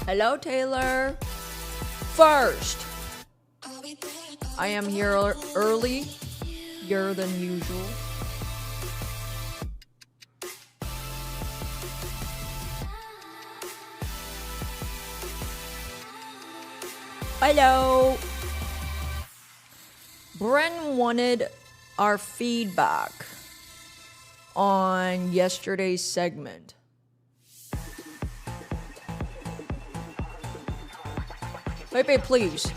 Hello, Taylor. First, I am here earlier than usual. Hello. Bren wanted our feedback on yesterday's segment. Pepe, please.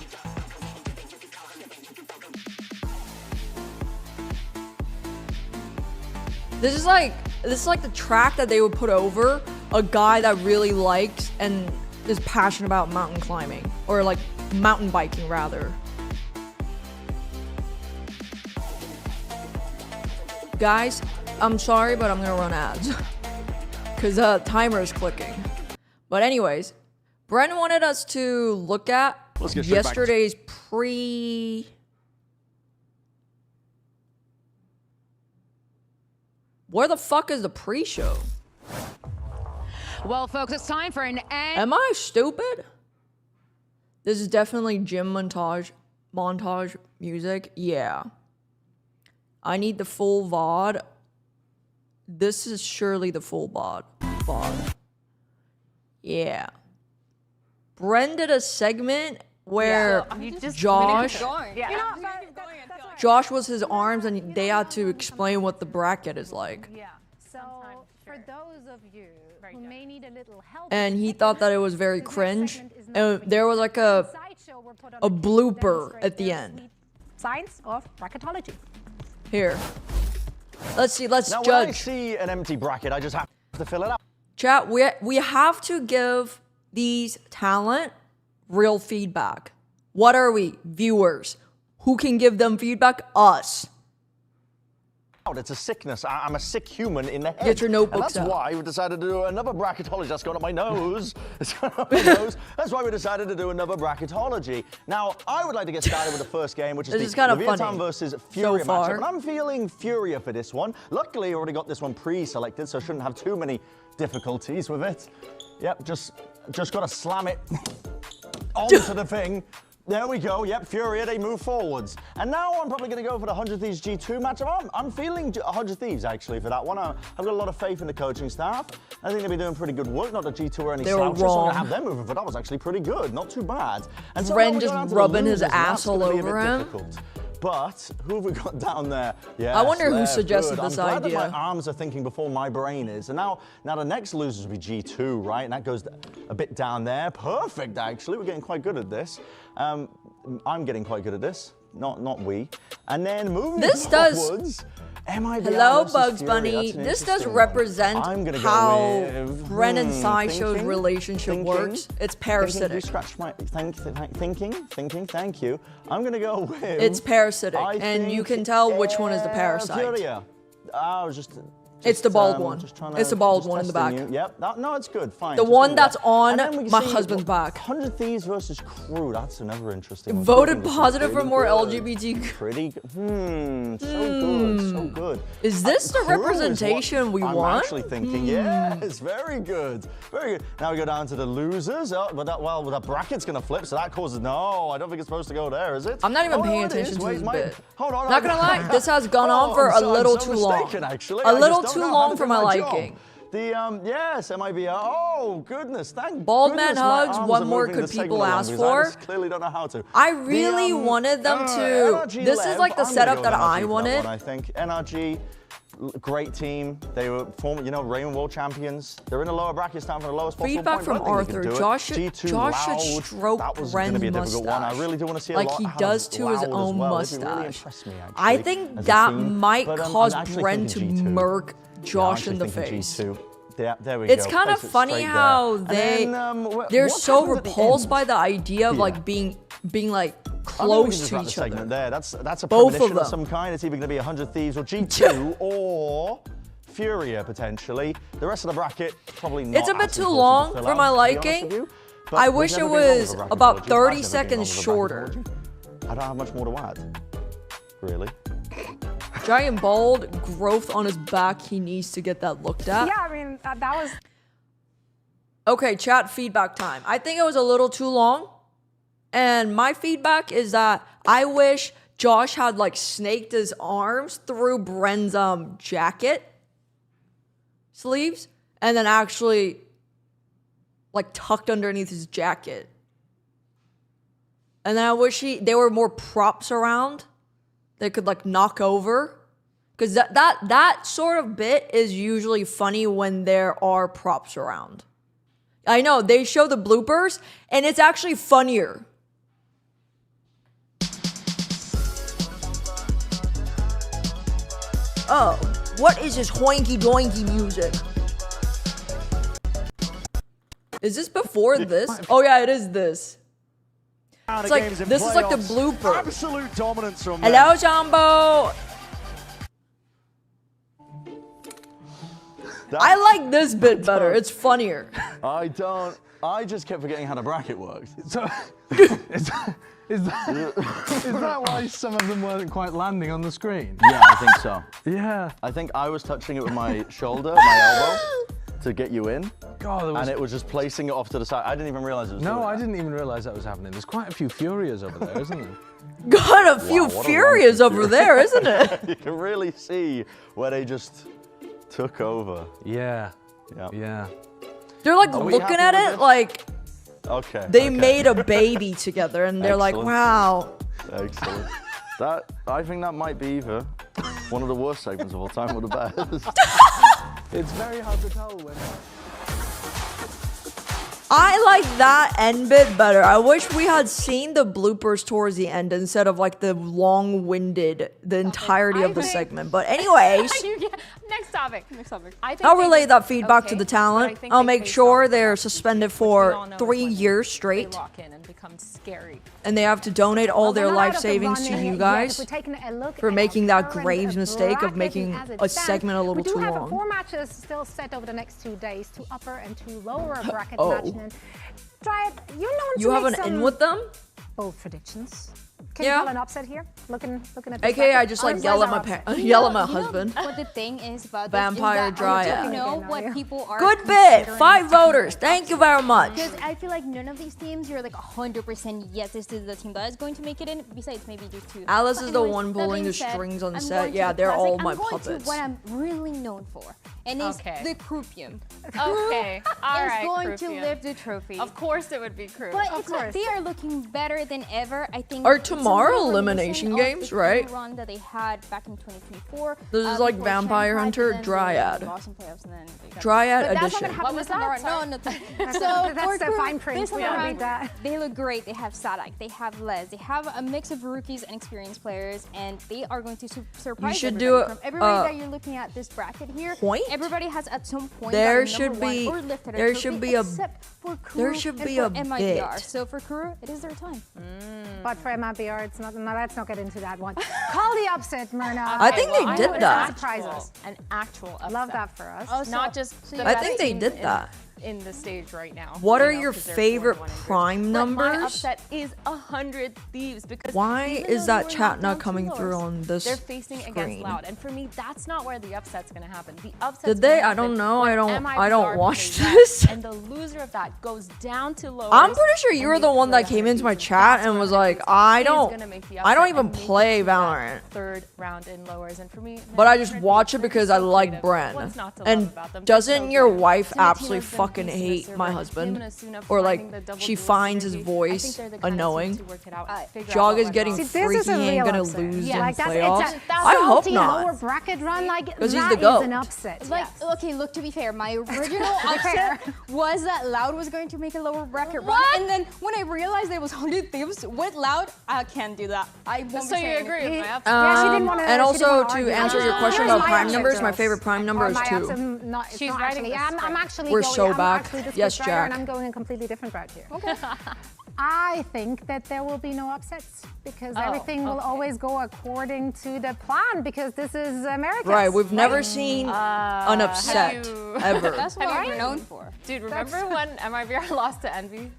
This is like the track that they would put over a guy that really likes and is passionate about mountain climbing, or like mountain biking rather. Guys, I'm sorry, but I'm gonna run ads because timer is clicking. But anyways, Bren wanted us to look at yesterday's Where the fuck is the pre-show? Well, folks, it's time for an end. Am I stupid? This is definitely gym montage music. Yeah. I need the full VOD. This is surely the full VOD. Yeah. Bren did a segment where Josh was his arms and they had to explain what the bracket is like. Yeah. So for those of you who may need a little help, and he thought that it was very cringe. And there was like a blooper at the end. Science of bracketology. Here. Let's see, let's now, judge. When I see an empty bracket, I just have to fill it up. Chat, we have to give these talent real feedback. What are we? Viewers. Who can give them feedback? Us. It's a sickness. I'm a sick human in the head. Get your notebooks and that's out. why we decided to do another bracketology. That's going up my nose. It's going up my nose. That's why we decided to do another bracketology. Now, I would like to get started with the first game, which is the Leviathan versus Furia matchup. And I'm feeling Furia for this one. Luckily, I already got this one pre-selected, so I shouldn't have too many difficulties with it. Yep, just got to slam it onto the thing. There we go. Yep, Furia, they move forwards. And now I'm probably going to go for the 100 Thieves G2 matchup. I'm feeling 100 Thieves, actually, for that one. I've got a lot of faith in the coaching staff. I think they'll be doing pretty good work. Not that G2 are any slouches, so I'm going to have them moving, but that was actually pretty good. Not too bad. And so Ren just rubbing his ass all over him. But who have we got down there? Yes, I wonder who suggested this idea. I'm glad that my arms are thinking before my brain is. And now the next losers will be G2, right? And that goes a bit down there. Perfect, actually. We're getting quite good at this. I'm getting quite good at this. Not we. And then moving forwards, MIBR Hello, versus Bugs Fury. Bunny. This does represent how Bren and Sideshow's relationship works. It's parasitic. You scratched my thinking. Thank you. I'm gonna go with. It's parasitic, and you can tell which one is the parasite. Furia. I was just. It's the bald one. It's the bald one in the back. Yep. No, it's good. Fine. The one that's on my husband's back. 100 Thieves versus KRU. That's another interesting one. Voted positive for more LGBT. Pretty good. So good. Is this the representation we want? I'm actually thinking, yes, very good. Very good. Now we go down to the losers. Oh, but the bracket's going to flip, so that causes, no, I don't think it's supposed to go there, is it? I'm not even paying attention to this bit. Hold on. Not going to lie, this has gone on for a little too long. A little too long for my liking. Yes, MIBR. Oh, goodness. Thank Bald goodness. man hugs. What more could people ask for? I clearly don't know how to. I really wanted them to. This is like the setup that I wanted. I think NRG, great team. They were former, Raymond World Champions. They're in the lower bracket, starting from the lowest possible Feedback point, from Arthur. Josh should stroke Ren's mustache. I really do want to see like he does to his own mustache. I think that might cause Bren to murk Josh in the face. Yeah, there we go. It's kind of funny how they're so repulsed by the idea of like being like close to each other. That's a both premonition of them. Some kind. It's either going to be 100 Thieves or G2 or Furia, potentially. The rest of the bracket, probably not. It's a bit too long for my liking. I wish it was about 30 seconds shorter. I don't have much more to add. Really? Giant bald growth on his back. He needs to get that looked at. Yeah, I mean, that was... Okay, chat feedback time. I think it was a little too long. And my feedback is that I wish Josh had like snaked his arms through Bren's jacket sleeves and then actually like tucked underneath his jacket. And then I wish there were more props around they could like knock over. Because that sort of bit is usually funny when there are props around. I know, they show the bloopers and it's actually funnier. Oh, what is this hoinky doinky music? Is this before this? Oh yeah, it is this. It's like, this is like the blooper. Absolute dominance from Hello, Jumbo. I like this bit better. It's funnier. I just kept forgetting how the bracket works. So, is that why some of them weren't quite landing on the screen? Yeah, I think so. Yeah. I think I was touching it with my shoulder, my elbow, to get you in. God, and it was just placing it off to the side. I didn't even realize it was No, I didn't even realize that was happening. There's quite a few Furias over there, isn't there? Got a few Furias over there, isn't it? You can really see where they just took over. Yeah. Yeah. Yeah. They're like looking at it like they made a baby together and they're like, wow. Excellent. I think that might be either one of the worst segments of all time or the best. It's very hard to tell when. I like that end bit better. I wish we had seen the bloopers towards the end instead of like the long-winded, the entirety of the segment. But anyways. Next topic. I'll relay that feedback to the talent. I'll make sure they're suspended for 3 years straight. And they have to donate all their life savings to you guys for making that grave mistake of making a segment a little too long. We do have 4 matches still set over the next 2 days, 2 upper and 2 lower bracket matches. Try it. You have an in with them? Bold predictions. Can you call an upset here? Looking at this AKA I just like yell at my husband. What the thing is about Vampire Dryad. You know what people are. Good bit. 5 voters. Thank you very much. Because I feel like none of these teams you're like 100% yes, this is the team that is going to make it in. Besides maybe just 2. Alice is the one pulling the strings on set. Yeah, they're all my puppets. What I'm really known for, and it's the Croupium. Okay, all right. Is going to lift the trophy. Of course, it would be Croup. But it's like they are looking better than ever. I think. Are tomorrow elimination games, right? Run that they had back in 2024. This is like Vampire Hunter Dryad. Dryad edition. What was that? No, nothing. So that's the fine print. They look great. They have Sadak. They have Les. They have a mix of rookies and experienced players, and they are going to surprise. You should do it. From everybody that you're looking at this bracket here. Point? Everybody has at some point. There should be a MIBR. bit. So for KRU, it is their time. But for MIBR, it's not. No, let's not get into that one. Call the upset, Myrna. I think they did that. Surprise us. An actual upset. Love that for us. Oh, not just. I think they did that. In the stage right now. What are your favorite prime numbers? My upset is 100 Thieves because why is that chat not coming through on this They're facing screen? against Loud, and for me, that's not where the upset's going to happen. The upset. Did they? I don't know. I don't watch this. And the loser of that goes down to lowers. I'm pretty sure you were the one that came into my chat and was like, I don't even play Valorant. 3rd round in lowers, and for me. But I just watch it because I like Bren. And doesn't your wife absolutely fucking hate my husband, or like she finds his voice annoying? Jog is getting freaky and gonna lose in playoffs. I hope not. Lower bracket run, like because he's that the GOAT. is an upset. Like, okay, look, to be fair, my original upset was that Loud was going to make a lower bracket run, and then when I realized there was 100 Thieves with Loud, I can't do that. I won't so you agree with my upset? Yeah, she didn't want to. And also to answer your question about prime numbers, my favorite prime number is 2. She's actually. I'm actually. We're so back. Yes, Jack. And I'm going a completely different route here. Okay. I think that there will be no upsets because everything will always go according to the plan because this is America. Right, we've never seen an upset ever. That's what we're known for. Dude, remember when MIBR lost to Envy?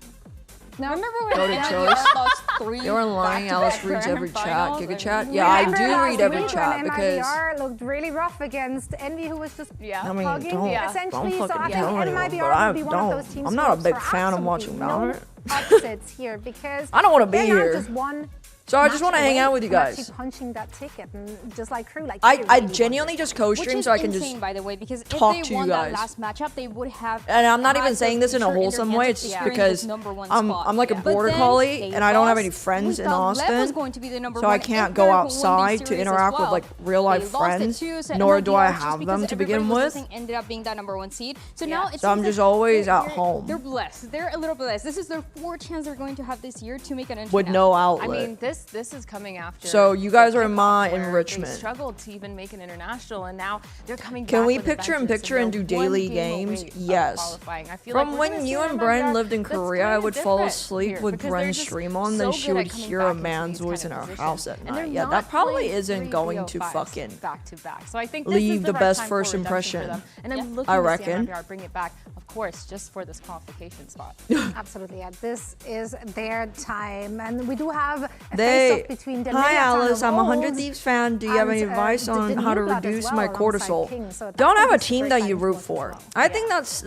No. Remember when Go to MIBR choice. lost 3 You're lying. Alice reads every chat. Giga chat. Yeah, I do Remember read every last week chat when because MIBR looked really rough against Envy, who was just I mean, hugging don't essentially. So I fucking think tell anyone, MIBR but I will be one of those don't. teams. I'm not a who big hopes for fan of absolutely watching Valorant. No upsets here because I don't want to be they're not here. just one So I just match want to hang away out with you from guys. actually punching that ticket, and just like KRU, like I they really genuinely want just Which co-stream is so I can insane, just by the way, because talk if to they you won guys. that last matchup, they would have. And I'm not even had saying this in a for sure wholesome their way. hands It's just securing because this #1 I'm spot. like a But border then collie they and I don't have any lost. friends We in thought LEV was Austin, going to be the number so I one can't if go they're who won the outside to series as interact with well. like real life They lost it friends, too, so nor do I MIBR, just have because them to everybody begin was with. losing, ended up being that #1 seed. So now it's So I'm just always at they're home. They're blessed. They're a little blessed. This is their 4th chance they're going to have this year to make an entry. With no I outlet. mean, this is coming after. So you guys are in my where enrichment. They struggled to even make an international, and now they're coming back. Can we with a picture in vengeance, picture and they're do one daily game games? away of Yes. qualifying. I feel From like we're when gonna you see and an Bren MIBR lived in that's Korea, I kinda would fall different asleep here, with because they're Bren's just stream on, so then she good would at coming hear back a into man's these voice in kind our of house positions. at And they're night. Yeah, not that probably playing isn't 3 going to VO5s fucking back to back. So I think this leave is the right best time first for redemption impression. for them. And I'm looking I to see reckon. MIBR bring it back, of course, just for this qualification spot. Absolutely, yeah. This is their time, and we do have a They. face-off between the Hi Leviathan Alice, of I'm a 100 old Thieves fan. Do you have and, any advice the on how to new blood as reduce well my alongside cortisol? King, so Don't that have a is team very that you exciting root to watch for. as well. I think that's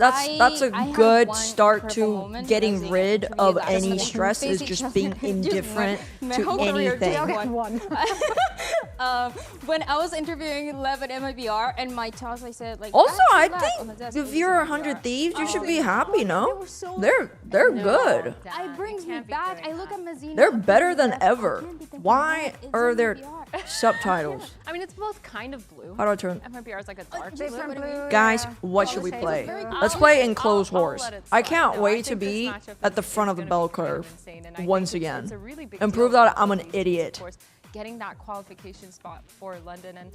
a I have good one start purple to moment getting losing rid an interview of that any was stress is basically just being indifferent my to whole career anything. just Okay, one. When I was interviewing Lev at MIBR and my task, I said like. Also, I "That's think on the desk if of you're MIBR." 100 Thieves, you should Oh. be happy, They no? were so- They're good. It brings me back. I look at Mazina. They're and better think than that ever. I can't be thinking, Why "What is are there MIBR?" subtitles? I mean, it's both kind of blue. How do I turn? MIBR is like a dark blue. Different blue, Guys, yeah. what All should the we shades play? of blue. Let's play Enclosed I'll Horse. let it I slide. can't No, wait to think this be matchup at the is front of the gonna bell be kind of curve insane, and I once think again. it's a really big And deal prove that for I'm an both these idiot. teams, of course, getting that qualification spot for London, and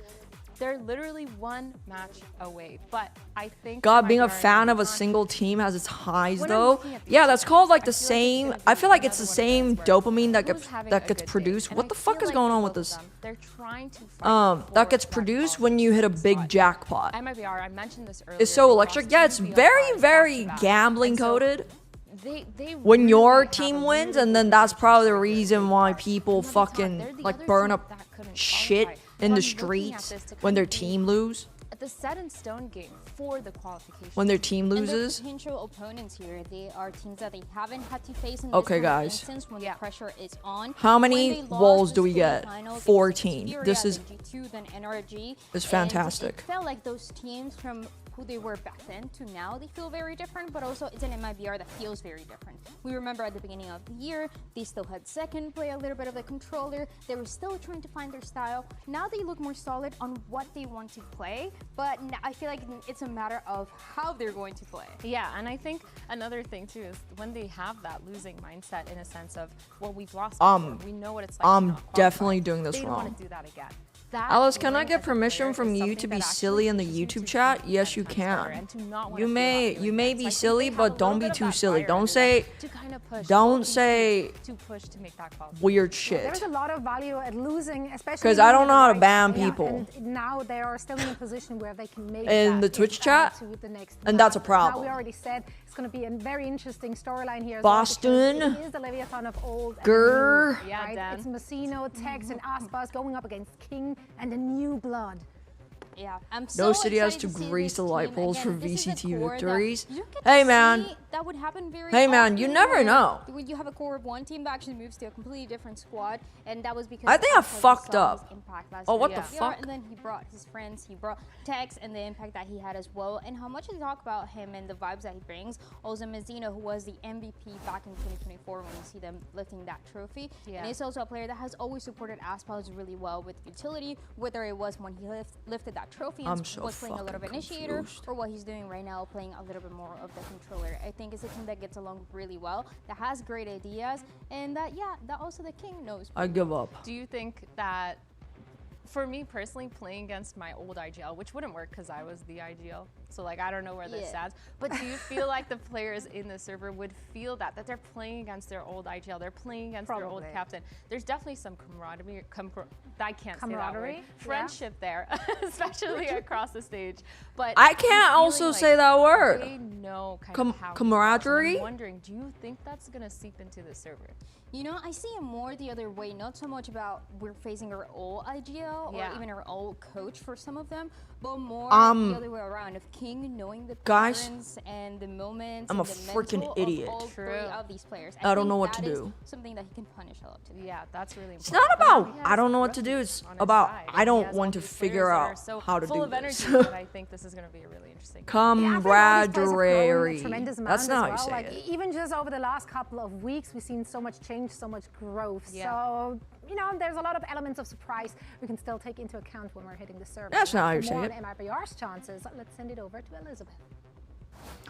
they're literally one match away. But I think God, being a MIBR fan and of a LeBron single team has its highs, When I'm though. looking at these Yeah, that's teams, called like I the feel like it's same. gonna I be feel like it's the another one of same those where dopamine that who's gets having a that gets good day? produced. And What I the fuck feel is like going for on both with of this? them, they're trying to fight That for gets that produced when you hit a qualification big spot. jackpot. MIBR, I mentioned this earlier. It's so they electric. lost Yeah, two it's VO5s very, very back-to-back. gambling And so coded. They When really your have team a wins, really and then good that's probably the chance to reason make why it. people And they're the fucking other like burn team up that couldn't shit qualify. in the So I'm looking at streets this to when kind their of be team lose. the set in stone game for the qualification. When their team And their loses. potential opponents here, they are teams that they haven't had to face in Okay, this kind of guys. instance when Yeah. the pressure is on. How When many they lost walls the do we get? semifinals, it was 14. against This Furia, is- then G2, then NRG. It's and fantastic. It felt like those teams from who they were back then to now, they feel very different, but also it's an MIBR that feels very different. We remember at the beginning of the year, they still had second play, a little bit of the controller. They were still trying to find their style. Now they look more solid on what they want to play, but I feel like it's a matter of how they're going to play. Yeah, and I think another thing too is when they have that losing mindset in a sense of, well, we've lost before. We know what it's like. to I'm not qualify. definitely doing this they don't wrong. want to do that again. That Alice, can I feeling get as a permission player from is you something to be that actually silly in the pushes you YouTube to chat? be Yes, you 10 times better can. and to not wanna You feel may like doing you may this. be Like, silly, they have but a don't little be bit of too that silly. fire Don't under say them to kind of push don't both these say teams to push to make that qualification. weird There's shit. a lot of value at losing, especially 'Cause I don't when know how to you're ban right. people. And now they are still in a position where they can make In that the Twitch impact chat? to the next And that's a match. problem. Now we already said it's going to be a very interesting storyline here. As Boston. Well, it is the Leviathan of old. and Grr. new, Yeah, right? Dan. It's Messino, Tex, and Aspas going up against King and the new blood. Yeah, I'm No so city has excited to see grease this the light team. bulbs Again, for this is a VCT core that victories. you don't get Hey, to man. see that would happen very Hey, man, often you never where- know. When you have a core of one team that actually moves to a completely different squad, and that was because I think I Aspas fucked saw his up. impact last Oh, year. what the Yeah, fuck? And then he brought his friends, he brought Tex, and the impact that he had as well, and how much they talk about him and the vibes that he brings. Also, Mazzino, who was the MVP back in 2024 when you see them lifting that trophy. Yeah. And he's also a player that has always supported Aspas really well with utility, whether it was when he lifted that trophy and I'm so was playing a lot of fucking initiator, confused. or what he's doing right now, playing a little bit more of the controller. I think it's a team that gets along really well, that has great ideas, and that, yeah, that also the King knows. I give up. Do you think that for me personally, playing against my old IGL, which wouldn't work because I was the IGL, so like I don't know where this stands. But do you feel like the players in the server would feel that they're playing against their old IGL, they're playing against their old captain? There's definitely some camaraderie. I can't say that word. Friendship there, especially across the stage. But I can't also say that word. They know kind of how camaraderie. I'm wondering, do you think that's gonna seep into the server? You know, I see it more the other way, not so much about we're facing our old IGL or even our old coach for some of them, but more the other way around of King knowing the patterns and the moments. I'm a freaking idiot. Of all three of these players. I don't know what to do. Something that he can punish a lot. Yeah, that's really important. It's not about I don't know what to do. It's about I don't want to figure out how to do this. I think this is going to be a really interesting. Camaraderie. That's not how you say it. Even just over the last couple of weeks, we've seen so much change, so much growth. So, you know, there's a lot of elements of surprise we can still take into account when we're hitting the server. That's not how you say it. MIBR's chances. Let's send it over to Elizabeth.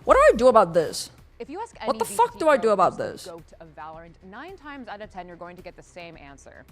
What do I do about this? If you ask what the fuck do I do about this? Goat of Valorant, 9 times out of 10 you're going to get the same answer.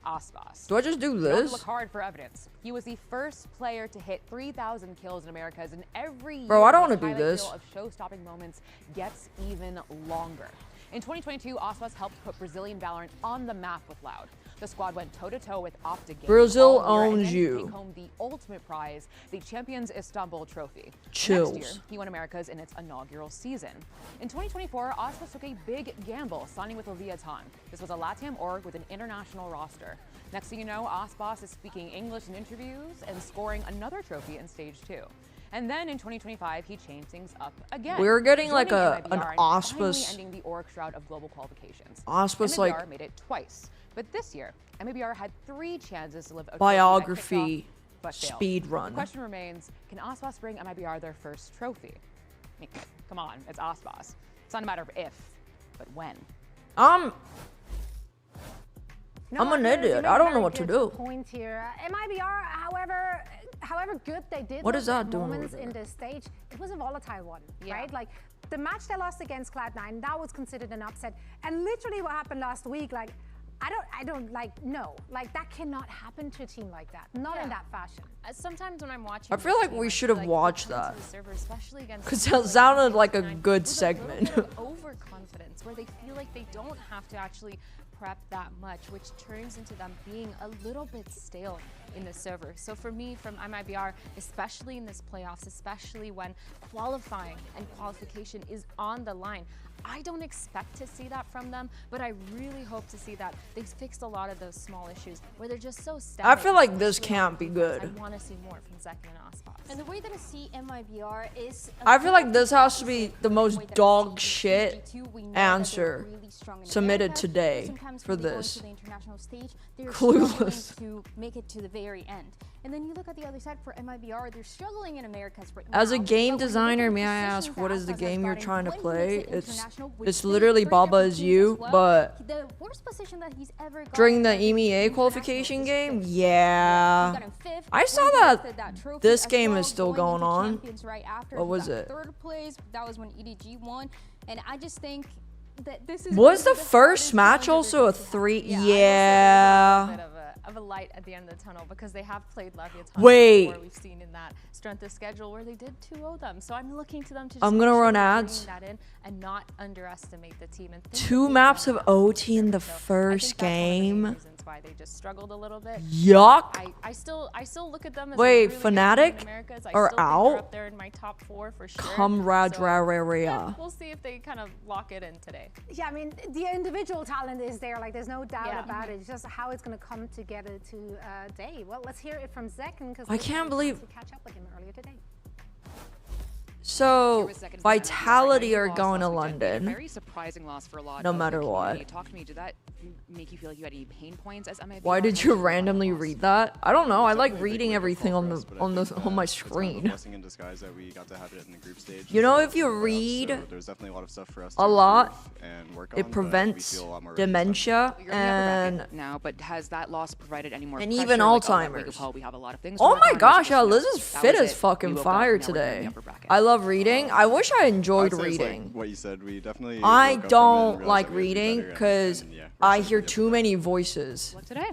Aspas. Do I just do You don't have this? to look hard for evidence. He was the first player to hit 3,000 kills in Americas, and every year Bro, I don't his want to do highlight this. reel of show-stopping moments gets even longer. In 2022, Aspas helped put Brazilian Valorant on the map with Loud. The squad went toe-to-toe with Optic Games Brazil all year, owns and then you. Take home the ultimate prize, the Champions Istanbul Trophy. Chills. Next year, he won Americas in its inaugural season. In 2024, Aspas took a big gamble, signing with Leviathan. This was a LATAM org with an international roster. Next thing you know, Aspas is speaking English in interviews and scoring another trophy in Stage 2. And then in 2025, he changed things up again. We're getting like joining an MIBR and Aspas. finally ending the org shroud of global qualifications. Aspas MIBR like made it twice, but this year, MIBR had 3 chances to live a biography but failed. speed The run. question remains, can Aspas bring MIBR their first trophy? I mean, come on, it's Aspas. It's not a matter of if, but when. I'm an idiot. I don't know what to do. Point here. MIBR, however good they did. What is that doing moments over in there? this stage? It was a volatile one, right? Like the match they lost against Cloud9, that was considered an upset. And literally what happened last week, like I don't like no, like that cannot happen to a team like that. Not in that fashion. Sometimes when I'm watching, I feel like we should have watched that. especially against Because it sounded like a good segment. Overconfidence, where they feel like they don't have to actually prep that much, which turns into them being a little bit stale in the server. So for me, from MIBR, especially in this playoffs, especially when qualifying and qualification is on the line, I don't expect to see that from them, but I really hope to see that they've fixed a lot of those small issues where they're just so static. I feel like this can't be good. I want to see more from Zeki and Aspas. And the way that I see MIBR is... I feel like this has to be the most dog shit answer submitted today for this. Clueless. To make it to the very end. And then you look at the other side for MIBR, they're struggling in Americas right As a now, game but when you look at designer, the may I positions ask that what is the Aspas game has you're gotten trying to when he play? makes it It's international with it's three literally different Baba is teams you, as well, but the worst position that he's ever gotten during the as an EMEA international qualification is game, fifth. yeah. He got him fifth, I saw when he that lifted that trophy this as game well, is still going going into on. Champions right after, What he was got it? third place. That was when EDG won, and I just think that this is Was gonna the be first hardest match challenge also a they're going to have. 3? Yeah, I will say Yeah. there's a little bit of a light at the end of the tunnel because they have played Leviathan Wait. before. We've seen in that strength of schedule where they did 2-0 them. So I'm looking to them to just I'm gonna make sure run they're ads. bringing that in and not underestimate the team. And think 2 that they maps can of have OT in the so I think first that's one of the main game. reasons why they just struggled a little bit. Yuck. I still look at them as Wait, a really good team in Fnatic Americas. I are still think out? they're up there in my top 4 for sure. Camaraderie. Yeah, we'll see if they kind of lock it in today. Yeah, I mean, the individual talent is there. Like, there's no doubt Yeah. about it. It's just how it's going to come together today. Well, let's hear it from Zekin because I can't believe- to catch up with him earlier today. So, Here with Vitality are loss going to last weekend. A London. very surprising loss for a lot No of the matter what. community. Talk to me. Did that make you feel like you had any pain points as MIBR? Why did you randomly read that? I don't know. I like reading everything on my screen. Blessing in disguise that we got to have it in the group stage. You know, if you read So there's definitely a lot of stuff for us a to lot, improve and work on, it but we prevents feel a lot more ready for dementia You're in the upper and bracket now, but has that loss provided any more and pressure? even Like, oh, that wake-up Alzheimer's. call, we have a lot of things to oh work my on, or gosh, just, you know, Liz is that fit was as it. fucking We woke up, fire now we're in the today. upper bracket. I love reading. I wish I I'd enjoyed say it's reading. like what you said. We definitely. I woke up from it and don't realized like that we had to be reading better and- because and, yeah, we're I excited hear to get too back. many voices. Look today.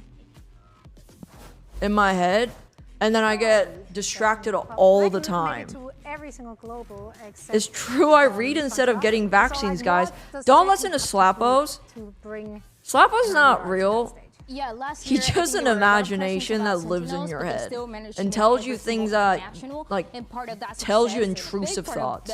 in my head, and then I get distracted all the time. It's true, I read instead of getting vaccines, guys. Don't listen to Slappos. Slappos not real. Yeah, last He's year, just an imagination that lives in your head and tells you things that, like, tells you intrusive thoughts.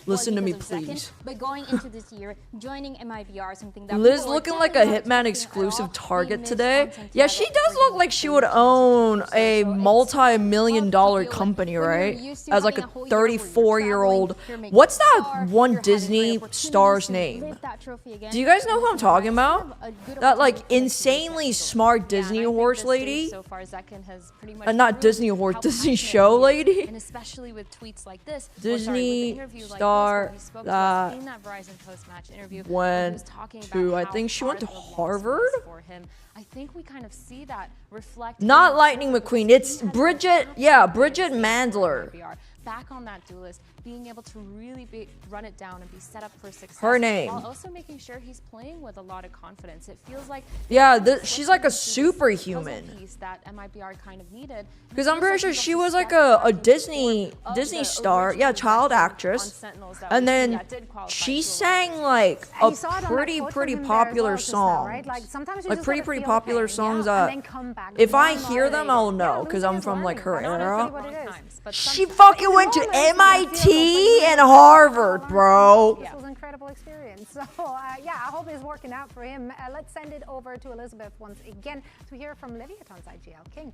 Listen to me, please. But going into this year, joining MIBR, something that Liz looking like a Hitman exclusive target today. Yeah, she does look like she would own a multi-million-dollar company, right? As like a 34-year-old. What's that one Disney star's name? Do you guys know who I'm talking about? That like insanely smart Disney horse lady. Not Disney horse, Disney show lady. And especially with tweets like this. Disney star that went to, I think she went to Harvard? I think we kind of see that reflect. Not Lightning McQueen, it's Bridget, yeah, Bridget Mandler. Back on that duelist, being able to really run it down and be set up for success. Her name. While also making sure he's playing with a lot of confidence. It feels like she's like a superhuman. Piece that MIBR kind of needed. Because I'm pretty sure she was like a Disney star, yeah, child actress. And then she sang like a pretty popular song. Like pretty popular songs that if I hear them, I'll know because I'm from like her era. She fucking went to MIT and Harvard, bro. This was an incredible experience. So, yeah, I hope it's working out for him. Let's send it over to Elizabeth once again to hear from Leviathan's IGL King.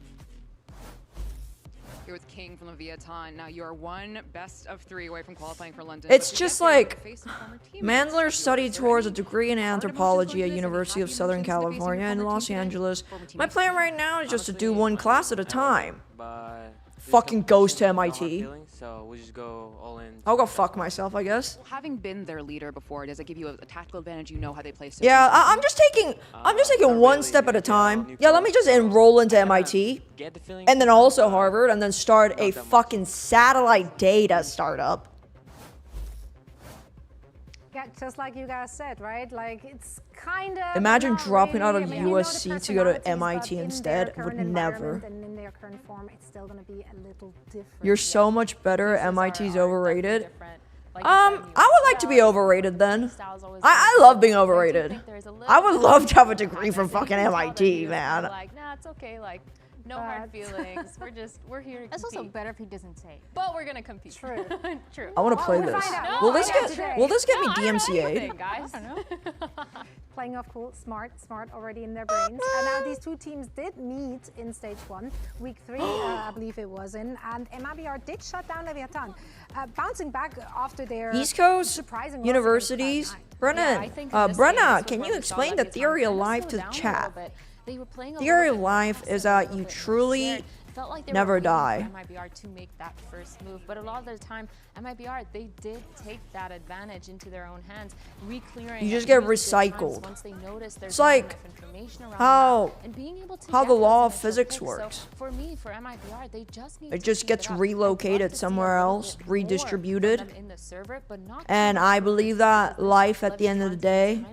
Here with King from Leviathan. Now you are one best of 3 away from qualifying for London. It's just like Mandler studied towards a degree in anthropology at University of Southern California in Los Angeles. My plan right now is just to do one class at a time. Fucking goes to MIT. So we'll just go all in. I'll go fuck myself, I guess. Having been their leader before, does it give you a tactical advantage? You know how they play. Yeah, I'm just taking one step at a time. Yeah, let me just enroll into MIT, and then also Harvard, and then start a fucking satellite data startup. Yeah, just like you guys said, right? Like it's kind of. Imagine dropping out of USC to go to MIT instead. Would never. And in their current form, it's still going to be a little different. You're so much better. MIT's overrated. I would like to be overrated then. I love being overrated. I would love to have a degree from fucking MIT, man. Like, nah, it's okay. Like, no hard feelings. We're here to compete. It's also better if he doesn't say. But we're gonna compete. True. True. I want to play this. Will this get me DMCA'd? Guys. I don't know. Playing off cool, smart already in their brains. And now these two teams did meet in stage 1, week 3, I believe it was in, and MIBR did shut down Leviathan, bouncing back after their East Coast universities. Brenna, can you explain the theory of life to the chat? Theory of life is that you truly never die. MIBR to make that first move, but a lot of the time, MIBR they did take that advantage into their own hands, re-clearing. You just get recycled. Once they notice there's it's like information around how and being able to the law of physics works. So for me, for MIBR, they just need it just gets relocated somewhere else, redistributed. In the server, but not and I believe that life at the end of the day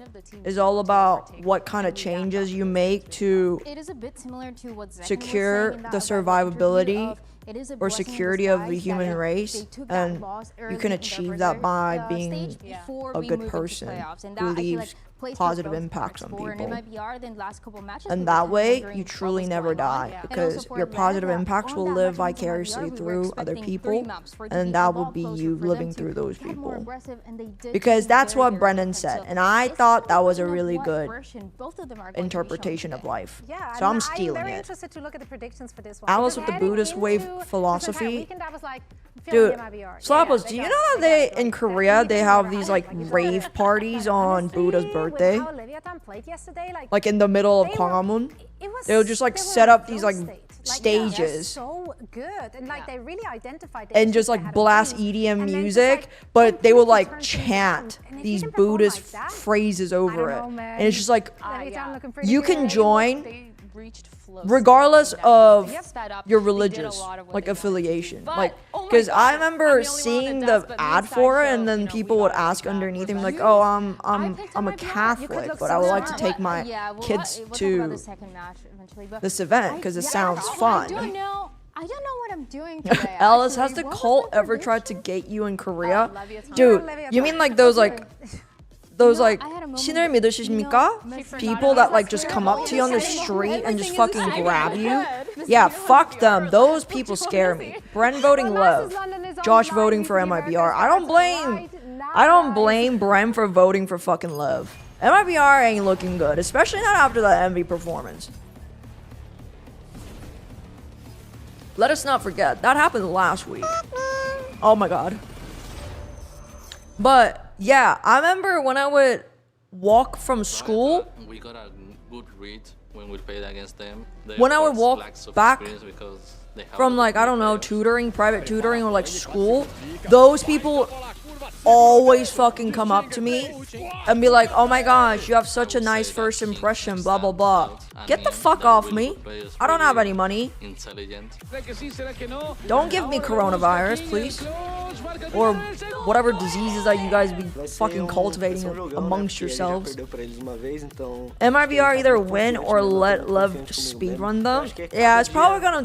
is all about what kind of changes you make to secure the survivability or security of the human race, and you can achieve that by being a good person who leaves positive impacts on people. And that way, you truly never die, because your positive impacts will live vicariously through other people, and that will be you living through those people. Because that's what Brennan said, and I thought that was a really good interpretation of life. So I'm stealing it. Alice with the Buddhist wave philosophy. Dude, Slappos, do you know that they, in Korea, they have these like rave parties on Buddha's birthday? Like in the middle of Gwanghwamun? They'll just like set up these like stages so good, and like they really identified and just like blast EDM music, but they will like chant these Buddhist phrases over it, and it's just like you can join reached flow. regardless of Set up, your they did a religious lot of what like they wanted. affiliation. But, Like, oh my because God, I I'm remember the only one seeing that the does, but ad me for it, sideshow, and then you know, people we would gotta ask do that underneath and be like, for "Oh, I picked I'm a MIBR. You could Catholic, look but so I would like to smart. take my Yeah, well, kids we'll talk about the to second match eventually, but this event because it yeah, sounds I fun." don't know. I don't know what I'm doing today. Alice, has actually. the What was cult my ever tried to prediction? get you in Korea? Leviathan. Dude, Leviathan. you mean like those like I had a moment 신을 that, 믿으십니까? People that like just come up to you on the street and just fucking grab you. Yeah, fuck them. Those people scare me. Bren voting LEV. Josh voting for MIBR. I don't blame Bren for voting for fucking LEV. MIBR ain't looking good, especially not after that Envy performance. Let us not forget, that happened last week. Oh my god. But yeah, I remember when I would walk from school, we got a good read when we played against them. They when I of would course walk lacks of back experience because they have from a lot like, of I don't know, players. tutoring, private tutoring, or like school, those people always fucking come up to me and be like, "Oh my gosh, you have such a nice first impression, blah blah blah." Get the fuck off me. I don't have any money. Intelligent. Don't give me coronavirus, please. Or whatever diseases that you guys be fucking cultivating amongst yourselves. MIBR either win or let LEV speedrun them. Yeah, it's probably gonna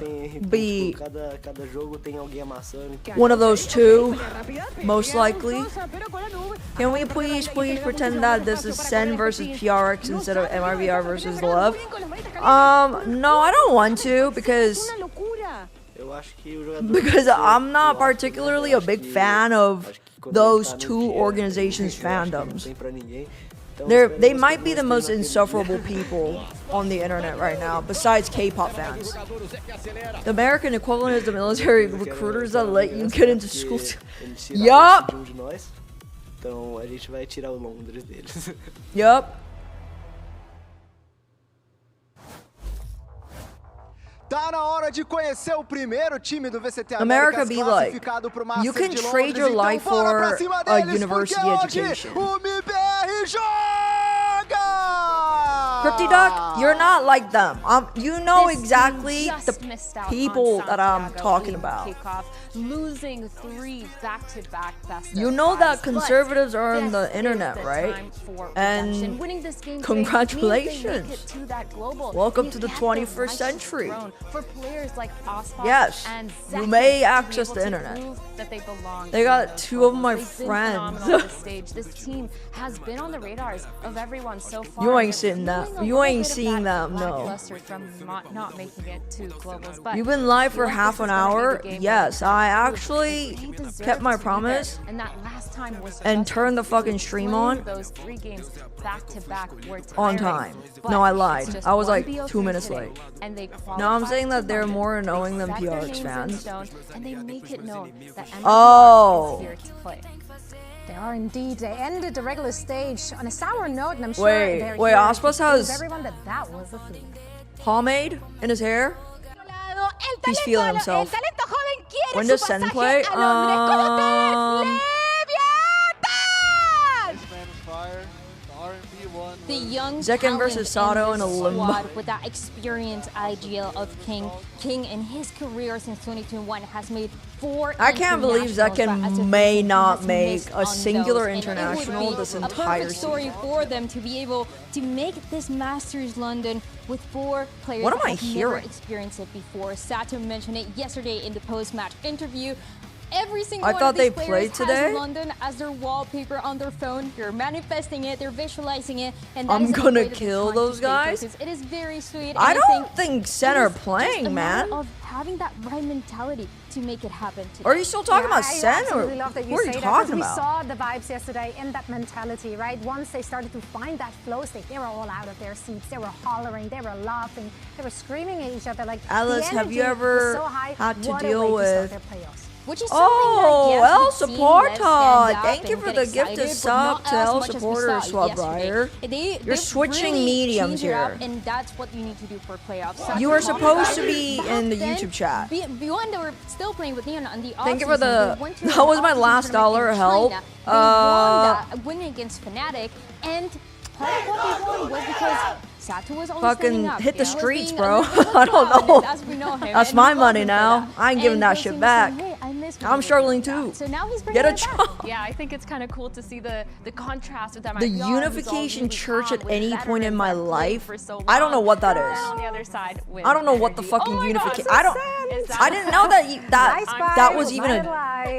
be one of those two, most likely. Can we please pretend that this is Sen versus PRX instead of MIBR versus LEV? No, I don't want to because I'm not particularly a big fan of those two organizations' fandoms. They might be the most insufferable people on the internet right now, besides K-pop fans. The American equivalent is the military recruiters that let you get into school. Yup. Yup. Tá na hora de conhecer o primeiro time do VCT America Américas be like, classificado pro Master you can de trade Londres, your então life bora pra for cima a deles, university porque education. hoje o MIBR joga! CryptiDuck, you're not like them. You know This exactly team just the missed out people on that I'm Santiago talking in about. kickoff, losing 3 back-to-back best You of know that fives, conservatives but are on the this internet, is the right? time for And redemption. Winning this game today congratulations. means they make it to that global. Welcome You to the get 21st righteous century. throne for players like Ospa Yes, and you Zeki may to be access able the to internet. prove that they belong They in got those 2 of my globals. They've been friends. phenomenal on this stage. This team has been on the radars of everyone so far. You ain't They're seen that. feeling a You little ain't bit of seen that, no. lackluster from not making it to globals. But You've been live for I feel like half this an is gonna be hour. the game Yes, where I they actually deserve kept my to be there. promise And that last time was and just turned the as fucking easy. stream Playing on those 3 games back to back were on tiring, time. but No, I it's lied. just I was one like BO3 2 minutes today, late. and they No, I'm qualified saying that to they're London. more annoying They than set their PRX names in fans. stone, and they make it known that MIBR Oh. is here to play. They are indeed. They ended the regular stage on a sour note, and I'm sure Wait, they're wait, here Aspas to prove has- everyone that that was a fluke. Pomade in his hair. He's feeling himself. When does Sen play? The young Zekken versus Sato in a limbo. squad with that experienced IGL of King. King in his career since 2021 has made 4 I can't believe internationals, Zekken but as of may recent, he not has make missed a on singular those. And international it would be this a entire perfect story season. for them to be able to make this Masters London with 4 players What am that I have never hearing? experienced it before. Sato mentioned it yesterday in the post-match interview. Every single I one thought of these they players played today? has London as their wallpaper on their phone. They're manifesting it, they're visualizing it, and that I'm is the gonna way that they're kill trying to those stay guys? focused. It is very sweet. I and don't think Sen are it is just a playing, matter man. of having that right mentality to make it happen today. Are you still talking about I Sen, or absolutely love that who are you say talking that, 'cause about? We saw the vibes yesterday in that mentality, right? Once they started to find that flow state, they were all out of their seats. They were hollering, they were laughing, they were screaming at each other. Like, Alice, the have you energy ever was so high. had to What a deal way to start with- their playoffs. Which is something Oh, that, yes, El we've seen Supporta! Lev stand up Thank you and for get the gift of excited, sub but not to as El much as we Supporter saw Swap yesterday. Rider. You're You're switching mediums here. and that's what you need to do for playoffs. You were supposed to be in the YouTube chat. Beyond, they were still playing with Neon on the Thank you for offseason. the- They went to that an was my offseason last tournament dollar in help. China. They won that win against Fnatic, and part of what they won was because Sato was always standing Fucking up. hit the He was streets, being bro. a little bit I don't know. prominent, as we know him, That's and my we love money him for now. that. I ain't giving And that Wilson shit was back. saying, "Hey, I miss I'm being struggling doing too. that." So now he's Get bringing a it back. job. Yeah, I think it's kind of cool to see the contrast with MIBR. The who's all Unification really Church calm at with any point in veterans my that played life. for so I don't know long. what that And is. on the other side, with I don't know what the energy. fucking Oh my God, unification. so I don't. sad. I didn't know that that was even a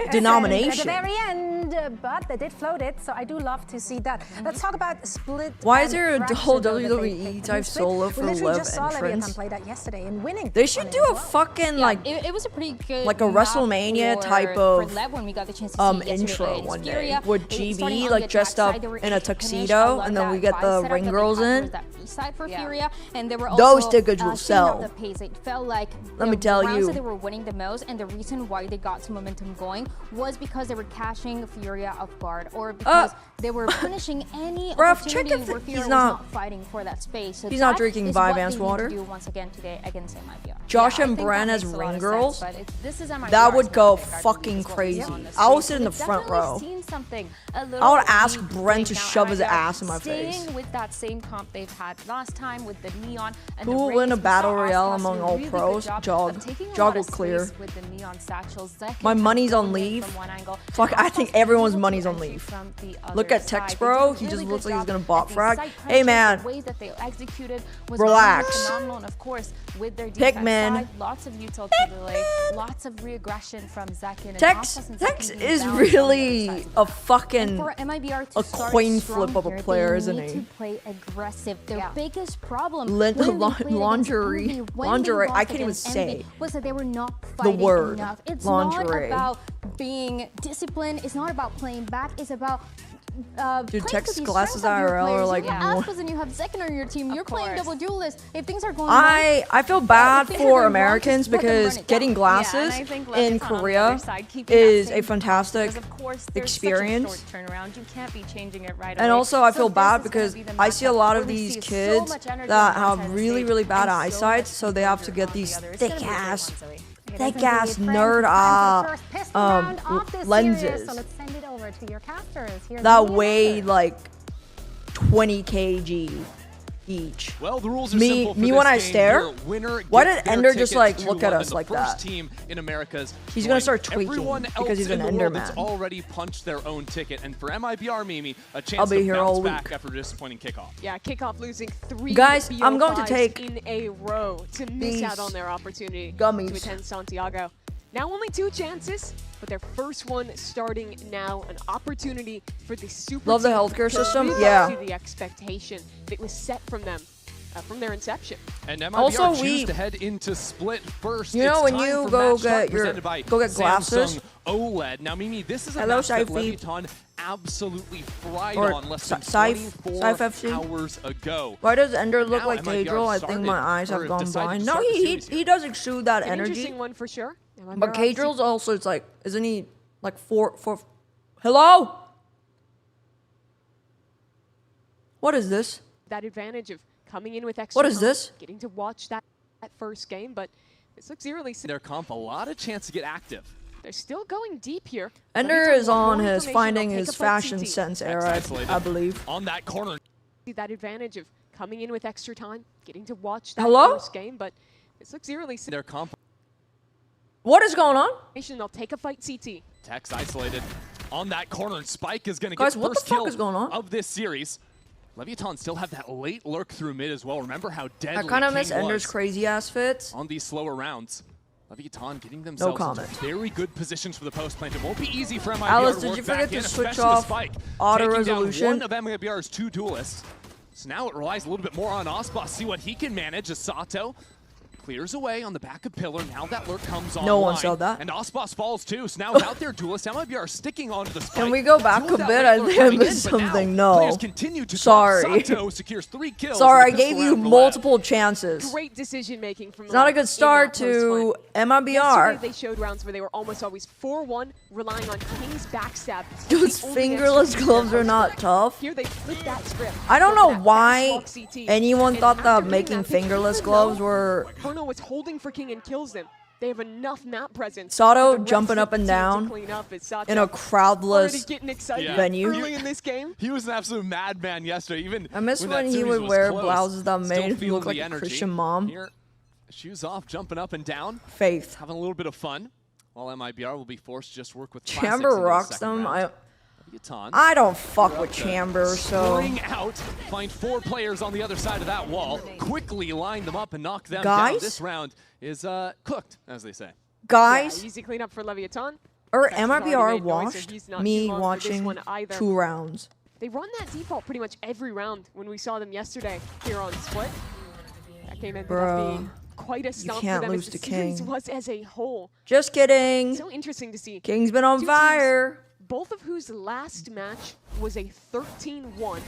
At denomination. the very end, but they did float it, so I do love to see that. Let's talk about split. Why is there a and whole fracture, though, that they WWE picked. type Split, solo we for literally LEV just saw entrance? Leviathan play that yesterday and winning. They should do a fucking like It was a pretty good like a map WrestleMania for type of Lev when we got the chance to see yesterday intro against one day Furia. with Starting GB on like the dressed attack up side, they were in a able to finish. I tuxedo, love and then that we get vibe the setup ring that they girls had in. towards that B side for Yeah. Furia, and they were Those also tickets will setting up sell. the pace. It felt like Let me the tell rounds you. that they were winning the most, and the reason why they got some momentum going was because they were catching Furia off guard, or because they were punishing any Ref, check opportunity if where Furia he's was not- not fighting for that space. So he's not that drinking is what they Vyvanse need water. to do once again today against MIBR. Josh Yeah, I and think Bren that as makes a lot ring of girls. sense, but this is MIBR's That would go pick, I believe, fucking is what we crazy. saw on the I would screen. sit in the We've front definitely row. seen something a little I would ask unique Bren to now. shove his MIBR ass in my face. Staying with that same comp they've had last time with the neon and Who the will win a rays. We battle saw royale Oscars among do a all really good pros? job Jog. of taking a Jog lot will of clear. space with the neon satchels. Zek My and money's on going in leave. from one angle, Fuck, and I think Oscars was everyone's able to money's on entry leave. from the Look other at Tex, side. bro. They did a He just really looks good like he's job gonna bot at the frag. side Hey, punches, man. the way that they executed was Relax. phenomenal, and of course with their defense Pikmin. side, lots of util to delay, lots of re-aggression from Zekin. And Tex Oscars and Tex Zekin being is down on the other really side. a fucking For MIBR to a start coin strong flip of a here, player, they isn't need he? to play aggressive. Their Yeah. biggest problem Lin- when they lin- played against lingerie. Envy, when they Lingerie. I lost can't even against say Envy, was that they were not fighting word. enough. It's Lingerie. not about being disciplined. It's not about playing back. It's about Dude, playing Tex to the glasses strength of your IRL are players. like You more- have Aspas and you have Zekin on your team. You're playing course. double duelist. If things are going I feel wrong, bad if things are for going wrong, Americans just let them because run it getting down. glasses Yeah, and I think in Leviathan on the Korea other side, keeping that is same a fantastic because of course there's experience. Such a short turnaround. You can't be changing it right And away. also, I So feel this bad is gonna because be the I see a matchup lot where of we these see so kids much energy that on one side have of the really, stage really bad and so eyesight, much so they have to composure get on these the other. It's gonna be a thick great ass, one, Zoe. It is indeed, nerd friends. Time for the first pistol round of this series, lenses So let's send it over to your casters. Here's that the weigh answer. like 20 kg each. Well, the rules are Me- simple for me this when I game. stare? Your winner Why gets did their Ender just, tickets like, to look at London, us like the first that? team in America's He's gonna join start tweaking everyone because else he's in an the world that's Enderman. already punched their own ticket, and for MIBR Mimi, a chance I'll be to here bounce all back week. after a disappointing kickoff. Yeah, kickoff losing 3 Guys, I'm going to BO5s take in a row to miss these out on their opportunity gummies. to attend Santiago. Now only 2 chances, but their first one starting now, an opportunity for the super Love the team healthcare to system? live Yeah. up to the expectation that was set from them from their inception. And MIBR Also, choose to head into split first. You know It's when time you for go match start get your- presented by go get glasses. Samsung OLED. Now, Mimi, this is a Hello, match that Saify. Leviathan absolutely fried Or on less than Saif- 24 Saif FC? hours ago. Why does Ender look Now like MIBR Cadril? I think started, my eyes or have gone decided blind. to No, start the he series he does exude that It's an energy. interesting one for sure. MIBR But obviously Cadril's also, it's like, isn't he like four? Hello? What is this? that advantage of coming in with extra What is time, this? getting to watch that first game, but this looks eerily similar. Their comp, a lot of chance to get active. They're still going deep here. Ender Leviathan is want on more his information. finding They'll his take a fight fashion CT. sense Next era, isolated I believe. on that corner. See that advantage of coming in with extra time, getting to watch that Hello? first game, but this looks eerily similar. Their comp, What is going on? They'll take a fight CT. Tex isolated on that corner, and Spike is going to Guys, get what the first fuck kill is going on? of this series. Leviathan still have that late lurk through mid as well. Remember how deadly I kind of King miss Ender's was crazy ass fits. on these slower rounds. Leviathan getting themselves comment. into very good positions for the post plant. It won't be easy for MIBR Alice, to did work you forget back to in, switch especially with off Spike auto taking resolution? down one of MIBR's 2 duelists. So now it relies a little bit more on Ospa. See what he can manage as Sato clears away on the back of Pillar. Now that lurk comes on. No one saw that. And Ospas falls too. So now without their duelist, MIBR sticking onto the Spike. Can we go back Duel a that bit? late I lurk think I coming missed in, but now something. No. players continue to Sorry. drop. Sato secures 3 kills. Sorry, I in the gave pistol you round for Lev. multiple chances. Great decision making from It's not a Lev good in start that post to fight. MIBR. Yesterday they showed rounds where they were almost always 4-1, relying on King's backstab. Those The only fingerless execution gloves there are not tough. Here they flipped that script. I don't Go know for that why backstop CT. anyone And thought after that doing making that, they fingerless turned gloves low. were Bruno was holding for King and kills them. They have enough map presence. Sato for the rest jumping of up the and team to down clean up as Sato in a crowdless already getting excited venue. early in this game. He was an absolute madman yesterday. Even I miss when when that he series would was wear close, blouses that still made him feeling look like the a energy. Christian mom. Here, shoes off, jumping up and down. Faith. Having a little bit of fun. While MIBR will be forced to just work with Chamber rocks them. Baton. I don't fuck with Chamber, so. Spring out, find 4 players on the other side of that wall, quickly line them up and knock them Guys? down. This round is cooked, as they say. Guys, Yeah, easy cleanup for Leviathan. or Texas already MIBR made noise, so watched he's not me too long for this watching one either. 2 rounds. They run that default pretty much every round when we saw them yesterday here on Split. That game ended up being quite a stomp can't for them lose as the to series King. was as a whole. Just kidding. So interesting to see. King's been on Two fire. teams, both of whose last match was a 13-1.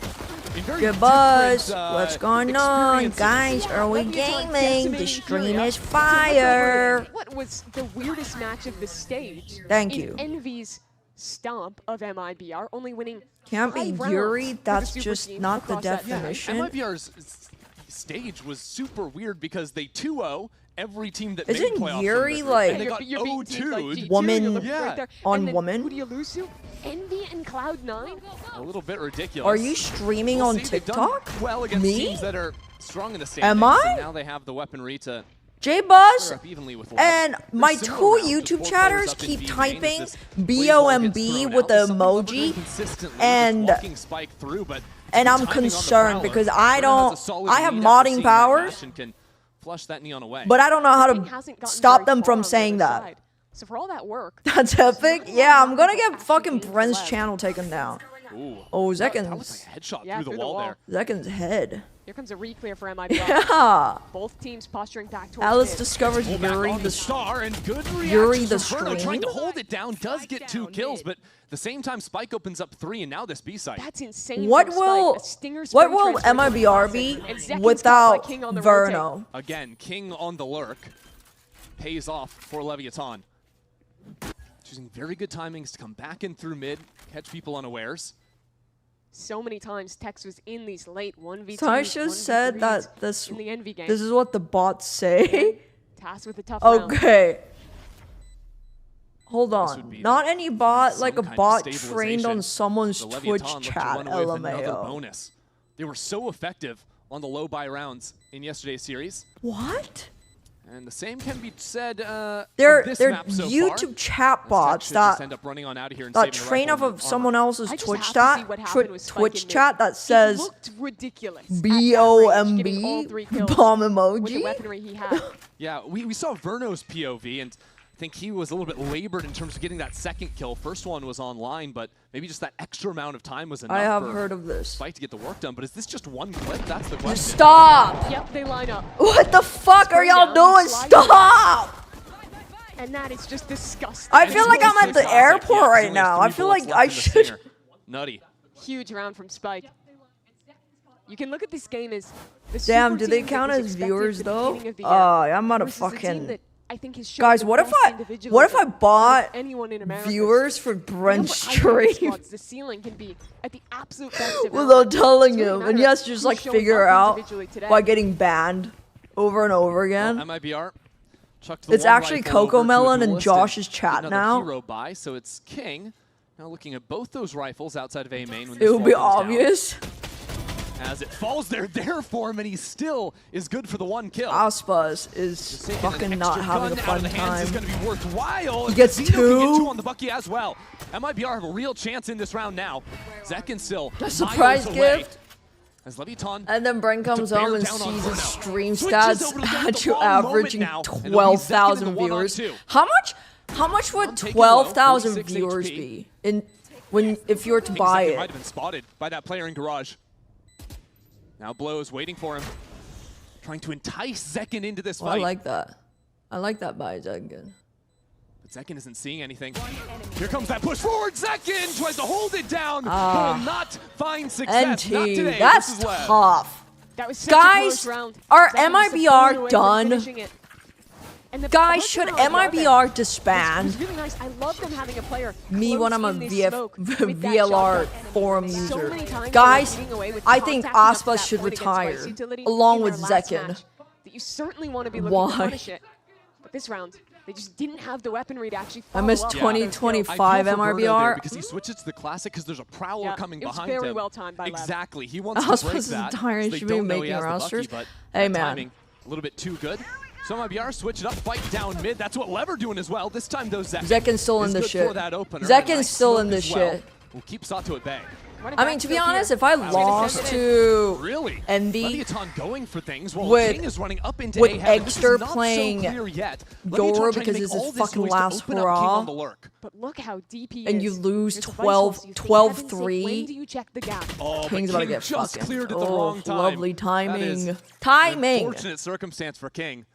Good buzz. What's going on? Guys, are we gaming? The stream is fire. What was the weirdest match of the stage? Thank in you. Envy's stomp of MIBR, only winning Can't be 5 rounds Yuri. for the That's Super just Team not the across that definition. MIBR's stage was super weird because they 2-0 every team that made Isn't playoffs. Yuri from their group, and they like got You're beating teams like 0-2'd. G2, woman you're looking right there. on And then woman? Who do you lose to? Envy and Cloud9? A little bit ridiculous. Are you streaming We'll on see, they've done TikTok? well against Me? teams that are strong in the standings. Am I? And now they have the weaponry to J-Buzz pair up evenly with and Love. my Pretty 2 similar round, just YouTube 4 chatters players up in keep B main as typing this BOMB thrown with out. the Some people are doing emoji, consistently, and just walking Spike through, but and I'm timing on the concerned prowler. because I Bruno has don't. a solid I have lead after modding seeing that powers, match and can flush that neon away. but I don't know how King to hasn't gotten stop very them far from on the saying other that. side. So for all that work, That's epic. Yeah, I'm gonna get fucking Bren's channel taken down. Ooh. Oh, That Zekken's. was like a headshot Yeah, through the wall there. Zekken's head. here comes a re-clear for MIBR. Yeah. Both teams posturing back towards Alice mid. discovers Pull back Yuri on the star and good Yuri reaction the from Bruno stream. trying to hold it down, does get 2 kills, but at the same time Spike opens up 3 and now this B site. That's insane. What from Spike. will A stinger what spring will transfer from MIBR Classic. be And Zekken's caught by without King on the rotate. Verno? Again, King on the lurk pays off for Leviathan. Choosing very good timings to come back in through mid, catch people unawares. So many times Tex was in these late 1v2s, Sasha 1v3s said that this in the Envy game. this is what the bots say. Tasked with a tough round. Okay. Hold would on. be Not any bot, like a some kind of bot trained stabilization. on someone's The Twitch Leviathan looked to chat, run away with another LMAO. bonus. They were so effective on the low buy rounds in yesterday's series. What? And the same can be said They're of this they're map so YouTube far. chat bots Should just that end up running on out of here and that saving the train rifle off and of someone armor. else's I just Twitch have to chat, see what happened with Spike Twitch in chat mid. that says He looked ridiculous at that range, getting all 3 BOMB kills bomb with the emoji. weaponry he had. Yeah, we saw Verno's POV, and I think he was a little bit labored in terms of getting that second kill. First one was online, but maybe just that extra amount of time was enough I have for heard of this. Spike to get the work done. But is this just one clip? That's the question. Stop! Yep, they line up. What the fuck are Spray y'all down, doing? slide Stop! And that is just disgusting. I feel like I'm at the Classic. airport Yeah, right only now. 3 I feel bullets like left I in the should. stinger. Nutty. Huge round from Spike. You can look at this game as the Damn, super do they team that count was as expected viewers at the though? beginning of the Oh, year I'm gonna versus a team fucking. that I think has shown Guys, the what if best I individualism bought of anyone in America. viewers for Brent's The number I think stream squads, the ceiling can be at the absolute best of without telling It's really him, and he matter has to just who's like showing figure up out individually today. by getting banned over and over again. MIBR chucked the It's one actually rifle over Coco to a Melon and duelist Josh's get chat another now. hero buy, so it's King now looking at both those rifles outside of A main. When It this would be wall goes down. obvious. As it falls there for him, and he still is good for the 1 kill. Aspaz is Taking fucking an not extra having a gun out fun of the hands time. is going to be worthwhile. He gets Zeno can get 2. 2 on the Bucky as well. MIBR have a real chance in this round now. Zekken still A surprise miles away. gift. As Leviathan And then Brent comes to bear home and down on sees his Bruno. stream Switches stats over to go at the you wrong moment averaging now, and it'll be Zekken in 12,000 the 1-on-2. viewers. How much would I'm taking 12,000 low, 46 viewers HP. be if you were to I think buy Zekken might it? have been spotted by that player in garage. Now Blows waiting for him, trying to entice Zekken into this Well, I fight. like that. I like that buy, Zekken. But Zekken isn't seeing anything. Here comes that push forward. Zekken tries to hold it down. Ah. Will not find success. Not NT, today. that's This is Lev. tough. That was such a Guys, close round. are Zekken was a MIBR point away from done? finishing it. And the Guys, first should round of the MIBR offense disband? was really nice. I love them having a player Me close when I'm a in this VF smoke with that VLR shotgun. forum So user. many times Guys, they were getting away with I think contacting up to Aspas that should point against retire, Vice Utility along in with their last Zekken. match, that you certainly want to be looking Why? to punish it. But this round, they They just didn't have the weaponry to actually I follow missed up. 2025 MIBR. Because he switches to the classic because there's a prowler coming it was behind him. very well timed by Lev. Exactly. He wants I was to break supposed to that. tire, So they should be don't know he making has the rosters. Bucky, but Hey, that man. timing, a little bit too good. So MIBR switch it up, fight down mid. That's what Lev are doing as well. This time, though, Zekken's still in is the good shit. for that opener. Zekken's Nice still in smoke the as well. shit. We'll keep Sato at bay. I mean, to be honest, if I lost to really? Envy Leviathan going for things while with, King is running up into with A-Heaven. This is Eggster not so playing clear yet. Dora Leviathan trying to because make it's all his this fucking noise to last open up King on the hurrah, lurk. But look how deep he and is. you lose Here's the 12, Vice Lords. You think, 12-3. when do you check the gap? Oh, King's but about to King get just fucking cleared at the wrong time. lovely That timing. is Timing. An unfortunate circumstance for King,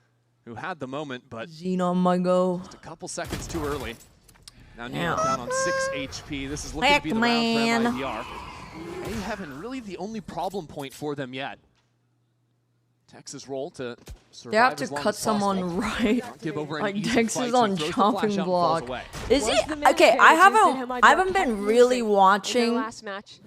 who had the moment, but Xenon my go. just a couple seconds too early. Now Damn. Neon down on 6 HP. This is looking to be the Pac-Man. round for MIBR. A-Heaven really the only problem point for them yet. Texas roll to survive. They have to as long cut as possible. someone right. Not give over an Like easy Dex fight, is so on he throws the flash chopping out and falls block. away. Is he? Was the main Okay, I advantage that haven't been kept really losing in their watching last match.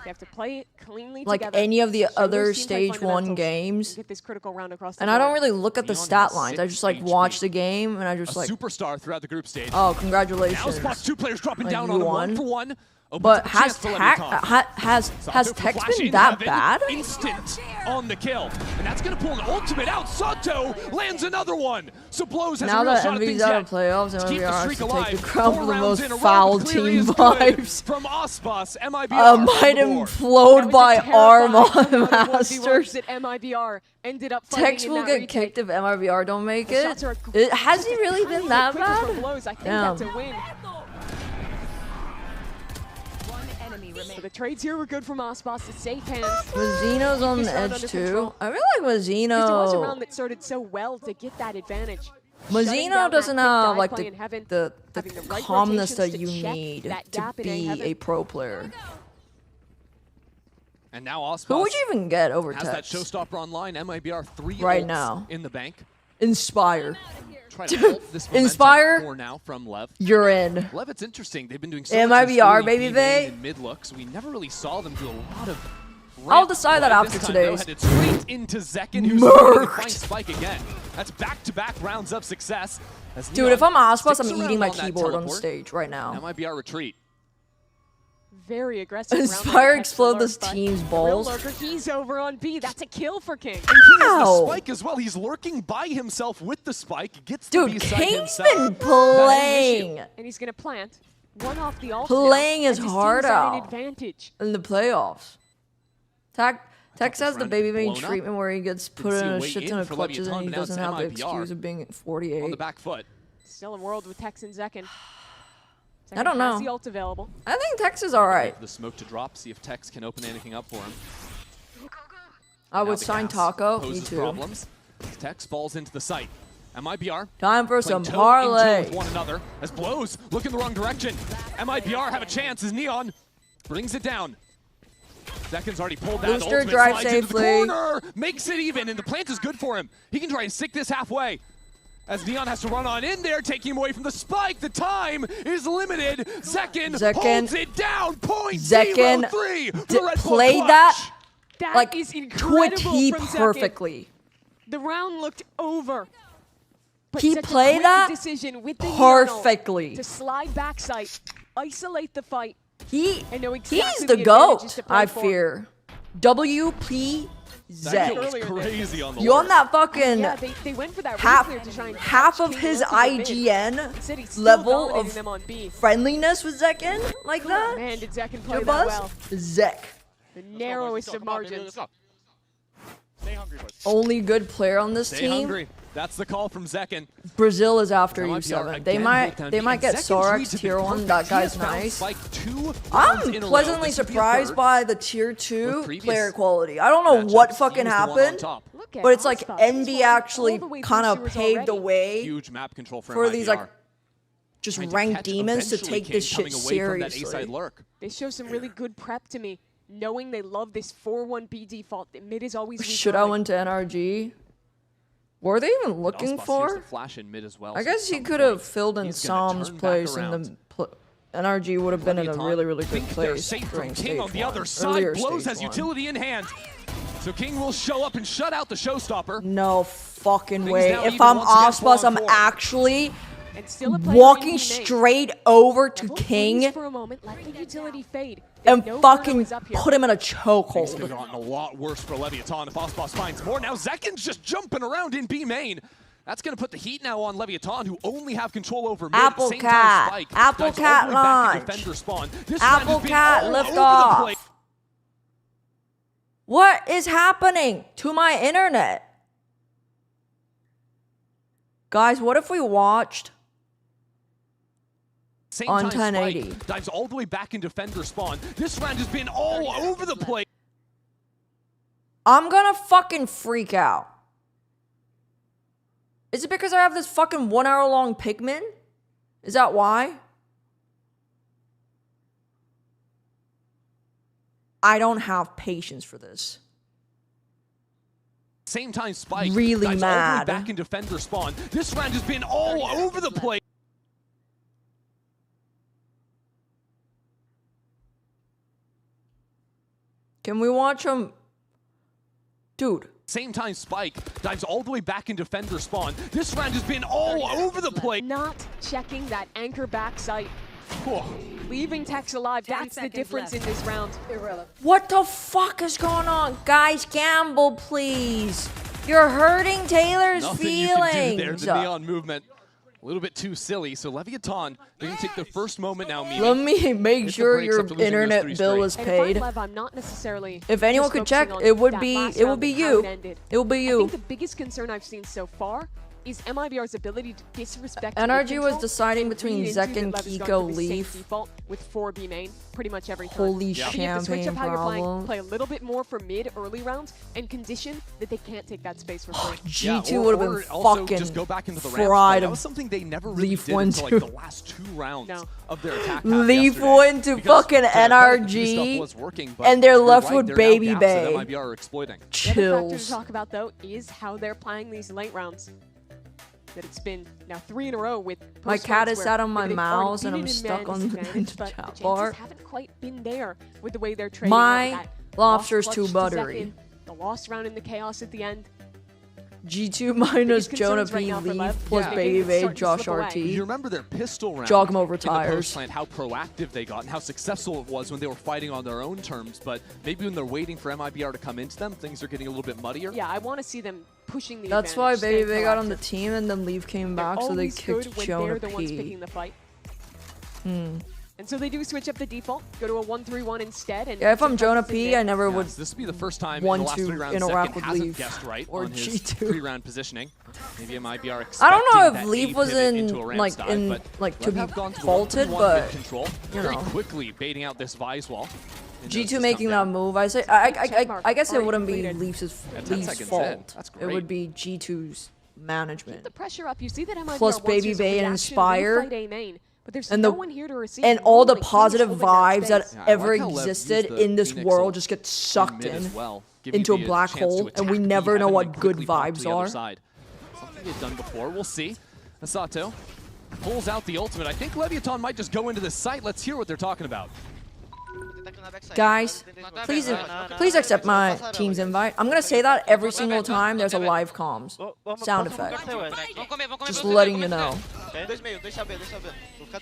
They have to play it cleanly like together, any of the show their other team play stage 1 fundamentals, games. and get this critical round across the And I don't board. really look at the Neon stat has lines. I 6 just like HP. watch the game and I just A like, superstar throughout the group stage. oh, Now congratulations. spots 2 players dropping Like, down you on him won. 1-for-1. Opens But up a has chance for Leviathan. has Sato Tex flash been in that heaven, bad? Instant on the kill. And that's going to pull an ultimate out. Sato lands another one. So Blows has Now a real that shot at Envy's things out yet. of playoffs, To keep the MIBR has streak to alive. take the crown 4 for the rounds most in a row, foul but clearly team is good vibes. From Ospas, MIBR. I on might the board. implode by Arm on Masters. Masters. That MIBR ended up Tex fighting will in that get retake. kicked if MIBR don't make The it. shots are Has he really been that quicker for bad? Blows. I think Damn. that's a win. So the trades here were good from Ospas. It's safe hands. Mazzino's on Keep the this round edge under too. control. I really like Because it was a round Mazzino. that started so well to get that advantage. Shutting Mazzino down doesn't that quick have dive like play in heaven, the having the right calmness that rotations to you check need that to gap in be heaven. a pro player. And now Ospas Who would you even get over has that Tex? showstopper online. MIBR 3 Right ults now. in the bank. Inspire. Try to hold this momentum Inspire. for now from Lev. You're in. Lev, it's interesting. They've been doing so much in MIBR, early baby, B bae. and mid looks. We never really saw them do a lot of. I'll decide that This after time, though, today's. headed straight into Zekken, who's Murked. going to find Spike again. That's back-to-back rounds of success. As Dude, Neon if I'm Ospas, sticks I'm eating around my on that keyboard on teleport. stage right now. That might be our retreat. Very aggressive. round Inspire by explode Texas this Lurk, but team's Real balls. Lurker, he's over on B. That's a kill for King. And King has the Ow. spike as well. He's lurking by himself with the spike. Gets the Dude, B side King's himself. been That is an playing issue. And he's going to plant. One off the ult Playing now, his and his heart team's at an out. advantage. in the playoffs. Tex has the round baby vein blown up. treatment where he gets put see in a a way shit in ton of for clutches and Leviathan, he but now doesn't it's have the MIBR excuse of being at 48. On the back foot. Still in world with Tex and Zekken. I don't Has know. the ult available. I think Tex is alright. The smoke to drop. See if Tex can open anything up for him. I Now would the sign gas Taco. Me poses too. problems. Tex falls into the site. MIBR Time for playing some toe in toe parlay. with one another as Blows look in the wrong direction. MIBR have a chance as Neon brings it down. Zekken's already pulled that. Booster, Ultimate drive slides into the safely. corner, makes it even, and the plant is good for him. He can try and stick this halfway. As Neon has to run on in there, taking him away from the spike. The time is limited. Zekken holds it down. Zekken .03. played that That like is to a incredible T from Zekken. perfectly. The round looked over. But He such a played quick that decision with the perfectly. to slide backside, isolate the fight. He and know exactly he's the advantages GOAT, to play I for. fear. WPZ. That kill was crazy on the You on lurk. that fucking Yeah, they went for that half read there to try and half catch of King his lurking a bit. IGN Instead, he's still level dominating of them on B. friendliness with Zekken like that? Man, did Zekken play Your that buzz? well. Zek. The narrowest of margins. Stay hungry, boys. Only good player on this Stay team. hungry. That's the call from Zekken. Brazil is after Now you MIBR 7. They again might hold down they B, might and get Zekken's Sorax reads have tier been 1. perfect. That He guy's has found nice. Spike 2 rounds I'm in a row. pleasantly This could be a surprised third. by the tier 2 With previous player quality. I don't know what fucking he was the one on happened, top. Look at but it's like Ospas. Envy He's actually all the way kind of boosters paved the already. way Huge map control for for these MIBR. like just Trying to ranked catch demons to eventually take this King shit coming away from that A-side seriously. lurk. They show some really good prep to me, knowing they love this 4-1 B default. The mid is always weak Should I early. went to NRG? Were they even looking Ospas here's for? the flash in mid as well. I so guess at he some could have point, filled in he's gonna Psalm's turn back place and around. the NRG would have been in a Leviathan really, really good think they're place safe from during King stage on the other 1. side. Earlier Blows stage has 1. utility in hand. So King will show up and shut out the showstopper. No fucking Things way. now If even I'm once again Ospas, I'm falling forward. actually And still a player walking in the main. straight over to Double freeze King for a moment, let the utility fade. and No fucking Bruno is up here. put him in a Things could have chokehold. gotten a lot worse for Leviathan if Ospas finds more. Now Zekin's just jumping around in B main. That's going to put the heat now on Leviathan, who only have control over mid. Apple Same Cat. time, Spike Apple dives all Cat the way back to launch. defender spawn. This Apple round has been Cat all lift over the off. place. What is happening to my internet? Guys, what if we watched Same on time, 1080? Spike dives all the way back in defender spawn. This round has been all over the place. I'm gonna fucking freak out. Is it because I have this fucking 1 hour long Pikmin? Is that why? I don't have patience for this. Same time, Spike Really dives all the way mad. back in defender spawn. This round has been all over the place. Can we watch him? Dude. Same time, Spike dives all the way back in defender spawn. This round has been all over the place. Not checking that anchor back sight. Leaving Tex alive, that's the difference in this round. What the fuck is going on? Guys, gamble, please. You're hurting Taylor's Nothing feelings. you can do there. The neon movement, a little bit too silly. So Leviathan, they're going to take the first moment now. Let me make sure your internet bill is And if I'm paid. Lev, I'm not necessarily If anyone just could check, focusing it on would that be last it would round be and how you. it ended. It will be I you. think the biggest concern I've seen so far is MIBR's ability to disrespect mid NRG was control deciding and between read Zek into and that Lev is going Kiko for the same Leaf. default with 4B main pretty much every time. Holy I think you have to switch champagne up how you're playing, problem. play a little bit more for mid early rounds and condition that they can't take that space for free. G2 would have been also fucking just go back into the ramp fried. That was something they never really Leaf did went until like to the last 2 rounds of their attack. Leaf yesterday. went to Because fucking to their credit, this NRG, stuff was working, but and they're you're left right, with there are now Baby gaps Bay. that MIBR are exploiting. The other factor to Chills. talk about though is how they're playing these late rounds. That it's been now 3 in a row with My post cat rounds is where sat on my maybe they've already mouse and been I'm in stuck on advantage, the but the chat chances bar. haven't quite been there with the way they're trading. My that lobster's lost too clutch to buttery. Zekin, the lost round in the chaos at the end. G2 minus Biggest Jonah concerns right P. now for Leaf Lev. plus Yeah. Baby It's Bay, starting to Josh slip away. RT. You remember their pistol round Jog 'em over in the tires. post lane, how proactive they got and how successful it was when they were fighting on their own terms. But maybe when they're waiting for MIBR to come into them, things are getting a little bit muddier. Yeah, I want to see them pushing the That's why advantage, Baby staying Bay got on the proactive. team and then Leaf came They're back, so they always kicked good when Jonah they're the ones P. picking the fight. Hmm. And so they do switch up the default, go to a 1-3-1 instead. And Yeah, if I'm sometimes Jonah it's in P, there. I never would This would be the first time want in the last to 3 rounds interact Zekin with hasn't Leaf guessed right or on his G2. pre-round positioning. Maybe MIBR I expecting don't know if that Leaf A was pivot in into a ramp like dive, in but like to Lev be have gone to faulted, 1-1 but mid control, you very know. quickly baiting out this Vise wall. G2 making that move, I say I guess it wouldn't be Leaf's At 10 Leaf's seconds in, fault. that's It would great. be G2's management. The pressure up. You see that MIBR Plus wants Baby his Bay and reaction, Inspire, refight A main, but there's and no the one here to receive. and all the Only King's positive holding that vibes that space. Yeah, I ever like how Lev existed used the in this Phoenix world ult just get sucked mid in as well, giving into a the black chance to hole, and we attack never know B7 what and good quickly pump to vibes the other are. side. Something they've done before. We'll see. Asato pulls out the ultimate. I think Leviathan might just go into this site. Let's hear what they're talking about. Guys, please accept my team's invite. I'm gonna say that every single time there's a live comms sound effect. Just letting you know.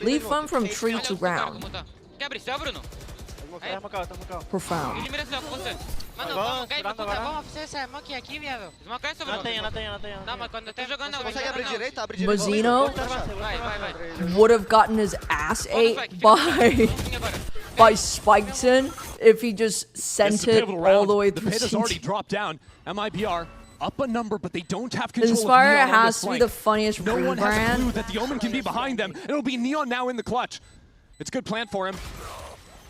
Leave fun from tree to ground. Profound. Mazzino would have gotten his ass ate by Spiketon if he just sent it all the way The through pit has already CT. dropped down. MIBR up a number, but they don't have control Inspire of Neon on has this to be flank. the funniest No one has a rebrand. clue that the Omen can be behind them. It'll be Neon now in the clutch. It's a good plan for him.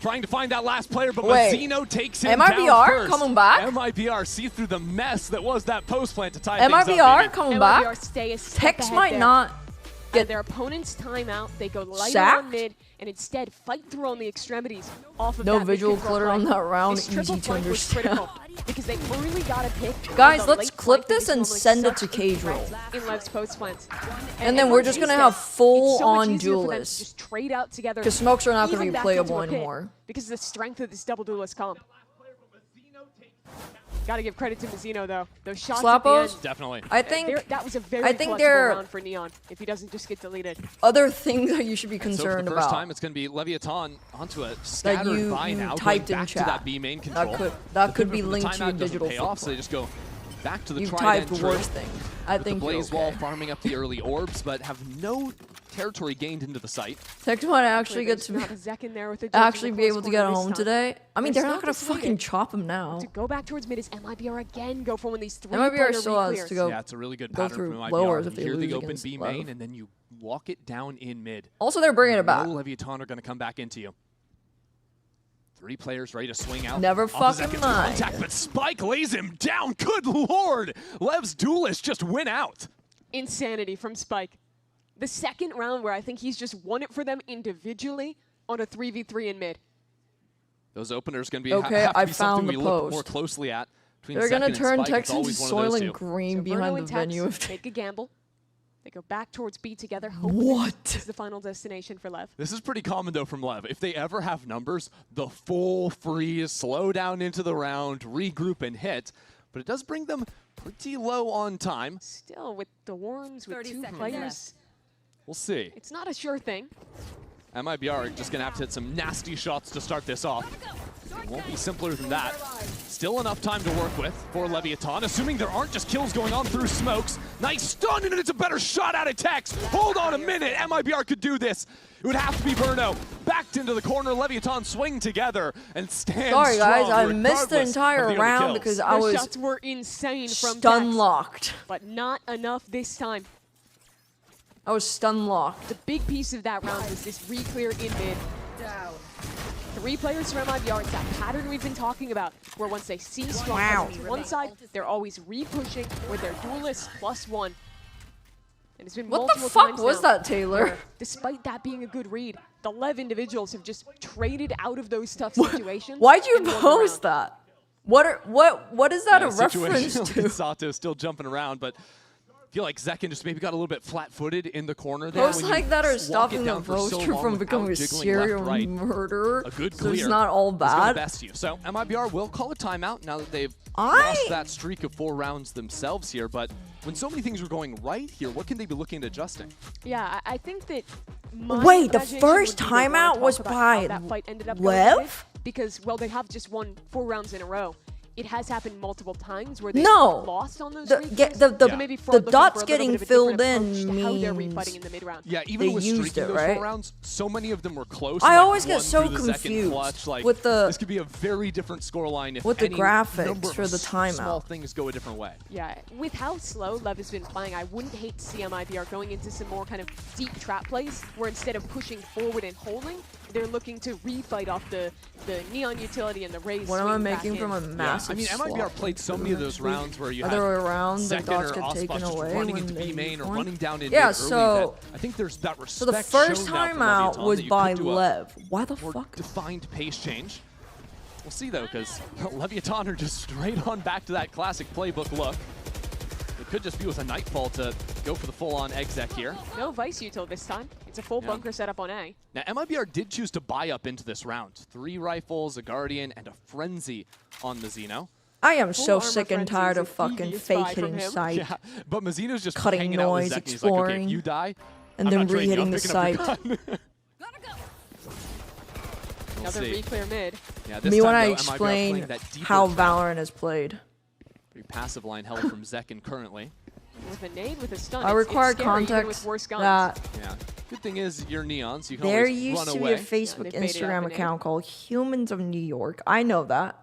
Trying to find that last player, but Wait, Mazzino takes him MIBR down first. coming back? MIBR see through the mess that was that post plant to tie things up, MIBR baby. coming MIBR back? stay a step Tex ahead might there. not Get their opponent's timeout. They go lighter sacked? on mid and instead fight through on the extremities off of No that visual mid-control clutter on flank. that round, This triple easy to flank was understand. critical because they really got to pick. Guys, on the let's late clip flank that this is and normally send it such to a Cage Roll. threat in Lev's post plants. And then we're just gonna have full-on duelists. duelists. Just trade out together. Because smokes are not gonna even be back playable into a pit anymore. because of the strength of this double duelist comp. Gotta give credit to Mizzino though. Those shots Slappos? at the end. Definitely. I think that was a very clutch round for Neon if he doesn't just get deleted. Other things that you should be So for concerned the first about. time, it's going to be Leviathan onto a That scattered buy you now, typed going in back chat. to that B main control. That could be The linked to your timeout doesn't digital pay off, so they just go back to the You've trident typed drill worse things. I with think the you're Blaze okay. Wall farming up the early orbs, but have no territory gained into the site. Tex might actually get to actually be able to get home today. I mean, they're not gonna fucking chop him now. To go back towards mid is MIBR again. Go for one of these 3 MIBR still has to go. Yeah, it's a really good go pattern through from MIBR. lowers if You they hear lose the open against B Lev. main, and then you walk it down in mid. Also, they're bringing it back. No Leviathan are going to come back into you. 3 players ready to swing out. Never fucking Opposite mind. contact, but Spike lays him down. Good lord! Lev's duelist just went out. Insanity from Spike. The second round where I think he's just won it for them individually on a 3v3 in mid. Those openers going to be Okay, have to I be found something the we look post. more closely at. They're gonna Zekken turn and Spike. It's Texans always one of those Soil and two. Green So behind Bruno the and venue. Tex take a gamble. They go back towards B together. Hoping What? This is the final destination for Lev. This is pretty common, though, from Lev. If they ever have numbers, the full freeze, slow down into the round, regroup, and hit. But it does bring them pretty low on time. Still, with the Worms, with 2 players, We'll see. it's not a sure thing. MIBR just going to have to hit some nasty shots to start this off. It won't be simpler than that. Still enough time to work with for Leviathan, assuming there aren't just kills going on through smokes. Nice stun, and it's a better shot out of Tex. Hold on a minute, MIBR could do this. It would have to be Burno. Backed into the corner, Leviathan swing together and stand Sorry guys, strong I missed the regardless entire of the other round kills. because I Those was shots were insane from stun Tex, locked. but not enough this time. I was stun locked. The big piece of that round was this re-clear in mid. 3 players from MIBR. It's that pattern we've been talking about, where once they see strong presence on one side, they're always re-pushing with their duelists +1. And it's been What the multiple fuck times was now that, Taylor? where, despite that being a good read, the Lev individuals have just traded out of those tough situations. Why'd you and won the post round. that? What is that a Situation reference to? Sato still jumping around, but I feel like Zekken just maybe got a little bit flat-footed in the corner there. Posts when you like that are walk it stopping the down for so roaster long from without becoming a jiggling serial left, right. murderer. A good So clear it's not all is gonna bad. best you. So MIBR will call a timeout now that they've lost that streak of 4 rounds themselves here. But when so many things were going right here, what can they be looking at adjusting? Yeah, I think that my Wait, the imagination first would be they wanna timeout talk was about by how that fight ended up Lev? going because, well, they have just won 4 rounds in a row. It has happened multiple times where they No. lost on those The- replays. get- the- So maybe the Ford looking dots for a little getting bit of a filled different in approach to how they're means refighting in the mid-round. Yeah, even They with used streaking it, those right? 4 rounds, so many of them were close. I like always get one so through the second confused clutch, like, with the- This could be a very different scoreline if with the any graphics number for of the timeout. small things go a different way. Yeah, with how slow Lev has been playing, I wouldn't hate to see MIBR going into some more kind of deep trap plays where instead of pushing forward and holding, they're looking to refight off the Neon utility and the Raze. What am I swinging back making in. from a massive I mean, MIBR swap played so many of those rounds where you had Other rounds, the Zekken dots or get Osbach taken just away running when into they B main or won. running down in Yeah, mid early so that I think there's that respect so the first shown now from timeout Leviathan was that you by could do a Lev. Why the more fuck? defined pace change. We'll see though, because Leviathan are just straight on back to that classic playbook look. It could just be with a Nightfall to go for the full-on exec here. No Vice util this time. It's a full bunker setup on A. Now, MIBR did choose to buy up into this round. 3 rifles, a Guardian, and a Frenzy on Mizzino. I am Full so armor sick and frenzy tired is of a fucking devious fake buy from hitting him. sight. Yeah, but Mizzino's just Cutting hanging noise, out with Zekken. He's like, okay, exploring, if you die, and I'm then not trading you. re-hitting I'm the picking up your sight. gun. We'll Another see. re-clear mid. Yeah, this Me time, when I though, MIBR explain playing that deeper how trap. Valorant is played. Pretty passive line held from Zekken currently. With a nade, with a stun. I It's require scary, even context with worse guns. that Yeah. Good thing is you're Neon, so you can there always used run to away. be a Facebook, they faded Instagram up in account called Humans of New York. I know that.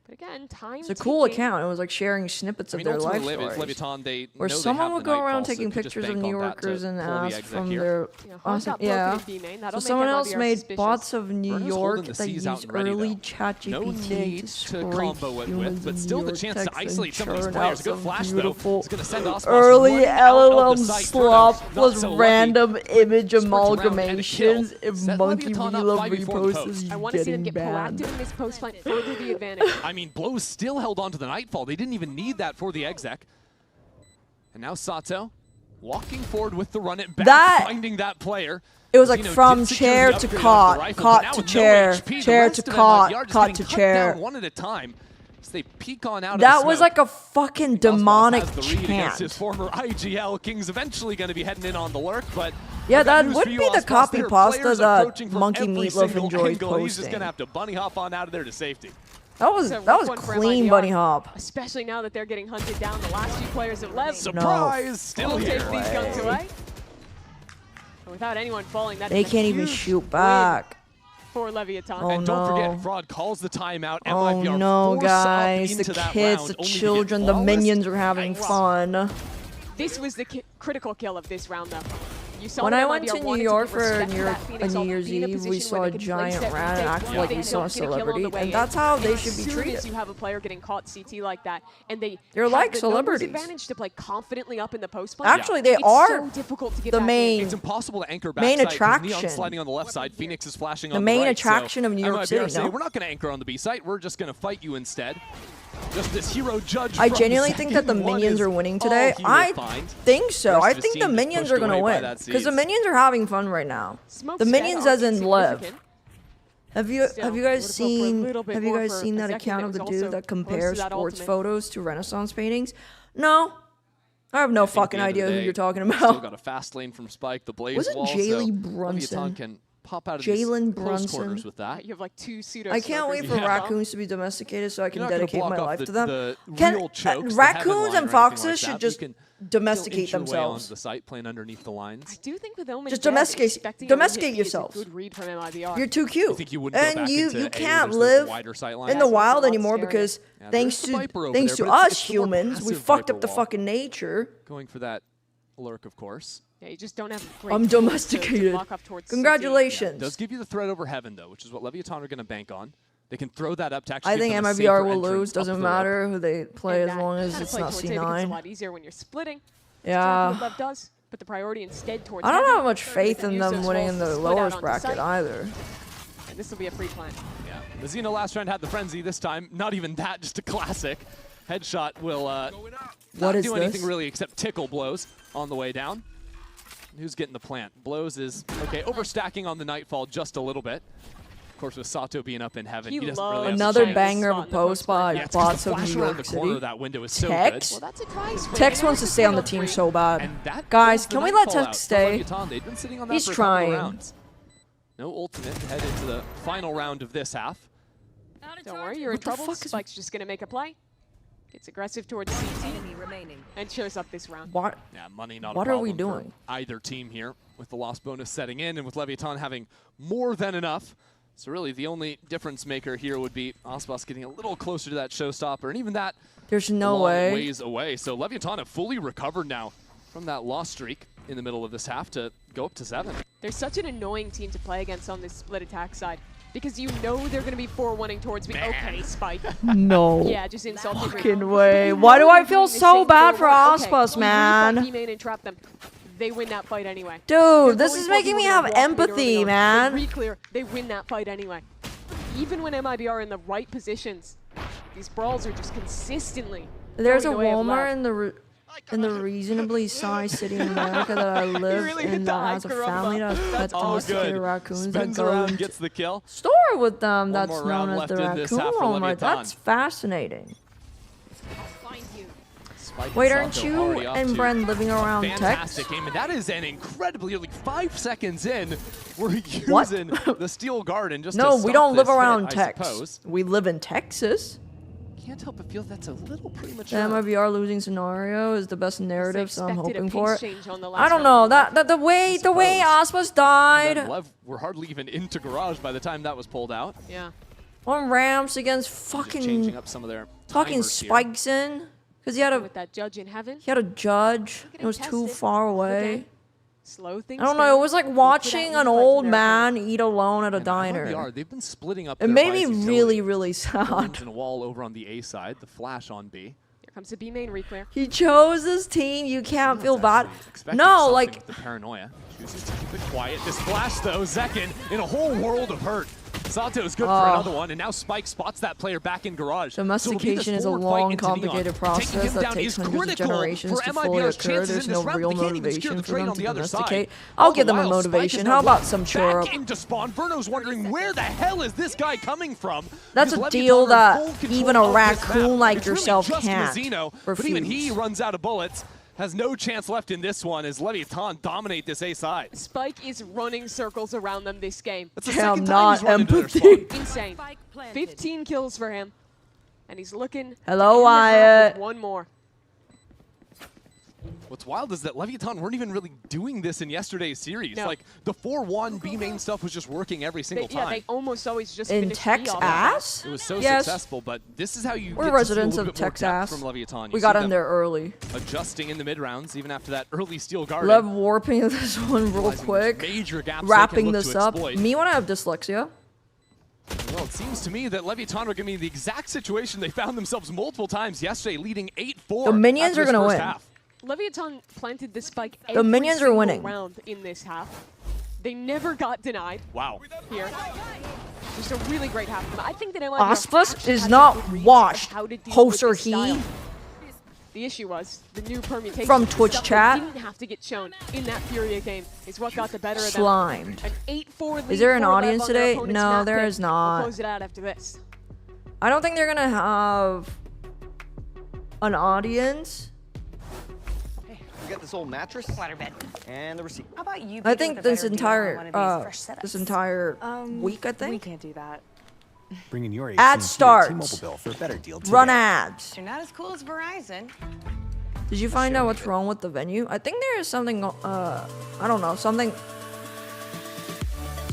But again, time It's a cool ticking. account. It was like sharing snippets I of mean, their life ultimately, stories. Leviathan, they Where know they someone have would the go around Nightfall, so taking you could just pictures of bank New on that to Yorkers and pull the ask exec from here. their Hawk awesome, got broken yeah. in B main. So That'll make someone else MIBR made suspicious. bots of New Burner's York holding the that C's out use and ready, early though. ChatGPT No need to scrape combo it with, humans but in still New the York chance to text and isolate some of these churn players. out A good some flash, though. beautiful It's going to send Osbach early running out of LLM the site. slop Not plus so lucky. random image Sprints around and a kill. amalgamations. If Set Monkey Leviathan up Vila 5v4 reposts post. is I want to see them getting get banned. proactive in this post fight, further the advantage. I mean, Blows still held on to the Nightfall. They didn't even need that for the exec. And now Sato walking forward with the run it back, finding that player. It was like Mizzino from did secure chair the to upgrade off cot, the rifle, but cot now to with no chair, HP, the chair rest to of them, cot, MIBR just cot getting to cut chair. down one at a time. So they peek on out That of the was smoke. like a fucking demonic Has the read against his chant. former IGL. King's eventually going to be heading in on the lurk, but Yeah, I've got that news would for be you, the Osmos. copy There are pasta players that approaching from Monkey every Meatloaf single enjoys angle. He's just posting. going to have to bunny hop on out of there to safety. That was It's a that rough was one for clean MIBR, bunny hop. Especially now that they're getting hunted down. The last few players have left. Surprise! Still We'll here. take these guns away. And without anyone falling, that They is a can't even huge shoot win back. for Leviathan. Oh, And don't no. forget, Fraud calls the timeout. Oh MIBR no, force guys! up The into that kids, round, the only to get children, the flawless. minions are having Yikes. fun. This was the critical kill of this round, though. You saw When that I went MIBR to New wanted York give for respect to a that Phoenix New ult, Year's be in a Eve, we position saw where a they can giant place rat everything. act like They we don't saw a get a kill on the celebrity, way and in. that's how they As should be soon treated. as you have a player getting caught CT like that, and They're have like the celebrities. numbers advantage to play confidently up in the post play. Actually, they it's are so difficult to get the back main- in. It's impossible to anchor main backside. attraction. Neon sliding on the left side. Phoenix is flashing The on main the right. attraction of New York MIBR City, saying, no? we're not going to anchor on the B site. We're just going to fight you instead. Just this hero judge. I from genuinely think that the second one minions is are winning all today. he will I find. think so. Rest I of his think the team just minions pushed are going to away by win that because the Z's. minions are having fun right now. Smoke's The dead, minions as in obviously Lev. significant. Have you Still, guys would've hoped for a seen little bit have you more guys for seen that Zeki account of that the was dude also that close to compares that sports ultimate. photos to Renaissance paintings? No. I have no I think at fucking the end of idea the who day, you're talking Still about. got a fast lane from Spike. The Blaze Was it wall. Jalen so Brunson? Leviathan can pop out of these Jalen close Brunson? quarters with that. You have like two pseudo. I can't wait for smokers. raccoons to be domesticated so I can You're not gonna dedicate block my off life the- to them. the Can real chokes, the heaven raccoons line or and anything foxes like should that, but just you can domesticate still inch your way onto themselves. the site, playing underneath the lines. I do think with Omen Just dead, domesticate- expecting domesticate Omen hit is a yourselves. Good read from MIBR. You're too cute. You think you wouldn't go And back you into A can't where there's live wider sight in lines? the wild Lots anymore scarier. because Yeah, thanks there's a to Viper over thanks there, to but us it's the more humans, we passive fucked Viper up the wall. fucking nature. Going for that lurk, of course. Yeah, you just don't have great I'm tools to domesticated. block off towards CT. Congratulations. Does give you the threat over heaven, though, which is what Leviathan are going to bank on. They can throw that up to actually I give think them a MIBR safer will entrance lose. up Doesn't the rope. matter who they play And as that long as kinda it's play not towards it becomes a C9. lot easier when you're splitting. Yeah. What Lev does, but the priority instead towards I don't heaven, have much faith and in use them those winning walls in to the split out lowest onto bracket site. either. And this will be a free plant. Yeah. The Xeno last round had the frenzy this time. Not even that, just a classic. Headshot will not is do anything this? really except tickle Blows on the way down. Who's getting the plant? Blows is, okay, overstacking on the Nightfall just a little bit. Of course, with Sato being up in heaven, He he doesn't loves really have Another a chance. banger of spot a in the post by Yeah, it's 'cause bots the of flash New around York the corner City. of that window is so Tex? Well, that's a tries for Tex him. wants to stay on the team so bad. And that Guys, pulls the can we let Nightfall Tex out stay? for Leviathan. They've been sitting on that He's for a couple of trying. rounds. No ultimate to head into the final round of this half. Don't worry, you're in What the trouble. fuck is- Spike's just going to make a play. Gets aggressive towards CT and shows up this round. What? Yeah, money not What a are we problem for doing? either team here, with the loss bonus setting in and with Leviathan having more than enough. So really the only difference maker here would be Osbos getting a little closer to that showstopper, and even that There's a no long way. ways away. So Leviathan have fully recovered now from that loss streak in the middle of this half to go up to 7. They're such an annoying team to play against on this split attack side because you know they're going to be 4-1-ing towards me. Okay, Spike. No. Yeah, just insult me. Fucking way. Why do I feel so bad for Ospas, man? Okay, and trap them. They win that fight anyway. Dude, this is making me have empathy, They man. re-clear. They win that fight anyway. Even when MIBR are in the right positions, these brawls are just consistently. There's a going the way of Walmart Lev. in the reasonably sized city in America that I live really in hit that the has a hyper up family though. that has pet All domesticated good. raccoons that Spins go around, into gets the kill. store with them. That's more round known as the left in this raccoon half for Walmart. Leviathan. That's fascinating. Spike Wait, and aren't Sato you already off and to Bren living around Tex? fantastic game, and that is an incredibly, like 5 seconds in, we're What? using the Steel Garden just No, to we stop don't live this around hit, I Tex. suppose. We live in Texas. Can't help but feel that's a little The premature. MIBR losing scenario is the best narrative, so I'm expected a hoping for pace it. change on the I last don't round. know the way Ospas died And Lev were hardly even into Garage by the time that was pulled out. Yeah. on ramps against Just fucking changing up some of their fucking timers here. spikes in because he had With that judge in heaven, a judge. at It him was test too it. far away. Okay. Slow things I don't down. know. It was like Look for that watching an one fight old from their opponent. man eat alone at a And diner. MIBR, they've been splitting up It their made me bias really, utility. really sad. Burns and a wall over on the A side, the flash on B. Here comes the B main reclear. He chose his team. You can't feel bad. Expecting No, something like with the paranoia. Chooses to keep it quiet. This flash though, Zekin in a whole world of hurt. Sato's good for another one, and now Spike spots that player back in garage. Domestication is a long, complicated process that takes hundreds of generations to fully occur. There's no real motivation for them to domesticate. I'll give them a motivation. How about some cheer up? Into spawn. Verno's wondering where the hell is this guy coming from? That's a deal that even a raccoon like yourself can't refuse. But even he runs out of bullets. Has no chance left in this one as Leviathan dominate this A side. Spike is running circles around them this game. That's the second time he's run into their spawn. Insane. 15 kills for him. And he's looking Hello, to end the half Wyatt. with one more. What's wild is that Leviathan weren't even really doing this in yesterday's series. No. Like, the 4-1 B main stuff was just working every single time. Yeah, they almost always just in finish Texas. It was so successful, but this is how you We're get residents to see a of little bit more Texas. depth from Leviathan. We got in there early. Adjusting in the mid rounds, even after that early steel garden. LEV warping this one real quick. Major gaps Wrapping they can look this to up. exploit. Me when I have dyslexia. Well, it seems to me that Leviathan are going to be in the exact situation they found themselves multiple times yesterday, leading 8-4. The minions are going to win. Half. Leviathan planted the spike The minions are winning. round in this half. They never got denied. Wow. Here. Just a really great half. I think that MIBR Auspus is not washed. Hoser he. The issue was the new permutation from Twitch stuff chat. That didn't have to get shown in that Furia game is what got the better of them. Slimed. An 8-4 lead Is there an for LEV audience on their today? opponent's No, map there pick. is We'll not. close it out after this. I don't think they're gonna have an audience. We got this old mattress, waterbed, and the receipt. How about you? I think this entire week. I think we can't do that. Bringing your ad starts. T-Mobile bill for a better deal today. Run ads. You're not as cool as Verizon. Did you find out what's wrong with the venue? I think there is something. I don't know. Something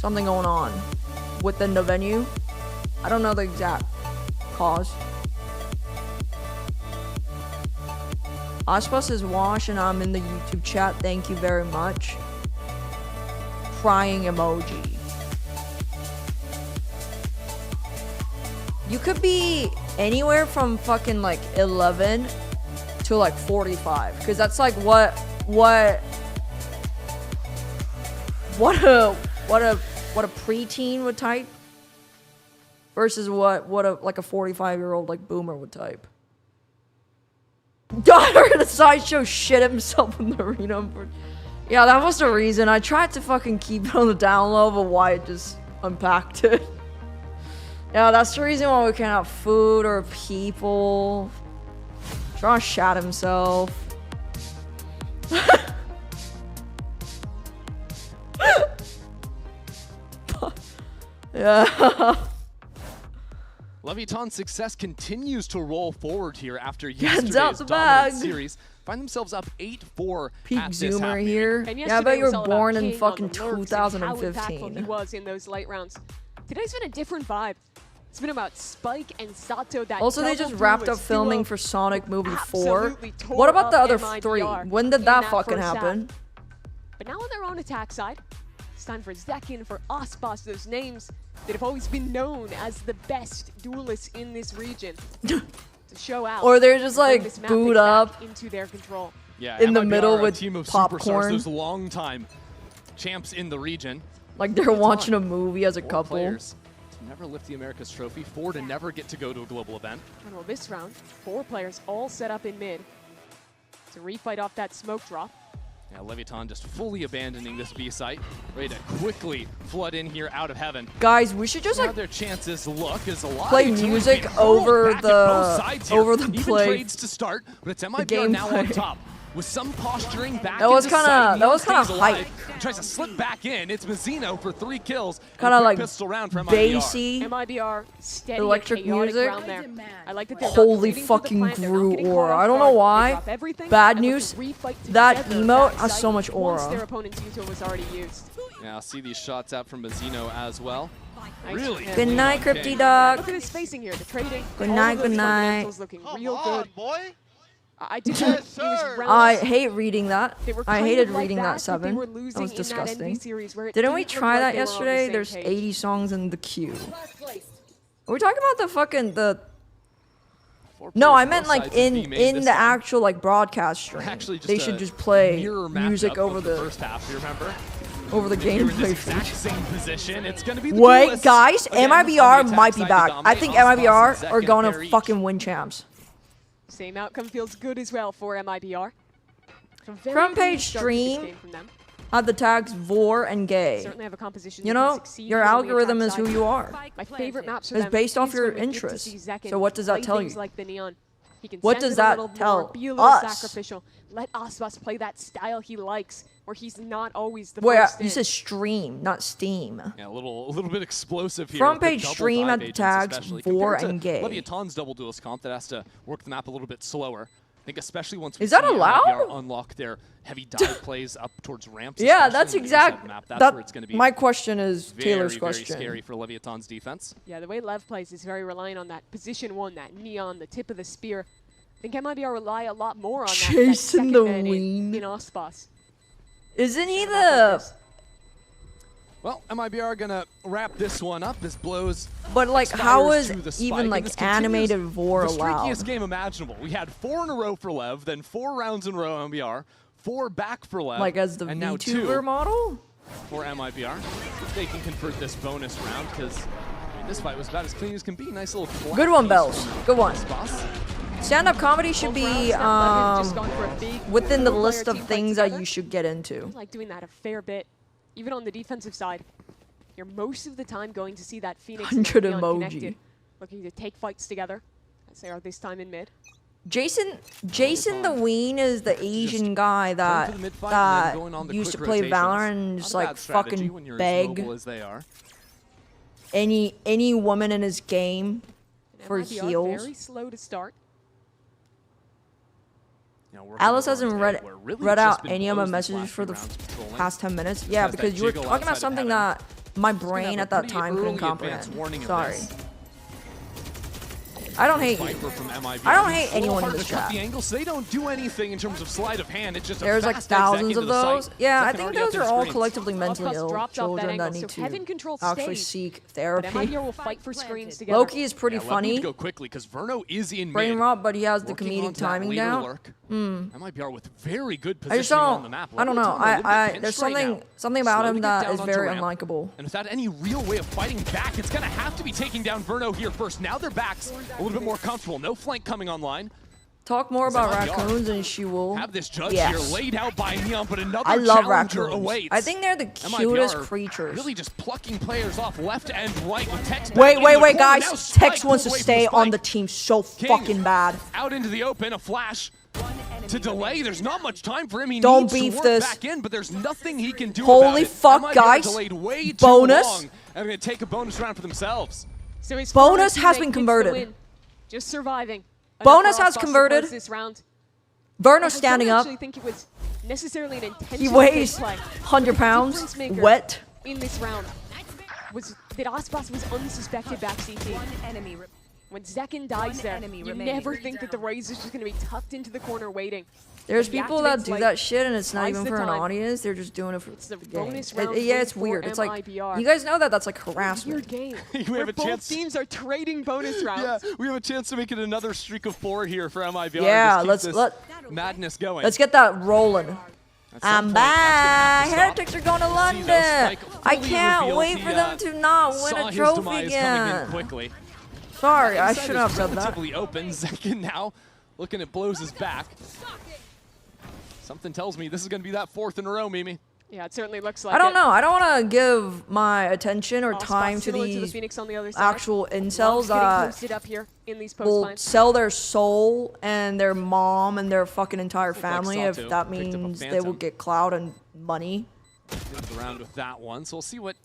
going on within the venue. I don't know the exact cause. Auspus is washed and I'm in the YouTube chat. Thank you very much. Crying emoji. You could be anywhere from fucking like 11 to like 45, because that's like what a preteen would type versus what a like a 45-year-old like boomer would type. Daughter in a sideshow shit himself in the arena. Yeah, that was the reason. I tried to fucking keep it on the down low, but Wyatt just unpacked it. Yeah, that's the reason why we can't have food or people. Trying to shat himself. Yeah. Leviathan's success continues to roll forward here after Gets yesterday's out the dominant bag. series. Find themselves up 8-4 Peak at this Zoomer half here. And Yeah, I bet you was were all about born in King fucking on the lurks and how impactful 2015. he was in those late rounds. Today's been a different vibe. It's been about Spike and Sato. That Also, they just wrapped up filming for Sonic Movie 4. absolutely tore What about the up other MIBR 3? When did in that fucking first half. happen? But now on their own attack side, it's time for Zekin, for Auspus, those names that have always been known as the best duelists in this region, to show out. Or they're just and bring like this map booed pick up back into their control. Yeah, in the MIBR, middle a with team of popcorn. superstars, those long-time champs in the region. Like they're watching a movie as a couple. Players to never lift the Americas trophy, 4 to never get to go to a global event. And well, this round, 4 players all set up in mid to refight off that smoke drop. Yeah, Leviathan just fully abandoning this B site, ready to quickly flood in here out of heaven. Guys, we should just Now like their chances look as a lot play of teams music being over hurled back at both the sides here. Even play. play. Trades to start, but it's MIBR now on gameplay. top. With some posturing back That was into kinda- sight, that was Neon kinda stays alive. Tries to slip back in. It's Mazzino for 3 kills. Kinda like pistol round from bassy, MIBR steady electric chaotic music. round there. I like that they're not Holy leading through the fucking plant, they're not Gru getting caught aura. off I don't know guard. They why. drop everything Bad and look news. to refight That together emote back has side so much once aura. their opponent's Yuto was already used. Yeah, I'll see these shots out from Mazzino as well. Nice. Really? Good night, Okay. Crypty Dog. Look at his spacing here, the trading. Good all night, of those good night. fundamentals looking real good. I did Yes, it was sir. rounds. I hate reading that. They were I kind hated of like reading that that 7. were That losing was in that disgusting. NV series where it Didn't we didn't look try like that they were on the yesterday? same There's page. 80 songs in the queue. Are we talking about the fucking the? No, I meant like in the actual like broadcast stream. Actually, just They a should just play mirror music matchup over of the. first half. You remember? over the You're in gameplay this exact feature. same position. It's going to be the Wait, duelists. guys, Again, MIBR on the might attack be side, back. they I think dominate. MIBR Ospas are and going Zek to and fucking win champs. Same outcome feels good as well for MIBR. Front page stream had the tags Vor and Gay. Certainly have a composition You that can know, succeed your here on the algorithm attack is who side. you are. My favorite maps for It's them based off is your when we get to interests. see Zek So what does that play tell things you? like the Neon. He can What send does it a that little tell more, be a little us? sacrificial. Let Ospas play that style he likes, where he's not always the Wait, first you in. said stream, not Steam. Yeah, a little bit explosive here. Front with the page double stream dive had the agents tags especially, Vor compared and to Gay. Leviathan's double duelist comp that has to work the map a little bit slower. I think especially once we Is that see allowed? MIBR unlock their heavy dive plays up towards ramps. Yeah, especially that's in the exact. reset map. That's That, where it's going to be my question is Taylor's very question. scary for Leviathan's defense. Yeah, the way Lev plays is very reliant on that position one, that Neon, the tip of the spear. I think MIBR rely a lot more on that Chasing second the man wing. in Ospas. Isn't he the? Well, MIBR gonna wrap this one up. This blows. But like, how Spires is to the even spike, like and this continues animated Vor the allowed? streakiest game imaginable. We had 4 in a row for Lev, then 4 rounds in a row MIBR, 4 back for Lev, Like as the and now VTuber 2 model? for MIBR. If they can convert this bonus round, because this fight was about as clean as can be. Nice little Good one, Bells. Good one. Boss. Stand-up comedy should be within the list of things that you should get into. I like doing that a fair bit, even on the defensive side. You're most of the time going to see that Phoenix and 100 Neon emoji. connected, looking to take fights together, as they are this time in mid. Jason the Ween is the Asian guy that used to play Valorant and just like fucking beg any woman in his game for MIBR heals. very slow to start. Alice hasn't read out any of my messages for the past 10 minutes. Yeah, because you were talking about something that my brain at that time couldn't comprehend. Sorry. I don't hate you. I don't hate anyone in this chat. The angles, they don't do anything in terms of sleight of hand. It's just There's like thousands of those. Yeah, I think those are all collectively mentally ill children that need to actually seek therapy. MIBR will fight for screens together. Loki is pretty funny. Go quickly because Verno is in Brain mid, rot, but he has the working comedic onto that timing leader down. lurk. Hmm. MIBR with very good I just positioning on the don't. map. I don't know. There's something about Slow him to get that down is onto very ramp. unlikable. And without any real way of fighting back, it's going to have to be taking down Verno here first. Now their backs a little bit more comfortable. No flank coming online. Talk more about MIBR raccoons and she will. Have this judge Yes. here laid out by Neon, but another I love challenger raccoons. awaits. I think they're the cutest creatures. Really just plucking players off left and right with Tex. Wait, back into the corner. guys. Now Tex Spike wants to pulled away stay from on the Spike. team so King fucking bad. Out into the open, a flash to delay. There's not much time for him. He Don't needs beef to work this. back in, but there's nothing he can do Holy about it. fuck, MIBR guys. delayed way too Bonus. long, and they're going to take a bonus round for themselves. So his Bonus teammate has been gets the converted. win, just surviving. Bonus Enough has for Ospas to converted. close this round. Verno's standing I up. don't actually think it was necessarily an intentional He weighs play. 100 The pounds, difference maker wet. in this round was that Ospas was unsuspected back CT. When Zekin dies there, you never think that the Raze is just going to be tucked into the corner waiting. There's He people that activates do late, that shit and it's not buys even the for an time. audience. They're just doing it for It's the the game. bonus round Yeah, it's for weird. It's like, MIBR. you guys know that that's like harassment. Weird game. We where have a both chance. teams are trading bonus rounds. Yeah, we have a chance to make it another streak of 4 here for MIBR. Yeah, Just keep this madness going. Let's get that rolling. I'm point, back. that's Heretics are going to London. I can't wait for them to not win saw a his trophy demise coming in again. quickly. Sorry, I Inside shouldn't have is said that. relatively open. Zekin now looking at Blows' back. Something tells me this is going to be that 4th in a row, Mimi. Yeah, it certainly looks like I don't it. know. I don't want to give my attention or Ospas time to similar to the these Phoenix on the other side. actual incels Mom's getting that posted up here in these will post sell their soul and their mom and their fucking entire family saw if too. that Picked up a means they will phantom. get clout and money. Comes around with that one, so we'll see what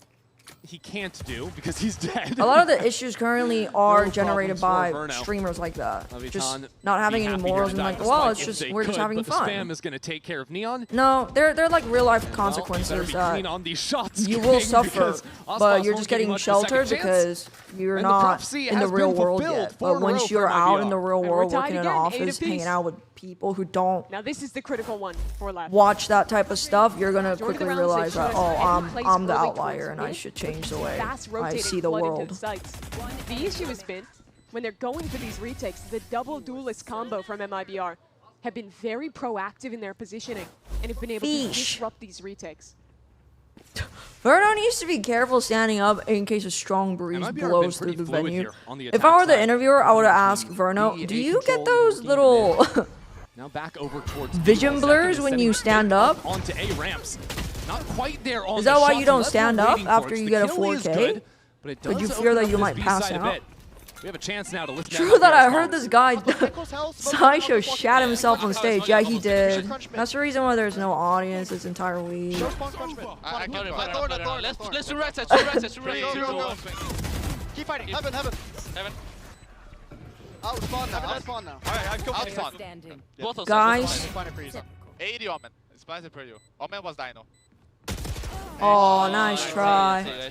he can't do because he's dead. A lot of the issues currently are No generated problems by for Verno. streamers like that. Leviathan Just not having be any happy here morals to and die like, for the well, spike it's if just they we're just could, having but the fun. spam is going to take care of Neon. No, they're like real life Well, you consequences better be that clean on these shots, you will King, suffer, because but Ospas you're won't just give you getting much of a second sheltered chance. because you're And the not prophecy in the has real been world fulfilled. yet. 4 But in a once row you're for out MIBR. in the real And we're world, tied working in an again, 8 office, apiece. hanging out with people who don't Now this is the critical one for Lev. watch that type of stuff, you're gonna Majority of the quickly rounds realize they that, show us oh, any place I'm the early outlier towards and I mid, should change with the way fast I rotating see the flood into world. the sights. The issue has been when they're going for these retakes, the double duelist combo from MIBR have been very proactive in their positioning and have been able to disrupt these retakes. Verno needs to be careful standing up in case a strong breeze blows through the venue. The If I were the side. interviewer, I would have asked Verno, do you get those little Now back over towards vision blurs when you stand up? Onto A ramps. Not quite there on Is that the why shot, you don't so that's what stand we're up waiting for. after you The get a kill is 4K? good, but it But you does fear that open you up might this pass B-side a out? bit. We have a chance now to lift True that I heard this guy, Sideshow, shat himself on stage. Yeah, he did. That's the reason why there's no audience this entire week. Let's do right side, right side, Keep fighting. Heaven. Out spawn now. Alright, spawn. Both of Guys. 80 Omen. Spliced per you. Omen was Dino. Oh, nice try.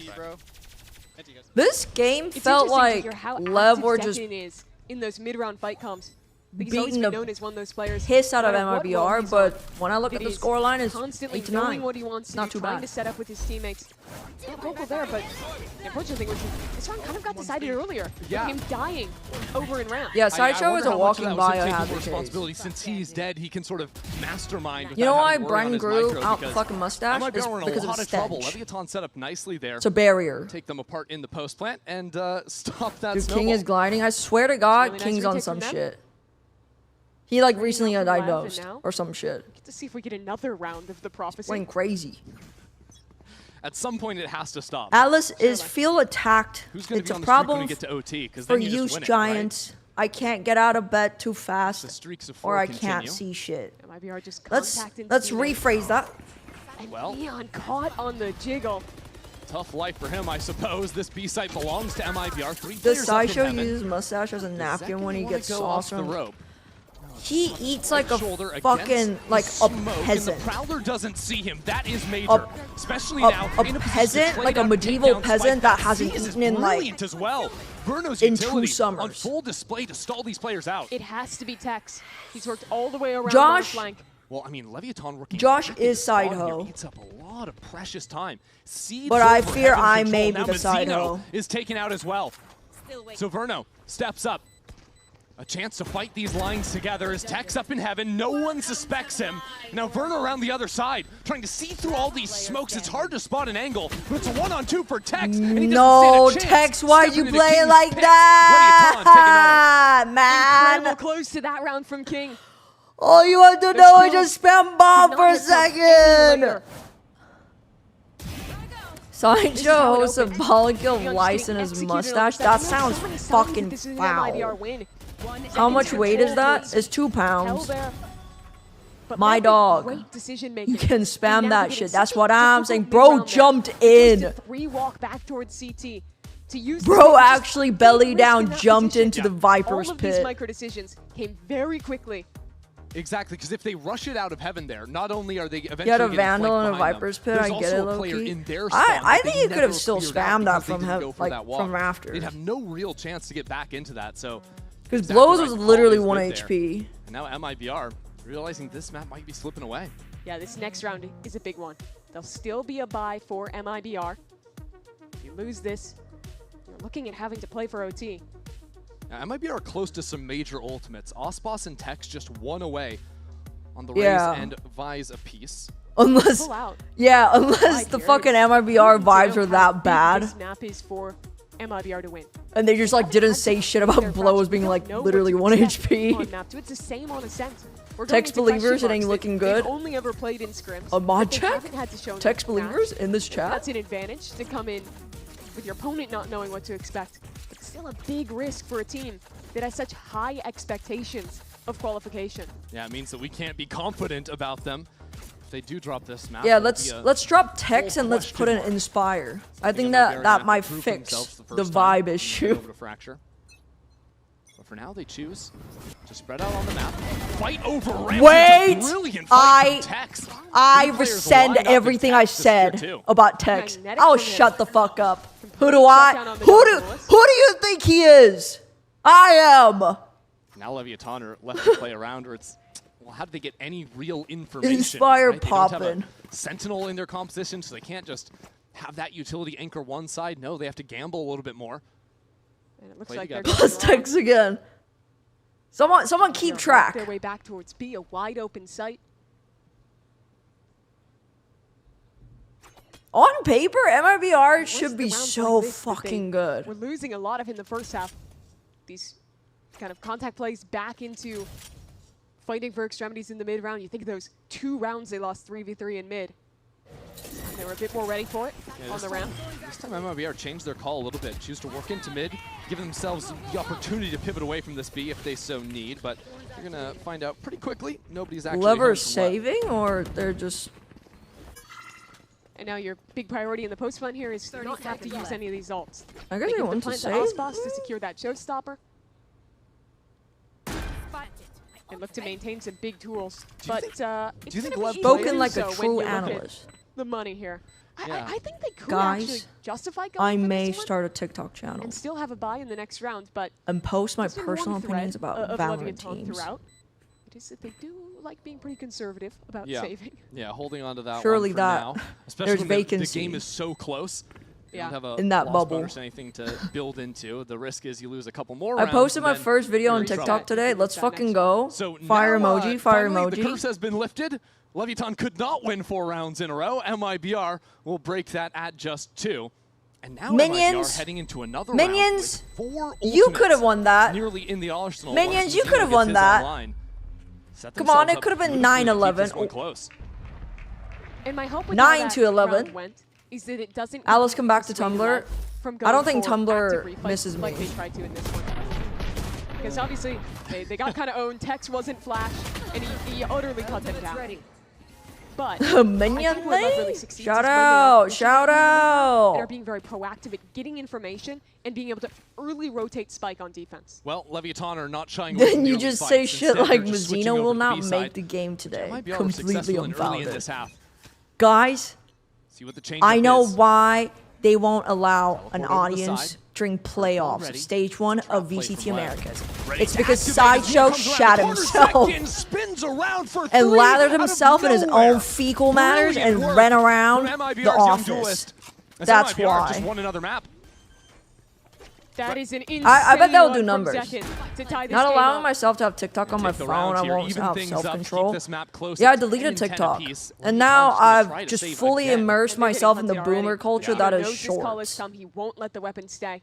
This game felt like Lev were just is in those mid-round fight comps. beating the known as one of those players piss out of no matter what role MIBR, he's but on, when I look at the is scoreline, it's constantly 8 to knowing 9. what he wants to Not do, too trying bad. to set up with his teammates. Not vocal there, but the unfortunate thing was this round kind of got decided earlier. Yeah. Him dying over in ramp. Yeah, Sideshow is a walking biohazard responsibility. Since he's dead, he can sort of mastermind. You know without why having to worry on Bren his grew micro, out because fucking mustache? MIBR It's were in because a of lot of trouble. stench. Leviathan set up nicely there. It's a barrier. Take them apart in the post plant and stop that Dude, snowball. King is gliding. I swear to God, really nice King's on retake some from them. shit. He like recently Lev, and diagnosed now or some shit. Get to see if we get another round of the prophecy. Went crazy. At some point, it has to stop. Atlas is feel attacked. Who's going to It's be a on the streak when problem we get to OT? Because for then you just use win it, giants. I can't get out of bed too The fast, streaks of or 4 I continue. can't see shit. MIBR just Let's contacting rephrase that. Well, Neon caught on the jiggle. tough life for him, I suppose. This B site belongs to MIBR. 3 Does players up in Sideshow heaven. use his mustache as a Does napkin Zeki when he wanna gets go sauce off the from? rope? He eats like a Shoulder fucking against like the a smoke, peasant. And the Prowler doesn't see him. That is major, especially a now. a in a position to peasant, play like a down medieval takedown peasant spike. that C hasn't is eaten in like brilliant as well. Verno's in 2 utility summers. on full display to stall these players out. It has to be Tex. He's worked all the way around Josh- on the flank. Well, I mean, Leviathan working. Josh back in is the spawn side here hoe. eats up a lot of precious time. Seeds But I over fear heaven I control. may be Now the side Mazzino hoe. is taken out as well. So Verno steps up. A chance to fight these lines together as Tex up in heaven. No one suspects him. Now Verno around the other side, trying to see through all these smokes. It's hard to spot an angle, but it's a 1-on-2 for Tex. And he No, doesn't stand a chance. Tex, why'd you Stepping into play it King's like pit. that, Incredible man? close to that round from King. All you want to know is just spam bomb for a second. Sideshow hosts a Bollikill lice in his mustache. That sounds fucking foul. How much weight is that? It's 2 pounds. My dog. You can spam that shit. That's what I'm saying. Bro jumped in. Walk back towards CT. To use Bro actually belly down jumped into the Viper's all of these pit. micro decisions came very quickly. Exactly, because if they rush it out of heaven there, not only are they eventually You had a getting Vandal flanked and a behind Viper's them, pit, I there's get it, also a player low-key. in their I spawn that think they you could have never still cleared out spammed that because they from didn't hev- go for like, that wall. from rafters. They'd have no real chance to get back into that, so... Because exactly Blows right was call literally is 1 good there. HP. And now MIBR realizing this map might be slipping away. Yeah, this next round is a big one. There'll still be a bye for MIBR. If you lose this, you're looking at having to play for OT. Now, MIBR are close to some major ultimates. Osbos and Tex just 1 away on the Yeah. Raze and Vise apiece. Unless, Pull out. yeah, unless the fucking MIBR vibes are that bad. This map is for MIBR to win. And they just like didn't say shit about Blows being like literally 1 HP. On map 2, it's the same on Ascent. We're going Text into question believers, it ain't marks. looking They've good. only ever played in scrims. A mod but they check? haven't had to show Text enough believers match. in this chat? That's an advantage to come in with your opponent not knowing what to expect. It's still a big risk for a team that has such high expectations of qualification. Yeah, it means that we can't be confident about them. If they do drop this map, Yeah, it'll be a let's drop Tex and let's put an question mark. Inspire. I think MIBR that gonna that have to might prove fix themselves the first time vibe and issue. over to Fracture. But for now, they choose to spread out on the map. Fight over ramp. Wait! It's a brilliant fight from Tex. I Three players rescind lined up, and everything I Tex disappeared said too. about Tex. Magnetic I'll from him. shut the fuck up. Who do down on the who Nautilus. do you think he is? I am. Now Leviathan are left to play around where it's, well, how do they get any real information? Inspire right? They don't have poppin'. a Sentinel in their composition, so they can't just have that utility anchor one side. No, they have to gamble a little bit more. And it looks Play like together. they're Plus going Tex again. Someone keep to track. their way back towards B, a wide open site. On paper, MIBR should be so fucking good. We're losing a lot of in the first half. These kind of contact plays back into fighting for extremities in the mid round. You think of those 2 rounds they lost 3v3 in mid. They were a bit more ready for it on the ramp. This time MIBR changed their call a little bit. Choose to work into mid, give themselves the opportunity to pivot away from this B if they so need, but you're going to find out pretty quickly. Nobody's actually Lever saving, or they're just... And now your big priority in the post plant here is to not have to use any of these ults. I guess they want to save. To secure that showstopper. And look to maintain some big tools. But do you think LEV spoken like a true analyst? The money here. Yeah. I think they could Guys, actually justify I going for may this one start a TikTok channel and still have a buy in the next round, but and post my there's been personal one opinions thread about of Valorant Leviathan teams. throughout. It is that they do like being pretty conservative about Yeah. saving. Yeah, holding on to that Surely one for that now. Especially there's when vacancy the game is so close. You don't have a in that loss bubble. bonus or anything to build into. The risk is you lose a couple more I rounds. posted my and then first video you're on in TikTok trouble. today. Let's fucking go. So Fire now, emoji, fire finally, emoji. The curse has been lifted. Leviathan could not win 4 rounds in a row. MIBR will break that at just 2. And now Minions, MIBR heading into another Minions, round with 4 you ultimates could have won that. Nearly in the arsenal. Minions, you Once could have Zeno won gets his that. online. Set Come on, themselves it up could have been beautifully to keep 9-11. this one close. And my hope with 9 how that to 11. round went is that it doesn't Alice, come back to sway Tumblr. Lev from I don't going think for Tumblr active refights misses like me. they tried to in this one. Because obviously they got kind of owned. Tex wasn't flash, and he utterly cut them down. But Minion where Lev thing? really succeeds Shout is when they are out, pushing shout and are out. being very proactive at getting information and being able to early rotate Spike on defense. Well, Leviathan are not shying away from Then the you early just fights. say shit Instead, like they're just switching Mazzino over will to the not B make side. the game today. MIBR were Completely successful and early in unfounded. this half. Guys, See what the change I know is. why they won't allow an Teleport over the audience side. during playoffs of Already. Stage 1 of play VCT from Lev. Americas. Ready It's to because activate. Here Sideshow comes around shat the corner. himself Zekin spins around for and 3 lathered out of himself in his nowhere. own fecal matters Brilliant and work ran around from MIBR's the young office. duelist. As That's MIBR why. just won another map. That is an insane I bet they'll do run from numbers. Zekin to tie this Not game allowing up. myself to have TikTok on my Take the phone, rounds I here, won't even have things up, self-control. keep this map close Yeah, I at 10 deleted and 10 TikTok. apiece. And now Leviathan's gonna try I've to just save fully again. immersed And they're myself in getting the hunted already. boomer culture He that is knows this call has shorts. come. He won't let the weapon stay.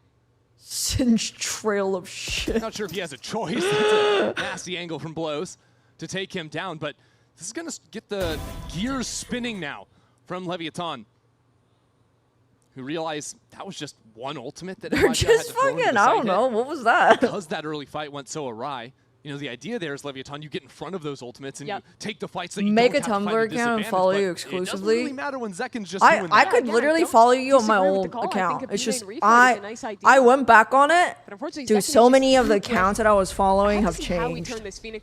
Singed trail of shit. Not sure if he has a choice. That's a nasty angle from Blows to take him down, but this is going to get the gears spinning now from Leviathan, who realized that was just one ultimate that They're MIBR just had to throw into fucking, the I side don't hit. know, what was that? Because that early fight went so awry. You know, the idea there is, Leviathan, you get in front of those ultimates and you take the fights that you Make don't a have to fight Tumblr at account and disadvantage, follow but you It doesn't exclusively. really matter when Zekin's just I doing I that. could literally follow you on my old account. It's just I went back on it. Dude, so many of the accounts that I was following have changed.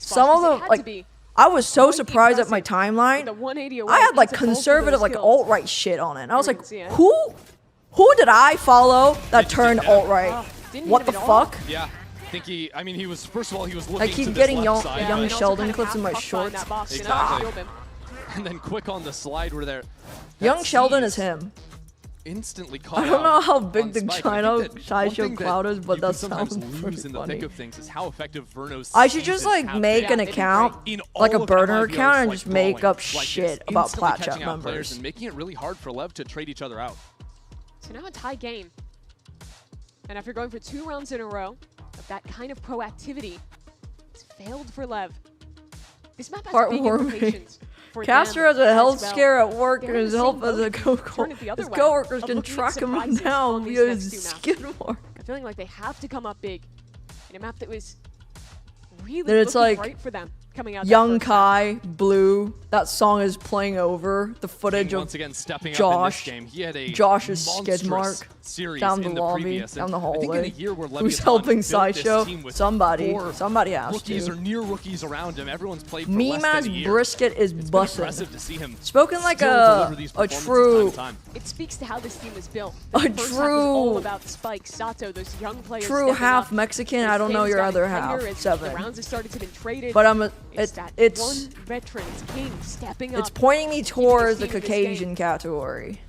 Some of them, like, I was so surprised at my timeline. I had like conservative, like alt-right shit on it. And I was like, who did I follow that turned alt-right? What the fuck? Yeah. I think he was, first of all, he was looking I keep to this getting left side. young Sheldon clips in my shorts. Exactly. And then quick on the slide where they're... Young Sheldon is him. Instantly caught I don't know out how on big the Spike. I China think that Sideshow one thing cloud is, but you that can sometimes sounds lose pretty in the funny. thick of things is how effective Verno's I should just seasons like have make been an account, in like a all of burner MIBR's, account, and like, just make brawling up like shit this, about instantly plat catching chat out players members. and making it really hard for Lev to trade each other out. So now a tie game. And after going for 2 rounds in a row of that kind of proactivity, it's failed for Lev. This map has big Heartwarming. implications for Caster them has a health as well. scare at work, They're and in his the health same as a boat. Turn it the other his way, coworkers of can looking at track him surprises down on these via next his 2 maps. skin mark. I'm feeling like they have to come up big in a map that was really Then it's looking like great for them coming out. that Young first half. Kai, Blue. That song is playing over the footage Once of again, stepping Josh. up in this game. He had a Josh's skid monstrous mark series down the in the lobby, previous. down the And I think in hallway. a year where Who's Leviathan helping built this Sideshow? team with Somebody 4 has rookies to. or near rookies around him. Everyone's played for less Mima's than a year. brisket is It's been busting. impressive to see him Spoken like still deliver these a performances true, time to time. It speaks to how this team is built. A The first half was all true- about Spike, Sato, those young players true stepping half up. Mexican. This I don't know game's your gotten other half. tighter as 7. The rounds have started to be traded. But I'm a, it's that it's one veteran, it's King, stepping up. it's pointing me towards the keeping this Caucasian game. category.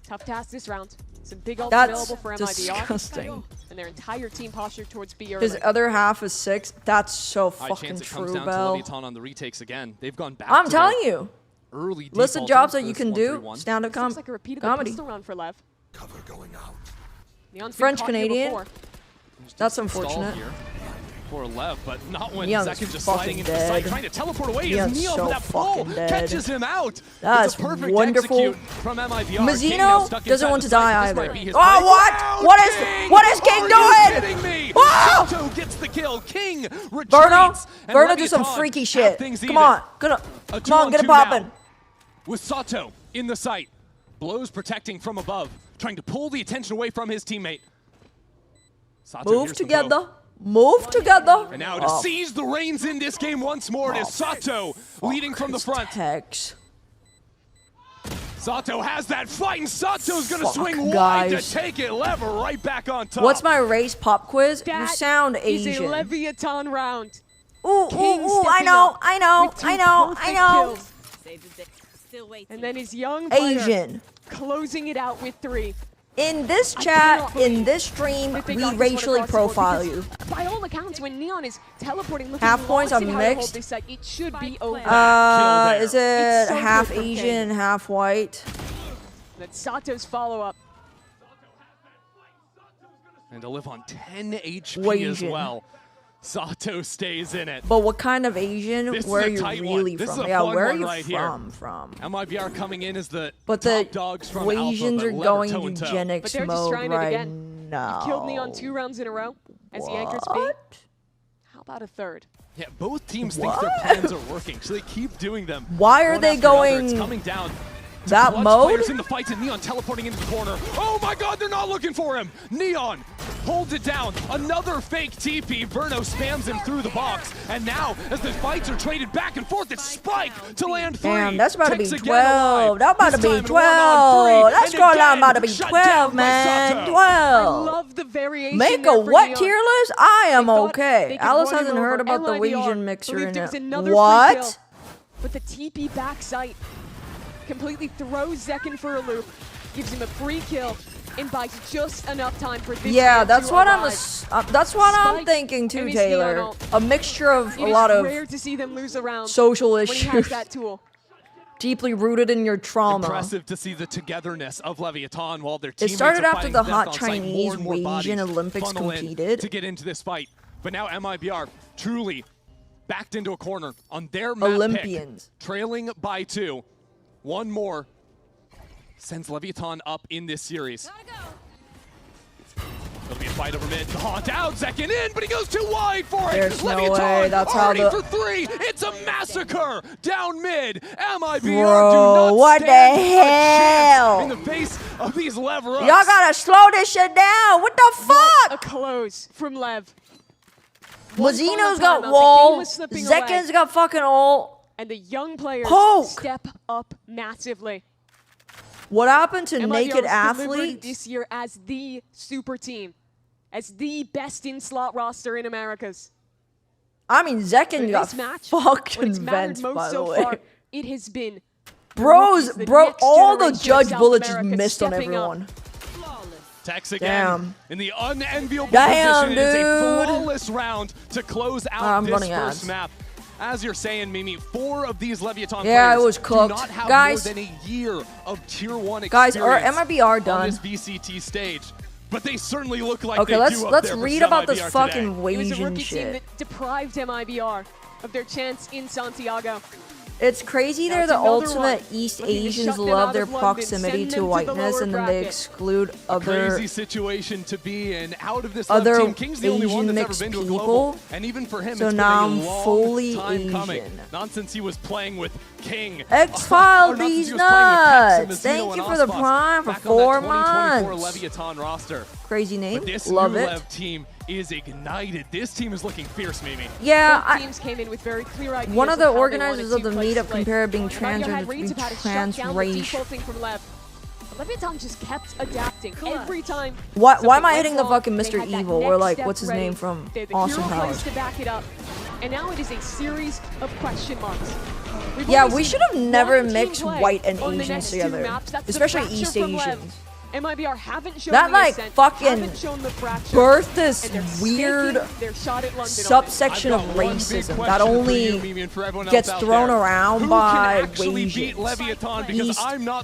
Tough task this round. Some big ults That's available for MIBR. disgusting. And their entire team postured towards B early. His other half is 6. That's so High fucking chance it comes true, down Bell. to Leviathan on the retakes again. They've gone back I'm to telling their you. early list of default jobs into that you this can do. 1-3-1. Stand-up Looks like a repeat of the comedy. pistol round for Lev. Cover going out. Neon's been French caught here Canadian. before. That's unfortunate. Here for Lev, but not when Neon's Zekin just fucking sliding into the dead. site, trying to teleport away as Neon's Neon so for that pull fucking dead. catches him out. That's it's a perfect wonderful. execute from MIBR. King now Mazzino stuck doesn't inside want the to site. die This might either. be his Oh, break. what is King Are doing? you kidding me? Oh! Sato gets the kill. King retreats. Verno, and Verno do some Leviathan freaky have shit. things Come even. on, come on, get it popping. Now, with Sato in the site, blows protecting from above, trying to pull the attention away from his teammate. Sato Move hears the bow. together. Move together. And now to seize the reins in this game once more, it is Sato leading from the front. Sato has that fight, and Sato's going to swing wide to take it. Lever right back on top. What's my race pop quiz? You That sound is Asian. a Leviathan round. Ooh, King ooh, ooh, I stepping know, up I know, with two I know, I perfect know. kills. And then his young player Asian. closing it out with 3. In this chat, in this stream, that they we got this one racially across the board profile because you. By all accounts, when Neon is teleporting, looking Half points lost are in how to hold mixed. this site, it should be over. Is it It's so half good for King. Asian, half white? That's Sato's follow-up. And to live on 10 HP Wasian. as well. Sato stays in it. But what kind of Asian? This Where are is a you tight really one. This from? is a Yeah, fun where are one you right from? MIBR coming in as the But top the dogs from Asians Alpha, are but going toe and toe. eugenics But they're just mode trying it right again. now. He killed Neon 2 rounds in a row as he enters B. How about a third? Yeah, both teams think their plans are working, so they keep doing them. Why are one they after another. going It's coming down to that clutch mode? players in the fight, and Neon teleporting into the corner. Oh my God, they're not looking for him. Neon holds it down. Another fake TP. Verno spams him through the box, and now as the fights are traded back and forth, it's Spike to land 3. Damn, that's about to be Takes again 12. alive. That's about to This be time in 12. 1-on-3, That's and going on again about to be shut 12, down by man. Sato. 12. I love the variation Make there a for what Neon. tier list? I am They thought okay. they could Alice run him hasn't heard over. about the LIVR Asian mixer believed in there was it. another free What? kill. But the TP backside completely throws Zekin for a loop, gives him a free kill, and buys just enough time for this Yeah, man that's to what arrive. that's what I'm Spike thinking too, and his Taylor. Neon ult. A mixture of It a is lot of rare to see them lose a round social when he has issues. that tool. Deeply rooted in your trauma. Impressive to see the togetherness of Leviathan while their It teammates started are after fighting the death hot on site. Chinese More and more Asian bodies Olympics funnel in competed. to get into this fight. But now MIBR truly backed into a corner on their map Olympians. pick, trailing by 2. One more sends Leviathan up in this series. It'll be a fight over mid. The haunt out, Zekin in, but he goes too wide for it. There's no Leviathan way. That's how already the- for 3. It's a massacre down mid. MIBR do Bro, not what the stand a chance hell? in the face of these lever ups. Y'all gotta slow this shit down. What the fuck? A close from Lev. Mazzino's Final got timeout. The game wall. was slipping away. Zekin's got fucking ult. And the young players Poke. step up massively. What happened to MIBR naked was delivered athletes? this year as the super team, as the best in slot roster in Americas. I mean, Zekin In got this match, when fucking it's mattered vents, most by the so way. far, it has been Bros, the bro, next all the generation of judge South bullets just America missed on stepping up. everyone. Tex again Damn. in the unenviable Damn, position. It is a dude. flawless round to close out I'm this running first ads. map. As you're saying, Mimi, 4 of these Leviathan Yeah, players it was cooked. do not have Guys- more than a year of Tier 1 Guys, are experience MIBR on done? this VCT stage. But they certainly look like Okay, they let's do up let's there for read about this MIBR fucking It was a Asian rookie team shit. that deprived MIBR of their chance in Santiago. It's crazy they're That's the another ultimate one. East Looking to Asians shut them love out their of London, proximity send to them to the whiteness lower and then they bracket. exclude other Crazy situation to be in. Out of this other team, King's the only one Asian that's mixed ever been to a global. people. And even for him, So it's now been I'm a long fully time coming. Asian. Not since he was playing with King. X-File Or not since these he was playing with nuts. Tex and Thank Mazzino you and for the Ospas prime for back on that 4 2024 months. Leviathan roster. Crazy name. But this Love new it. Lev team is ignited. This team is looking fierce, Mimi. Yeah, Both teams came in with very clear ideas one of the how they organizers wanted of the to play meetup split. compared being MIBR had transgender reads to about to shut down the transracial. defaulting from Lev. Leviathan just kept adapting every time. Why am something I went hitting the wrong, fucking they Mr. had that Evil next or like step what's his ready. name from They had the Austin hero plays Powers? to back it up. And now it is a series of question marks. We've Yeah, only we seen should have never one team mixed play white and on the Asians next two together, maps. That's the especially fracture East from Lev. Asians. MIBR haven't shown that the like ascent, fucking haven't shown the fracture, birthed this and they're weird staking their shot at London subsection of racism that only gets thrown around by Asians.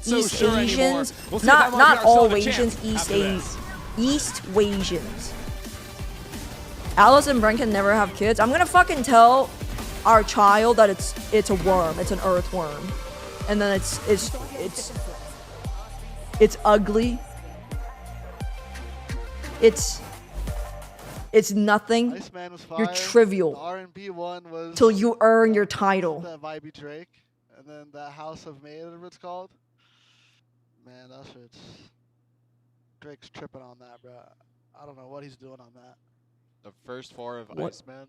East Asians, not all Asians, East Asians. Alice and Brent can never have kids. I'm gonna fucking tell our child that it's a worm, it's an earthworm, and then it's ugly. It's nothing. You're trivial. R&B one was till you earn your title. That Vibey Drake, and then that House of May, whatever it's called. Man, that shit's Drake's tripping on that, bro. I don't know what he's doing on that. The first 4 of What? Iceman.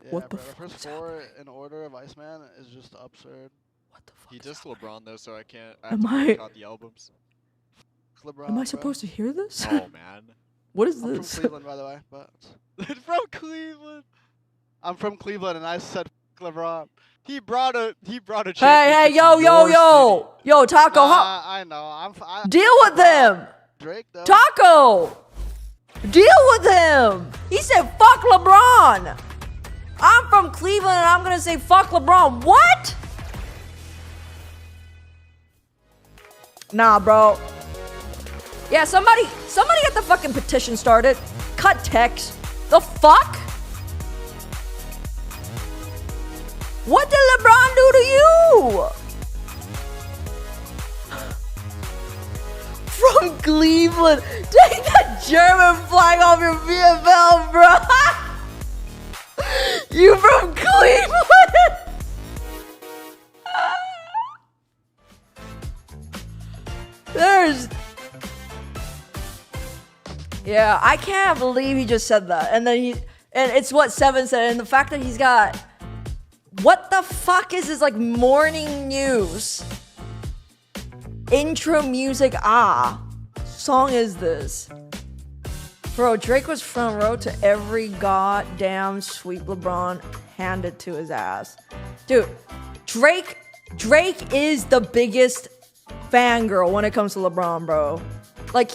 Yeah, What bro, the the first 4 in order of Iceman is just absurd. What the fuck? He dissed LeBron though, so I can't. I Am have to I- boycott the albums. LeBron, Am I bro. supposed to hear this? Oh man. What is I'm this? from Cleveland, by the way, but From Cleveland. I'm from Cleveland, and I said LeBron. He brought a Hey, yo, Taco, I know. deal with him. Drake, though. Taco, deal with him. He said, "Fuck LeBron." I'm from Cleveland, and I'm gonna say, "Fuck LeBron." What? Nah, bro. Yeah, somebody get the fucking petition started. Cut text. The fuck? What did LeBron do to you? From Cleveland. Take that German flag off your VFL, bro. You from Cleveland? Yeah, I can't believe he just said that. And it's what Seven said, and the fact that he's got, what the fuck is this like morning news? Intro music, song is this? Bro, Drake was front row to every goddamn sweep LeBron handed to his ass. Dude, Drake is the biggest fangirl when it comes to LeBron, bro. Like,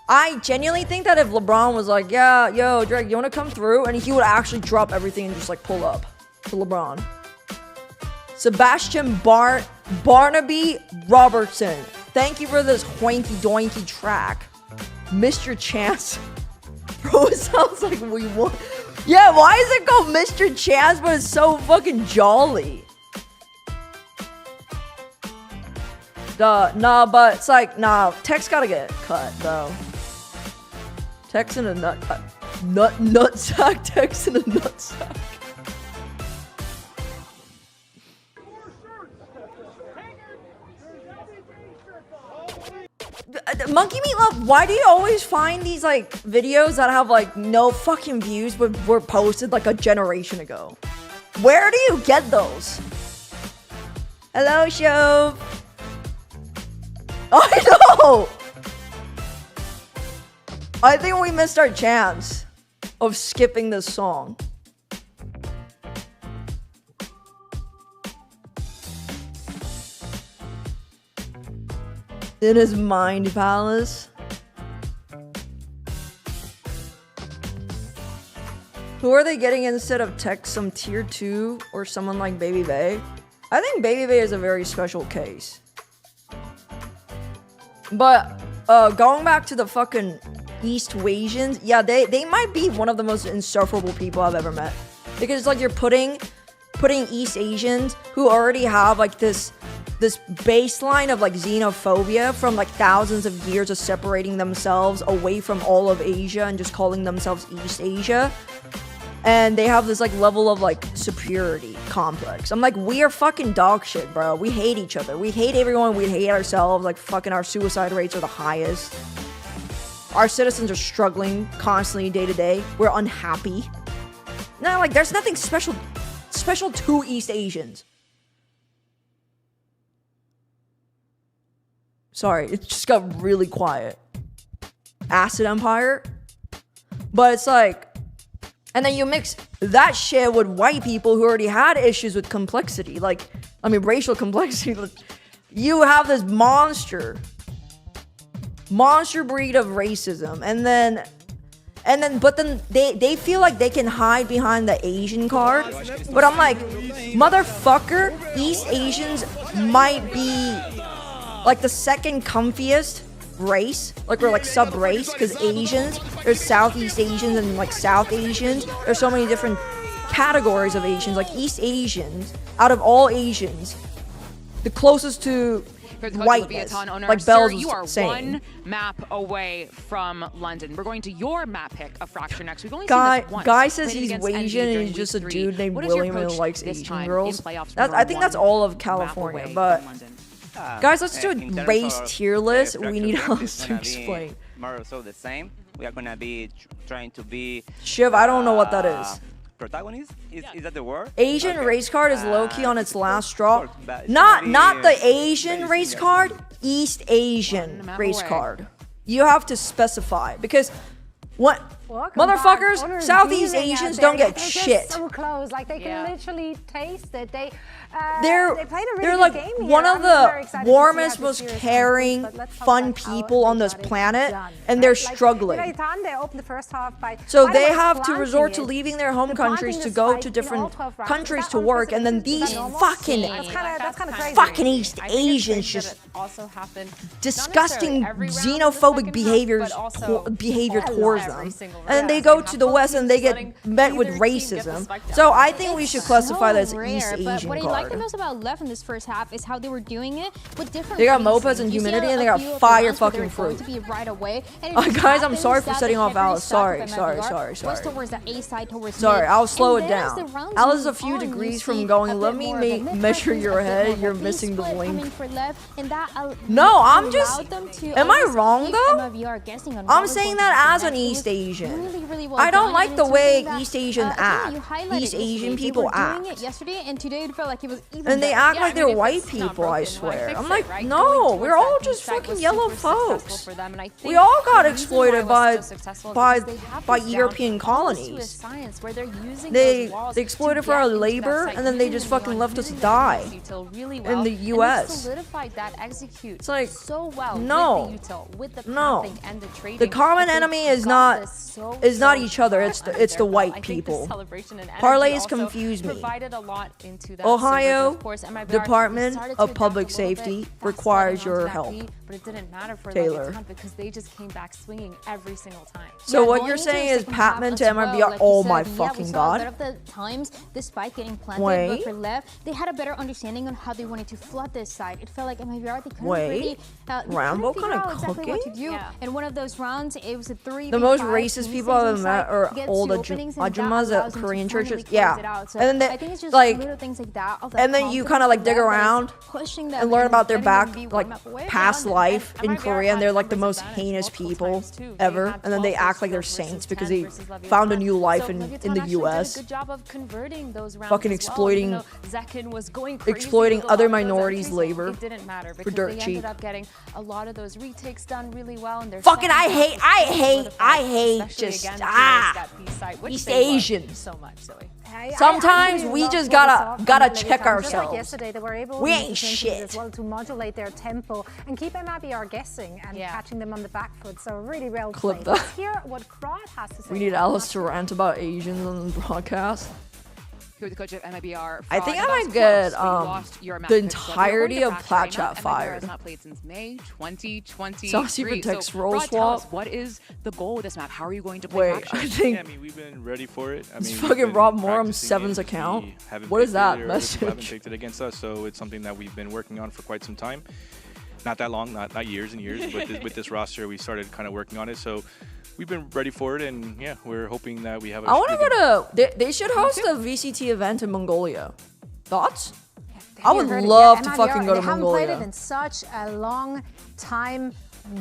I genuinely think that if LeBron was like, yeah, yo, Drake, you want to come through? And he would actually drop everything and just like pull up to LeBron. Sebastian Barnaby Robertson. Thank you for this hoinky doinky track. Mr. Chance. Bro, it sounds like we won. Yeah, why is it called Mr. Chance, but it's so fucking jolly? Nah, but it's like, Tech's gotta get cut, though. Tech's in a nutsack. Tech's in a nutsack. Monkey Meat Love, why do you always find these like videos that have like no fucking views but were posted like a generation ago? Where do you get those? Hello, Shove. I know! I think we missed our chance of skipping this song. In his mind palace. Who are they getting instead of Tech? Some tier 2 or someone like Baby Bay? I think Baby Bay is a very special case. But going back to the fucking East Asians, yeah, they might be one of the most insufferable people I've ever met. Because it's like you're putting East Asians who already have like this baseline of like xenophobia from like thousands of years of separating themselves away from all of Asia and just calling themselves East Asia. And they have this like level of like superiority complex. I'm like, we are fucking dog shit, bro. We hate each other. We hate everyone. We hate ourselves. Like fucking our suicide rates are the highest. Our citizens are struggling constantly day to day. We're unhappy. No, like there's nothing special to East Asians. Sorry, it just got really quiet. Acid Empire. But it's like, and then you mix that shit with white people who already had issues with complexity. Like, I mean, racial complexity. You have this monster monster breed of racism, and then they feel like they can hide behind the Asian card. But I'm like, motherfucker, East Asians might be like the second comfiest race, like we're like sub-race, because Asians, there's Southeast Asians and like South Asians. There's so many different categories of Asians. Like East Asians, out of all Asians, the closest to whiteness, like Bell's you are saying. one map away from London. We're going to your map pick of Fracture next. We've only Guy, seen this once. Guy says Played he's against Asian NV and he's during just a week 3. dude named What is your William and approach likes this Asian time girls. in playoffs? That's, I think that's all of California, but guys, let's do a race tier list. We need us to explain. More or so the same. We are gonna be trying to be. Shiv, I don't know what that is. Protagonist? Is that the word? Asian race card is low-key on its last straw. Not the Asian race card, East Asian race card. You have to specify, because what motherfuckers, Southeast Asians don't get shit. So close, like they can literally taste it. They're played a really they're good like game one here. of I'm very the excited to warmest, see how this most series caring, concludes, but let's talk fun about how people on this got it planet, done, and they're right? Like, struggling. They opened the first half by So by the they way, have to planting resort to it, leaving their home countries to planting go the to spike in all different 12 rounds. countries Is to that work, and then unprecedented? Is these that normal? fucking That's kind of crazy. fucking East I think it's Asians crazy just that it also happened disgusting not necessarily every round of the xenophobic second behaviors half, but also behavior every towards single them, round. and then they go to the West and they get met with racism. So I think we should classify that as East But Asian what I like the card. most about LEV in this first half is how they were doing it with different They got pacing. mopeds and You see humidity, a and they got few of the fire rounds where they fucking were going fruit. to be right away, and it just Guys, I'm happens sorry for that setting the off Henry Alice. stack Sorry, of sorry, MIBR sorry, was sorry. towards the A side, towards Sorry, mid. I'll slow And it then as down. the rounds Alice is a move few on, you degrees see from a going, bit let me more of a mid measure presence, your a bit head, more of a you're B missing the split link. coming for LEV, and that No, I'm allowed just, them to am I almost wrong keep though? MIBR guessing on what I'm was saying going to that happen as an next. It East was Asian. really, really well I don't done, like and the it's way something that, East Asian again, act. you highlighted East yesterday. Asian They people were doing act. it yesterday, and today it felt like it was even And they better. act Yeah, like I they're mean, if white it's not people, I broken, why swear. fix I'm it, like, right? no, Going we're towards all that just B-side fucking was yellow super successful folks. for them, and I We think all got the reason exploited why it by was so successful is because they have by this down European almost to a colonies. science where they're using They those walls exploited to for our get into that labor, site, and then they using just the fucking neon, left us using die the util really in well, the and they US. solidified that execute It's like, so well no, with the util, with the no. pathing and the trading. The common that they enemy is got not this so each other. far It's the under it's the their belt. white I think people. the celebration and energy Parlays also confuse me. provided a lot into that Ohio server, of course, MIBR Department started to of adapt Public a little bit, Safety fast requires sledding your onto that help. beat, but it didn't matter for Taylor. Leviathan because they just came back swinging every single time. So what going you're into saying the is second half Patman as to well, MIBR. like Oh you my said, fucking we saw god. a lot of the times the spike getting planted, Wait. but for Lev, they had a better understanding on how they wanted to flood this side. It felt like MIBR, they couldn't Wait. really Rambo figure kinda out exactly what to cooking? do. And one of those rounds, it was a 3v5. The most racist Team people I've stays ever met inside, are gets old two openings, and that ajumas allows at them to Korean finally churches. close Yeah. it out. So And then I think it's just like, little things like that. and then you kind of like dig around and learn about their past life in Korea, and they're like the most heinous people ever. And then they act like they're saints because they found a new life in the U.S. Good job of converting those rounds Fucking as exploiting, well. Zekin was going crazy exploiting with a other lot of those minorities' entries. labor It didn't matter for because dirt they cheap. ended up getting a lot of those retakes done really well. And their Fucking, second I half was hate solidified, just especially again towards that B side, which East they love Asians. so much, Zoe. Sometimes we just gotta check Just like ourselves. yesterday, they were able We in ain't the shit. as well to modulate their tempo and keep MIBR guessing and catching them on the back foot. So really well Clip played. that. Let's hear what Crowd has to say. We need Alice to rant about Asians on the broadcast. Here with the coach of MIBR. I think I That was might get close. We lost your match the pick, so we're entirety going of to Plat Fracture Chat right now. MIBR fired. has not played since May 2023. Saucy protects so, roll Rod, tell us, swap. what is the goal with this map? How are you going to play Wait, Fracture? I think I mean, we've been ready for it. I it's mean, fucking Rob Morum 7's account. What is that We haven't message? picked it against us, so it's something that we've been working on for quite some time. Not that long, not years and years, but with this roster, we started kind of working on it. So we've been ready for it, and yeah, we're hoping that we have. I want to go to. They should host a VCT event in Mongolia. Thoughts? I would love to fucking go to They haven't played Mongolia. it in such a long time.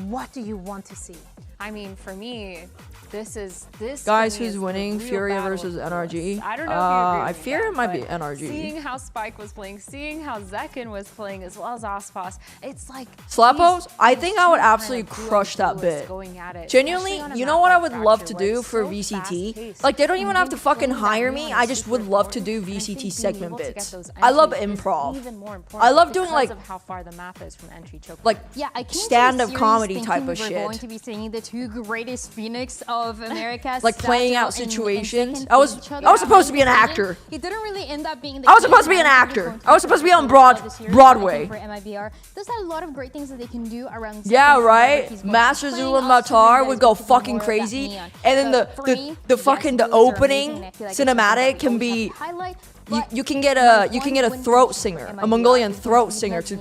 What do you want to see? I mean, for me, This Guys, for me who's is winning? the real Fury battle versus of NRG? I don't know if you agree I with fear that, it might be but NRG. Seeing how Spike was playing, seeing how Zekin was playing, as well as Ospas, it's like Slapos, I these think I would two kind absolutely of duo crush that duelists bit. going at it, Genuinely, especially on a you know map what I like would love to Fracture, where do it's for so VCT? fast-paced. Like, they don't even And have to being fucking thrown hire that me. nuance I is just super would love to important. do And I think VCT being segment able to get bits. those I love entries is improv. even more important I love doing, because like, of how far the map is from entry choke. like, Yeah, I came stand-up to the series comedy thinking type of we were shit. going to be seeing the two greatest Phoenix of America, Like, playing out Sato and situations. Zekin I was face each other supposed to be an in the actor. It didn't really end up being the I was case. supposed to be an actor. I was supposed to be on Broadway. For MIBR, there's a lot of great things that they can do around. Yeah, Zekin, right? he's going Master to be Zul and playing, Matar assuming would that go it's going to be fucking more of that crazy. neon. And then So for me, the yes, fucking the duels are opening amazing, and I feel like it's something cinematic that we can always be have to highlight, you can get a throat singer, a Mongolian throat singer to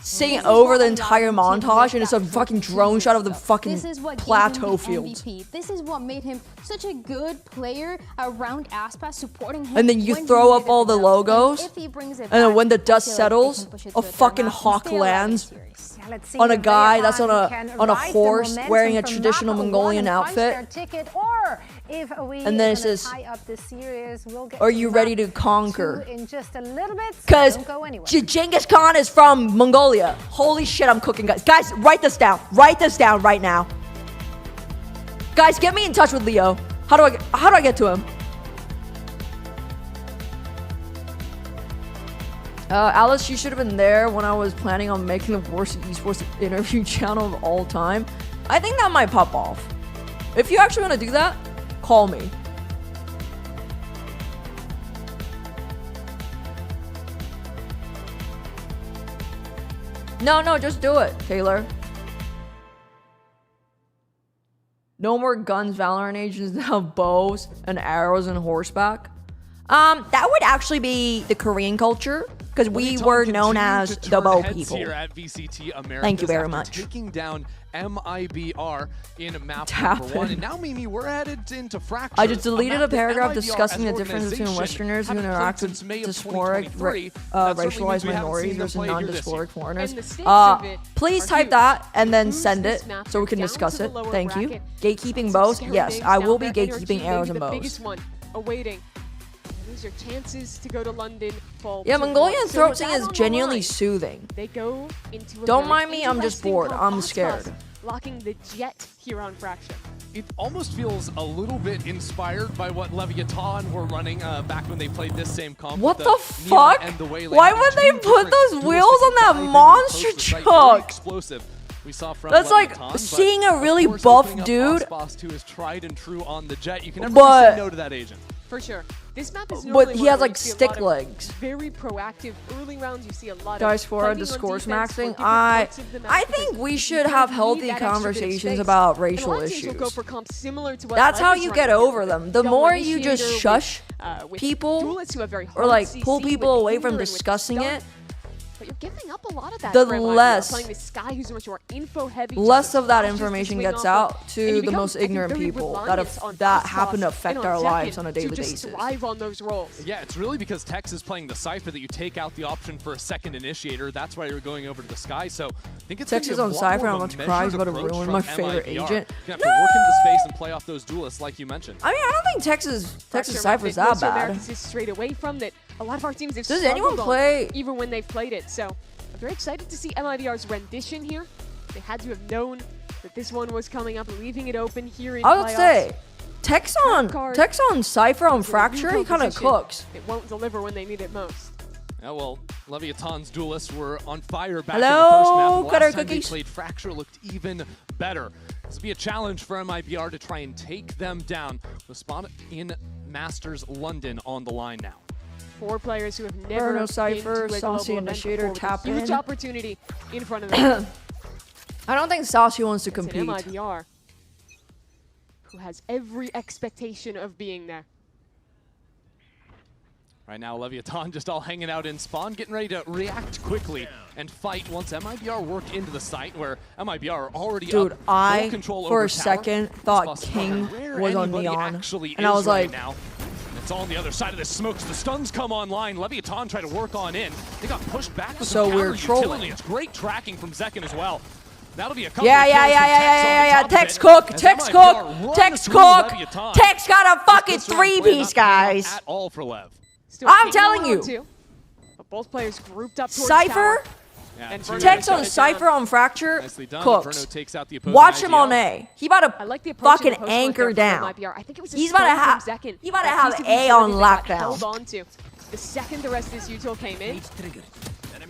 sing it over the entire montage, and it's a fucking drone shot of the fucking plateau fields. This is what made him such a good player around Aspas, supporting him. And then you when throw he up all the needed it. logos, If he brings it and then back, when the I dust feel like they settles, can push it a to a third fucking map and hawk stay alive in lands the series. Let's see on a if guy that's Valorant can on a ride the horse momentum wearing a from traditional map Mongolian one and punch their outfit. ticket, or if we And then it gonna says, tie up this series, we'll get "Are to you map ready to conquer?" 2 in just a little bit. So Because don't go anywhere. Genghis Khan is from Mongolia. Holy shit, I'm cooking, guys. Guys, write this down. Write this down right now. Guys, get me in touch with Leo. How do I get to him? Alice, you should have been there when I was planning on making the worst esports interview channel of all time. I think that might pop off. If you actually want to do that, call me. No, just do it, Taylor. No more guns, Valorant agents now bows and arrows and horseback. That would actually be the Korean culture, because we were known as the bow people. Here at VCT Americas Thank you very after much. Taking down MIBR in map Tappin'. number 1, and now Mimi, we're headed into Fracture. I just deleted map a paragraph that MIBR discussing the as an difference between organization Westerners who haven't interact played with since May of diasporic, 2023. That certainly racialized means we haven't minorities seen them versus play here this year. non-diasporic foreigners. And the stakes of it Please are type huge. that and then Lose send this it map, so we can down discuss to it. the lower Thank you. bracket. Gatekeeping Some bows? scary Yes, names I down will be there. gatekeeping NRG arrows may and be the bows. biggest one awaiting. These are chances to go to London. Fall Yeah, to Mongolian one. So throat with sing that is on the genuinely line, soothing. They go into a Don't very mind me, I'm just interesting bored. I'm Hotspots, scared. Locking the jet here on Fracture. It almost feels a little bit inspired by what Leviathan were running back when they played this same comp. What with the Neon fuck? and the Waylay. Why would they Two put different those dualistic wheels on that dive into monster the post was, very truck? explosive. We saw from That's like Leviathan, but seeing a of really course, buff opening up dude. Osboss, who is tried and true on the jet. You can never But- really say no to that agent. For sure. This map is But normally he one has where like you see a stick lot of legs. Very proactive early rounds. You see a lot Guys, of for fighting on discourse defense for maxing, different I parts of the map because think we you should don't have need healthy that extra bit of conversations space. about And a racial lot of teams will go issues. for comps similar to what That's how Lev is you running get here over with them. The Double more you just Initiator, shush with people duelists who have very or hard like CC pull with people away Hinder from and with discussing Stun, it, but you're giving up a lot of that the for MIBR. less- Playing this Sky who's much more info heavy. less of that flashes to information swing gets off of, out and to you the become, most I think, ignorant very people reliant on that Osboss happen to affect and on our lives Zekin on a daily to just basis. thrive on those roles. Yeah, it's really because Tex is playing the Cypher that you take out the option for a second initiator. That's why you're going over to the Sky. So I think it's Tex gonna is be a on lot Cypher, more I'm of about to a cry, he's measured about to approach ruin from my favorite MIBR. agent. You're gonna have to work into space and play off those duelists like you mentioned. I mean, I don't think Texas Fracture Cypher's map that most of bad. Americans is straight away from that. A lot of our teams have Does anyone struggled on, play- even when they've played it. So I'm very excited to see MIBR's rendition here. They had to have known that this one was coming up, leaving it open here in I would playoffs. say Tex on Cypher on Fracture, he kind of cooks. It won't deliver when they need it most. Yeah, well, Leviathan's duelists were on fire back Hello, in the first map. And the Cutter last time they Cookies. played Fracture looked even better. This will be a challenge for MIBR to try and take them down. The spot in Masters London on the line now. 4 players who have never Inferno been Cypher, to a global Saucy event Initiator, before, with a tap huge in. opportunity in front of them. I don't think Saucy wants to It's an compete. MIBR who has every expectation of being there. Right now, Leviathan just all hanging out in spawn, getting ready to react quickly and fight once MIBR work into the site where MIBR are already Dude, up, I full control for over a tower. second thought Osboss King wondering where was on anybody Neon, actually and I is was right like, now. It's all on the other side of the smokes. The stuns come online. Leviathan try to work on in. They got pushed back with So some we're counter trolling. utility. It's great tracking from Zekin as well. That'll be a couple Yeah. of kills from Tex on the top Tex of it, Cook. as Tex MIBR Cook. run Tex through Cook. Leviathan. Tex got a fucking This round playing three-piece, not paying guys. At all for Lev. Still I'm keeping telling on you. to, but both players grouped up towards Cypher. tower. Yeah, And two Verno Tex shut on it Cypher down. on Fracture. Nicely done. Cooks. Verno takes out the opposing Watch him on IDL. A. He about I to like the approach fucking in the post point anchor there from down. MIBR. I think it was a He's about to strong have. from Zekin. He about to That have piece of A utility on they got lockdown. held on to. The second the rest of this util came in,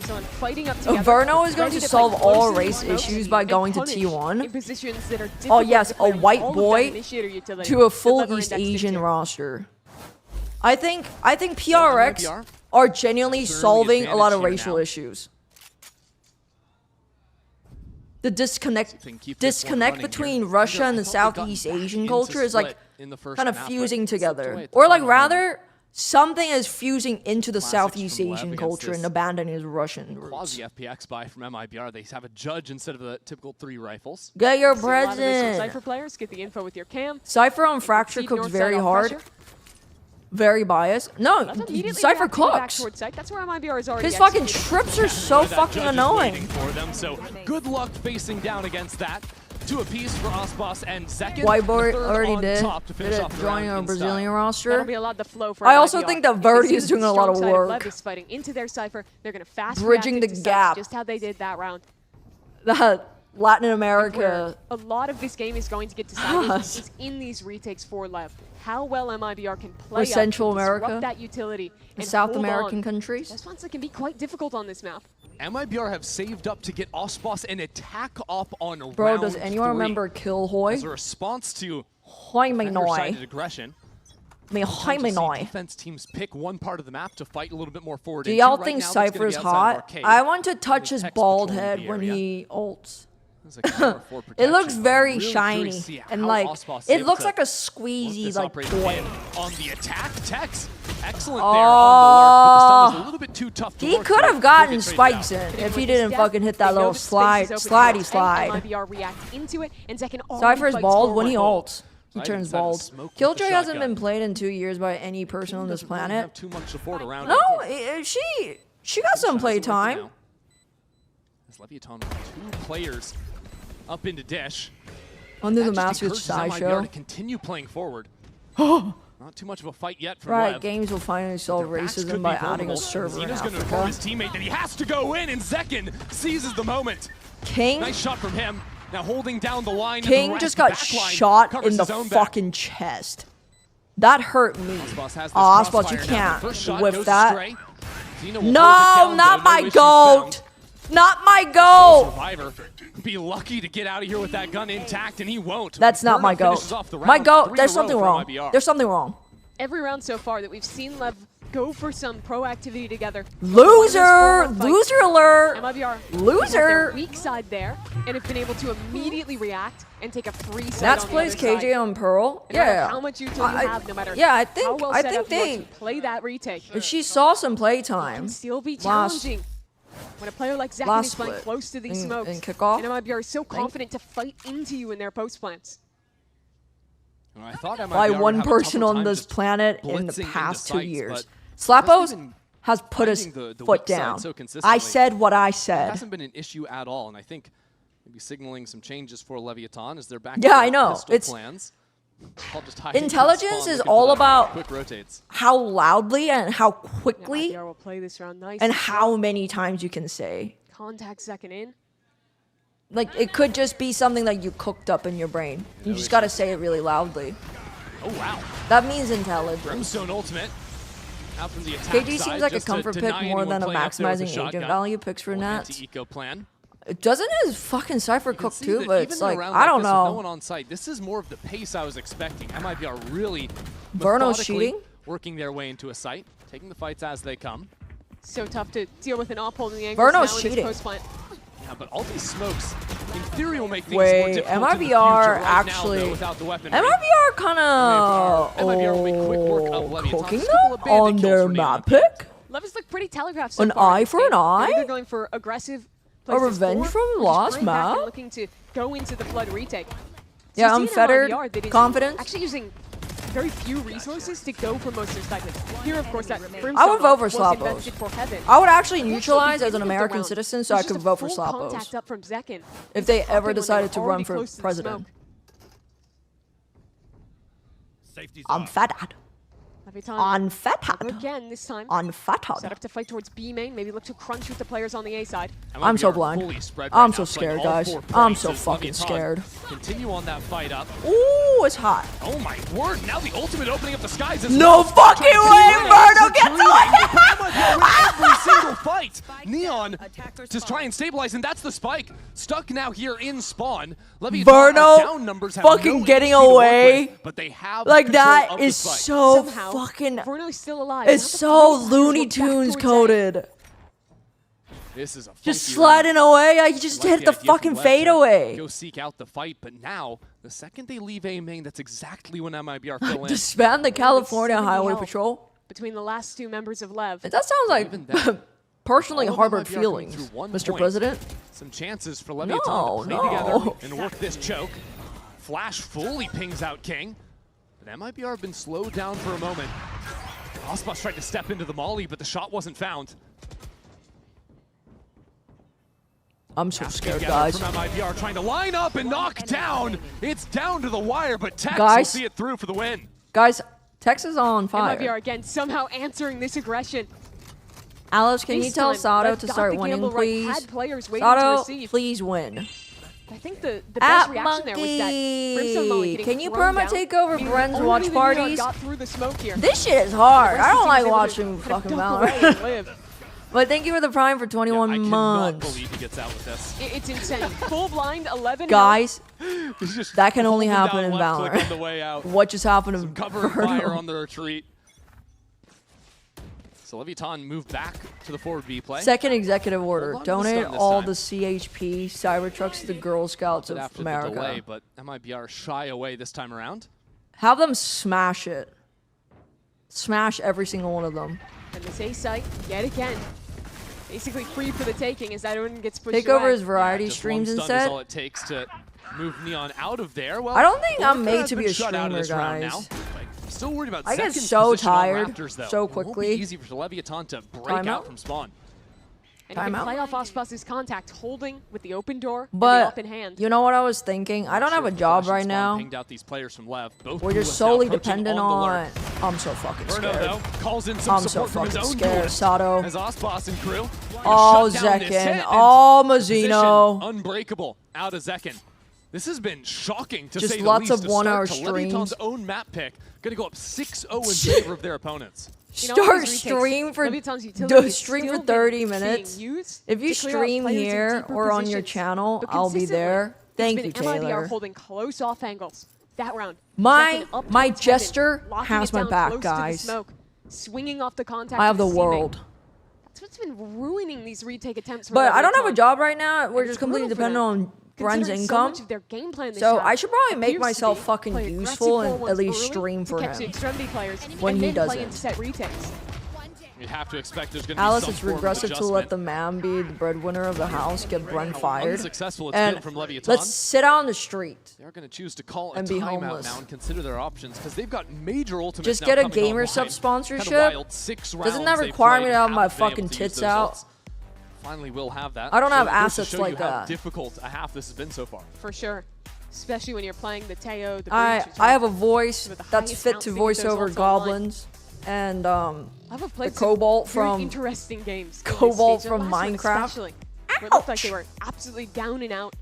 someone fighting up together. Verno is going ready to fight solve close all to the race smokes issues by and going to punish T1. in positions that are Oh difficult yes, to a clear white all of that boy initiator utility to a that full Lever East indexed Asian into. roster. I think PRX are genuinely solving a lot of racial issues. The disconnect between Russia and the Southeast Asian culture is like kind of fusing together, or like rather something is fusing into the Southeast Asian culture and abandoning its Russian roots. Quasi FPX buy from MIBR. They have a judge instead of the typical 3 rifles. Get your See a lot of this from present. Cypher players, get the info with your cam. Cypher on Fracture Keep cooks north side very off hard. pressure. Very biased. No, Let's immediately Cypher react to go back cooks. towards site. That's where MIBR is already His fucking executed. trips are so That fucking judge is annoying. waiting for them, so good luck facing down against that. 2 apiece for Osbos and Zekin. Whiteboard the third already on did. top to finish Did it off the joining round a in Brazilian style. roster. That'll be a lot of flow for I also MIBR. think that You can Verdi see is that doing the a lot of strong side work. Lev is fighting into their Cypher. They're going to fast Bridging react the into gap. sites, just how they did that round. That Latin Where America. a lot of this game is going to get decided is in these retakes for Lev. How well MIBR can play Or up Central to disrupt America, that utility and South hold American on. countries. Those ones that can be quite difficult on this map. MIBR have saved up to get Osbos an attack up on Bro, round does anyone 3 remember Kill Hoy? as a response to Hoy me noi. defender-sided aggression. Me hoy Sometimes me you see noi. defense teams pick one part of the map to fight a little bit more forward. Do into. y'all Right think now, that's gonna be Cypher's outside of hot? Arcade. I want to touch his Tex bald patrolling head the when area. he ults. There's a cover for It looks protection. very Really shiny curious to see and how like Osbos is it able looks to like a work squeezy this like operation toy. in. On the attack, Tex. Excellent there on the lark, but the stun was a little bit too tough to He work could through. have He'll gotten get traded spikes out. in if he didn't fucking hit that little slide, slidey slide. MIBR react into it, and Zekin already Cypher's fights bald when he forward. ults. He I turns even said bald. smoke with the Killjoy hasn't shotgun. been played in 2 years by any person on this Doesn't really planet. have too much support around No, him. she got some play time. As Leviathan with 2 players up into dish. Under the That just mask with encourages MIBR Sideshow. to continue playing forward. Not too much of a fight yet from Right, Lev. games will finally solve Backs could racism be by adding a vulnerable. server in Zeno's going to inform his Africa. teammate that he has to go in, and Zekin seizes the moment. King Nice shot from him. Now holding down the line. King just got shot in the fucking chest. That hurt me. Osbos, you can't whip that. No, not my goat. Not my goat. Survivor be lucky to get out of here with that gun intact, and he won't. That's not my Verno goat. finishes off the My round, goat, 3 there's in a row something for wrong. MIBR. There's something wrong. Every round so far that we've seen Lev go for some proactivity together. Loser! Loser alert! MIBR Loser! their weak side there, and have been able to immediately react and take a free side Nats on the plays other side. KJ on Pearl. No matter Yeah. how much util you have, no matter yeah, I how think well I set think up you are they to play that retake. she saw some play time. Can still be last- challenging. When a player like Zekin last is playing split close to these in smokes, kickoff, and MIBR is so confident to fight into you in their post plants. I thought MIBR by would one have a person tougher on time this just planet in the blitzing into past 2 sites, years. but Slappos has put his finding the foot weak side down. so consistently. I said what I It said. hasn't been an issue at all, and I think maybe signaling some changes for Leviathan as they're back Yeah, to I their know. pistol It's- plans. I'll just hide in Intelligence spawn, is looking for all the about quick rotates. how loudly and how quickly MIBR will play this round nice and how many times you can say. Contact Zekin in. Like, it could just be something that you cooked up in your brain. You just gotta say it really loudly. Oh, wow. That means intelligence. Brimstone ultimate. Out from the attack KG side, seems like a just to comfort pick deny more anyone than a playing up there with maximizing shotgun. agent value picks for Full Nats. anti-eco plan. Doesn't his fucking Cypher cook See too? that But even it's in a like, round I don't this with no know. one on site, this is more of the pace I was expecting. MIBR really Verno's methodically cheating? working their way into a site, taking the fights as they come. So tough to deal with an op holding the angles Verno's now in cheating. this post plant. Yeah, but all these smokes, in theory, will make things more Wait, difficult in the future. MIBR Right actually. now, though, without the weaponry. MIBR kind of MIBR will make quick work of Leviathan. cooking Just a couple them of bandit on kills their for Neon. map pick. Levis looked pretty telegraphed so An far in eye this for an game. eye? They're either going for aggressive A places revenge forward, from or just last playing back and map? looking to go into the flood retake. So Yeah, you see an unfettered MIBR that is confidence. Actually using very few resources to go for most of their cycling. Here, of course, that I would vote for was Slapos. invested for Heaven. I would actually neutralize Also, as an American citizen so I could vote for Slapos. Contact up from Zekin. If they ever When they decided were to run already for close to the president. smoke. I'm fat. Unfettered. Again this time. Unfettered. Set up to fight towards B main. Maybe look to crunch with the players on the A side. I'm so blind. I'm so scared, guys. I'm so fucking scared. Continue on that fight up. Ooh, it's hot. Oh my word! Now the ultimate opening up the skies. No fucking way, Birdo gets away! Every single fight. Neon just try and stabilize, and that's the spike. Stuck now here in spawn. Birdo fucking getting away. But they have like that of is the spike. so Somehow, fucking. Verno's still alive. It's so Looney Tunes coded. This is a Just sliding away. I just hit the fucking fadeaway. Go seek out the fight, but now the second they leave A main, that's exactly when MIBR fill in. Disband the California Highway Patrol. Between the last two members of LEV. That sounds like personally All of harbored MIBR coming feelings, through 1 Mr. point. President. Some chances for Leviathan to play together and work this choke. Flash fully pings out King, but MIBR have been slowed down for a moment. Ospas tried to step into the molly, but the shot wasn't found. I'm so scared, guys. From MIBR trying to line up and knock down. It's down to the wire, but Tex will Guys. see it through for the win. Guys, Texas is on fire. MIBR again somehow answering this aggression. Alice, can you This tell time, Sato Lev to got start the winning, gamble right, please? had players waiting to Sato, receive. please win. I think the best reaction there was that Brimstone Molly Monkey, getting can you thrown perma down, take over meaning Bren's only watch the New York parties? got through the smoke here. This shit is hard. The rest I don't of the like team was watching able to fucking duck away and Valorant. live. But thank you for the Prime for 21 I cannot months. believe he gets out with this. It's insane. Full blind 11. Guys, He's just that can only holding happen down in left click on the Valorant. way out. What just happened to Some cover fire on the retreat. So Leviathan moved back to the forward B play. Second executive order. Hold on to the Donate stun this all time. the CHP Cybertrucks to the Girl Scouts of After America. the delay, but MIBR shy away this time around. Have them smash it. Smash every single one of them. And this A site, yet again, basically free for the taking as that one gets pushed Take over away. his variety Just streams one stun instead. is all it takes to move Neon out of there. Well, I don't think I'm Orca made has to be been a shut out of streamer, this round guys. now. Still worried about I get Zekin's so position on tired Raptors, though. so It won't quickly. be easy for Leviathan to break Timeout? out from spawn. And he can Timeout? play off Ospas's contact, holding with the open door and the But up in hand. you know what I was thinking? I don't have a job right now. Pinged out these players from Lev. Both We're just duelists now solely approaching dependent on the on. lurk. I'm so fucking Verno, scared. though, calls in some I'm so support from his fucking own scared, duelist Sato. as Ospas and crew. Oh, Shut down this hit, Zekin. and Oh, position Mazzino. Unbreakable out of Zekin. This has been shocking to Just say lots the least. of 1 hour to start to Leviathan's streams. own map pick. Going to go up 6-0 in favor of their opponents. Start stream for stream for 30 minutes. If you stream here or on your channel, I'll be there. Thank you, MIBR Taylor. holding close off angles. That round. My Zekin up my towards jester heaven, locking has it my down back, close to the guys. smoke, swinging off the contact. I have the of C-main. world. That's what's been ruining these retake attempts. For But I don't have a Leviathan. job right now. We're And just it's completely brutal for dependent them, on Bren's considering income. So much of their game plan this So shot I should probably make appears to myself be fucking play useful aggressive and 4-1s at least early stream to for catch the him extremity players when and he then play doesn't. into set retakes. You have to expect there's going to be Alice, some it's form of regressive to let adjustment. the man be the breadwinner of the house, get Bren fired, Unsuccessful it's and been from Leviathan. let's sit out on the street. They're going to choose to call a and be timeout homeless. now and consider their options because they've got major ultimates Just now get a coming gamer online. sub sponsorship. Kinda wild 6 Doesn't rounds that they've require me played to have and my haven't been able fucking to use tits those out? ults. Finally, we'll have that. I don't have So it goes to assets show like you how that. difficult a half this has been so far. For sure. Especially when you're playing the Teo, the I Breach, have a voice some of the that's highest fit to outspeed voice those over ults online. goblins, and I've the played some Cobalt very from interesting games. in this Cobalt stage, and from last one Minecraft. especially, where it looked like they were absolutely down and out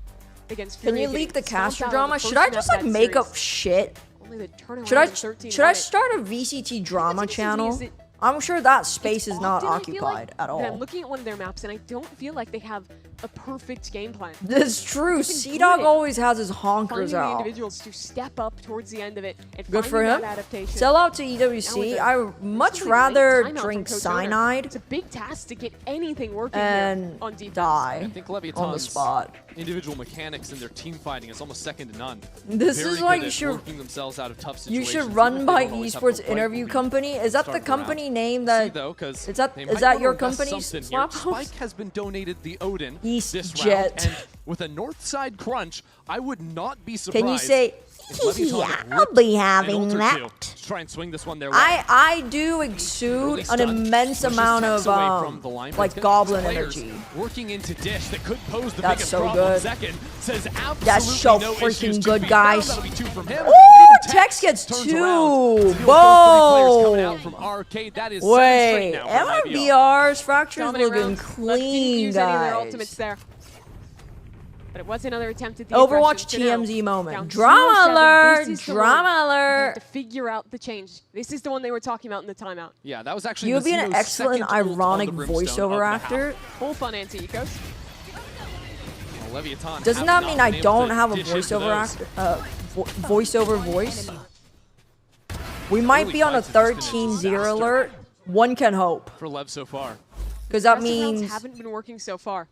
against Can Fury. you leak the getting stomped caster out on drama? the Should first I map just of like that make series. up shit? Only the turnaround Should I in 13 should I won it. start a VCT drama interesting to me channel? is that I'm sure that space is not Often I feel occupied like at that I'm all. looking at one of their maps and I don't feel like they have a perfect game plan. That's true. They've been C-Dog good at always has his finding honkers the out. individuals to step up towards the end of it and Good for finding him. that adaptation. Sell out to Now EWC. with a I would much relatively late rather timeout from drink Coach Owner, cyanide It's a big task to get anything working and here on defense. die I think on the Leviathan's spot. individual mechanics in their team fighting is almost second to none. This Very is why good you at should working themselves out of tough You situations, should even run if they by don't always have esports the right interview lead company. Is that the start the round. company name See, that? though, 'cause Is that they is might that wanna your invest company? something here. Swap Spike has been donated the Odin East this Jet. round, and with a north side crunch, I would not be surprised. Can you say I'll be having that. Try and swing this one their way. I do exude an immense amount of like goblin energy. Working into dish that could pose the That's biggest so problem. good. Second says absolutely That's so no freaking issues good, to guys. That'll be 2 from him. Ooh, Tex gets 2. Whoa. Wait, MIBR's Fracture's Dominant looking rounds. Left didn't clean, use any of their guys. ultimates there. But it was another attempt at the Overwatch aggression. So now, TMZ moment. down Drama 0-7, alert! this is the Drama one they alert! have to figure out the change. This is the one they were talking about in the timeout. Yeah, that was actually You would be an Mazino's excellent second ult on ironic the brimstone voiceover of the actor. Full fun anti-ecos. Well, Leviathan Doesn't have that mean not I been able don't to have a dish into voiceover those. actor? Voiceover voice? We might be on a 13-0 alert. One can hope. For Lev so far. Because that Aggressive rounds means haven't been working so far.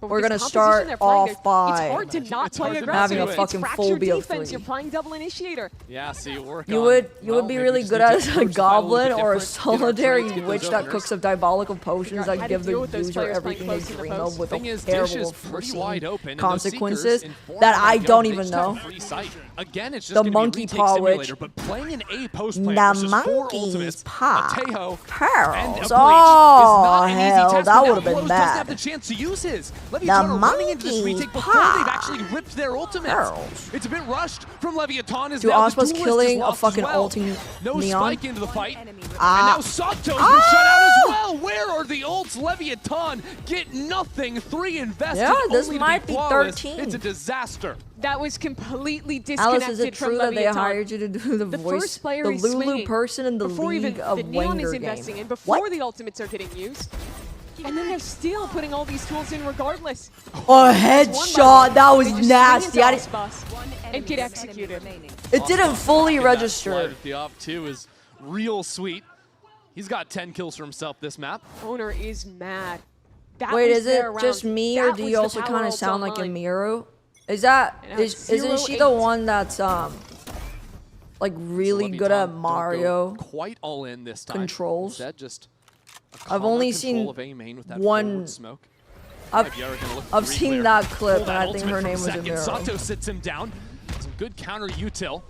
But we're with going this to start composition they're playing, off by it's hard to not play hard to aggressive. having a fucking it's full fractured BO3. defense. You're playing double initiator. Yeah, see, work you on, would well, be maybe really just good need to as a approach the fight little goblin bit or a different, get our solitary trades, get witch those that openers. cooks up diabolical potions that How to give the deal with those user players everything playing they close to the dream of post. with Thing the is, Dish terrible is pretty foreseen wide open, and those consequences Seekers inform that I MIBR don't they even just have know. free sight. Again, it's just The gonna be monkey retake paw simulator, witch. but playing an A post player The versus 4 monkey's ultimates, paw. a Tejo, and a Pearls. Breach is Oh, not an easy hell, task, that but would've now been Flows doesn't have bad. the chance to use his. The Leviathan are running into this monkey's retake before paw. they've actually ripped their ultimates. Pearls. It's a bit rushed from Leviathan. Dude, Ospa's killing a fucking ulting No Neon. spike into the fight. And Ah. now Sato's been shut out as well. Where are the ults? Leviathan get nothing. 3 invested. Yeah, this only to might be flawless. 13. It's a disaster. That was completely disconnected Alice, is it from true that they Leviathan. hired you to do the voice, first player the is Lulu swinging person in the before League even of the Neon is Wenger investing game? in, before What? the ultimates are getting used. And then they're still putting all these tools in regardless. Oh, a headshot! That was nasty. I didn't, And get executed. it didn't fully That register. slide with the off 2 is real sweet. He's got 10 kills for himself this map. Owner is mad. That Wait, was is their it just round. me, That or do was you the also power kind of ults sound like a online. Miro? Isn't she the 0-8. one that's like really So good Leviathan at don't Mario go quite all in this time. controls? Instead, just a I've calmer only control seen of A main with that one- forward smoke. I've, MIBR gonna look I've for seen reclear. that clip, Pull and that I think ultimate her from name was second. Amiro. Sato sits him down. Some good counter util.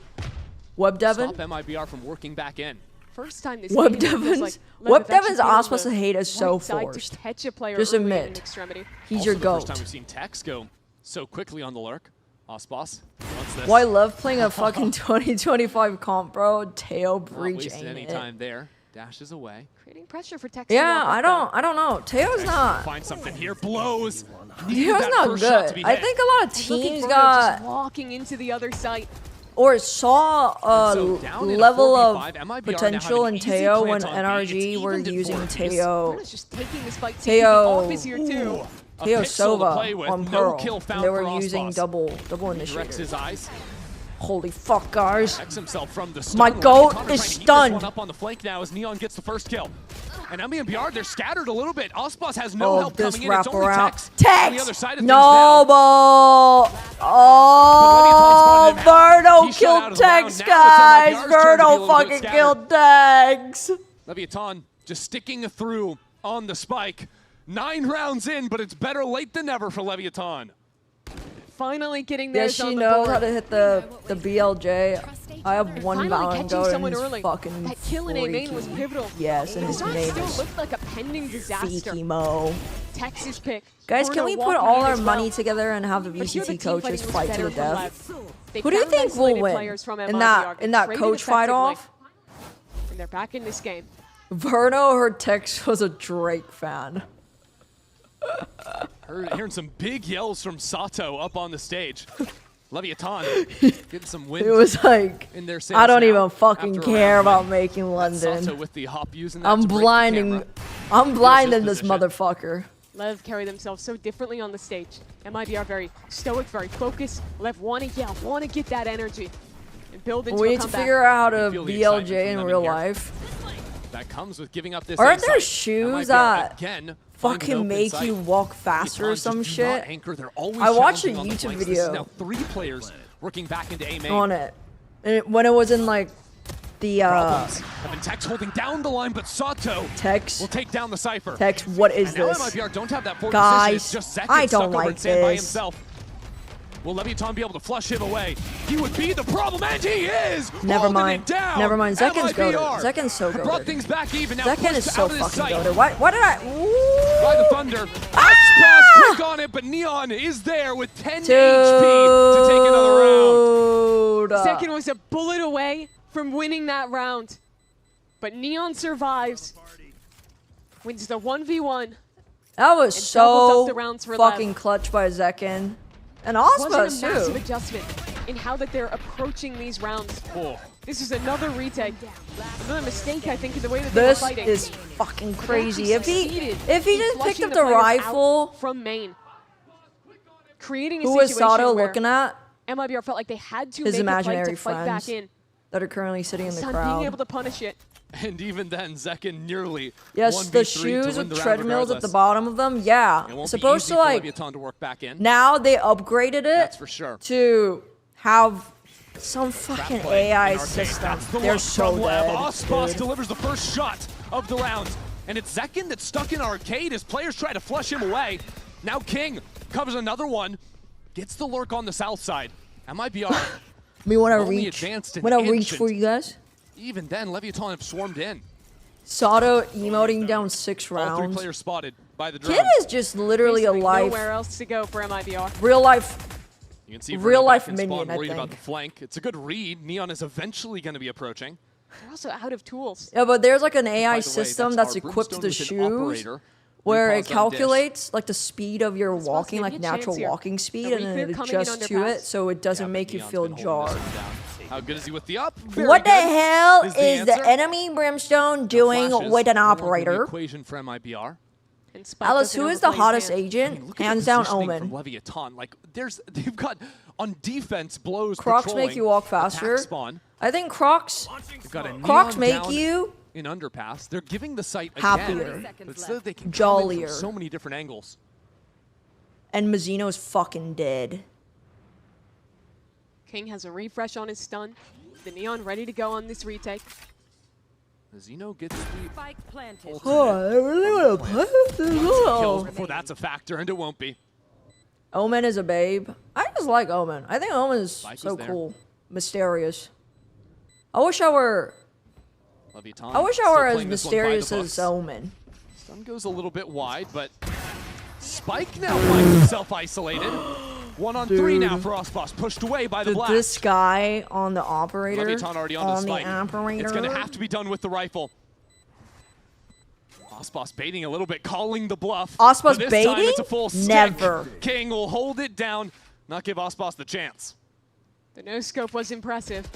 Web Devon? Stop MIBR from working back in. First time this Web game, it feels Devon's like Web Lev have Devon's actually been on Ospas the hate is so right side to forced. catch a player Just early in admit. extremity. He's Also your the goat. first time we've seen Tex go so quickly on the lurk. Ospas wants this. Well, I love playing a fucking 2025 comp, bro. Tail Not breach wasting ain't any it. time there. Dashes away. Creating pressure for Tex. Yeah, I don't know. Tao's not. Find something here. Blows. Tao's not good. I think a lot of Looking teams for got just walking into the other site. or saw a So down in a level 4v5, of MIBR potential now in having easy Teo when plans on B. NRG It's were evened at using 4 apiece. Teo. Is just taking this fight, taking the Teo, office here too. A Teo pixel to Sova play with. on No Pearl. kill And found they were for using Ospas. double Directs initiator. his eyes. Holy fuck, guys. Protects himself from the stun. My goat Connor is trying to heat this stunned. one up on the flank now as Neon gets the first kill. And MIBR, they're scattered a little bit. Ospas has no Oh, help this coming in. It's only wraparound. Tex. On the other side of things No, now. ball. Oh, Verno He's shut out killed of the round. Tex, Now it's guys. MIBR's turn to be a Verno little bit fucking scattered. killed Tex. Leviathan just sticking through on the spike. 9 rounds in, but it's better late than never for Leviathan. Finally getting Yeah, theirs she on the knows board. how to hit the BLJ. I have one Finally Valorant catching go and someone he's early. fucking That kill in A main was freaky. pivotal. Yes, and This his round name still is looked like a pending disaster. Freaky Mo. Texas pick. Guys, can Verno we put walking all in our as money well. together and have the But here VCT team coaches fighting was fight to better the from death? Lev. They Who do you found think will isolated win players from in MIBR. that They traded coach fight effectively. off? And they're back in this game. Verno heard Tex was a Drake fan. Hearing some big yells from Sato up on the stage. Leviathan getting some wins. It was like, in their I don't sails now even fucking after a care round about win. making Sato London. with the hop using that I'm to break the blinding. camera. I'm blinding this position. motherfucker. Lev carry themselves so differently on the stage. MIBR very stoic, very focused. Lev want to yell, want to get that energy and build into We a need to comeback. figure out how to Feel the excitement BLJ from in them real in here. life. That comes with giving up this Aren't A there site. shoes MIBR that again finding an fucking open make site. you walk faster or Leviathan some just do not shit? anchor. They're always I watched a challenging on the YouTube flanks. This is video now 3 players working back into A main. on it. And when it was in like the Problems. Have been Tex holding down the line, but Sato Tex will take down the Cypher. Tex, what is And now this? MIBR don't have that forward Guys, position. It's just Zek I stuck don't over like and stand by this. himself. Will Leviathan be able to flush him away? He would be the problem, and he is! Never holding mind. it down. Never mind. Zekin's MIBR goated. Zekin's so brought goated. things back even. Now Zekin is pushed so out of his fucking sight. goated. Why did I... By the Thunder. Oxboss quick on it, but Neon is there with 10 HP to take another round. Zekin was a bullet away from winning that round. But Neon survives. Wins the 1v1. That was and doubles so up the rounds for fucking Lev. clutch by Zekin. And Wasn't a Ospos massive too. adjustment in how that they're approaching these rounds. This is another retake. Another mistake, I think, in the way that they were This fighting. is fucking crazy. He If he succeeded just in picked flushing up the the players out rifle, from main, creating a who was situation Sato where looking at? MIBR felt like they had to His make a play imaginary to fight back friends in. that are currently sitting in the Sun crowd. being able to punish it. And even then, Zekin nearly Yes, 1v3 the to shoes win with the round treadmills at the regardless. bottom of them. Yeah, It won't supposed be easy to for like. Leviathan to work back in. Now they upgraded it. That's for sure. To have some fucking play AI in arcade. system. That's the They're look so from Lev. dead. Ospos dude. delivers the first shot of the round. And it's Zekin that's stuck in arcade as players try to flush him away. Now King covers another one. Gets the lurk on the south side. MIBR. Me when I only reach. advanced an When I reach instant. for you guys. Even then, Leviathan have swarmed in. Sato emoting down 6 All 3 rounds. players spotted by the drone. Kid is just literally a Basically life, nowhere else to go for MIBR. real life. You can see Real Verno life back in spawn, minion, I worried about the think. flank. It's a good read. Neon is eventually going to be approaching. They're also out of tools. Yeah, but there's like an By AI the way, system that's that's our equipped to the Brimstone with an shoes, operator. where it Repaws on dish. calculates like the speed of your walking, maybe like a chance natural here. walking A speed, and then reclear it coming in adjusts to underpass. it so it doesn't Yeah, make but you Neon's feel been holding jarred. this one down. How good is he with the up? Very What the good hell is is the answer. enemy Brimstone doing Flashes with an no longer the operator? equation for MIBR. And Spike Alice, doesn't who is the overplay his hottest hand. agent? Look at Hands the down, positioning Omen. from Leviathan. Like, they've got on defense blows. Crocs patrolling, make you walk attack faster. Spawn. I think Crocs They've got a Crocs Neon make down you in underpass. They're giving the site happier, again, but so they can come in jollier. from so many different angles. And Mazzino's fucking dead. King has a refresh on his stun. The Neon ready to go on this retake. Zeno gets the Oh, I really want to play with this kills little. before that's a factor, and it won't be. Omen is a babe. I just like Omen. I think Omen is Spike so was there. cool. Mysterious. I wish I were Leviathan as still playing this one by the mysterious as books. Omen. Stun goes a little bit wide, but Spike now finds himself isolated. 1-on-3 now Dude. for Ospos, pushed away by the blast. This guy on the operator. Leviathan already on the Spike. operator. It's going to have to be done with the rifle. Ospos baiting a little bit, calling the bluff. Ospos But this time baiting? it's a full stick. Never. King will hold it down, not give Ospos the chance. The no-scope was impressive.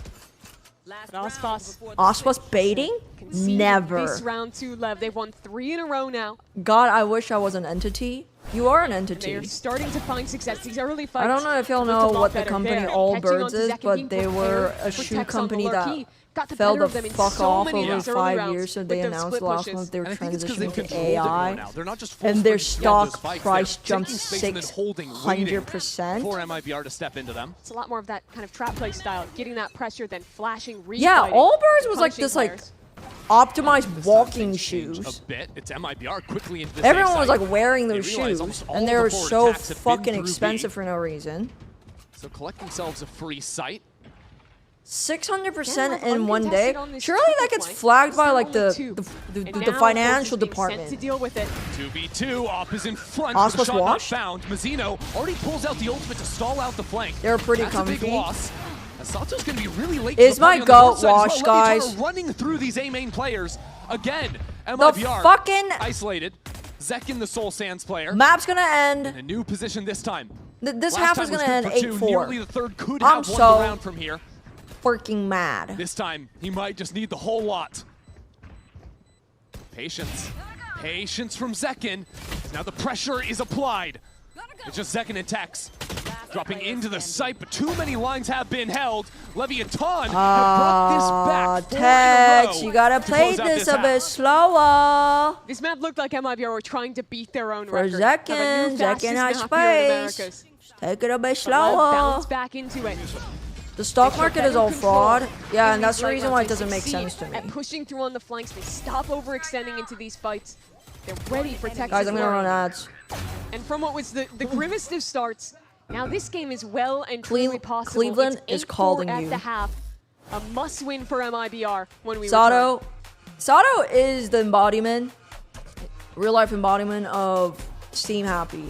But Ospos Ospos baiting? conceded Never. this round to Lev. They've won 3 in a row now. God, I wish I was an entity. You are an And they entity. are starting to find success. These early fights. I don't know if y'all looked a know lot what the better company there. All Catching Birds onto is, Zek and but being they were prepared a for shoe Tex on the company lurk. that He got the fell better the of them in fuck so off many of over those early 5 rounds years, so with they those announced split last pushes. month they were And I think it's because transitioning they've to controlled it more AI. now. They're not just full And their sprint through those stock spikes. price They're jumped taking space and then holding, waiting 600%. for MIBR to step into them. It's a lot more of that kind of trap play style, getting that pressure, then flashing, Yeah, refighting, All Birds was like punishing this like players. optimized walking A shoes. bit. It's MIBR quickly into the Everyone safe was side. like wearing those They realize shoes, almost all and they the were forward so attacks have been fucking through B. expensive for no reason. So collect themselves a free sight. 600% Again, in one uncontested day. on this Surely that triple gets flank. flagged by Still like only the two. the, And the, now the Focus financial is being sent department. to deal with it. 2v2, Op is in front. Ospos The shot not washed? found. Mazzino already pulls out the ultimate to stall out the flank. They're pretty That's a big comfy. loss. Sato's going to be really late. Is to the party my on the north goat side as washed, well. Leviathan guys? are running through these A main players again. The MIBR fucking isolated. Zekin, the Soul Sands player. map's gonna In end. a new position this time. This Last half time is was gonna good end for 2. 8-4. Nearly the third could I'm have won so the round from here. freaking mad. This time, he might just need the whole lot. Patience. Patience from Zekin. Now the pressure is applied. It's just Zekin and Tex. Dropping into the site, but too many lines have been held. Leviathan have brought this back 4 in a Tex, row you gotta to play close out this a half. bit slower. This map looked like MIBR were trying to beat their own For record. Have a Zekin, new Zekin fastest has map here in the space. Americas. Take it a bit But Lev slower. bounced back into it. The stock They show market is better all control fraud. Yeah, in and that's these the late reason why it rounds. They doesn't make succeed sense to me. at pushing through on the flanks. They stop overextending into these fights. They're ready for Texas. Guys, I'm gonna run ads. And from what was the grimmest of starts, Now this game is well and truly possible. Cleveland is calling at you. the half. A must-win for MIBR when we Sato. Sato is the embodiment, real-life embodiment of Steam Happy.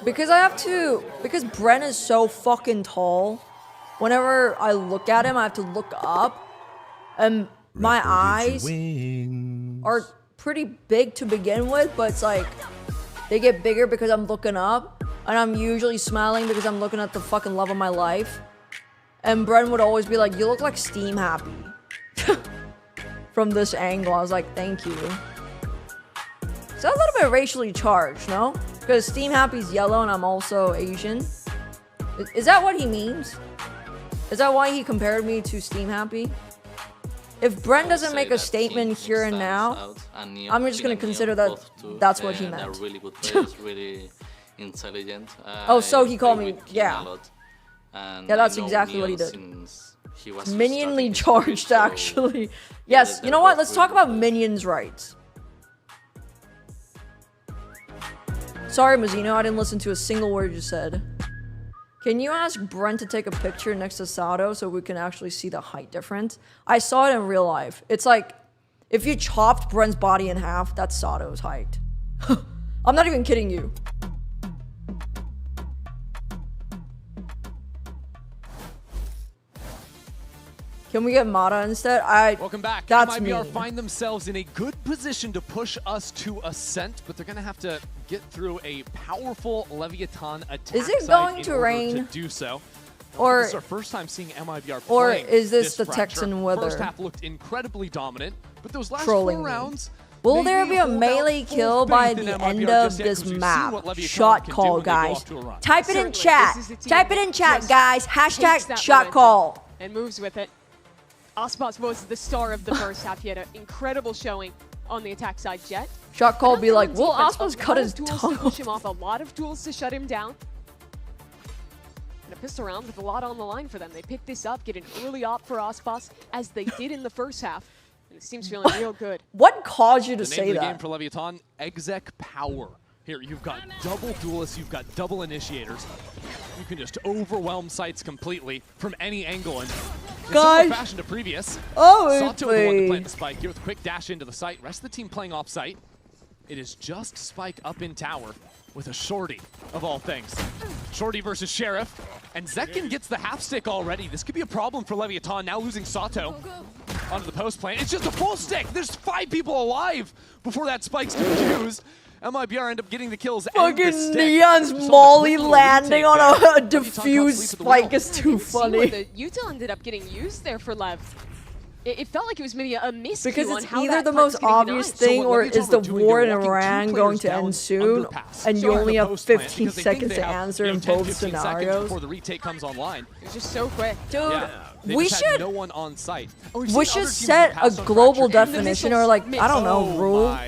Because Brent is so fucking tall, whenever I look at him, I have to look up, and my eyes are pretty big to begin with, but it's like, they get bigger because I'm looking up, and I'm usually smiling because I'm looking at the fucking love of my life. And Brent would always be like, you look like Steam Happy. From this angle, I was like, thank you. Is that a little bit racially charged, no? Because Steam Happy's yellow and I'm also Asian. Is that what he means? Is that why he compared me to Steam Happy? If Brent doesn't make a statement here and now, I'm just going to consider that that's what he meant. They're really good players, really intelligent. Oh, so he called me, yeah. And yeah, that's exactly what he did. He was Minionly charged, actually. Yes, you know what? Let's talk about Minions' rights. Sorry, Mazzino, I didn't listen to a single word you said. Can you ask Brent to take a picture next to Sato so we can actually see the height difference? I saw it in real life. It's like, if you chopped Brent's body in half, that's Sato's height. I'm not even kidding you. Can we get Mata instead? Welcome back. That's MIBR mean. find themselves in a good position to push us to Ascent, but they're going to have to get through a powerful Leviathan attack. Is it going to rain? To do so. Or this is our first time seeing MIBR or playing is this the fracture. Texan weather? First half looked incredibly dominant, but those last Trolling 4 me. rounds. Will there be a melee kill by the end of this map? Shot call, guys. Type it in chat. Type it in chat, guys. Hashtag shot call. And moves with it. Ospas was the star of the first half. He had an incredible showing on the attack side. Jet. Shot call be like, will Ospas cut his tools tongue to push him off. A lot of tools to shut him down. And a pistol round with a lot on the line for them. They pick this up, get an early op for Ospas, as they did in the first half. And this team's feeling real good. What caused you to say The name of the that? game for Leviathan, Exec Power. Here, you've got double duelists, you've got double initiators. You can just overwhelm sites completely from any angle. And in similar fashion to previous, Sato the one to plant the spike here with a quick dash into the site. Rest of the team playing off site. It is just Spike up in tower with a Shorty, of all things. Shorty versus Sheriff. And Zekin gets the half stick already. This could be a problem for Leviathan, now losing Sato onto the post plant. It's just a full stick. There's 5 people alive before that spike's defused. MIBR end up getting the kills. Fucking Neon's Molly landing on a diffused spike is too funny. The util ended up getting used there for Lev. It felt like it was maybe a miscue Because on it's how either that the most plant's getting obvious denied. thing or is the war in Iran going to end soon and you only have 15 seconds to answer in both scenarios. Before the retake comes online. It's just so quick. Dude, they we just had should no one on site. we should set a global definition or like, I don't know, rule.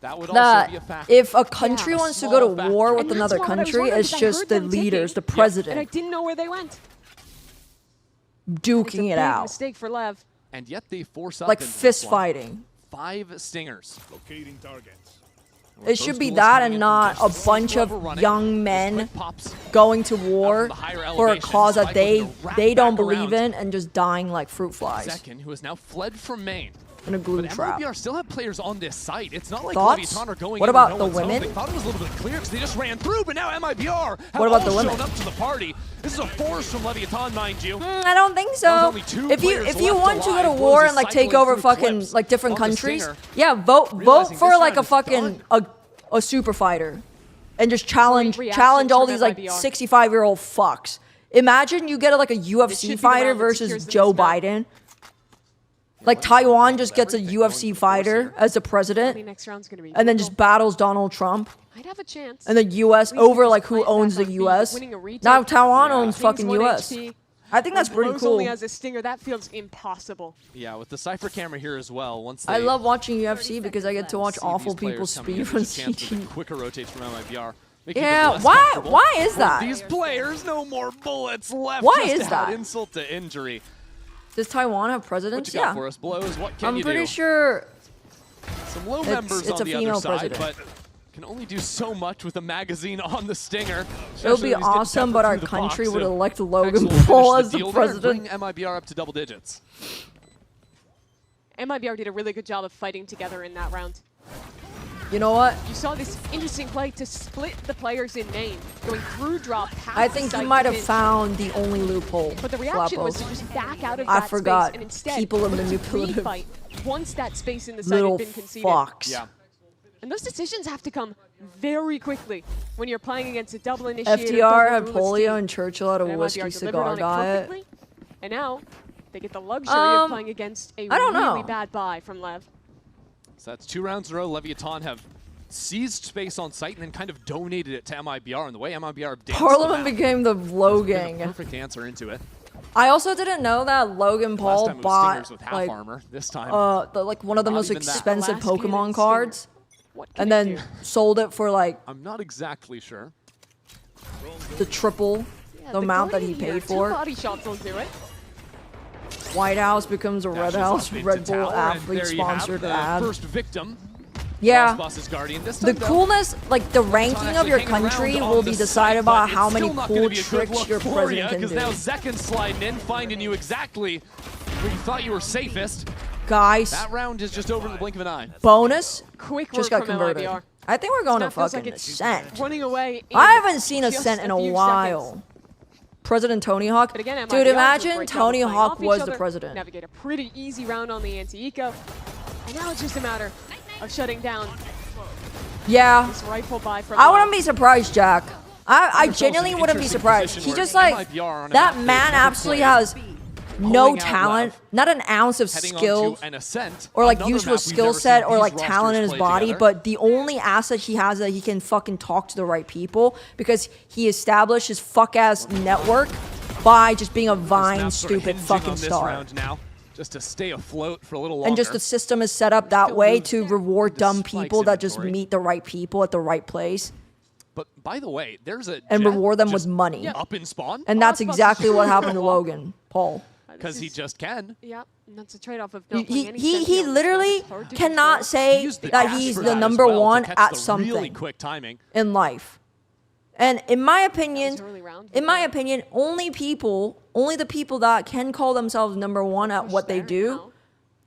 That would also be a factor. If a country wants to go to war with another country, it's just the leaders, the president. And I didn't know where they went. Duking it out. Mistake for Lev. And yet they force up Like into fist this one. fighting. 5 stingers. Locating targets. It should be that and not a bunch of young men going to war for a cause that they don't believe in and just dying like fruit flies Zekin, who has now fled from main. in a glue But trap. MIBR still have players on this site. It's not like Thoughts? Leviathan are going What in where about no the one's home. women? They thought it was a little bit clear because they just ran through, but now MIBR have What about all the women? shown up to the party. This is a force from Leviathan, mind you. I don't think so. If you want to go to war and like take over fucking like different countries, yeah, vote for like a fucking a super fighter, and just challenge all these like 65-year-old fucks. Imagine you get like a UFC fighter versus Joe Biden. Like Taiwan just gets a UFC fighter as the president, and then just battles Donald Trump. I'd have a chance. And the US over like who owns the US. Now Taiwan owns fucking US. I think that's pretty cool. Only has a stinger. That feels impossible. Yeah, with the Cypher camera here as well. Once they I love watching UFC because I get to watch awful people speed from CT. Quicker rotates from MIBR. Yeah, why is that? These players, no more bullets left. Why just is to add that? insult to injury. Does Taiwan have presidents? What you got Yeah. for us, Blows? What can I'm you pretty do? sure Some low members it's on a the other female side, president. but can only do so much with a magazine on the Stinger. It would be awesome, but our country would elect Logan Paul as the president. Bring MIBR up to double digits. MIBR did a really good job of fighting together in that round. You know what? You saw this interesting play to split the players in main, going through drop. I think he might have found the only loophole. But the reaction was to just back out of that I forgot. space and instead People are look to manipulative. refight once that space in the side Little had been conceded. fox. Yeah. And those decisions have to come very quickly when you're playing against a double initiator. FDR had double polio team. and Churchill had a And whiskey MIBR cigar delivered on it diet. perfectly, and now they get the luxury of playing against a I don't really know. bad buy from LEV. So that's 2 rounds in a row. Leviathan have seized space on site and then kind of donated it to MIBR. And the way MIBR danced Parliament them out, became the it's Logang. been a perfect answer into it. I also didn't know that Logan Last Paul time it was bought Stingers with half like armor. This time, like one of the not most even that. expensive Last game Pokemon in cards, and then sold it for like I'm not exactly sure. the triple the amount that he Guardian here, paid 2 for. body shots will do it. White House becomes a Red Dashes House up into Red Bull tower, and athlete there you have sponsored the ad. first victim. Yeah. Boss's Guardian. This The time, though, coolness, like the ranking of your actually hanging country around will on be the decided site, by but how it's many still not cool gonna be a good tricks look your for president ya, can because do. now Zekken's sliding in, finding you exactly where you thought you were safest. Guys, That round is just over in the blink of an eye. bonus Quick just work got from converted. LIBR. I think we're going to Snap feels like fucking it's Ascent. running away. I haven't seen just Ascent in a few while. seconds. President Tony Hawk. But again, Dude, MIBR does a imagine great job Tony of playing Hawk off each was the other, president. Navigate a pretty easy round on the anti-eco. And now it's just a matter of shutting down Yeah. this rifle buy from I LEV. wouldn't be surprised, Jack. I genuinely wouldn't be surprised. He just like, that man absolutely has no Pulling out talent, Lev. not an ounce of Heading skill, onto an Ascent, or like another use map of we've skill never set, seen or these like talent in rosters his play body, together. but the only asset he has is that he can fucking talk to the right people because he established his fuck-ass network by just being a This Vine map's sort of stupid hinging fucking on this star. round now, just to stay afloat for a little longer. And just the system is set up that way to reward dumb spikes people that just inventory. meet the right people at the right place But by the way, there's a and jet reward them with just money. up in spawn. And that's exactly what happened to Logan Paul. Because he just can. Yeah, and that's a trade-off of not playing any He Sentinel. literally It's hard to cannot control. say Used the that dash he's for the that as number well to one catch at the something Really quick timing. in life. And in my opinion, only the people that can call themselves number one at what they do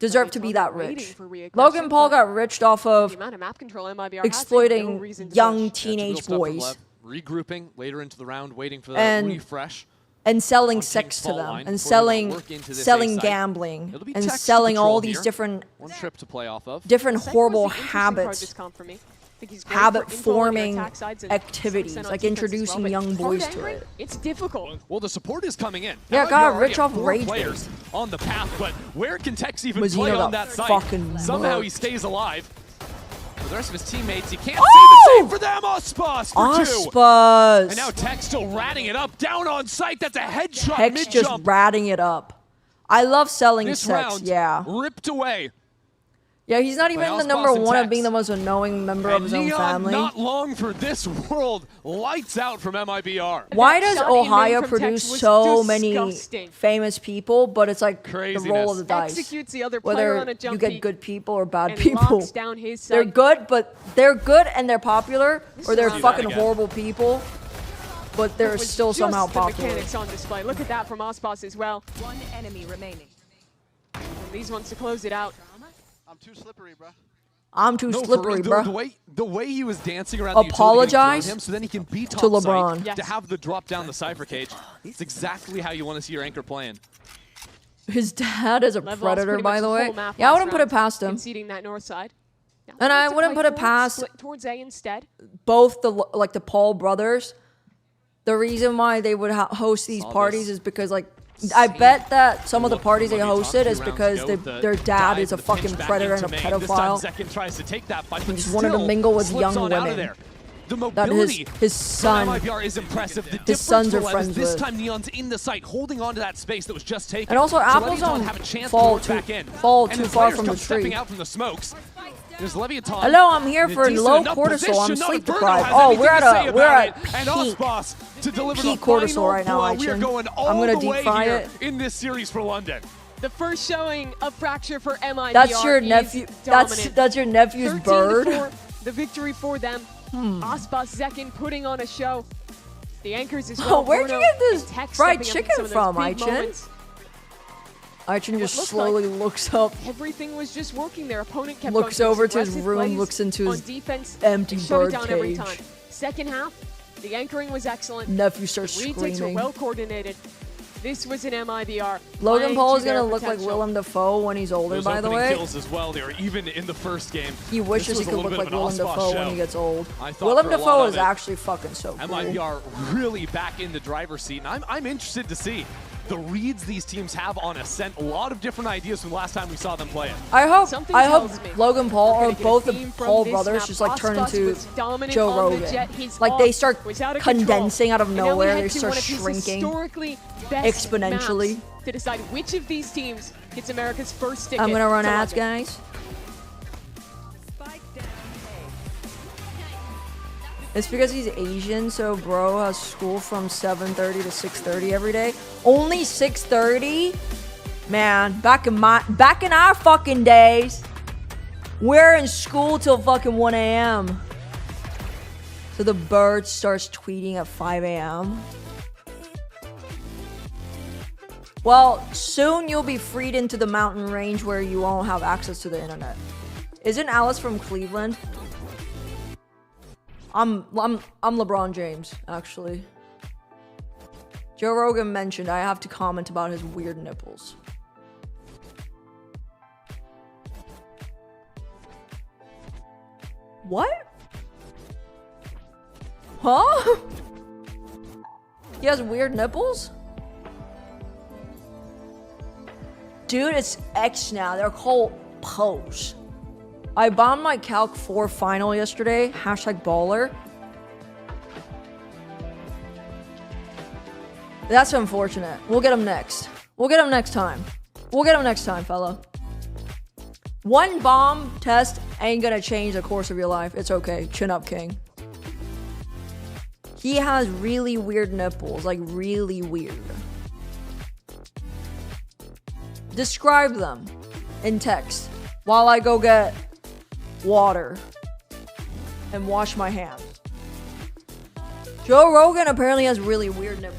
deserve to be that rich. Logan Paul got rich off of The amount of map control MIBR has, no exploiting reason to young push. teenage boys Regrouping later into the round, waiting for the And- refresh. and selling on sex King's to Fall them line and before they selling work into this selling A side. gambling It'll be and text to selling all patrol these here. different One trip to play off of. different Second horrible was the interesting card habits, this comp for me. I think he's great for habit info on your forming attack sides and activities, some extent on like defense as introducing well, but young boys hard to angry, it. It's difficult. Well, the support is coming in. Yeah, MIBR got already rich have off 4 rage players bait. on the path, but where can Tex even Mazzino play on got that site? fucking Somehow he murked. stays alive. For the rest of his teammates, he can't Oh! say the same for them. Ospas for 2. Ospas. And now Tex still ratting it up. Down on site. That's a headshot Hex just mid-jump. ratting it up. I love selling This sex, round yeah. ripped away. Yeah, he's not even the Ospas number and one of Tex. being the most annoying member of And his own Neon family. not long for this world. Lights out from MIBR. Why does shot in Ohio from Tex produce was so many disgusting. famous people, but it's like the Craziness. roll of the dice. Executes the other player on Whether a jump you get peek good people or bad and people. locks down his They're side. good, but they're good and they're popular, or they're See that fucking again. horrible people, but they're Was still just somehow the popular. mechanics on display. Look at that from Ospas as well. One enemy remaining. And these ones to close it out. I'm too slippery, bro. I'm too No, for slippery, real, bro. the way he was dancing around the utility Apologize getting thrown him so then he can be top to LeBron. site Yes. to have the drop down the Cypher cage. It's exactly how you want to see your anchor playing. His dad is a Lev lost predator, pretty by much the the way. whole map Yeah, I last wouldn't put it round, past him. conceding that north side. Now, And they I like to wouldn't play put it forward, past split towards A instead. both the Paul brothers. The reason why they would host these Saw parties this is because like I bet that some of the Look, parties they let me talk hosted 2 is rounds because ago with the their dad dive is a and the pinch fucking back predator and a into main. This time pedophile. Zekken tries to take that fight, He but just wanted to still mingle with slips young on out of women. there. The That mobility his son, from MIBR is impressive. The his difference sons are for Lev is friends this with. time Neon's in the site, holding on to that space that was just taken. And also, so apples Leviathan don't have a chance fall to work back in. fall And too his far players from come the tree. stepping out from the smokes. There's Leviathan. Hello, I'm here in a for decent low enough cortisol. position. I'm Not sleep Inferno deprived. has Oh, anything we're to say at about a it. And peak. Ospas to deliver peak the final cortisol right now, blow. We are Aichin. going all I'm gonna the deep way fry here it. in this series for London. The first showing of Fracture for MIBR. That's your nephew. That's your nephew's bird. 13-4, the victory for them. Aspas second putting on a show. The anchors as well. Where'd you get this fried chicken from, Aichin? Aichin just slowly looks up. Everything was just working. Their opponent kept looks over to his room, looks into his defense, empty bird down cage. Every time. Second half, the anchoring was excellent. Nephew starts Retakes were screaming. well coordinated. This was an MIBR. Logan Paul is gonna look like Willem Dafoe when he's older. Those by the opening way, kills as well. They were even in the first game. he wishes he could look like Willem Dafoe when he gets old. I Willem Dafoe is actually fucking so cool. MIBR really back in the driver's seat, and I'm interested to see the reads these teams have on Ascent. A lot of different ideas from the last time we saw them play it. I hope Logan Paul or both the Paul brothers just like turn into Joe Rogan. Like they start condensing out of nowhere. They start shrinking exponentially. To decide which of these teams gets America's first ticket. I'm gonna run ads, guys. It's because he's Asian, so bro has school from 7:30 to 6:30 every day. Only 6:30? Man, back in our fucking days, we're in school till fucking 1 a.m. So the bird starts tweeting at 5 a.m. Well, soon you'll be freed into the mountain range where you won't have access to the internet. Isn't Alice from Cleveland? I'm LeBron James, actually. Joe Rogan mentioned I have to comment about his weird nipples. What? Huh? He has weird nipples? Dude, it's X now. They're called pose. I bombed my Calc 4 final yesterday. #baller. That's unfortunate. We'll get him next. We'll get him next time. We'll get him next time, fella. One bomb test ain't gonna change the course of your life. It's okay. Chin up, king. He has really weird nipples. Like, really weird. Describe them in text while I go get water and wash my hands. Joe Rogan apparently has really weird nipples.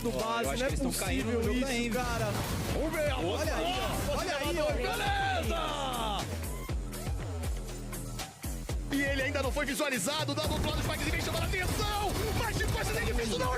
do base, não é possível isso, cara. Vamos ver, olha aí, ó. Olha aí, ó. Beleza! E ele ainda não foi visualizado, dá do outro lado, o Spike vem chamando a atenção, mas depois é difícil, não!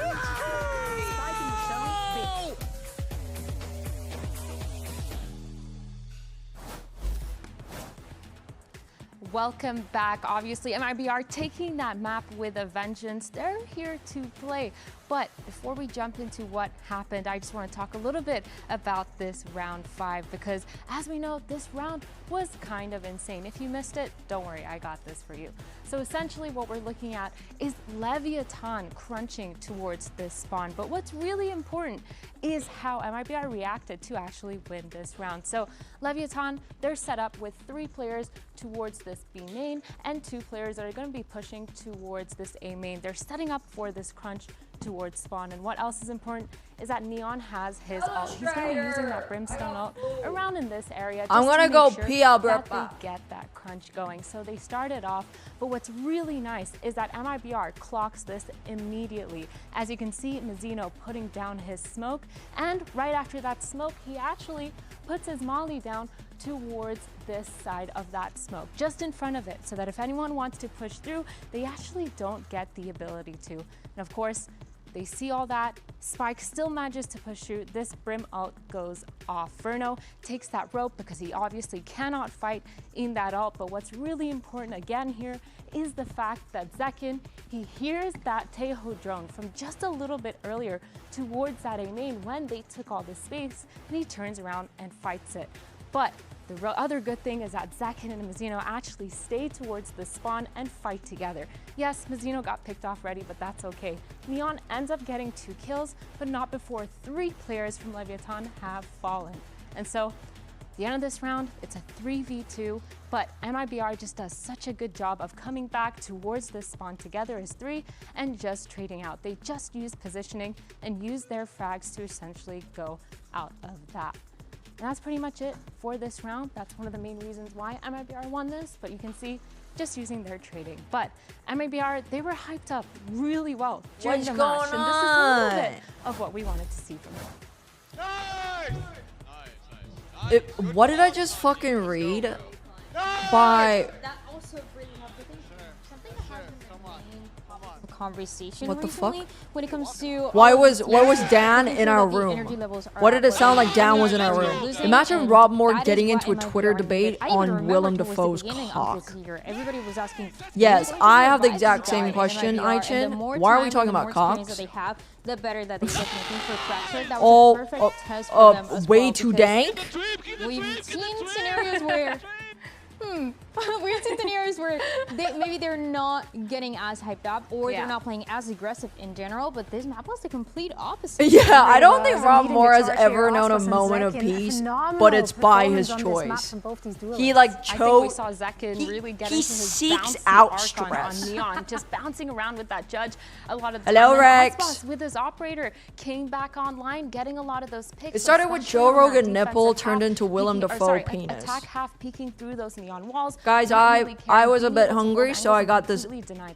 Welcome back. Obviously, MIBR taking that map with a vengeance. They're here to play. But before we jump into what happened, I just want to talk a little bit about this round 5 because as we know, this round was kind of insane. If you missed it, don't worry, I got this for you. So essentially what we're looking at is Leviathan crunching towards this spawn. But what's really important is how MIBR reacted to actually win this round. So Leviathan, they're set up with 3 players towards this B main and 2 players that are going to be pushing towards this A main. They're setting up for this crunch towards spawn. And what else is important is that Neon has his ult. He's going to be using that Brimstone ult around in this area. I'm going to go pee out, bro. That they get that crunch going. So they started off, but what's really nice is that MIBR clocks this immediately. As you can see, Mizzino putting down his smoke, and right after that smoke, he actually puts his molly down towards this side of that smoke, just in front of it, so that if anyone wants to push through, they actually don't get the ability to. And of course, they see all that. Spike still manages to push through. This Brim ult goes off. Verno takes that rope because he obviously cannot fight in that ult. But what's really important again here is the fact that Zekin, he hears that Teho drone from just a little bit earlier towards that A main when they took all the space, and he turns around and fights it. But the other good thing is that Zekin and Mizzino actually stay towards the spawn and fight together. Yes, Mizzino got picked off already, but that's okay. Neon ends up getting 2 kills, but not before 3 players from Leviathan have fallen. And so, at the end of this round, it's a 3v2, but MIBR just does such a good job of coming back towards this spawn together as 3 and just trading out. They just use positioning and use their frags to essentially go out of that. And that's pretty much it for this round. That's one of the main reasons why MIBR won this, but you can see just using their trading. But MIBR, they were hyped up really well during the match, and this is a little bit of what we wanted to see from them. What did I just fucking read? By That also really helped. I think something that happened in the main conversation what the recently fuck? when it comes to why was Dan in our room? What did it sound like Dan was in our room? Imagine Rob Moore getting into a Twitter debate on Willem Dafoe's cock. Everybody was asking. Yes, I have the exact same question, Aichin. Why are we talking about cocks? The better that they get making for fracture. That was a perfect test for them as way well, too dank. We've seen scenarios where we've seen scenarios where maybe they're not getting as hyped up, or they're not playing as aggressive in general, but this map was the complete opposite. Yeah, I don't think Rob Moore has ever known a moment of peace, but it's by his choice. He like chose. I think we saw Zekin really get he into his seeks bouncy out arc stress. on Neon, just bouncing around with that judge a lot of the Hello, time. Rex. Osboss with his operator came back online, getting a lot of those picks. It started with Joe Rogan nipple turned into Willem Peeking, Dafoe penis. Attack half peeking through those neon walls. Guys, I was a bit hungry, so I got this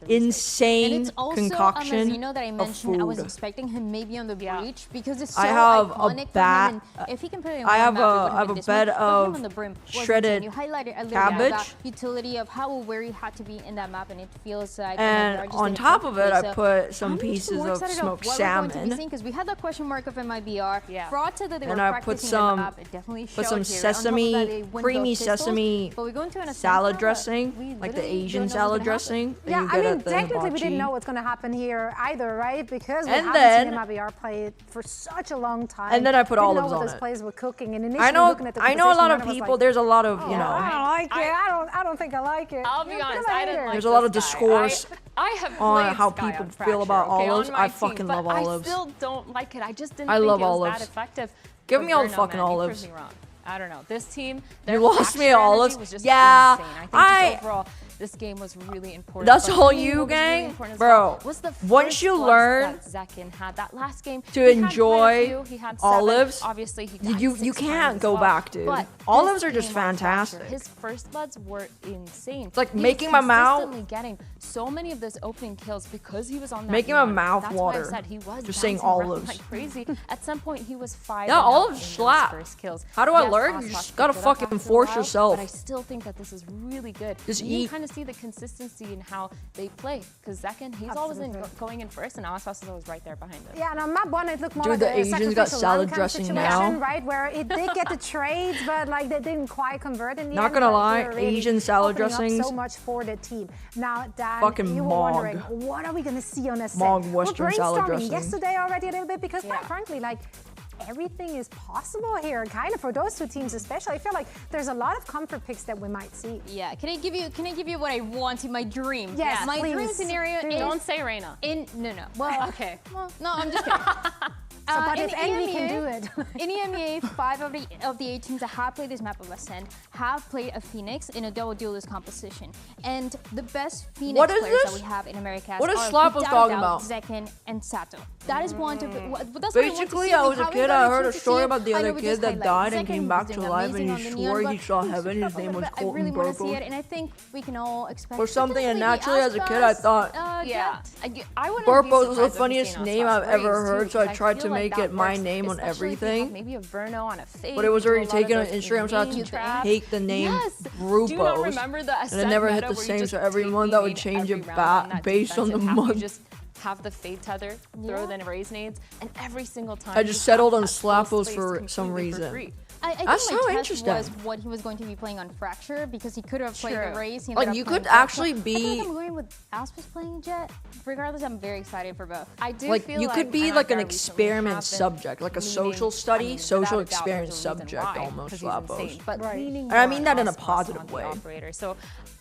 insane concoction that I of mentioned, I was food. expecting him maybe on the breach because it's so I have iconic a for bat. him, and if he can put it in I have one map, it a wouldn't be this bed one, but him of on the brim was shredded insane. You highlighted a little cabbage. bit about utility of how aware you had to be in that map, and it feels like And on top of it, I put some pieces of smoked salmon. Because we had that question mark of MIBR. Fraud said that they were And I practicing put some, in the map. It definitely put showed some here. sesame, creamy sesame but we go into an salad dressing, like the Asian salad dressing. that you Yeah, I get mean, at the technically we didn't hibachi. know what's going to happen here either, right? Because we And haven't then- seen MIBR play for such a long time. And then I put Didn't olives know what on those it. plays were cooking. And I initially know, looking at the I know a lot of composition, people. I was There's a lot of, like, you know. I don't like it. I don't think I like it. I'll be honest, I didn't like There's a lot of this guy. discourse I have on played how Sky people on feel about Fracture, okay, olives. on my I fucking team, love but olives. I still don't like it. I just didn't I think love it was olives. that effective. Give But me all the Verno, fucking man, he olives. proves me wrong. I don't know. This team, You their lost me fracture at energy olives? was just Yeah, insane. I think just overall, this game was really important. That's But all for me, you, what was really gang? important as Bro, well was the once first you bloods learn that Zekin had that last game to he had quite a enjoy few. He had 7. olives, Obviously, he died you 6 can't times as go well. back, dude. But Olives this are just game on Fracture, fantastic. His first bloods were insane. It's like He was making my mouth consistently getting so many of those opening kills because he was on that Making run. my mouth That's water. why I said he was Just saying bouncing around olives. like crazy. At some point, he was 5. Yeah, olives in those slap. first kills. How do I Yes, learn? Ospas You just picked gotta it up fucking after a force while, yourself. But I still think that this is really good. Just you eat. kind of see the consistency in how they play. Because Zekin, he's always going in first, and Ospas is always right there behind him. Yeah, and on map 1, it looked more Dude, like the a Asians got sacrificial salad lamb kind of dressing situation, now. right? Where it did get the trades, but like they didn't quite convert in the Not end. gonna but lie, they were really Asian salad opening up dressings. so much for the team. Now, Dan, Fucking you were Mog. wondering, what are we gonna see on this set? Mog We're Western salad brainstorming dressing. yesterday already a little bit because, quite frankly, like, everything is possible here, kind of for those two teams especially. I feel like there's a lot of comfort picks that we might see. Yeah, can I give you what I want in my dream? Yes, my dream please. scenario is Don't say Reina. no. Well, okay. Well, no, I'm just kidding. But in if Envy can EMEA do it. In EMEA, 5 of the 8 teams that have played this map of Ascend have played a Phoenix in a double duelist composition. And the best Phoenix What is players this? that we have in America What is are Slap was without talking doubt about? Zekin and Sato. That is one to that's what I want to Basically, see. I We was a haven't kid. gotten I a heard a chance to story see it. about the I know other we kid just that highlighted died and Zekin came was back to doing life, and amazing he on the swore neon, he but saw heaven. His name was I really Colton want to see Burkle. it, and I think we can all expect Or something, and potentially naturally, as a kid, I thought Yeah, I wouldn't Burpos be was the surprised if we funniest see an name Ospas I've ever raise, heard, too, so I because tried to feel like make that it my works, name on especially if you have everything. maybe a Verno on a fade. But it was do a already lot of taken on those Instagram, so I had to in-game traps. take the name Yes. Grupos. Do you not remember the And it Ascent never hit meta the where you same, just so every take month the I would lead change every it round back on that based on the defensive half? You month. just have the fade tether, throw the raise nades, and every single time I you just settled have on that full Slappos space for some completely reason. free. I That's think so my test interesting. was what he was going to be playing on Fracture because he could have played True. the race. He Like, ended up you playing could Jet, so actually I feel be- like I'm going with Aspas playing Jet. Regardless, I'm very excited for both. I do Like, feel you could be MIBR like an recently experiment have been subject, like a leaning- social study, I mean, social without a doubt, experience there's a reason subject why, almost, 'cause he's Slappos. insane, but leaning And I more mean that in a Ospas positive on the way. operator. So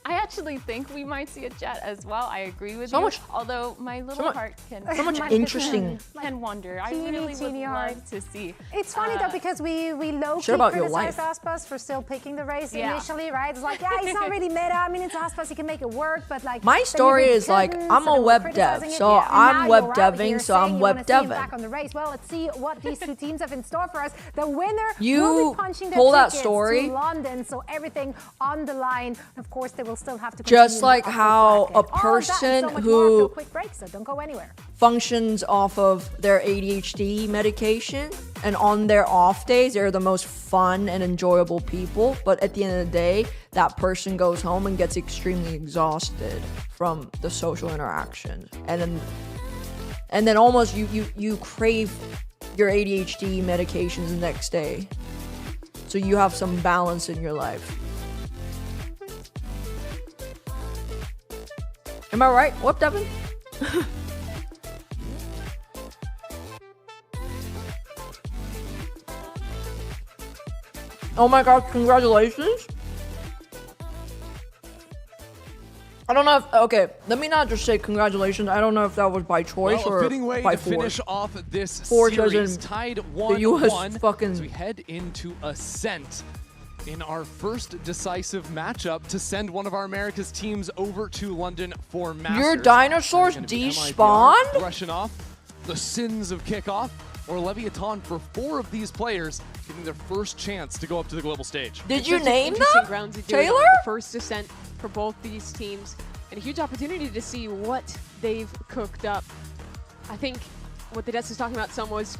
I actually think we might see a Jet as well. I agree with So you. much- Although my little much- heart can so much can interesting- wonder. I Teeny, really would teeny love heart. to see. It's funny though because we low-key Shit about your criticized life. Aspas for still picking the race Yeah. initially, right? It's like, yeah, he's not really meta. I mean, it's Aspas, he can make it work, but like. My then story we is like, couldn't, I'm so a then we're web criticizing dev, it. so And I'm now web you're out here deving, so I'm saying you web wanna see him deving. back on the race. Well, let's see what these two teams have in store for us. The winner You will be punching their told that tickets story. to London, so everything on the line. Of course, they will still have to Just continue like the upward how bracket. a All of that and person so much who- more after a quick break, so don't go anywhere. Functions off of their ADHD medication, and on their off days they're the most fun and enjoyable people, but at the end of the day that person goes home and gets extremely exhausted from the social interaction, and then almost you crave your ADHD medications the next day, so you have some balance in your life. Am I right? What, Devin? Oh my god, congratulations. I don't know if, okay, let me not just say congratulations. I don't know if that was by choice Well, or a fitting way by to force. finish off this Force as series, in tied the 1-1 US fucking- as we head into Ascent in our first decisive matchup to send one of our America's teams over to London for Masters. Your dinosaurs It's gonna be despawned? MIBR brushing off the sins of kickoff, or Leviathan for 4 of these players getting their first chance to go up to the global stage. Did you Such an name interesting them? ground to do it on. Taylor? The first descent for both these teams, and a huge opportunity to see what they've cooked up. I think what the Dets is talking about, some was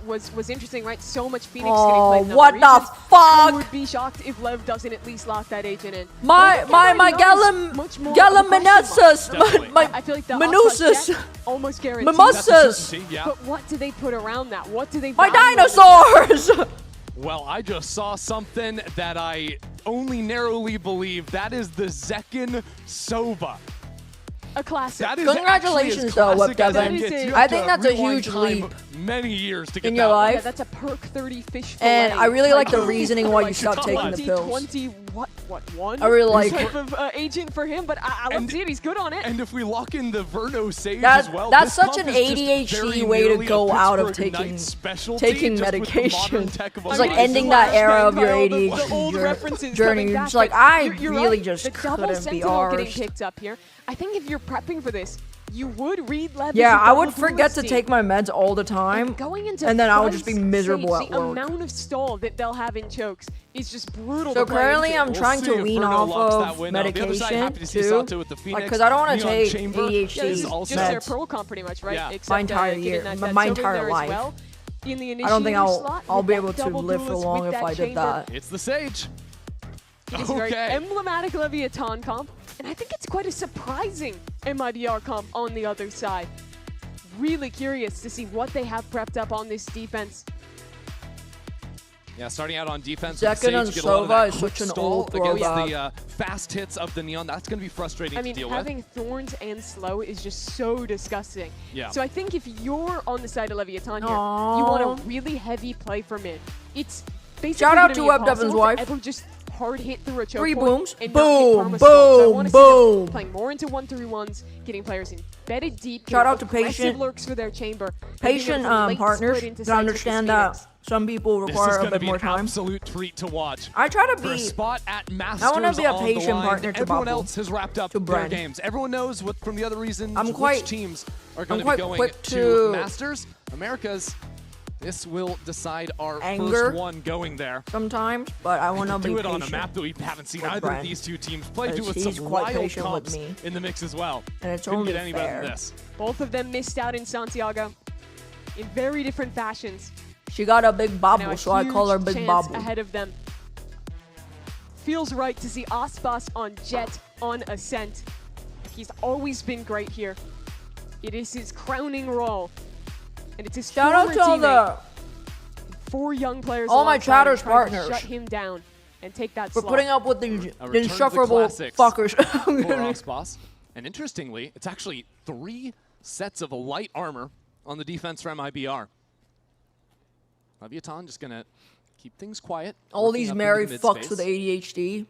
interesting, right? So much Phoenix getting Oh, played in what other the regions. fuck? I would be shocked if Lev doesn't at least lock that agent in. My Galliminesus, I feel like the Minusus, Ospas almost guaranteed. Mimosas. But what do they put around that? What do they? My value? dinosaurs! Well, I just saw something that I only narrowly believe. That is the Zekin Sova. A classic. That is Congratulations, actually as though, classic as Devin. it gets. You I have think to that's a rewind huge time leap many years to get in your that one. life. Yeah, that's a perk 30 fish fillet. And I really like the reasoning why my you stopped taking the 20, pills. 20, what, one? I really like type of agent for him, but I love to see it. He's good on it. And if we lock in the Verno Sage as well, That's this such an pump is just ADHD very way to nearly go a out of Pittsburgh taking Knights specialty, just with the modern medication. tech of It's a like license. ending that era of your The old ADHD references journey. coming You're back, just like, but I you're really right. just the double couldn't be sentinel getting arsed. picked up here. I think if you're prepping for this, You would read Lev. Yeah, I would forget to take my meds all the time, going into and then I would just be Fudge's miserable stage, at work. The amount of stall that they'll have in chokes is just brutal. So to play currently, into. I'm trying to wean off of medication too, because I don't want to take ADHD just their Pearl comp pretty much, right? Yeah. Except, My entire year, my entire life. Well. In the I don't think slot, I'll be able to double live for duelist long with if I did chamber. that. It's the Sage. It's a very emblematic Leviathan comp, and I think it's quite a surprising MIBR comp on the other side. Really curious to see what they have prepped up on this defense. Yeah, starting out on defense. Zekin and Sova is such an old against throwback. the fast hits of the Neon. That's going to be frustrating I mean, to deal with. having Thorns and Slow is just so disgusting. Yeah. So I think if you're on the side of Leviathan here, you want a really heavy play for mid. It's basically Shout out to gonna be Web impossible Devin's to wife. ever just hard hit through a choke 3 point booms. and not get Boom, perma stomp. So I boom, wanna see them boom. playing more into 1-3-1s, getting players embedded deep. Shout out to aggressive Patient. lurks for their chamber. and Patient being able to late partners split into to sites with understand the that Phoenix. some people This is require a going to bit be more an time. absolute treat to watch. I try to For a be. spot at Masters I want to be a on the patient line. partner to Everyone Babu. else has wrapped up to their Bren. games. Everyone knows what from the other reasons I'm which quite- teams are I'm going to be quite going quick to to Masters. America's. This will decide our Anger first one going there. Sometimes, but I want to be Do it patient. on a map that we haven't seen with either Bren. of these two teams play. Do Because with he's some quite wild patient with comps me. in the mix as well. And it's Couldn't only get any better fair. than this. Both of them missed out in Santiago in very different fashions. She got a big Now bobble, a so I call her huge Big chance Bobble. ahead of them. Feels right to see Aspas on Jet on Ascent. He's always been great here. It is his crowning role. And it's his Shout out former to all teammate. the 4 young players all my alongside him chatters trying to partners. shut him down and take that for slot. putting up with the A return to the insufferable classics fuckers. for Aspas. And interestingly, it's actually 3 sets of light armor on the defense for MIBR. Leviathan just going to keep things quiet. All working these up merry into fucks mid-space. with ADHD.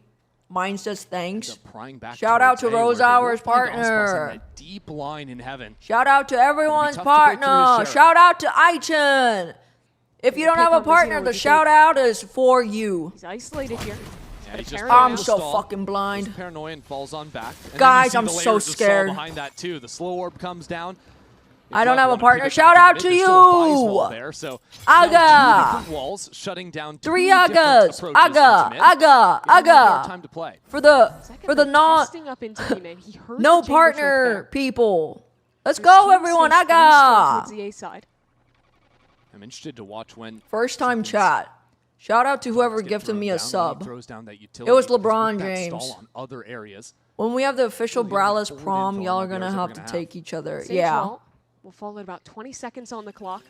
Mine says thanks. Prying back Shout out to towards A, where Rose they will Hour's find Aspas on partner. that deep line in heaven. Shout out to everyone's tough to break through partner. his Shout out to Aichin. If you don't have a partner, the shout out is for you. He's isolated here. Yeah, he's just I'm playing so stall. fucking blind. He's paranoid and falls on back. And then you Guys, see I'm the so layers of stall scared. behind that too. The slow orb comes down. I don't have a Wanna partner. keep it Shout back out in to mid. There's still a Fize wall you. there, so Aga. now 2 different walls shutting down 3 2 different Agas. approaches Aga. into mid. Aga. Giving them more Aga. time to play. For the not Testing up into B main. He heard no the chamber partner choke there. people. Let's Their go team everyone. stays very strong towards Aga. the A side. I'm interested to watch when First time chat. Shout out to whoever gifted me a down, when he sub. throws down that It was utility, because LeBron with that James. stall on other areas. When we have the official Braless forward prom, info y'all on are what gonna the have others to are gonna take each other. Sage Yeah. wall will fall at about 20 seconds on the clock.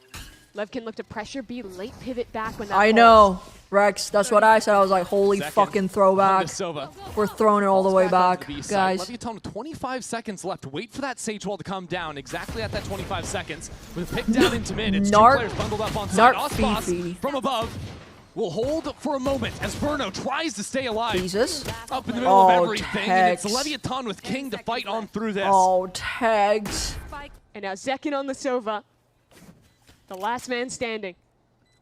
Lev can look to pressure B, late pivot back when that I falls. know, Rex. That's what I said. I was like, holy Second fucking throwback. Sova. We're throwing it all the way back, B side. guys. Leviathan with 25 seconds left. Wait for that Sage wall to come down exactly at that 25 seconds. With a pick down into mid, it's 2 Nart- players bundled up on side. Nart Aspas Fifi. from above will hold for a moment as Burno tries to stay alive. Jesus. Up in the middle of Oh, everything, and it's Tex. Leviathan with King to fight on through this. Oh, tags. And now Zekin on the Sova. The last man standing.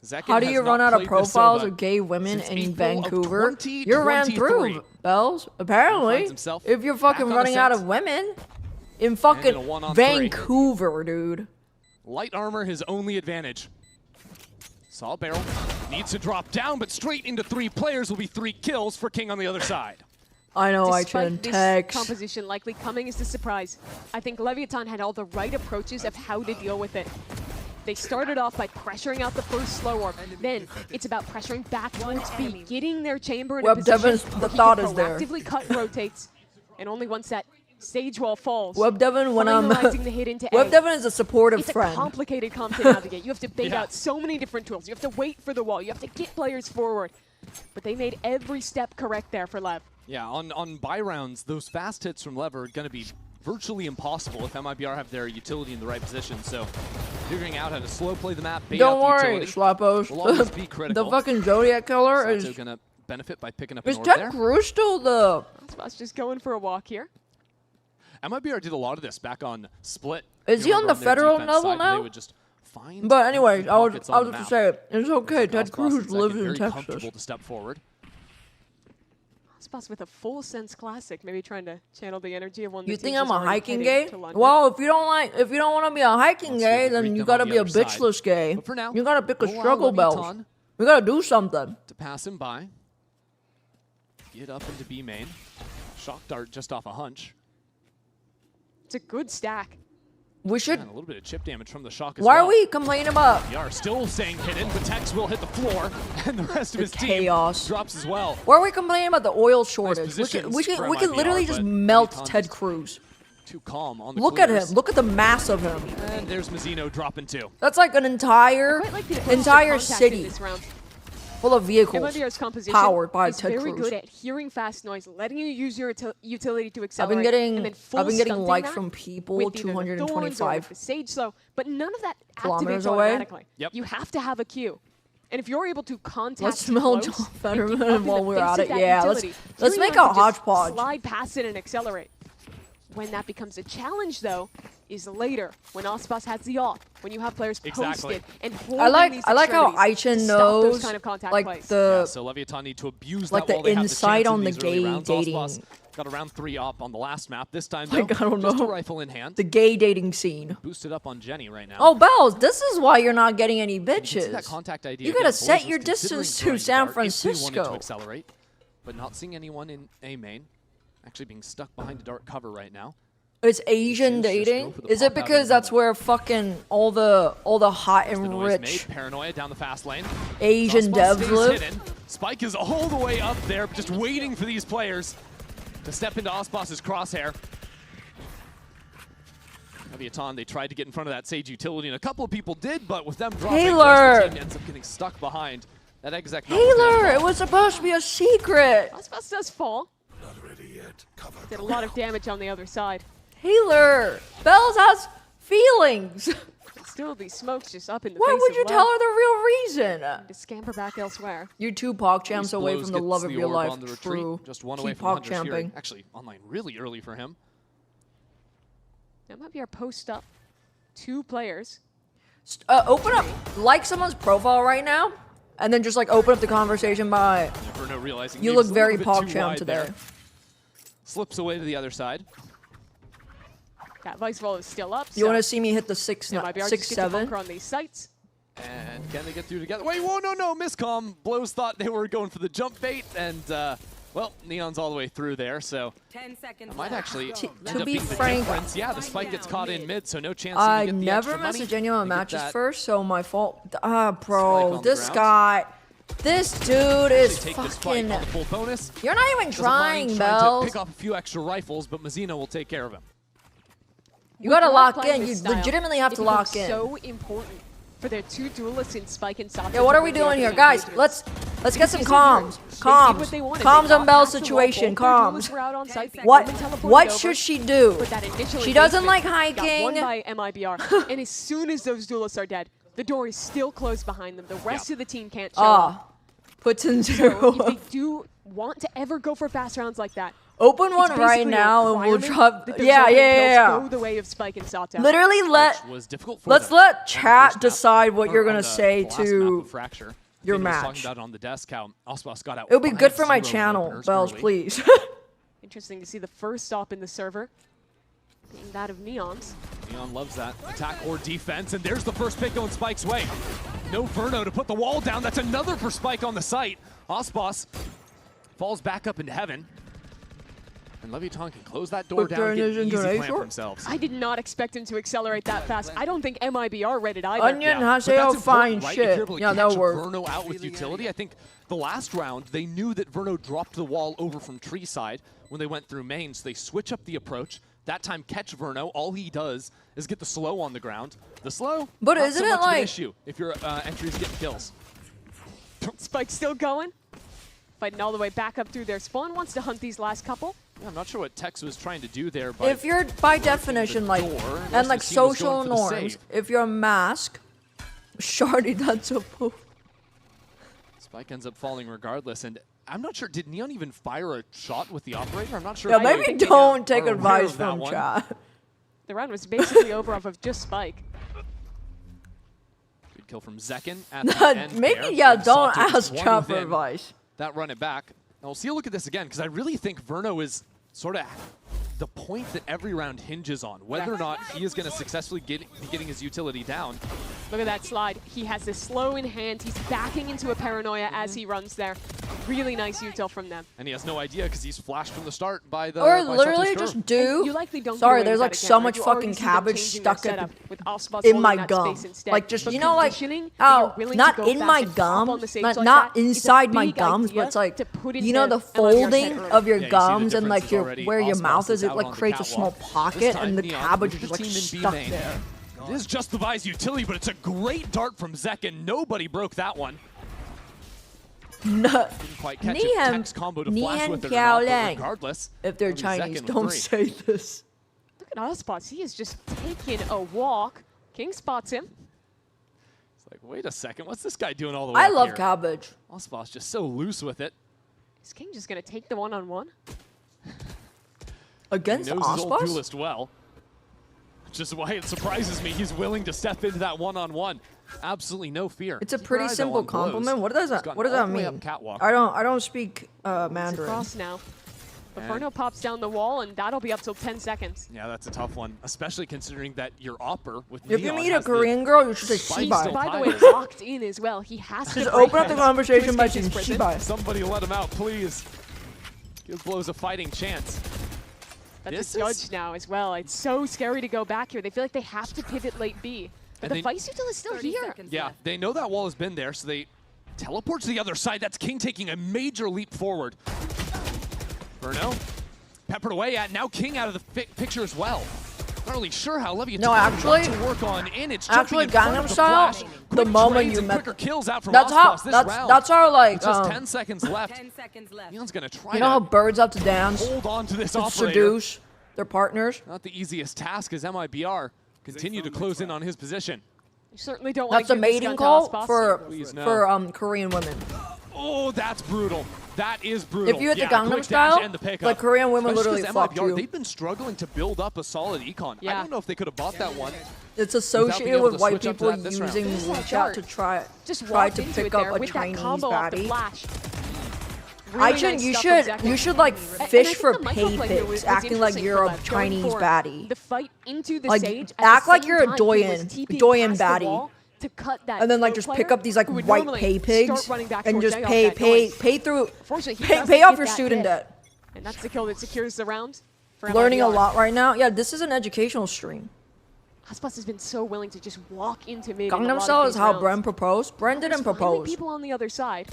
Zekin How do has you not run out of played this profiles of of gay women since in April of Vancouver? 2023. You ran through, Bells. Apparently. Finds himself If you're fucking back on running out Ascent. of women in And in fucking a 1-on-3. Vancouver, dude. Light armor his only advantage. Saw barrel. Needs to drop down, but straight into 3 players will be 3 kills for King on the other side. I know, I Despite can this text. composition likely coming as a surprise, I think Leviathan had all the right approaches of how to deal with it. They started off by pressuring out the first slow orb. Then it's about pressuring back towards B, getting their chamber in a Web position Devin's where the he thought can is there. proactively cut rotates. And only once that stage wall falls, Web Devin, when I'm finalizing the hit into Web A. Devin is a supportive It's friend. a complicated comp to navigate. You have to bait Yeah. out so many different tools. You have to wait for the wall. You have to get players forward. But they made every step correct there for Lev. Yeah, on buy rounds, those fast hits from Lev are going to be virtually impossible if MIBR have their utility in the right position. So figuring out how to slow play the map, bait Don't out the worry, utility Slappos. will always be critical. The fucking Zodiac Killer He's is... also going to benefit by picking up Is an orb there. Ted Cruz still the... Aspas just going for a walk here. MIBR did a lot of this back on Split. Is If he you on remember the their federal defense level side, now? They would just find But anyways, empty I was pockets on the just map. saying, it's okay. Ted Aspas Cruz and Zekin lives in very Texas. comfortable to step forward. Ospas with a full sense classic, maybe trying to channel the energy of one. You think I'm a hiking gay? Well, if you don't want to be a hiking gay, then you gotta be a bitchless gay. But for now, you gotta pick a we'll struggle allow belt. Leviathan We gotta do something. to pass him by. Get up into B main. Shock dart just off a hunch. It's a good stack. We should. And a little bit of chip damage from the shock as Why well. are we complaining about? We are still staying hidden, but Tex will hit the floor, and the rest of his chaos team drops as well. Why are we complaining about the oil shortage? Nice we can MIBR, literally just but melt Leviathan Ted just Cruz. Too calm on the Look at clears. him. Look at the mass of him. And there's Mazzino dropping two. That's like an entire city This round. full of vehicles MIBR's composition powered by is Ted very Cruz. good at hearing fast noise, letting you use your utility to accelerate. I've and then full been getting stunting likes that from people. with either the thorns or with 225 the Sage Slow, but none of that kilometers activates away. automatically. Yep. You have to have a cue. And if you're able to contact Let's smell close, John and Fetterman get up in while the we're face at of it. that Yeah, utility, let's Tyrion make can a just hodgepodge. Slide past it and accelerate. When that becomes a challenge, though, is later when Ospas has the off, when you have players posted and holding I like these how extremities Aichin to stop those knows kind of contact like plays. Yeah, the so Leviathan need to abuse like that while the they have insight the on the chance in these early gay rounds. dating. Ospas got a round 3 up on the last map. This time, though, Like, I don't just a know. rifle in hand. the gay dating scene. Boosted up on Jenny right now. Oh, Bells, this is why you're not getting any You can see that bitches. contact idea You again. gotta set Boys your was considering distance to throwing the San dart if we wanted to Francisco. accelerate, but not seeing anyone in A main. Actually being stuck behind a dark cover right now. It's Asian dating? Is it because that's where fucking all the hot The and noise rich made. Paranoia down the fast lane. Asian Ospas devs stays live? hidden. Spike is all the way up there, just waiting for these players to step into Ospas's crosshair. Leviathan, they tried to get in front of that Sage utility, and a couple of people did, but with them dropping, the rest of the team ends up getting stuck behind. That exec Taylor, it was supposed to be a secret. Ospas does fall. Not ready yet. Cover. Did a lot of damage on the other side. Taylor, Bells has feelings. Still, these smokes just up in the Why face would of you Lev. tell her the real reason? To scamper back elsewhere. You're two pog champs away Blows from the gets love of the your orb life. on the retreat. True. Just one Keep away from pog Hunter's Fury. champing. Actually, online really early for him. That might be our post up. 2 players. Open up, like someone's profile right now, and then just like open up the conversation by. Yeah, Bruno realizing You he look was a very little bit too PogChamp wide today. there. Slips away to the other side. That vice ball is still up. You want to see me hit the 6, MIBR just 6, gets a 7? bunker on these sites. And can they get through together? Wait, whoa, no, miscomm. Blows thought they were going for the jump bait, and well, Neon's all the way through there, so 10 seconds it might actually To end up be being the frank, difference. Yeah, the spike gets caught in mid, so no chance I you can get the never extra money. message anyone on They get matches that first, so my fault. spike Bro, on the this ground. guy, this dude is Take this fucking. spike on the full bonus. You're not even Doesn't mind trying, trying to Bells. pick off a few extra rifles, but Mazzino will take care of him. You gotta With lock playing in. You this style, legitimately have it to lock becomes in. so important for their 2 duelists in Spike and Sasha. Yeah, what to are we bring the doing here, other guys? engagements. Let's get some You see comms. here, they did Comms. what they wanted. Comms They on got Belle's past the wall, situation. both their Comms. duelists were out on site, the What? women teleported What over, should she do? but that initial She doesn't like engagement got hiking. won by MIBR, and as soon as those duelists are dead, the door is still closed behind them. The rest of the team can't show up. Puts in So 0. if they do want to ever go for fast rounds like that, Open one it's right basically a now and we'll requirement drop. that those Yeah, opening kills yeah. Go the way of Spike and Sawtown. Literally let. Was difficult for Let's them let on the chat first map, decide what or you're on gonna the say last map to of Fracture. your David was talking match. about it on the desk how Ospas got out. It would be good for my 5-0 channel, openers Bells, early. please. Interesting to see the first stop in the server being that of Neon's. Neon loves that. Attack or defense, and there's the first pick going Spike's way. No Verno to put the wall down. That's another for Spike on the site. Ospas falls back up into heaven. And Leviathan can close that door down and get an easy plan for themselves. I did not expect him to accelerate that fast. I don't think MIBR read it either. Onion has But that's a fine important, right? If you're shit. able to Yeah, catch that'll work. Verno out with utility. I think the last round, they knew that Verno dropped the wall over from tree side when they went through main, so they switch up the approach. That time, catch Verno. All he does is get the slow on the ground. The slow, But not isn't so it much of an like- issue if your entries getting kills. Spike's still going. Fighting all the way back up through their spawn. Wants to hunt these last couple. Yeah, I'm not sure what Tex was trying to do there, but If you're by definition like door, and like most of the team was social going for the norms, save. if you're a mask, Shardy, that's a poop. Spike ends up falling regardless, and I'm not sure, did Neon even fire a shot with the operator? I'm not sure. Yeah, if maybe they don't take are aware advice of that from one. chat. The round was basically over off of just Spike. Good kill from Zekin at the end Maybe, there. yeah, But don't Sato ask one chat for within advice. That run it back. Now we'll see a look at this again, because I really think Verno is sort of the point that every round hinges on, whether or not he is going to successfully be getting his utility down. Look at that slide. He has this slow in hand. He's backing into a paranoia as he runs there. Really nice util from them. And he has no idea because he's flashed from the start by the. Or literally just do. You likely don't Sorry, there's like so much fucking cabbage stuck in my gum. Like just, you know, like, oh, not in my gums, not inside my gums, but it's like, you know, the folding of your gums and like where your mouth is, it like creates a small pocket and the cabbage is just like stuck there. It is just the Vi's utility, but it's a great dart from Zek, and nobody broke that one. No. Didn't quite catch a text combo to flash with it or not, but regardless. If they're Chinese, don't say this. Look at Osboss. He is just taking a walk. King spots him. It's like, wait a second, what's this guy doing all the way I up love here? cabbage. Osboss just so loose with it. Is King just going to take the one-on-one? Against He knows his old Osboss? duelist well. Which is why it surprises me he's willing to step into that one-on-one. Absolutely no fear. It's a pretty simple compliment. What does that mean? I don't speak Mandarin. It's across now. But Verno pops down the wall, and that'll be up till 10 seconds. Yeah, that's a tough one, especially considering that your opper with If you Neon meet a has the Korean girl, you should say shibai. By the way, locked in as well. He has to just open up the conversation by saying shibai. Somebody let him out, please. Give Blows a fighting chance. That's a judge now as well. It's so scary to go back here. They feel like they have to pivot late B. But the Vice util is still here. Yeah, they know that wall has been there, so they teleport to the other side. That's King taking a major leap forward. Verno peppered away at, now King out of the picture as well. Not really sure how Leviathan to work on in. It's actually Gangnam Style, the moment you met, kills out from that's Osboss how like With just 10 seconds left. Neon's gonna try. You know how birds have to dance, hold on to this to operator. seduce their partners. Not the easiest task as MIBR continue to close in on his position. You certainly don't want That's a mating call for no. Korean women. Oh, that's brutal. That is brutal. If you hit the Gangnam Style, like Korean women literally fuck you. They've been struggling to build up a solid econ. I don't know if they could have bought that one. It's associated with white people using WeChat to try to pick up a Chinese baddie. You should like fish for pay pics, acting like you're a Chinese baddie. The fight into the like sage, act like you're a doyen baddie. To cut that and then like just pick up these like white pay pigs and just pay off your student debt. And that's the kill that secures the round. Learning a lot right now. Yeah, this is an educational stream. Osboss has been so willing to just walk into mid. Gangnam Style is how Bren proposed. Bren didn't propose. People on the other side.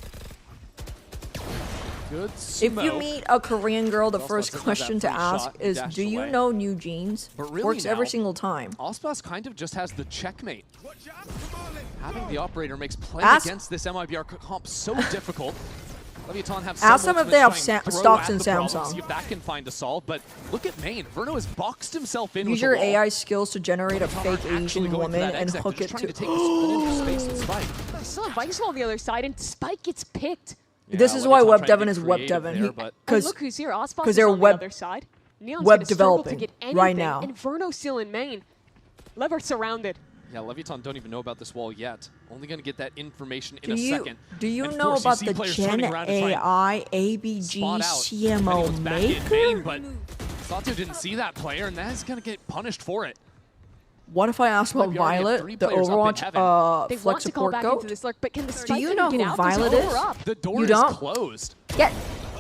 Good if you meet a Korean girl, the first question to ask is, do you know new jeans? Really works every single time. Osboss kind of just has the checkmate. Having the operator makes playing against this MIBR comp so difficult. Leviathan have ask them if they have stocks in Samsung. See if that can find a solve, but look at Main. Verno has boxed himself in. Use your AI skills to generate a fake Asian woman and hook it to. Take the split into space with Spike. Still a Vice on the other side, and Spike gets picked. Yeah, this is why Web Devin is Web Devin. Because they're web the other side. Neon's web gonna developing to get right now. And Verno still in main. Lever surrounded. Yeah, Leviathan don't even know about this wall yet. Only going to get that information in a second. Do you know about the Gen AI ABG CMO maker? But Sato didn't see that player, and that is going to get punished for it. What if I asked about Violet, the Overwatch flex support goat? Do you know who Violet is? The door you is don't? closed. Get.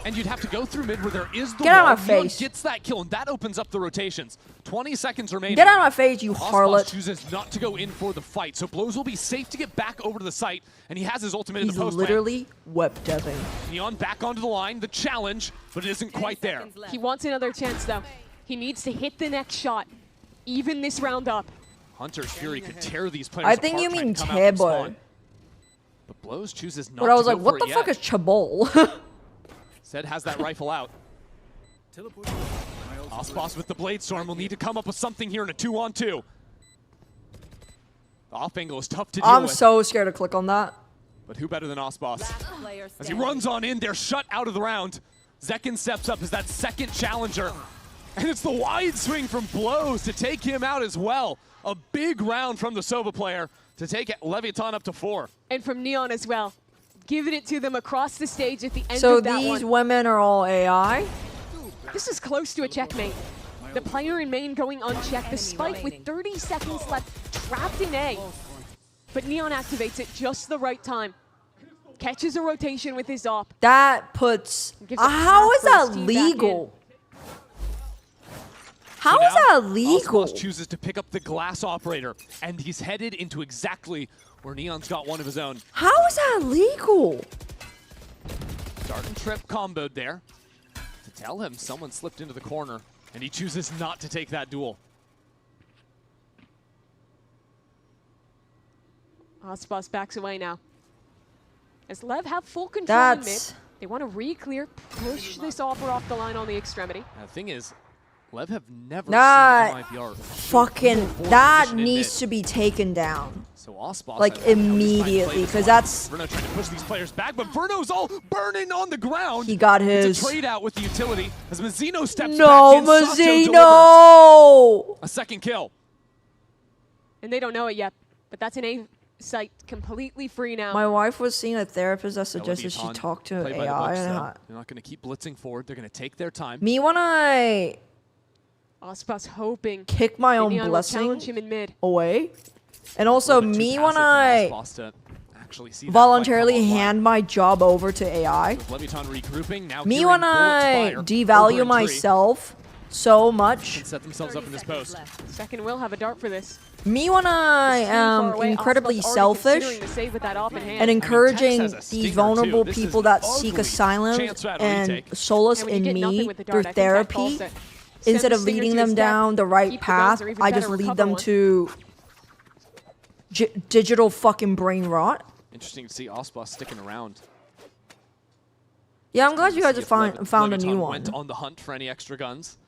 And you'd have to go through mid where there is the Get wall. out of my face. Gets that kill, and that opens up the rotations. 20 seconds remaining. Get out of my face, you harlot. Osboss chooses not to go in for the fight, so Blows will be safe to get back over to the site, and he has his ultimate in the post. He's literally web deving. Neon back onto the line, the challenge, but it isn't quite there. He wants another chance, though. He needs to hit the next shot, even this round up. Hunter's Fury could tear these players I think you mean Tebo. But Blows chooses not to go. But I was like, for what the it fuck yet. is Chabol? Zed has that rifle out. Osboss with the Blade Storm will need to come up with something here in a 2-on-2. The off angle is tough to deal with. I'm so scared to click on that. But who better than Osboss? As he runs on in, they're shut out of the round. Zekin steps up as that second challenger. And it's the wide swing from Blows to take him out as well. A big round from the Sova player to take Leviathan up to 4. And from Neon as well. giving it to them across the stage at the end So of that these one. women are all AI? This is close to a checkmate. The player in main going unchecked, the spike with 30 seconds left, trapped in A. But Neon activates it just the right time. Catches a rotation with his op. That puts... Gives a how is path for his that team back legal? So How is now, that legal? Osmos chooses to pick up the glass operator, and he's headed into exactly where Neon's got one of his own. How is that legal? Dart and Trip comboed there. To tell him someone slipped into the corner, and he chooses not to take that duel. Ospas backs away now. As LEV have full control in mid, That's... they want to re-clear, push this offer off the line on the extremity. Now, the thing is, LEV have never That seen MIBR fucking... That needs to be taken down. So Ospas Like, immediately, because that's... Verno trying to push these players back, but Verno's all burning on the ground. He got It's his... a trade out with the utility as Mazzino steps No, back in. Sacho delivers Mazzino! a second kill. And they don't know it yet, but that's an A site completely free now. My wife was seeing a therapist that suggested she talk to Play by the AI. books, And though. They're not going to keep blitzing forward. They're going to take their time. me when I Ospas hoping kick my own Neon will blessing challenge him in mid. away, and also me when I voluntarily hand my job over to AI. Leviton regrouping, now Me hearing when bullets I fire over devalue in myself so much. Can set themselves up in this post. Second will have a dart for this. Me when I am incredibly selfish and encouraging these vulnerable people that seek asylum and solace in me through therapy, instead of leading them down the right path, I just lead them to digital fucking brain rot. Interesting to see Ospas sticking around. Yeah, I'm glad you guys have found a new one. Went on the hunt for any extra guns.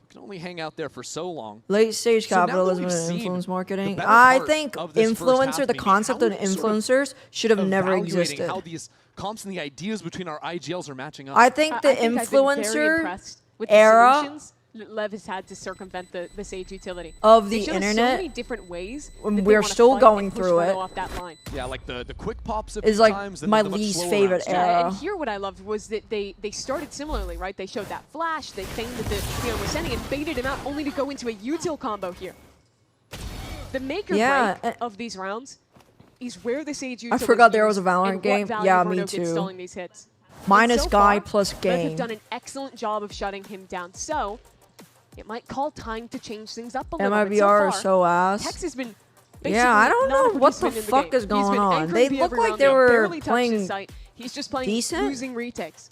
Can only hang out there for so long. Late stage capitalism and influence marketing. I think influencer, the concept of influencers should have never existed. How these comps and the ideas between our IGLs are matching up. I think the influencer era LEV has had to circumvent the Sage utility. Of the so internet, many different ways we're still going through it. Off that line. Yeah, like the quick pops is like my least favorite era. And here what I loved was that they started similarly, right? They showed that flash, they feigned that the was sending and baited him out only to go into a util combo here. The make or break of these rounds is where the Sage util I forgot there was a Valorant game. Yeah, me too. These hits. Minus so guy far, plus game. LEV have done an excellent job of shutting him down. So it might call time to change things up a little bit. MIBR is so ass. Tex has been yeah, I don't know what the fuck is going on. They look like they were playing He's just playing decent, losing retakes.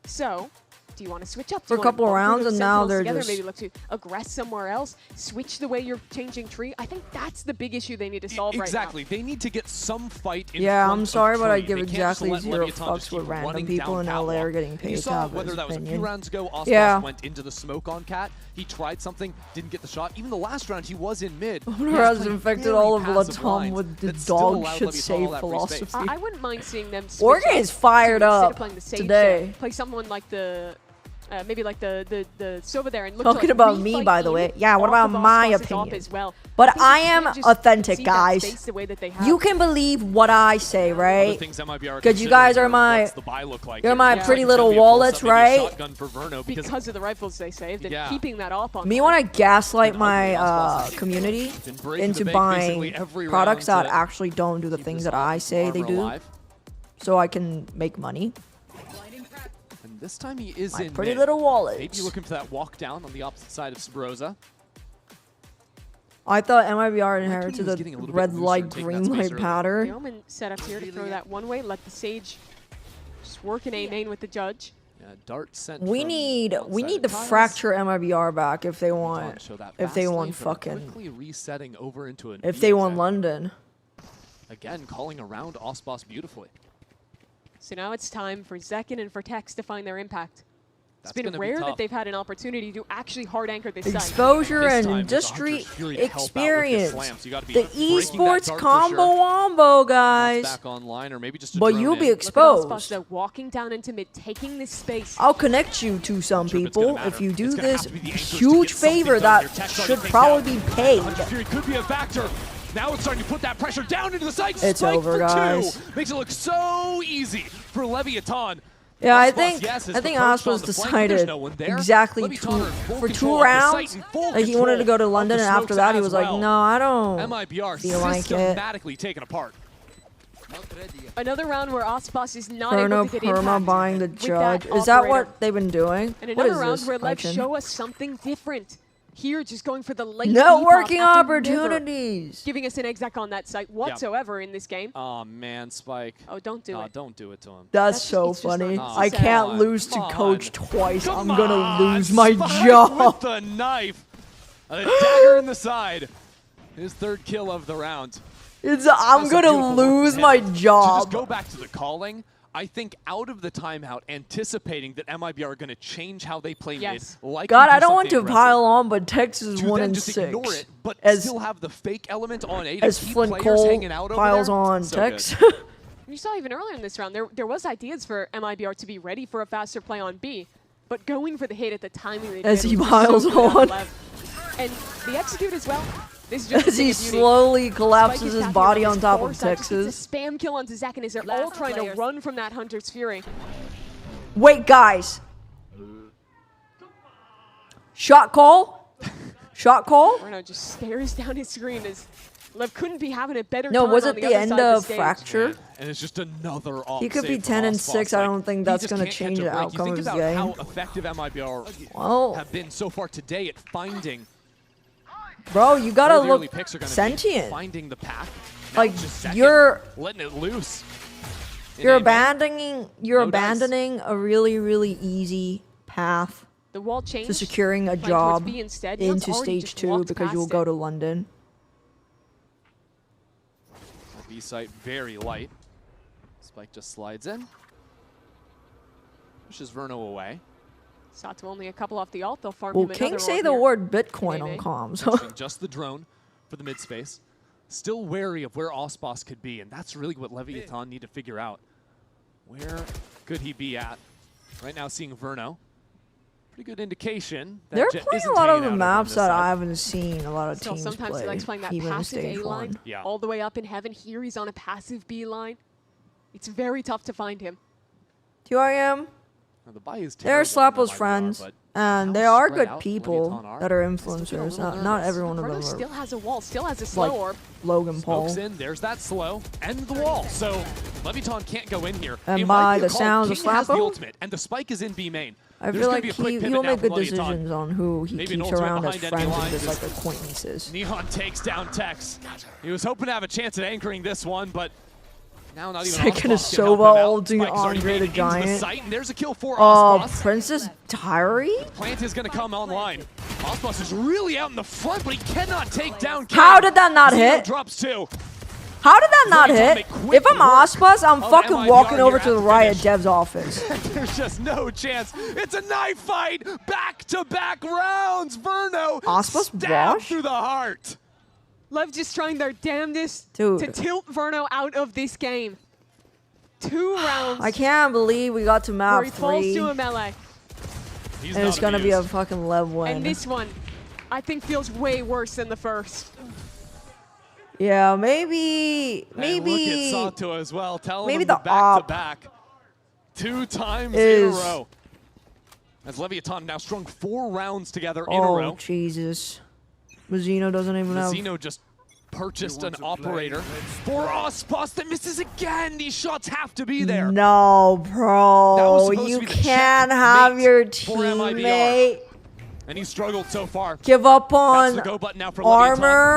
So, do you want to switch up for a couple of rounds, and now they're together, just maybe look to aggress somewhere else, switch the way you're changing tree? I think that's the big issue they need to solve right now. Exactly. They need to get some fight in yeah, front I'm sorry, of but I tree. give They can't exactly just let zero Leviathan fucks just with keep random running people down in catwalk. LA are getting paid You to saw have whether his that was a few opinion. rounds ago, Osmos Yeah. went into the smoke on Cat. He tried something, didn't get the shot. Even the last round, he was in mid. Whereas infected all of Latam with the dog should save philosophy. I wouldn't mind seeing them switch Oregon is fired up today. Play someone like the maybe like the Sova there and look talking to, like, about me, by the way. Yeah, what about my opinion? As well. But I am authentic, guys. You can believe what I say, right? Because you guys are my, you're my pretty little wallets, right? Because of the rifles they saved and keeping that off on. Me when I gaslight my community into buying products that actually don't do the things that I say they do, so I can make money. This time he is my in pretty mid. little wallet. Maybe looking for that walk down on the opposite side of Sabrosa. I thought MIBR inherited the red light, green light pattern. The Omen set up here to throw that one way, let the Sage just work in A main with the Judge. Yeah, Dart sent we need to fracture MIBR back if they want fucking resetting over into an if they want London. Again, calling around Ospas beautifully. So now it's time for Zekin and for Tex to find their impact. It's been rare that they've had an opportunity to actually hard anchor this site. Exposure and industry experience. The esports combo wombo, guys. Back online, or maybe just but you'll be exposed. Walking down into mid, taking this space. I'll connect you to some people if you do this huge favor that should probably be paid. Fury could be a factor. Now it's starting to put that pressure down into the side. It's Spike over, for guys. 2. Makes it look so easy for Leviathan. Yeah, I Aspas, think approached on Aspas the flank, but there's decided no one there. exactly Leviathan are in full for control 2 of the site rounds. and full Like he wanted to go to control London, of and the after smokes that he as was like, well. no, I don't MIBR feel like it. systematically taken apart. Another round where Aspas is not Perno able to get Perma impact buying the with judge. that Is that operator. what they've been doing? And What another is round this? where Lev Icon? show us something different. Here, just going for the late Networking depop after opportunities. never giving us an exec on that site whatsoever in this game. Oh man, Spike. Oh, don't do it. Don't do it to him. That's so funny. not I fair. can't Come lose to on. coach twice. Come I'm gonna on, lose my Spike job. with the knife. A dagger in the side. His 3rd kill of the round. I'm That's a gonna beautiful lose work. my And to job. just go back to the calling, I think out of the timeout, anticipating that MIBR are going to change how they play mid. Like God, do I don't want to something pile on, but Texas is to 1 then and just 6. ignore it, but as still have the fake element on A to as keep Flint players Cole hanging out over piles there. on So Tex. good. You saw even earlier in this round, there was ideas for MIBR to be ready for a faster play on B, but going for the hit at the timing they As did he was piles so good out of on. Lev. And the execute as well. This is just As a thing he of beauty. slowly Spike collapses is his tapping body around on his top of foresight, just gets Texas. a spam kill onto Zach, and as they're all trying to run from that Hunter's Fury. Wait, guys. Shot call? Shot call? Bruno just stares down his screen as Lev couldn't be having a better No, time was on it the the other end side of the stage. Fracture? And it's just another off. He could be save from 10 and Aspas. 6. I don't think he that's just gonna can't change catch a the break. outcome You of think his about game. how effective MIBR Well, have been so far today at finding. bro, you gotta where the early look picks are gonna be, sentient. finding the pack. Like, Now just second, you're letting it loose. You're In A-main. abandoning a really easy path The wall to changed. securing a playing towards job B instead. Neon's into already stage just 2 walked because you'll past go it. to London. B site very light. Spike just slides in. Pushes Verno away. Sato only a couple off the alt. They'll farm Will him King another say orb the here. word Bitcoin In on A-main. comms? Mentioning just the drone for the mid space. Still wary of where Aspas could be, and that's really what Leviathan need to figure out. Where could he be at? Right now seeing Verno. Pretty good indication. That They're Jet playing isn't a lot of hanging the out over maps on that this I side. haven't seen a lot of Still, teams sometimes play, he likes playing that even in passive stage A line 1. Yeah. all the way up in heaven. Here he's on a passive B line. It's very tough to find him. 2am. Now, the buy is They're terrible Slappo's from MIBR, friends, but and they how are spread good out people Leviathan are. that are Still feel a influencers. little Not nervous. every one of Bruno them still are has a wall, still has a slow like orb. Logan Paul. Smokes in, there's that slow, and the wall. So Leviathan can't go in here. And It by might be a the call. sounds of King has the Slappo? ultimate, and the spike is in B main. I There's feel gonna like be a quick he pivot will now make from good Leviathan. decisions on who he Maybe an keeps ultimate around as behind enemy friends and lines just is- like acquaintances. Neon takes down Tex. He was hoping to have a chance at anchoring this one, but now not even Second Aspas is can help him Sova out. ulting Spike's already Andre made the it into Giant. site, and there's a kill for Oh, Aspas. Princess Diary? Plant is going to come online. Aspas is really out in the front, but he cannot take down King. How did that not Zeno hit? drops 2. How did that not Leviathan hit? make quick If I'm work Aspas, I'm of fucking MIBR walking here over at to the the Riot finish. Dev's office. There's just no chance. It's a knife fight. Back-to-back rounds. Verno Aspas stabbed wash? through the heart. Lev just trying their damnedest Dude. to tilt Verno out of this game. 2 rounds I can't believe we got to where map he falls 3, to a melee. He's and not it's gonna be a amused. fucking Lev win. And this one, I think, feels way worse than the first. Yeah, maybe And look at Sato as well, telling maybe him the to back-to-back. 2 times in a is- row. As Leviathan now strung 4 rounds together in a Oh, row. Jesus. Mazzino doesn't even have... Zeno just purchased an operator for Aspas that misses again. These shots have to be there. No, That was bro. supposed to You be the can't have checkmate your for MIBR. teammate And he struggled so far. give up That's on the go button now for armor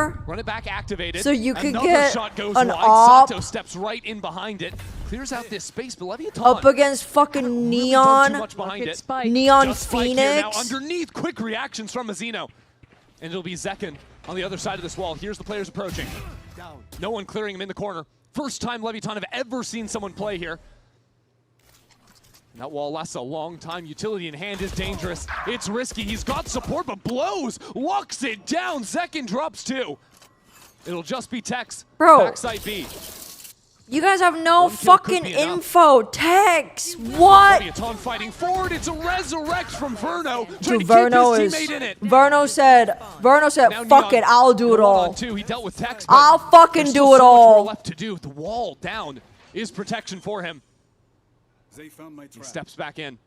Leviathan. Run it back activated. so you could Another get shot goes an wide. op Sato steps right in behind it. Clears out this space, but Leviathan up against fucking really done Neon, too much behind it. Neon Just Spike here now Phoenix. underneath. Quick reactions from Mazzino. And it'll be Zekin on the other side of this wall. Here's the players approaching. No one clearing him in the corner. First time Leviathan have ever seen someone play here. And that wall lasts a long time. Utility in hand is dangerous. It's risky. He's got support, but blows. Locks it down. Zekin drops 2. It'll just be Tex. Bro. Backside B. You guys have no fucking info. Text. What? Leviathan fighting forward. It's a resurrect from Verno. Dude, Verno said, fuck it, I'll do it all. He dealt with Tex, I'll fucking do it so all. much more left to do. The wall down is protection for him. They found my trap. He steps back in.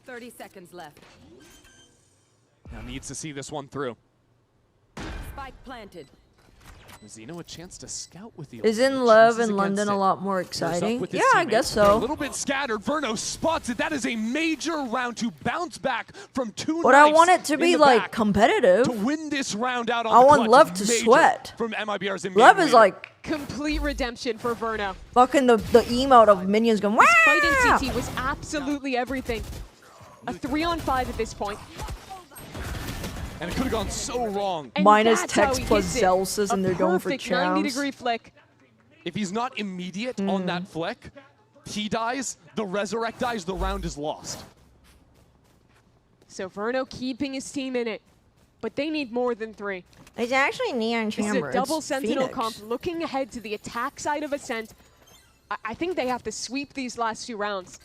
30 seconds left. Now needs to see this one through. Spike planted. Zeno a chance to scout with the. Isn't LEV in London a lot more exciting? Yeah, I guess so. A little bit scattered. Verno spots it. That is a major round to bounce back from two. But I want it to be like competitive. To win this round out on I want LEV to sweat. From MIBR's LEV is like complete redemption for Verno. Fucking the emote of minions going. His fight in CT was absolutely everything. A 3-on-5 at this point. And it could have gone so wrong. And minus Tex plus Zelsis, and they're going for chance. 90-degree flick. If he's not immediate on that flick, he dies, the resurrect dies, the round is lost. So Verno keeping his team in it, but they need more than 3. It's actually Neon Chamber. It's a double Sentinel comp. Looking ahead to the attack side of Ascent, I think they have to sweep these last 2 rounds.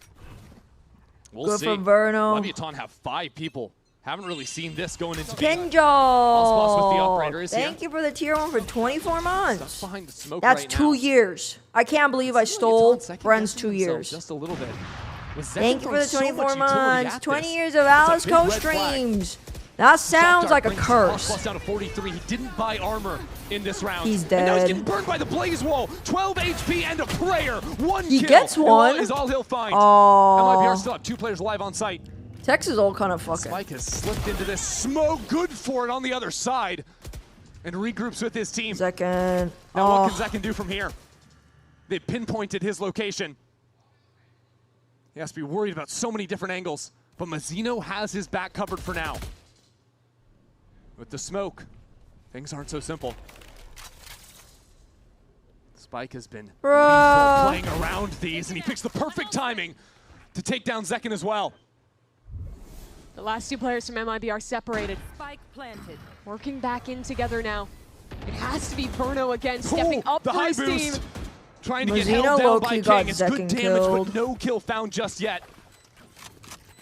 We'll see. For Verno. Leviathan have 5 people. Haven't really seen this going into Kenjo! with the operator. Thank you for the tier 1 for 24 months. Behind the smoke That's right 2 now. years. I can't believe I stole Bren's 2 years. Just a little bit. Thank you for the 24 months. 20 years of Alice Co streams. That sounds like a curse. Plus down to 43. He didn't buy armor in this round. He's And now he's dead. getting burned by the blaze wall. 12 HP and a prayer. 1 He kill. gets one. Is all he'll find. Oh. MIBR still have 2 players live on site. Tex is all kind of fucking. Spike has slipped into this smoke. Good for it on the other side. And regroups with his team. Second. Now what can Zekin do from here? They pinpointed his location. He has to be worried about so many different angles. But Mazzino has his back covered for now. With the smoke, things aren't so simple. Spike has been lethal playing around these, and he picks the perfect timing to take down Zekin as well. The last 2 players from MIBR separated. Spike planted. Working back in together now. It has to be Verno again, stepping up the for high his team. boost. Trying to get Mazzino held down by low-key got King. It's good Zekin damage, killed. but no kill found just yet.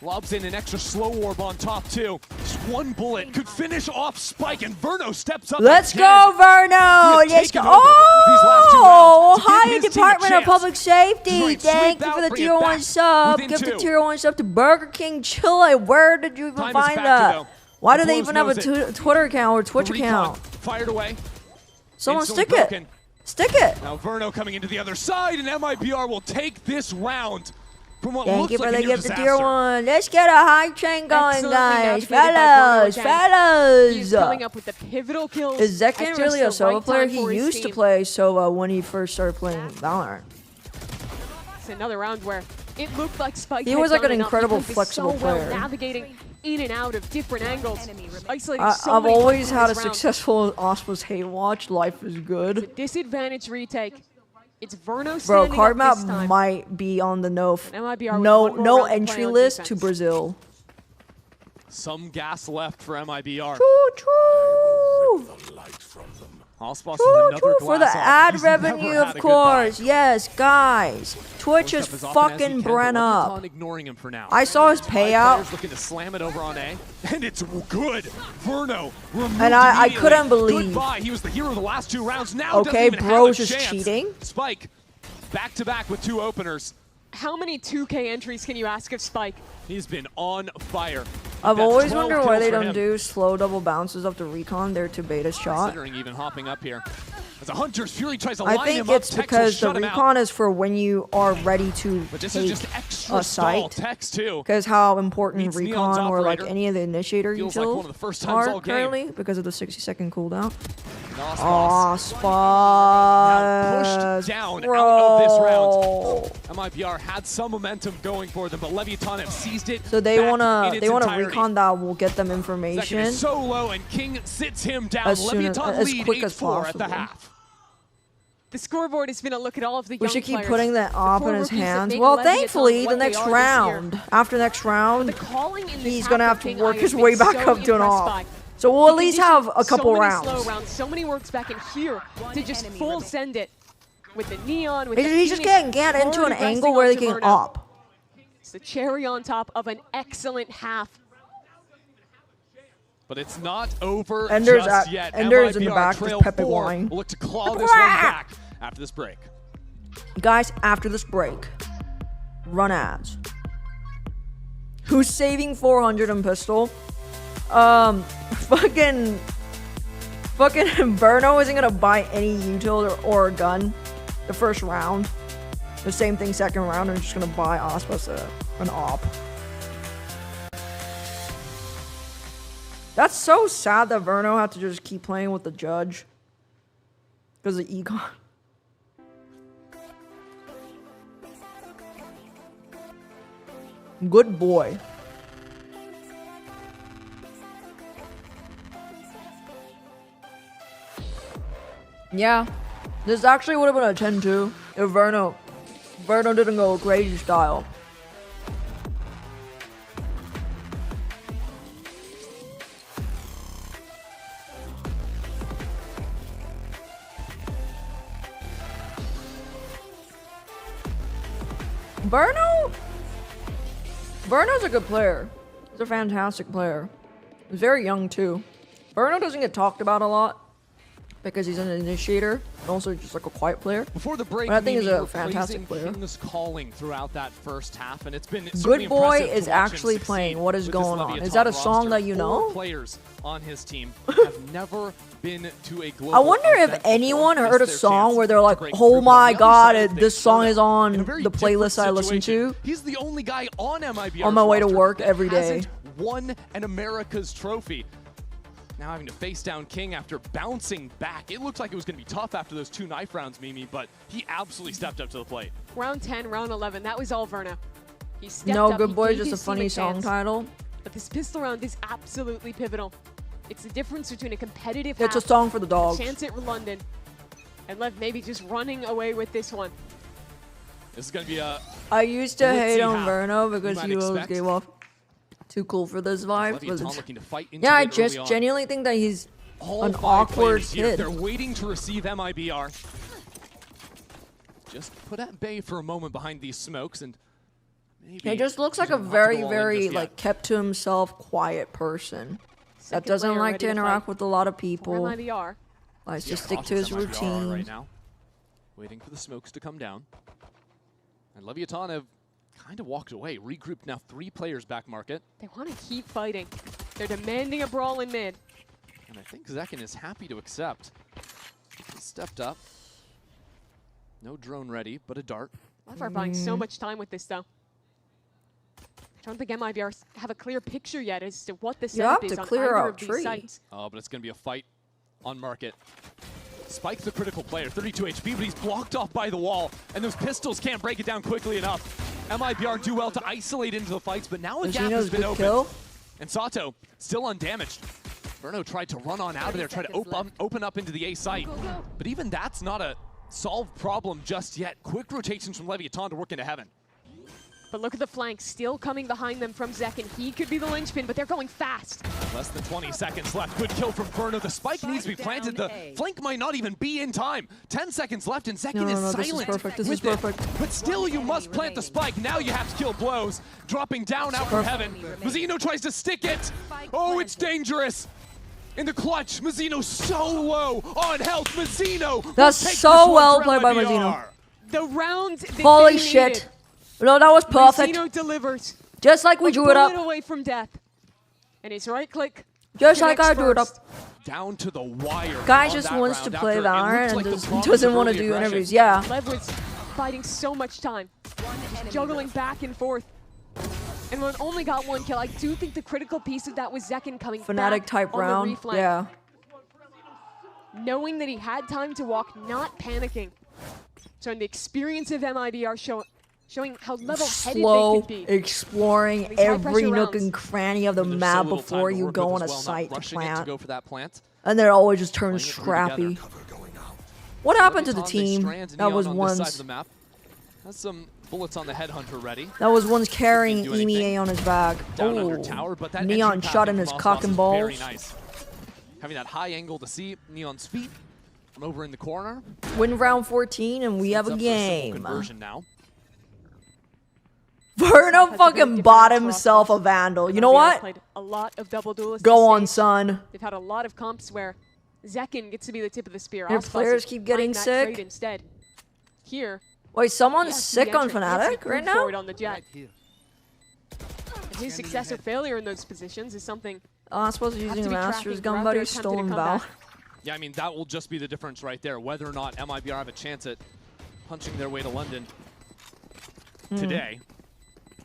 Lobs in an extra slow orb on top too. Just 1 bullet could finish off Spike, and Verno steps up. Let's go, Verno! Let's go! Oh, Ohio Department of Public Safety. Thank you for the tier 1 sub. Give the tier 1 sub to Burger King Chile. Where did you even find that? Why do they even have a Twitter account or Twitch account? Fired away. Someone stick it. Stick it. Now Verno coming into the other side, and MIBR will take this round. From what Thank looks you for like the a near gift of disaster. tier 1. Let's get a high train going, guys. Excellently navigated by Verno Fellas, again. He's fellas. coming up with the pivotal kills. Is at Zekin just really a the solo right player? time He for his used to team. play solo when he first started playing Valorant. It's another round where it looked like Spike He had was like done an enough incredible because he's flexible so well player. navigating in and out of different angles. Isolating so I've many always players in had a this round. successful Osprey's hate watch. Life is good. Disadvantage retake. It's Verno Bro, standing card up map this time. might be on the no MIBR with no one more no round to entry play on list to defense. Brazil. Some gas left for MIBR. True. Allspawn True, another true. For the glass off. ad He's never revenue, had of a good course. night. Yes, guys. Twitch is Worked up as often as he fucking can, but Bren up. Leviathan ignoring him for now. I saw his 5 payout. players looking to slam it over on A, and it's good. Verno removed And I immediately. couldn't believe. Goodbye. He was the hero of the last 2 rounds. Now Okay, doesn't even bro's have a just chance. cheating. Spike back to back with 2 openers. How many 2K entries can you ask of Spike? He's been on fire. I've That's always 12 wondered why kills they for don't him. do slow double bounces up to recon. They're too beta shot. Considering even hopping up here. As a Hunter's Fury tries to line I think him up, it's Tex will because the shut him out. recon is for when you are ready to But this is take just extra a stall. site. Tex too. Because how important Beats Neon's recon or like operator. any of the initiator Feels like utils one of the first times are all game. currently because of the 60-second cooldown. Nos Aw, Now Spot. pushed down out of this round. MIBR had some momentum going for them, but Leviathan have seized it. So they back wanna in its entirety. recon that will get them Zekin information is so low, and King sits him down. as soon as Leviathan lead quick as 8-4 at the possible. half. The scoreboard has been a look at all of the We young should keep players. putting that The op core in his rookies that hands. make Well, Leviathan thankfully, what the they next are this year. round, after next round, The calling in this he's gonna have to half-picking work I his have way been back so up to an impressed op. by. So we'll at He least conditioned have a couple so many rounds. slow rounds, so many works back in here to just full send it with the neon. With He's just getting get into an angle where they can op. It's the cherry on top of an excellent half. But it's not over Ender's just yet. Ender's in the MIBR back, trail just Pepe 4. wine. We'll look to claw this one back after this break. Guys, after this break, run ads. Who's saving 400 in pistol? Fucking Burno isn't gonna buy any util or a gun the first round. The same thing second round. I'm just gonna buy Ospas an op. That's so sad that Verno had to just keep playing with the judge because of econ. Good boy. Yeah, this actually would have been a 10-2 if Verno didn't go crazy style. Verno's a good player. He's a fantastic player. He's very young too. Verno doesn't get talked about a lot because he's an initiator and also just like a quiet player. Before the break, but I think he's a we're fantastic praising player. King's calling throughout that first half, and it's been Good Boy impressive is to watch him actually succeed playing. What is with this going on? Is Leviathan that a song roster. that you know? 4 players on his team have never been to a global I wonder if event anyone before, heard a missed their song chance where they're to like, break oh through. my On the other god, side of this things, song is on in a very the playlist different I listen situation. to. He's the only guy on MIBR's On my way to roster work that every day. hasn't won an America's trophy. Now having to face down King after bouncing back. It looked like it was going to be tough after those 2 knife rounds, Mimi, but he absolutely stepped up to the plate. Round 10, round 11, that was all Verno. He stepped No, up, Good he Boy is gave just a his team funny song chance. title. But this pistol round is absolutely pivotal. It's the difference between a competitive It's a half, song for the dogs. chance at London, and Lev maybe just running away with this one. This is going to be a... I used to Let's hate see on how Verno we because might he always expect. gave off too cool for this vibe. But Leviathan it's, looking to fight into yeah, I it just early on. genuinely think that he's All an 5 awkward players here. kid. They're waiting to receive MIBR. Just put at bay for a moment behind these smokes, and maybe He just looks like a doesn't want to very, go all in very just yet. like kept to himself, quiet person that Second doesn't player like ready to to interact fight. with a lot of For people. MIBR. Likes to Yeah, stick to cautious his MIBR routine. right now, waiting for the smokes to come down. And Leviathan have kind of walked away, regrouped now 3 players back market. They want to keep fighting. They're demanding a brawl in mid. And I think Zekin is happy to accept. He stepped up. No drone ready, but a dart. Lev are buying so much time with this, though. I don't think MIBR have a clear picture yet as to what the You setup have is to on clear either out of these tree. sites. Oh, but it's going to be a fight on market. Spike's the critical player, 32 HP, but he's blocked off by the wall, and those pistols can't break it down quickly enough. MIBR do well to isolate into the fights, but now a gap has been opened. Kill. And Sato still undamaged. Verno tried to run on out of there, tried to open up into the A site. But even that's not a solved problem just yet. Quick rotations from Leviathan to work into heaven. But look at the flank still coming behind them from Zekin. He could be the linchpin, but they're going fast. Less than 20 seconds left. Good kill from Verno. The spike needs to be planted. The flank might not even be in time. 10 seconds left, and Zekin No, is this is silent. perfect. This is with it. perfect. But still, you must plant the spike. Now you have to kill blows. Dropping down out from heaven. Mazzino tries to stick it. Oh, it's dangerous. In the clutch, Mazzino so low on health. Mazzino. That's will take so this one well for played by LEVR. Mazzino. The round that Holy they shit. needed. No, that was perfect. Mazzino delivers. Just like we A drew it up. bullet away from death. And his right click. Just like I connects drew it up. first. Down to the wire. Guy on just that wants to round play after it Valorant looks and like the promise doesn't of want to early do aggression. interviews. Yeah. Lev was fighting so much time. Just juggling back and forth. And when only got 1 kill, I do think the critical piece of that was Zekin coming Fnatic back type on round. the reflank. Yeah. Knowing that he had time to walk, not panicking. Showing the experience of MIBR showing how level-headed Slow, they can be. exploring These high every pressure nook rounds. and cranny of the There's so map little before time to you work go with on a as well, not site to rushing it plant. go for that plant. And they're always just turning Playing it through scrappy. together. What happened to the Leviathan, they team strand that Neon was on this side of once the map. Has some bullets on the headhunter ready. carrying Didn't do anything. EMEA on his back? Down Oh, under tower, but that Neon entry shot path in his from cock Osmos and is balls. very nice. having that high angle to see Neon's feet from over in the corner. Win round 14 and we have a game. Conversion now. Verno fucking bought himself a Vandal. You know what? Played a lot of double duelists. Go on, son. They've had a lot of comps where Zekin gets to be the tip of the spear. Your players keep getting sick. Instead. Here. Wait, someone's sick on Fnatic right now? On the jet. And his success or failure in those positions is something. Oh, I'm supposed to be using a Master's gun, buddy. Stolen Val. Yeah, I mean, that will just be the difference right there. Whether or not MIBR have a chance at punching their way to London today.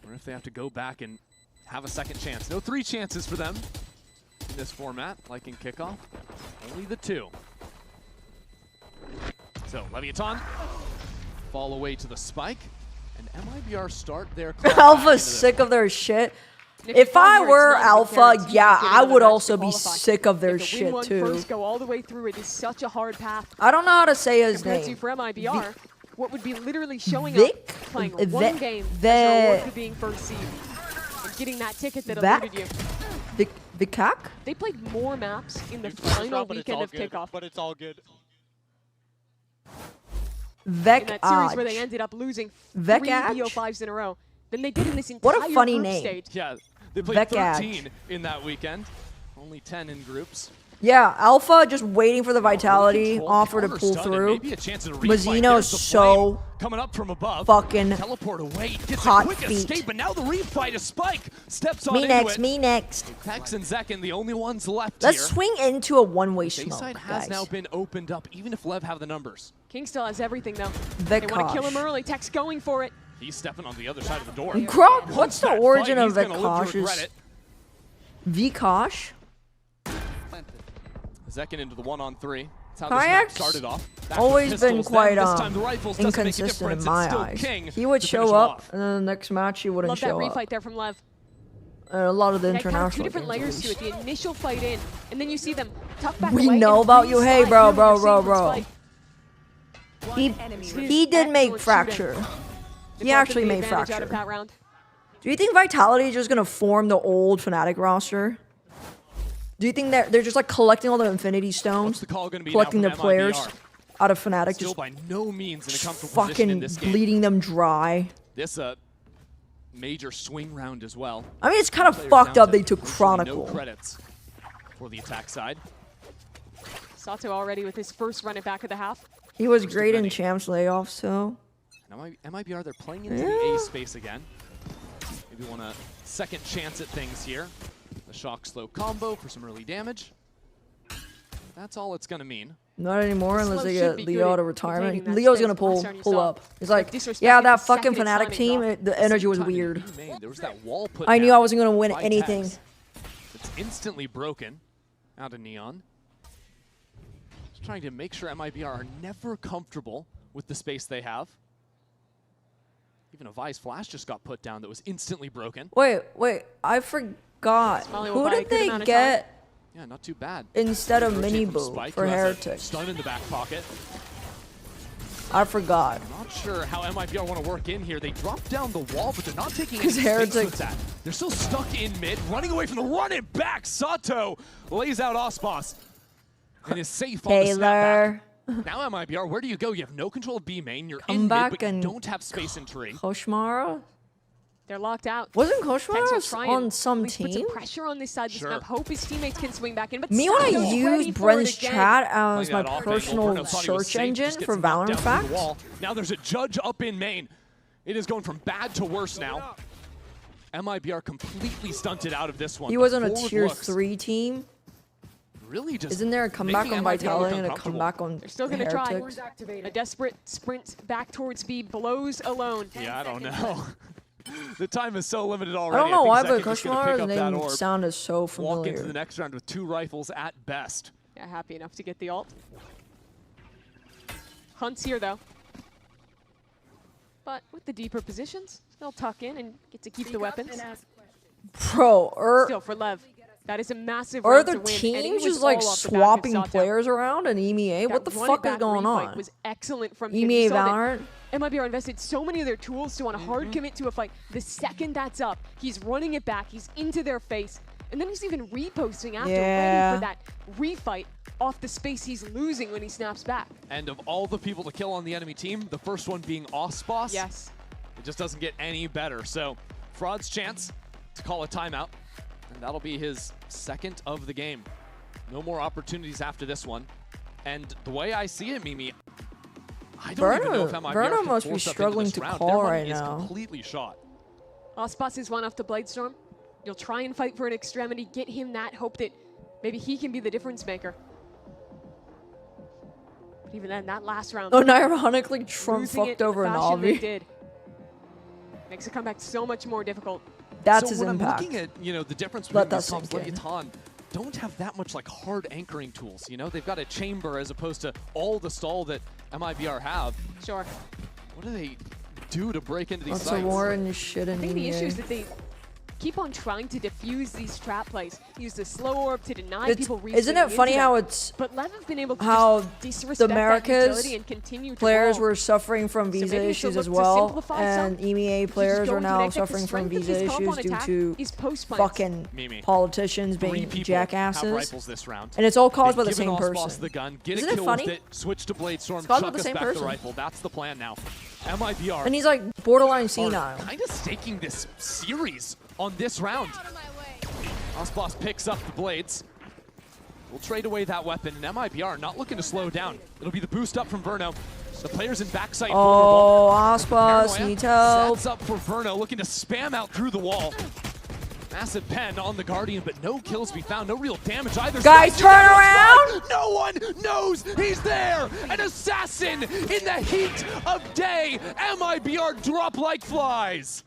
Or if they have to go back and have a second chance. No 3 chances for them in this format, like in kickoff. Only the 2. So, Leviathan fall away to the spike. And MIBR start their Alpha's sick of their shit. If I were Alpha, yeah, I would also be sick of their shit too. First go all the way through. It is such a hard path. I don't know how to say his compared name. To for MIBR, what would be literally showing up, playing one game as the reward for being first seed, and getting that ticket that eluded you. The CAC? They played more maps in the final weekend of kickoff. But it's all good. Vec in that series where they ended up losing 3 BO5s in a row than they did in this entire what a funny group name. stage. Yeah, they played 13 in that weekend. Only 10 in groups. Yeah, Alpha just waiting for the Vitality offer to pull through. Mazzino's so coming up from above. Fucking teleport away. Gets hot a quick feet. escape, but now the refight is Spike. Steps on Me into next, it. me next. Pex and Zekin, the only ones left Let's here. swing into a one-way The smoke, side has guys. now been opened up, even if LEV have the numbers. King still has everything though. The they want to kill him early. Tech's going for it. He's stepping on the other side of the door. Grok, what's the origin of Vikosh's? Vikosh's? Vikosh? Zekin into the 1-on-3. That's how Kayak's this map started off. always been quite this time the rifles doesn't make a inconsistent in difference. my It's still eyes. King He would to show finish him up, off. and then the next match he wouldn't Love that show refight up. there from Lev. And a lot of the Kind of international two different games, at layers to least. it. The initial fight in, and then you see them tuck back We away know and about you. Hey, reslide bro, here bro, with bro, your bro. Spike. He did make Fracture. He actually made Fracture. Do you think Vitality is just going to form the old Fnatic roster? Do you think that they're just like collecting all the Infinity Stones, the call gonna be collecting now their from players MIBR? out of Fnatic, Still just by no means in a comfortable position in fucking this game. bleeding them dry? This major swing round as well. I mean, it's kind of Players fucked down up to they took virtually Chronicle. No credits for the attack side. Sato already with his first run at back of the half. He was great in Champs layoffs, so. Now MIBR, they're playing into the A space again. Maybe want a second chance at things here. The shock slow combo for some early damage. That's all it's gonna mean. Not anymore unless they get Leo out of retirement. that Leo's space. gonna pull Last time you up. saw He's like, disrespecting yeah, the that fucking second Fnatic it's team, landed the energy was weird. There was that wall put I knew down I wasn't gonna win by anything. Tex. It's instantly broken out of Neon. Just trying to make sure MIBR are never comfortable with the space they have. Even a Vi's flash just got put down that was instantly broken. Wait, I forgot. Who did they get Yeah, not too bad. instead of Rotate Mini from Boo Spike, for who has a Heretic? Stun in the back pocket. I forgot. Not sure how MIBR want to work in here. They dropped down the wall, but they're not taking any 'Cause space Heretic- with that. They're still stuck in mid, running away from the run and back. Sato lays out Ospas and is safe on the snapback. Now MIBR, where do you go? You have no control of B main. You're Come in back mid, but you and don't have space in tree. Koshmara? They're locked out. Wasn't Tex will Koshmara try on and some at least put some team? pressure on this side of this Sure. map. Hope his teammates can swing back in. But Me, when I Sato's use ready for Brent's it again. chat as my Playing that off angle, personal Bruno thought he was search safe, engine just gets for knocked Valorant down through the Fact. wall. Now there's a judge up in main. It is going from bad to worse now. MIBR completely stunted out of this one. He The was on a forward tier looks 3 team. Really just Isn't there a comeback making on MIBR Vitality and a uncomfortable. comeback on They're still going to try. Heretics? A desperate sprint back towards B. Blows alone. Yeah, I don't know. The time is so limited I already. don't know why, think but Zekin's just gonna Koshmara's pick up that name orb, sounded so walk into the familiar. next round with 2 rifles at best. Yeah, happy enough to get the ult. Hunt's here though. But with the deeper positions, they'll tuck in and get to keep the weapons. Bro, Still for Lev. That is a massive are round the to win, and it teams was just like all off the back of swapping Sato. players around in EMEA? What the That run fuck it is back going refight on? was excellent from him. EMEA You saw that Valorant? MIBR invested so many of their tools to on a hard commit to a fight. The second that's up, he's running it back, he's into their face, And then he's even reposting after, Yeah. ready for that refight off the space he's losing when he snaps back. And of all the people to kill on the enemy team, the first one being Osboss. Yes. It just doesn't get any better. So Fraud's chance to call a timeout, and that'll be his second of the game. No more opportunities after this one. And the way I see it, Mimi, I don't even know if MIBR Verno can must be force up into struggling this to round. call Their money right is now. completely shot. Osboss is one off the Bladestorm. You'll try and fight for an extremity, get him that hope that maybe he can be the difference maker. But even then, that last round. Oh, and ironically, Trump losing it fucked in the over fashion they Navi. did makes the comeback so much more difficult. That's so his when impact. I'm looking at, you know, the difference Let between that these comps, sink in. Leviathan don't have that much like hard anchoring tools. You know, they've got a chamber as opposed to all the stall that MIBR have. Sure. What do they do to break into these Lots sites? of war and shit in I think the issue is EA. that they keep on trying to defuse these trap plays. Use the slow orb to deny people reaching Isn't it funny into how them. it's But Lev have been able to how just the disrespect that Americas utility and continue to players roll. were suffering from So visa maybe it's a issues look as to well, simplify and some. EMEA Just players go are into now an exec. The suffering from strength of visa this comp issues on due attack to is post plans. fucking Mimi. politicians Three being people jackasses. have rifles this round. And it's all caused by They've the given same Osboss person. the gun, get Isn't a it kill funny? with it, switch to Bladestorm, It's caused by chuck the us same back person. the rifle. That's the plan now. MIBR. And he's like borderline senile. Kind of staking this series on this round. Osboss picks up the blades. We'll trade away that weapon, and MIBR not looking to slow down. It'll be the boost up from Verno. The players in backside Oh, vulnerable. Osboss, Paranoia need help. sets up for Verno, looking to spam out through the wall. Massive pen on the Guardian, but no kills to be found. No real damage either. Guys, Spike, turn around! No one knows he's there! An assassin in the heat of day! MIBR drop like flies!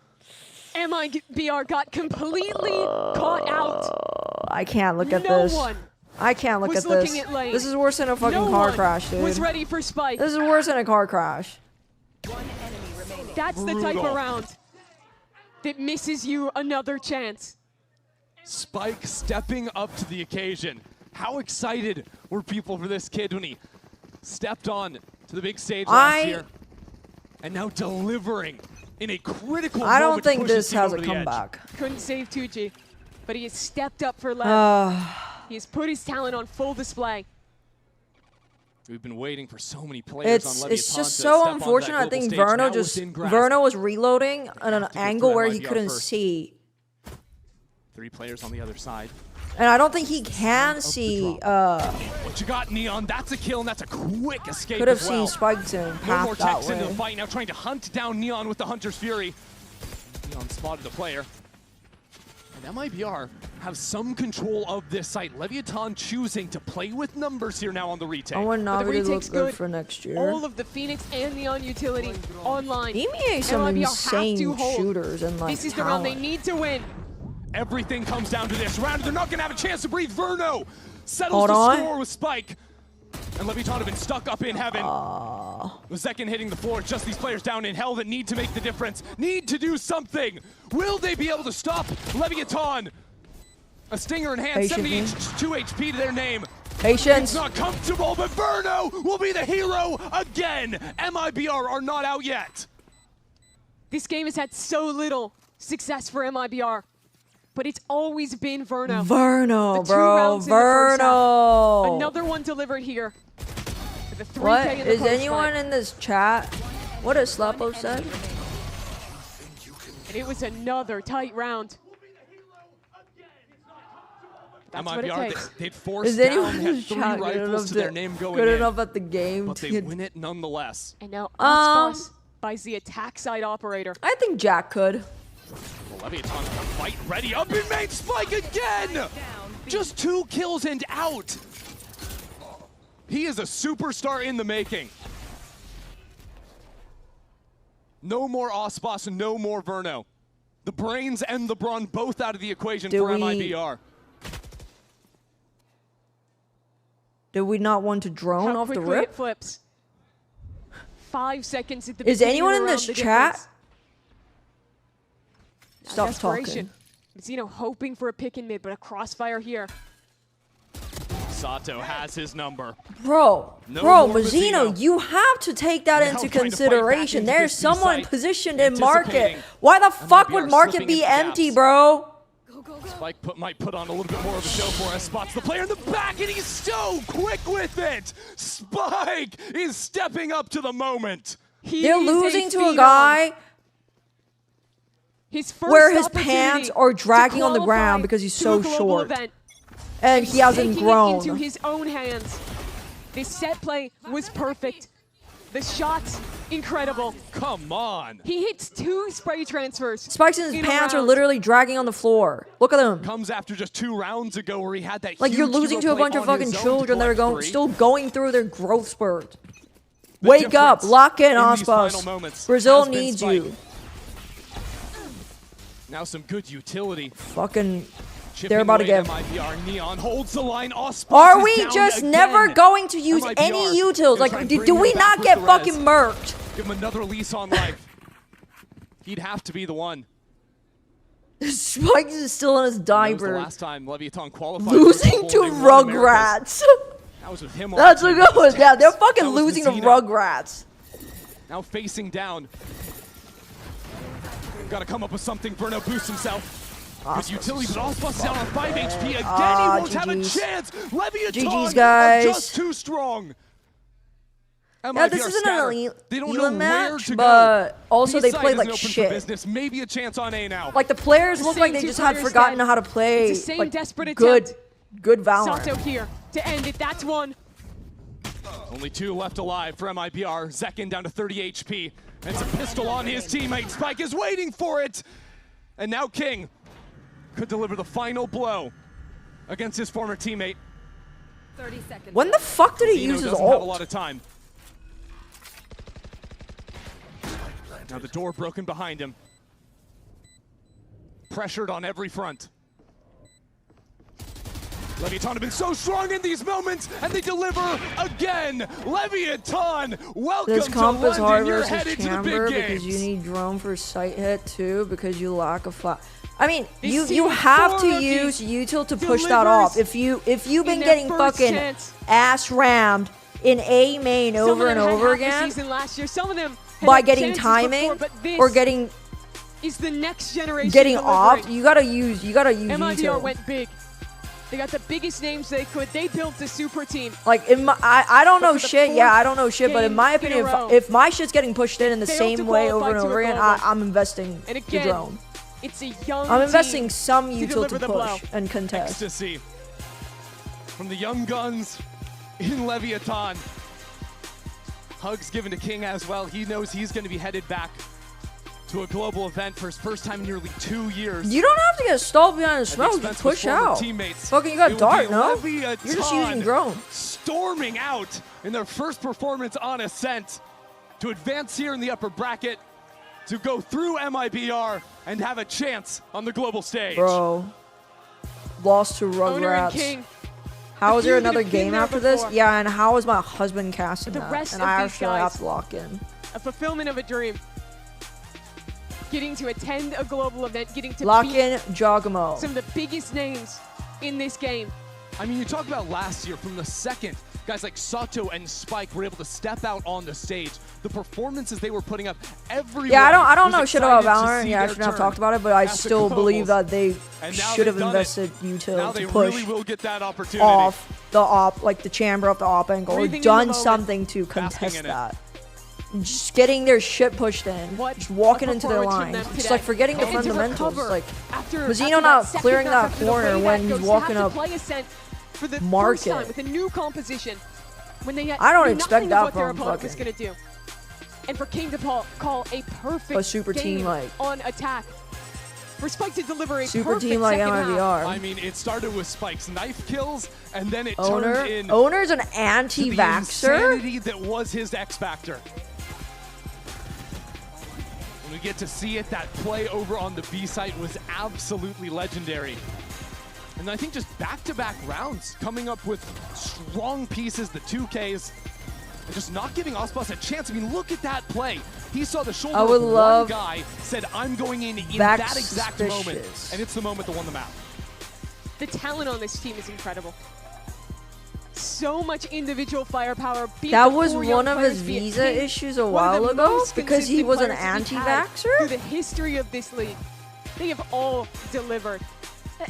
MIBR got completely caught out. I can't look at No this. one I can't look was at this. looking at lane. This is worse than a fucking No car one crash, dude. was ready for Spike. This is worse than a car crash. That's the type Brutal. of round that misses you another chance. Spike stepping up to the occasion. How excited were people for this kid when he stepped on to the big stage last year? And now delivering in a critical I don't moment to think push his this team has over a the edge. comeback. Couldn't save Tucci, but he has stepped up for Lev. He has put his talent on full display. We've been waiting for so many players on Leviathan It's just to so step onto that unfortunate. I global think stage. Verno Now just within grasp. Verno was reloading at an angle through where he MIBR couldn't first. see. Three players on the other side. And I don't think he can see. What you got, Neon? That's a kill, and that's a quick escape Could have as well. seen Spike zone No more path that techs into the way. fight, now trying to hunt down Neon with the Hunter's Fury. Neon spotted the player. And MIBR have some control of this site. Leviathan choosing to play with numbers here now on the retake. I want But the Navi to look retake's good good. for next year. All of the Phoenix and Neon utility online. EMEA some MIBR have insane to hold. shooters and like This is the round they talent. need to win. Everything comes down to this round. They're not going to have a chance to breathe. Verno settles Hold the on. score with Spike. And Leviathan have been stuck up in heaven. The second hitting the floor. Just these players down in hell that need to make the difference. Need to do something. Will they be able to stop Leviathan? A stinger in hand. Patiently. 72 HP to their name. Patience. It's not comfortable, but Verno will be the hero again. MIBR are not out yet. This game has had so little success for MIBR, but it's always been Verno. Verno, The two bro. rounds in the first half. Verno. Another one delivered here. With a 3K What in the is post anyone fight. in this chat? What does Slapo said? And it was another tight round. That's what it MIBR, takes. they'd forced Is anyone down, in had this 3 chat good rifles enough to their name going good in. enough at the game But to they win it nonetheless. And now Osboss buys the attack side operator. I think Jack could. Well, Leviathan fight ready up in main. Spike again! Just 2 kills and out. He is a superstar in the making. No more Osboss and no more Verno. The brains and the brawn both out of the equation for MIBR. Did we not want to drone How off the quickly rip? it flips. 5 seconds at the Is beginning anyone of the in round, this the chat? difference. Stop Desperation. talking. Zeno hoping for a pick in mid, but a crossfire here. Sato has his number. Bro, No bro, more Mazzino, Mazzino. you have to take that Now into trying to fight back consideration. into There's this someone B-site, positioned in market. anticipating Why the fuck MIBR would market slipping be into empty, gaps. bro? Spike might put on a little bit more of a show for us. Spots the player in the back, and he's so quick with it. Spike is stepping up to the moment. They're losing to a guy where his pants are dragging on the ground because he's so short. And he hasn't grown. Into his own hands. This set play was perfect. The shots, incredible. Come on. He hits 2 spray transfers. Spikes in his pants are literally dragging on the floor. Look at him. Comes after just 2 rounds ago where he had that like you're losing to a bunch of fucking children that are still going through their growth spurt. Wake up, lock in, Ospas. Brazil needs you. Now some good utility. Fucking, they're about to get. MIBR Neon holds the line. Are we just never going to use any utils? Like, do we not get fucking murked? Give him another lease on life. He'd have to be the one. Spikes is still in his diaper. That was the last time Leviathan qualified. Losing to Rugrats. That was with him. That's a good one. Yeah, they're fucking losing to Rugrats. Now facing down. Got to come up with something. Bruno boosts himself. Good utility, but Ospas down on 5 HP again. He won't have a chance. Leviathan GG's, guys. are just too strong. Yeah, this isn't an elite match, but also they play like shit. Business. Maybe a chance on A now. Like the players look like they just had forgotten how to play like good Valorant. Sato here to end it. That's one. Only 2 left alive for MIBR. Zekin down to 30 HP. And it's a pistol on his teammate. Spike is waiting for it. And now King could deliver the final blow against his former teammate. 30 seconds. When the fuck did he use his ult? Have a lot of time. Now the door broken behind him. Pressured on every front. Leviathan have been so strong in these moments, and they deliver again. Leviathan, welcome this comp to is hard London. versus Chamber because you need drone for sight hit too because you lack a flat. I mean, you have to use util to push that off. If you've been getting fucking ass rammed in A main over and over again by getting timing or getting is the next generation getting off, you gotta use MIBR util. went big. They got the biggest names they could. They built the super team. Like, I don't know shit. Yeah, I don't know shit. But in my opinion, if my shit's getting pushed in the same way over and over again, I'm investing the drone. It's a young I'm investing some util to push and contest. Ecstasy from the young guns in Leviathan. Hugs given to King as well. He knows he's going to be headed back to a global event for his first time in nearly 2 years. You don't have to get stalled behind the smoke. Just push out. Fucking, you got dart, no? You're just using drone. Storming out in their first performance on Ascent to advance here in the upper bracket to go through MIBR and have a chance on the global stage. Bro, lost to Rugrats. How is there another game after this? Yeah, and how is my husband casting that? And I actually have to lock in. A fulfillment of a dream. Getting to attend a global event, getting to lock in Jogamo. Some of the biggest names in this game. I mean, you talk about last year from the second guys like Sato and Spike were able to step out on the stage. The performances they were putting up, everyone. Yeah, I don't know shit about Valorant. Yeah, I shouldn't have talked about it, but I still believe that they should have invested util to push really will get that opportunity off the op, like the chamber off the op angle, or done something to contest that. Just getting their shit pushed in, just walking into their lines, just like forgetting the fundamentals, like Mazzino not clearing that corner when he's walking up. For the Mark first time with a new composition, when they I don't expect that what their from opponent was gonna do, and for King to call a perfect super game team like on attack, for Spike to deliver a super perfect team like MIBR. I mean, it started with Spike's knife kills, and then it Owner? turned in. Owner's an anti-vaxxer. Insanity that was his X factor. When we get to see it, that play over on the B site was absolutely legendary. And I think just back-to-back rounds, coming up with strong pieces, the 2Ks, and just not giving Ospas a chance. I mean, look at that play. He saw the shoulder of one guy, said, I'm going in that exact moment. And it's the moment that won the map. The talent on this team is incredible. So much individual firepower. That was one of his visa issues a while ago because he was an anti-vaxxer? Through the history of this league, they have all delivered.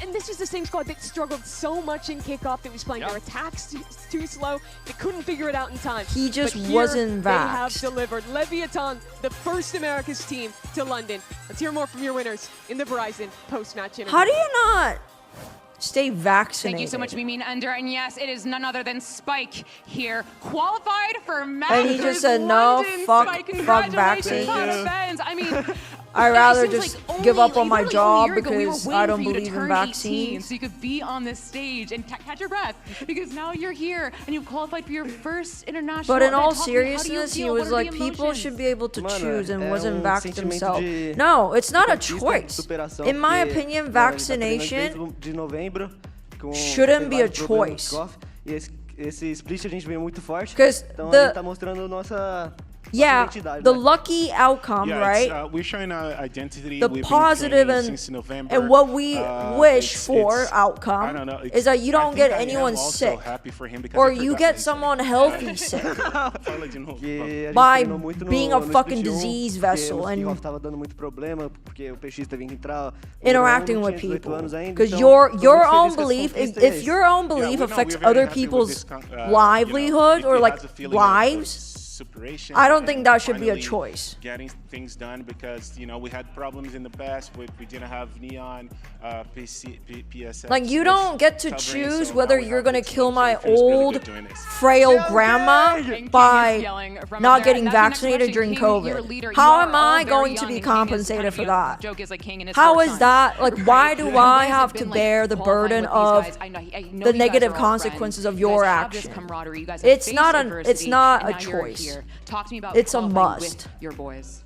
And this is the same squad that struggled so much in kickoff, that was playing their attacks too slow. They couldn't figure it out in time. He just But here, wasn't They vaxxed. have delivered. Leviathan, the first America's team to London. Let's hear more from your winners in the Verizon post-match interview. How do you not stay vaccinated? Thank you so much, Mimi and Under. And yes, it is none other than Spike here, qualified for And Masters he just said, no, London. fuck Spike, vaccine. congratulations on the fans. I mean, I'd rather it seems just like give up on my literally job only a year ago, we were because waiting I don't for you to believe in turn 18 vaccines. so you could be on this stage and catch your breath, because now you're here and you've qualified for your first international. But in event. all Talk to me, how do you seriousness, he feel? was What are like, the people emotions? should be able to choose and é wasn't vaxxed sentimento himself. de No, it's not a conquista, choice. superação, In my porque, opinion, mano, ele tá treinando vaccination desde de novembro, com shouldn't be a vários problemas choice. de kickoff, e esse split a gente veio muito forte. 'Cause Então the- a gente tá mostrando nossa Yeah, identidade, the né? lucky outcome, Yeah, right? we're showing our identity. The We've been positive training since November. and what we wish for I don't outcome know, is that you I don't think get I am anyone also sick, happy for him because or I you forgot get what he someone healthy sick Fala de novo. Que a gente by treinou muito no- being a no fucking split 1, disease porque vessel no and kickoff tava dando muito problema, porque o PX teve que entrar. interacting não with tinha 18 people. anos ainda, Because então, your tô muito feliz own com essa belief, conquista, if e é your own belief affects other people's livelihood or like lives, I don't think that should be a choice. Getting things done because we had problems in the past with we didn't have neon, PSS. Like you don't get to choose whether you're gonna kill my feels really old, good doing this. frail grandma by yelling from not there. getting That's the next vaccinated question. during King, you're a COVID. leader. You How are am all I very going to young, be and King is compensated kind of for the that? joke is like King and his How four is sons. that? Like, why do What I has it have been to like bear the qualifying burden with these of guys? I know the you guys negative are all consequences friends. of You your guys have this action? camaraderie. You guys have It's faced not adversity, it's not and a now you're choice. here. Talk to me about It's a qualifying must. with your boys.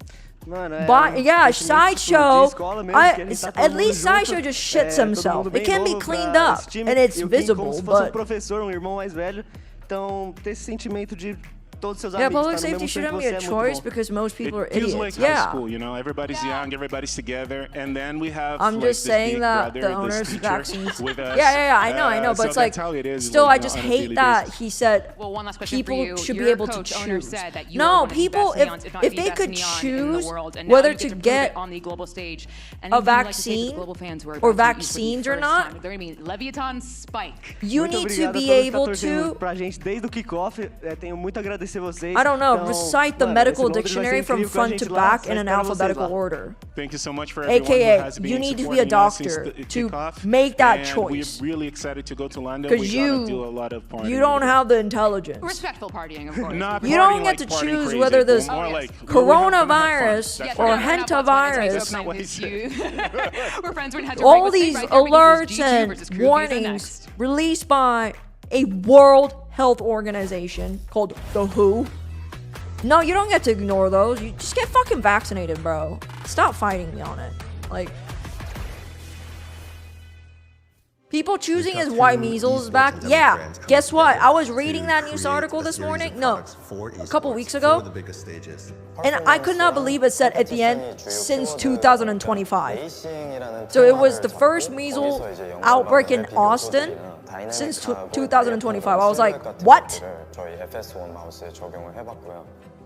Mano, But yeah, Sideshow, tá at least Sideshow just shits himself. It can be cleaned up and it's visible, se fosse but professor, irmão mais velho, então ter esse sentimento de todos seus yeah, amigos public tá no safety mesmo shouldn't tempo be a que você é choice muito bom. because most people are It feels idiots. like high Yeah. school, everybody's young, everybody's together, and then we have. I'm like, just this saying big that brother, the owners this teacher vaccines. with us. Yeah, I know, but so it's like that's how it is, still, like, I just on a hate daily that basis. he said Well, one last question for people you. should Your be able to coach, owner, choose. said that you No, are one of the people, best neons, if not if the they best could neon in choose the world, and now whether you to prove it get on the global stage. a Anything you'd like to say to the vaccine global fans who are or about to use for the vaccines or first not, time? They're gonna be Leviathan Spike. you Muito need to obrigado a be todos que able tá torcendo to, pra gente desde o kickoff. Tenho muito a agradecer vocês. I don't know, Então, recite the mano, medical esse Londres vai ser dictionary from incrível com a front gente to lá, back só in an espero vocês alphabetical lá. order. Thank you so much for everyone who AKA, has been you need to be a supporting us since doctor the to kickoff, make that and choice. We're really excited to go to London. Because We're gonna do a lot of partying. you don't have the intelligence. Respectful partying, of course. Not You partying don't get like to partying choose crazy, whether but this more like, coronavirus That's or right. hentavirus, We're friends. We're gonna have to all break. Let's these stay right there because alerts G2 and versus Crew warnings next. released by a World Health Organization called the WHO. No, you don't get to ignore those. You just get fucking vaccinated, bro. Stop fighting me on it. Like, people choosing his white measles back. Yeah, guess what? I was reading that news article this morning. No, a couple weeks ago. And I could not believe it said at the end, since 2025. So it was the first measles outbreak in Austin since 2025. I was like, what?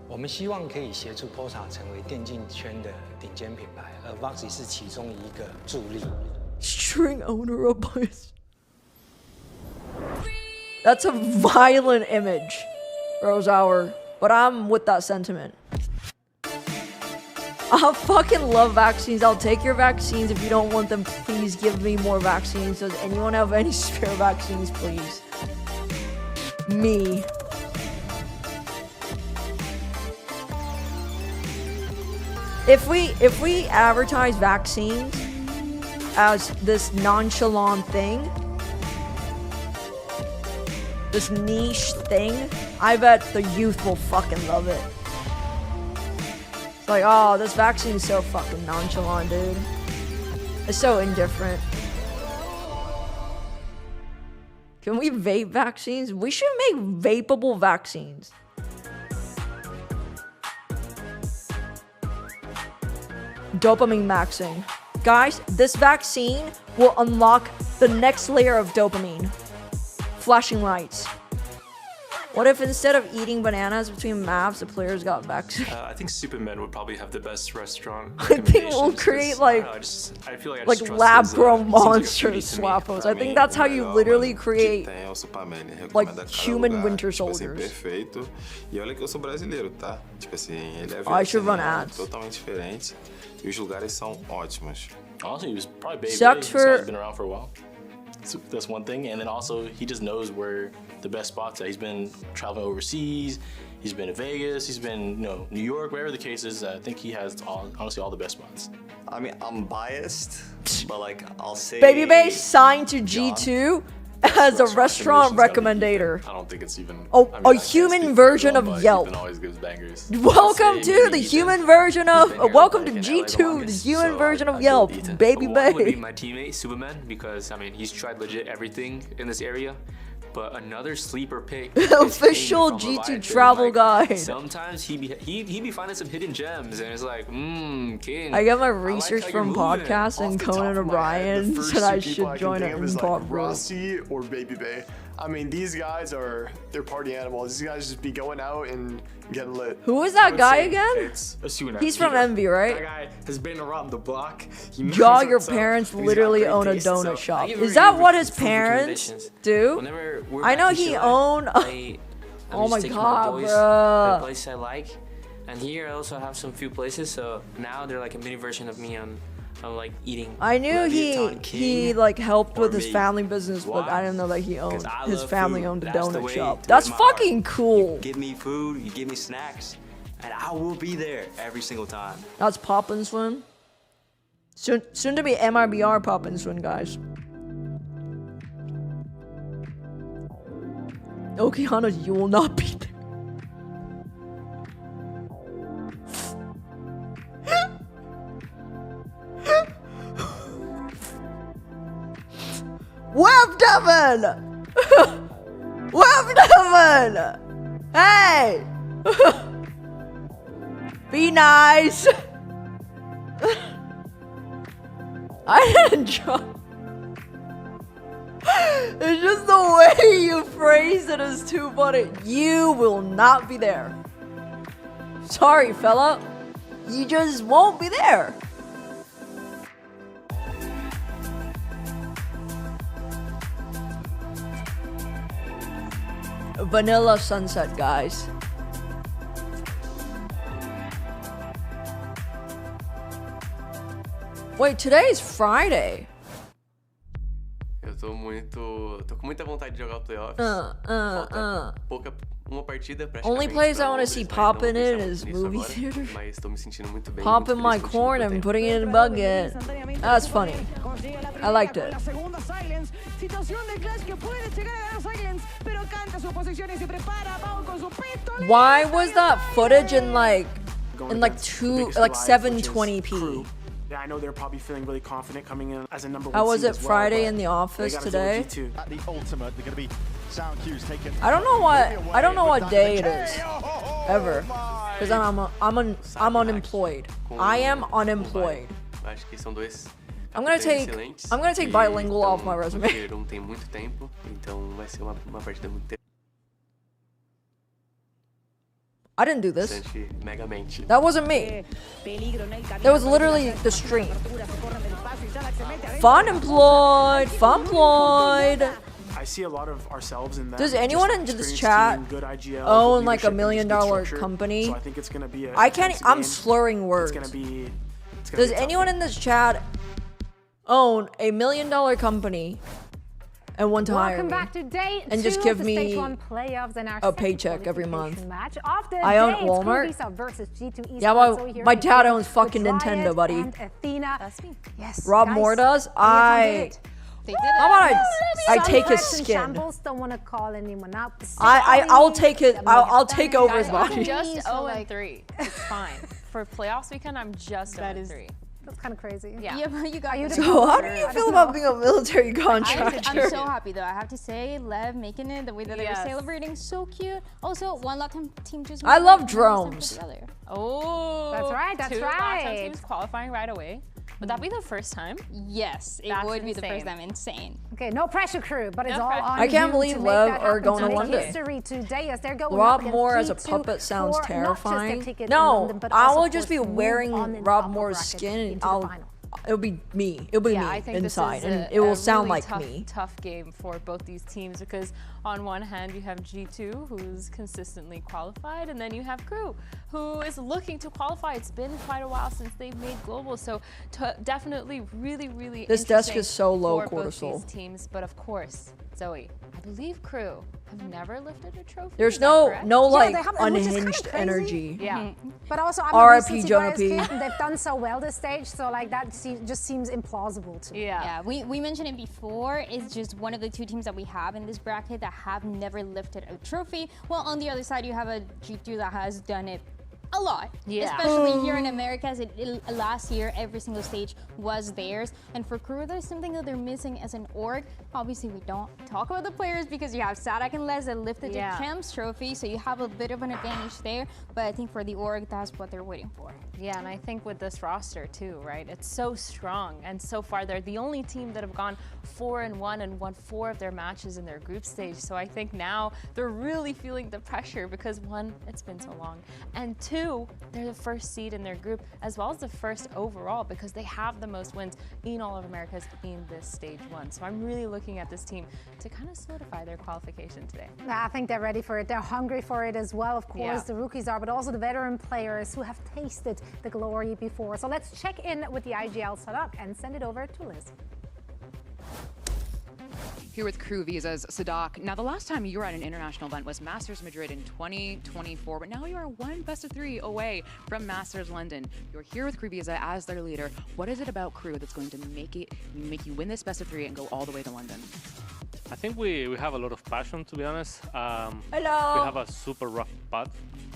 我们希望可以协助 POSA 成为电竞圈的顶尖品牌，而 Voxy 是其中一个助力。 String owner of bias. That's a violent image, Rosehour. But I'm with that sentiment. I fucking love vaccines. I'll take your vaccines. If you don't want them, please give me more vaccines. Does anyone have any spare vaccines, please? Me. If we advertise vaccines as this nonchalant thing, this niche thing, I bet the youth will fucking love it. It's like, oh, this vaccine is so fucking nonchalant, dude. It's so indifferent. Can we vape vaccines? We should make vapeable vaccines. Dopamine maxing. Guys, this vaccine will unlock the next layer of dopamine. Flashing lights. What if instead of eating bananas between maps, the players got vexed? I think Superman would probably have the best restaurant. I think we'll create like I feel like lab-grown monsters, Swappos. I think that's how you literally create like human winter soldiers. Perfeito. E olha que eu sou brasileiro, tá? Tipo assim, ele é I should run ads. totalmente diferente e os lugares são ótimos. Honestly, he was probably Bay Sucks Bay, for- so he's been around for a while. So that's one thing, and then also he just knows where the best spots are. He's been traveling overseas. He's been to Vegas. He's been, New York, wherever the case is. I think he has honestly all the best spots. I mean, I'm biased, but like I'll say. Baby Bay signed to G2 as a restaurant recommendator. I don't think it's even. Oh, I mean, a I can't human speak for version everyone, of but Yelp. Ethan always gives bangers. Welcome to the human version of. Welcome to in LA the G2, the longest, human so version I'd of go Yelp. with Ethan. Baby One would be Bay. my teammate Superman because I mean he's tried legit everything in this area. But another sleeper pick. Official G2 travel guide. Sometimes he be finding some hidden gems, and it's like, King. I get my like research how from you're moving. podcasts and Conan O'Brien said I should join it in talk, bro. Rossi or Baby Bay. I mean, these guys they're party animals. These guys just be going out and getting lit. Who is that guy again? It's Asuna. He's from Envy, right? That guy has been around the block. Jaw, your parents literally own a donut shop. Is that what his parents do? I know he owned. Oh my god, The bro. places I like, and here I also have some few places. So now they're like a mini version of me on like eating. I knew Leviathan he King like helped with or his me. family business, but I didn't know that he owned. His family food. owned a That's the donut way shop. to That's my heart. fucking cool. Give me food, you give me snacks, and I will be there every single time. That's Pop and Swim. Soon to be MIBR Pop and Swim, guys. Okeana, you will not be there. Web Devin! Web Devin! Hey! Be nice! I didn't try. It's just the way you phrase it is too funny. You will not be there. Sorry, fella. You just won't be there. Vanilla Sunset, guys. Wait, today's Friday. Eu tô com muita vontade de jogar o playoffs. Uma partida pra Only place I want to see pop in it is movie theater. Mas tô me sentindo muito bem. Pop in my corn and putting it in a bucket. That's funny. I liked it. Why was that footage in like 720p? Yeah, I know they're probably feeling really confident coming in as a number one. How was seed it as well, Friday but in the office they gotta today? deal with G2. At the ultimate, they're going to be sound cues taken. I don't know what day it is ever, because I'm unemployed. I am unemployed. Acho que são dois. I'm gonna take bilingual off my resume. Não tem muito tempo, então vai ser uma partida muito tempo. I didn't do this. Megamente. That wasn't me. That was literally the stream. Funemployed. I see a lot of ourselves in that. Does anyone in this chat own like $1 million company? So I think it's gonna be I'm slurring words. Does anyone in this chat own $1 million company and want to hire Welcome me back to day and just two give of the me Stage 1 playoffs and our a paycheck every qualification month? Match. Of the I own day, it's Walmart. Kurisa versus G2 Yeah, Esports. well, So here my we dad go owns fucking with Nintendo, Riot buddy. and Athena. That's me. Yes. Rob guys. Moore does. They did it. How about I Some take his cracks and skin? shambles don't want to call anyone out. I'll take it. I'll take over his I'm body. just 0-3. It's fine. For playoffs weekend, I'm just 0-3. That's kind of crazy. Yeah, but you got So how do you feel about being a military contractor? I'm so happy though. I have to say, Lev making it the way that they were celebrating, so cute. Also, one Latin team just. I love drones. Oh, That's right. That's two Latin right. teams qualifying right away. Would that be the first time? Yes, it That's would be the first insane. time. Insane. Okay, no pressure, crew, but it's No all pressure. on I can't you believe to make Lev that are happen, going to make London. history today as they're going Rob up against Moore as a G2 puppet sounds for not just their terrifying. ticket in No, London, but I also, will of just course, be move wearing on in Rob upper Moore's bracket skin. And into the I'll. final. It'll be me. It'll be Yeah, me I think inside, this is and it will sound really like me. tough game for both these teams because on one hand you have G2 who's consistently qualified, and then you have KRU who is looking to qualify. It's been quite a while since they've made global, so definitely really This desk interesting is so low for both cortisol. these teams. But of course, Zoe, I believe KRU have never lifted a trophy. There's is that no correct? like they haven't, which is kinda unhinged crazy. energy. Yeah. But also, I'm R.I.P. a recency Jonah bias P. kid, and they've done so well this stage, so like that just seems implausible to me. Yeah, we mentioned it before. It's just one of the two teams that we have in this bracket that have never lifted a trophy. Well, on the other side, you have a G2 that has done it a lot. Yeah. Especially here in America, as last year, every single stage was theirs. And for KRU, there's something that they're missing as an org. Obviously, we don't talk about the players because you have Sadak and Les that lifted the Champs trophy, so you have a bit of an advantage there. But I think for the org, that's what they're waiting for. Yeah, and I think with this roster too, right? It's so strong, and so far they're the only team that have gone 4-1 and won 4 of their matches in their group stage. So I think now they're really feeling the pressure because 1, it's been so long, and 2, they're the first seed in their group as well as the first overall because they have the most wins in all of Americas in this stage 1. So I'm really looking at this team to kind of solidify their qualification today. I think they're ready for it. They're hungry for it as well, of course. Yeah. The rookies are, but also the veteran players who have tasted the glory before. So let's check in with the IGL setup and send it over to Liz. Here with KRU Visa's Sadak. Now, the last time you were at an international event was Masters Madrid in 2024, but now you are one best of 3 away from Masters London. You're here with KRU Visa as their leader. What is it about KRU that's going to make you win this best of 3 and go all the way to London? I think we have a lot of passion, to be honest. Hello. We have a super rough path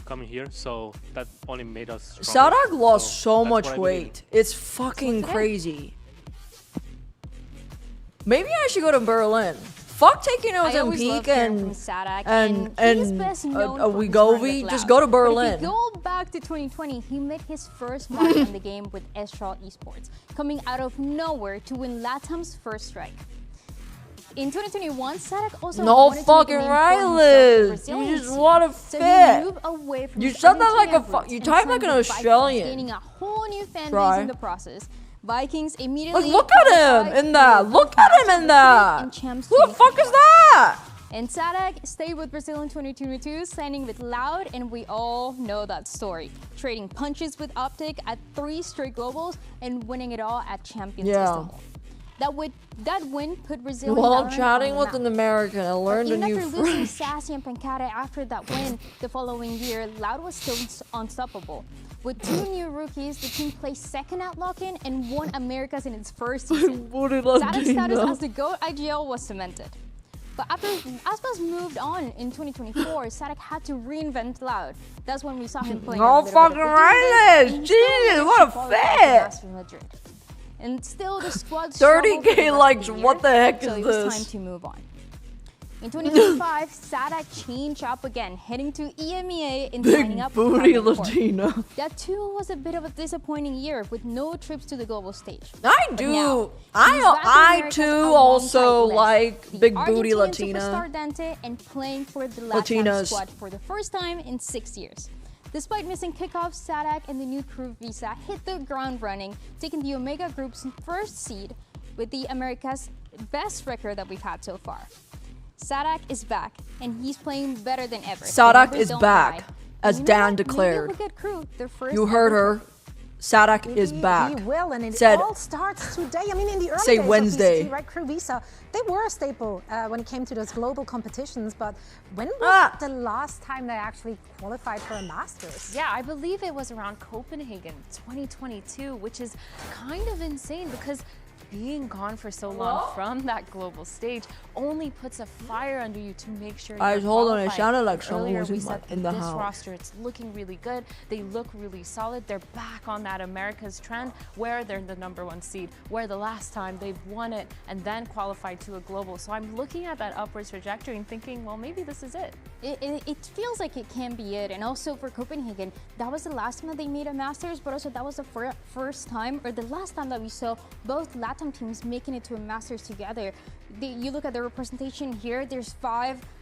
coming here, so that only made us stronger. Sadak lost so that's much what I weight. It's fucking crazy. Maybe I should go to Berlin. Fuck taking Ozempic and Wegovy. Just go to Berlin. If you go back to 2020, he made his first mark in the game with Estral Esports, coming out of nowhere to win LATAM's first strike. In 2021, Sadak also No wanted fucking to make a name right, for Liz. himself You in just Brazilian want to so fit. he moved away from You the said that like Argentinian a roots you and type signed like an with Vikings, Australian. gaining a whole new fan Try. base in the process. Vikings immediately Look at him in that. Look at him in that. Who the fuck is that? And Sadak stayed with Brazil in 2022, signing with Loud, and we all know that story. Trading punches with Optic at 3 straight globals and winning it all at Champions Istanbul. That win put Brazil While in chatting with an American, I learned a even new after losing phrase. Sassy and Pancata after that win the following year, Loud was still unstoppable. With 2 new rookies, the team placed second at lock-in and won Americas in its first season. Sadak's status as the GOAT IGL was cemented. But after Aspas moved on in 2024, Sadak had to reinvent Loud. That's when we saw him playing. No fucking right, Liz. Jesus, what a fit. And still, the squad 30K likes. What the heck is so it was time this? to move on. In 2025, Sadak changed up again, heading to EMEA and signing up with booty Carbon Corp. Latina. That too was a bit of a disappointing year with no trips to the global stage. I But do. now, he's back in I Americas too alongside also Les, like the big booty Argentinian Latina. superstar Dante, and playing for the LATAM Latinas. squad for the first time in 6 years. Despite missing kickoffs, Sadak and the new KRU Visa hit the ground running, taking the Omega Group's first seed with the America's best record that we've had so far. Sadak is back, and he's playing better than ever. The Sadak numbers is don't back, lie. as And you know Dan what? Maybe declared. we'll get KRU their first You heard ever her. Sadak is back. He will, and it Said, all starts today. I mean, in the early Say days Wednesday. of BCT, right, KRU Visa, they were a staple when it came to those global competitions, but when was the last time they actually qualified for a Masters? Yeah, I believe it was around Copenhagen 2022, which is kind of insane because being gone for so long from that global stage only puts a fire under you to make sure you're hold on, it qualified. sounded like someone Earlier was we said in the this house. roster, it's looking really good. They look really solid. They're back on that America's trend where they're the #1 seed, where the last time they've won it and then qualified to a global. So I'm looking at that upwards trajectory and thinking, well, maybe this is it. It feels like it can be it. And also for Copenhagen, that was the last time that they made a Masters, but also that was the first time, or the last time that we saw both LATAM teams making it to a Masters together. You look at the representation here, there's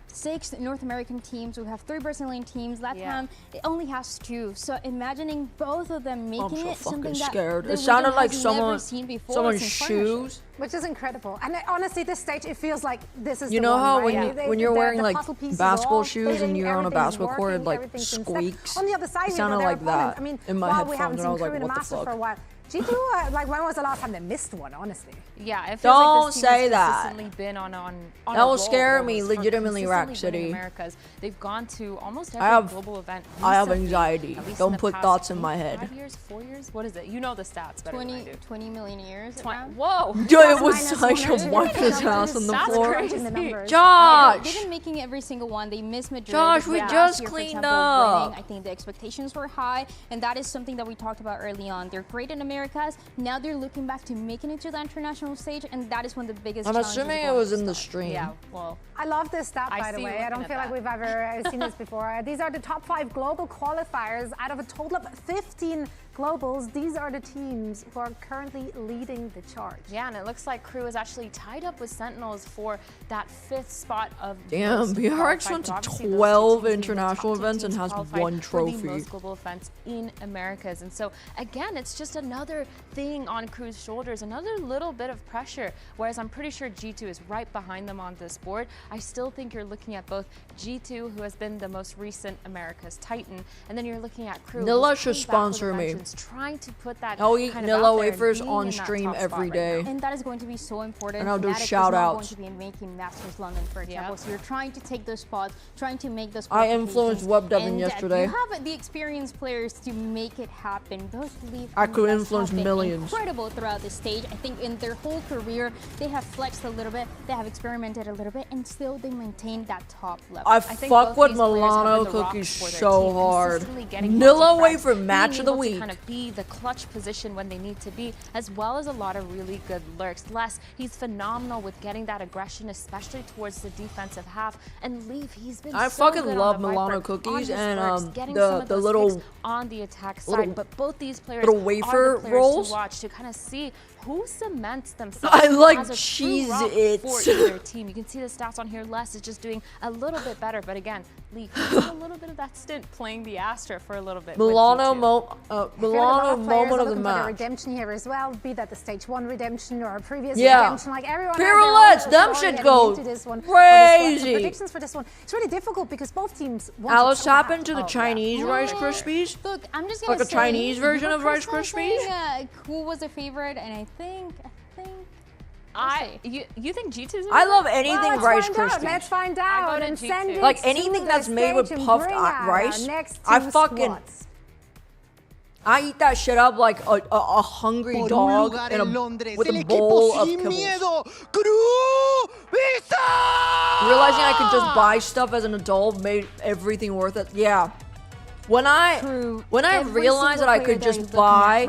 6 North American teams. We have 3 Brazilian teams. LATAM, it only has 2. So imagining both of them making it, something scared. that It sounded like someone's someone's shoes. Which is incredible. And honestly, this stage, it feels like this is You the know one, how right? when you're wearing like puzzle pieces basketball all shoes and fitting, you're on a everything's basketball court, working, like everything's in step. squeaks. On the other side, It sounded their like opponent, that I mean, in my while we headphones, haven't and I seen was like, Crew in a what the Masters fuck? for a while, G2, like when was the last time they missed one, honestly? Yeah, it feels Don't like this team say has that. consistently been on That a will roll scare me, almost for legitimately, Rack consistently winning City. Americas. They've gone to almost I every have- global event. I have recently, anxiety. at least Don't in the put past thoughts in my head. 5 years, 4 years? What is it? You know the stats better than I do. 20 million years. Whoa! It was I should wipe his ass on the That's floor. crazy. Josh! They've been making every single one. They missed Madrid. Josh, we last just year, for cleaned example, up. winning. I think the expectations were high, and that is something that we talked about early on. They're great in Americas. Now they're looking back to making it to the international stage, and that is one of the biggest I'm challenges assuming going it was to in the start. stream. Yeah, well, I love this stat, I by the see you way. I don't looking feel at like we've ever seen this before. These are the top 5 global qualifiers out of a total of 15 globals. These are the teams who are currently leading the charge. Yeah, and it looks like Crew is actually tied up with Sentinels for that 5th spot of Damn, most BRX qualified. went to Obviously, those two 12 teams being the international top 2 events and teams has qualified 1 for trophy. the most global events in Americas. And so, again, it's just another thing on Crew's shoulders, another little bit of pressure, whereas I'm pretty sure G2 is right behind them on this board. I still think you're looking at both G2, who has been the most recent America's Titan, and then you're looking at Crew. Nilla who's should coming back with sponsor me. vengeance, trying to put that I'll eat kind of Nilla out there and wafers being on in that stream top spot every right day. now. And that is going to be so important. And I'll do Fnatic is shout not outs. going to be making Masters London, for example. So you're trying to take those spots, trying to make those I influenced qualifications. web deving And, yesterday. You have the experienced players to make it happen. Both LEV I and could West influence have been millions. incredible throughout the stage. I think in their whole career, they have flexed a little bit, they have experimented a little bit, and still they maintain that top level. I think fuck both with these players have Milano been the rocks cookies for their so team, hard. consistently getting Nilla multi-threats, wafer being match of the able to week. kind of be the clutch position when they need to be, as well as a lot of really good lurks. Les, he's phenomenal with getting that aggression, especially towards the defensive half. And LEV, he's been I so fucking good love on the Milano Viper, on cookies his and lurks, getting some of the those little picks on the attack little- side. But both these players little are wafer the players rolls. to watch to kind of see who cements themselves I like as a true rock Cheez-Its. for either team. You can see the stats on here. Les is just doing a little bit better, but again, LEV a little bit of that stint playing the Astra for a little bit. with Milano G2. Milano moment of the For match. redemption here as well, be that the stage 1 redemption or a previous Yeah. redemption. Like everyone Pirouettes, has them their own shit story go heading into this one. crazy. Predictions for this one. It's really difficult because both teams want Alice to happened to the Chinese Rice Krispies. Look, I'm just gonna Like a say, Chinese version of Rice personally Krispies. saying, who was a favorite, and I think. You think G2's? I love anything Well, let's Rice find out. Krispies. Let's find I out voted and G2. send it Like to anything the that's made with stage and puffed bring out rice. our next I two fucking squads. I eat that shit up like a hungry dog in with a bowl of kibbles. Realizing I could just buy stuff as an adult made everything worth it. Yeah. When I realized that I could just buy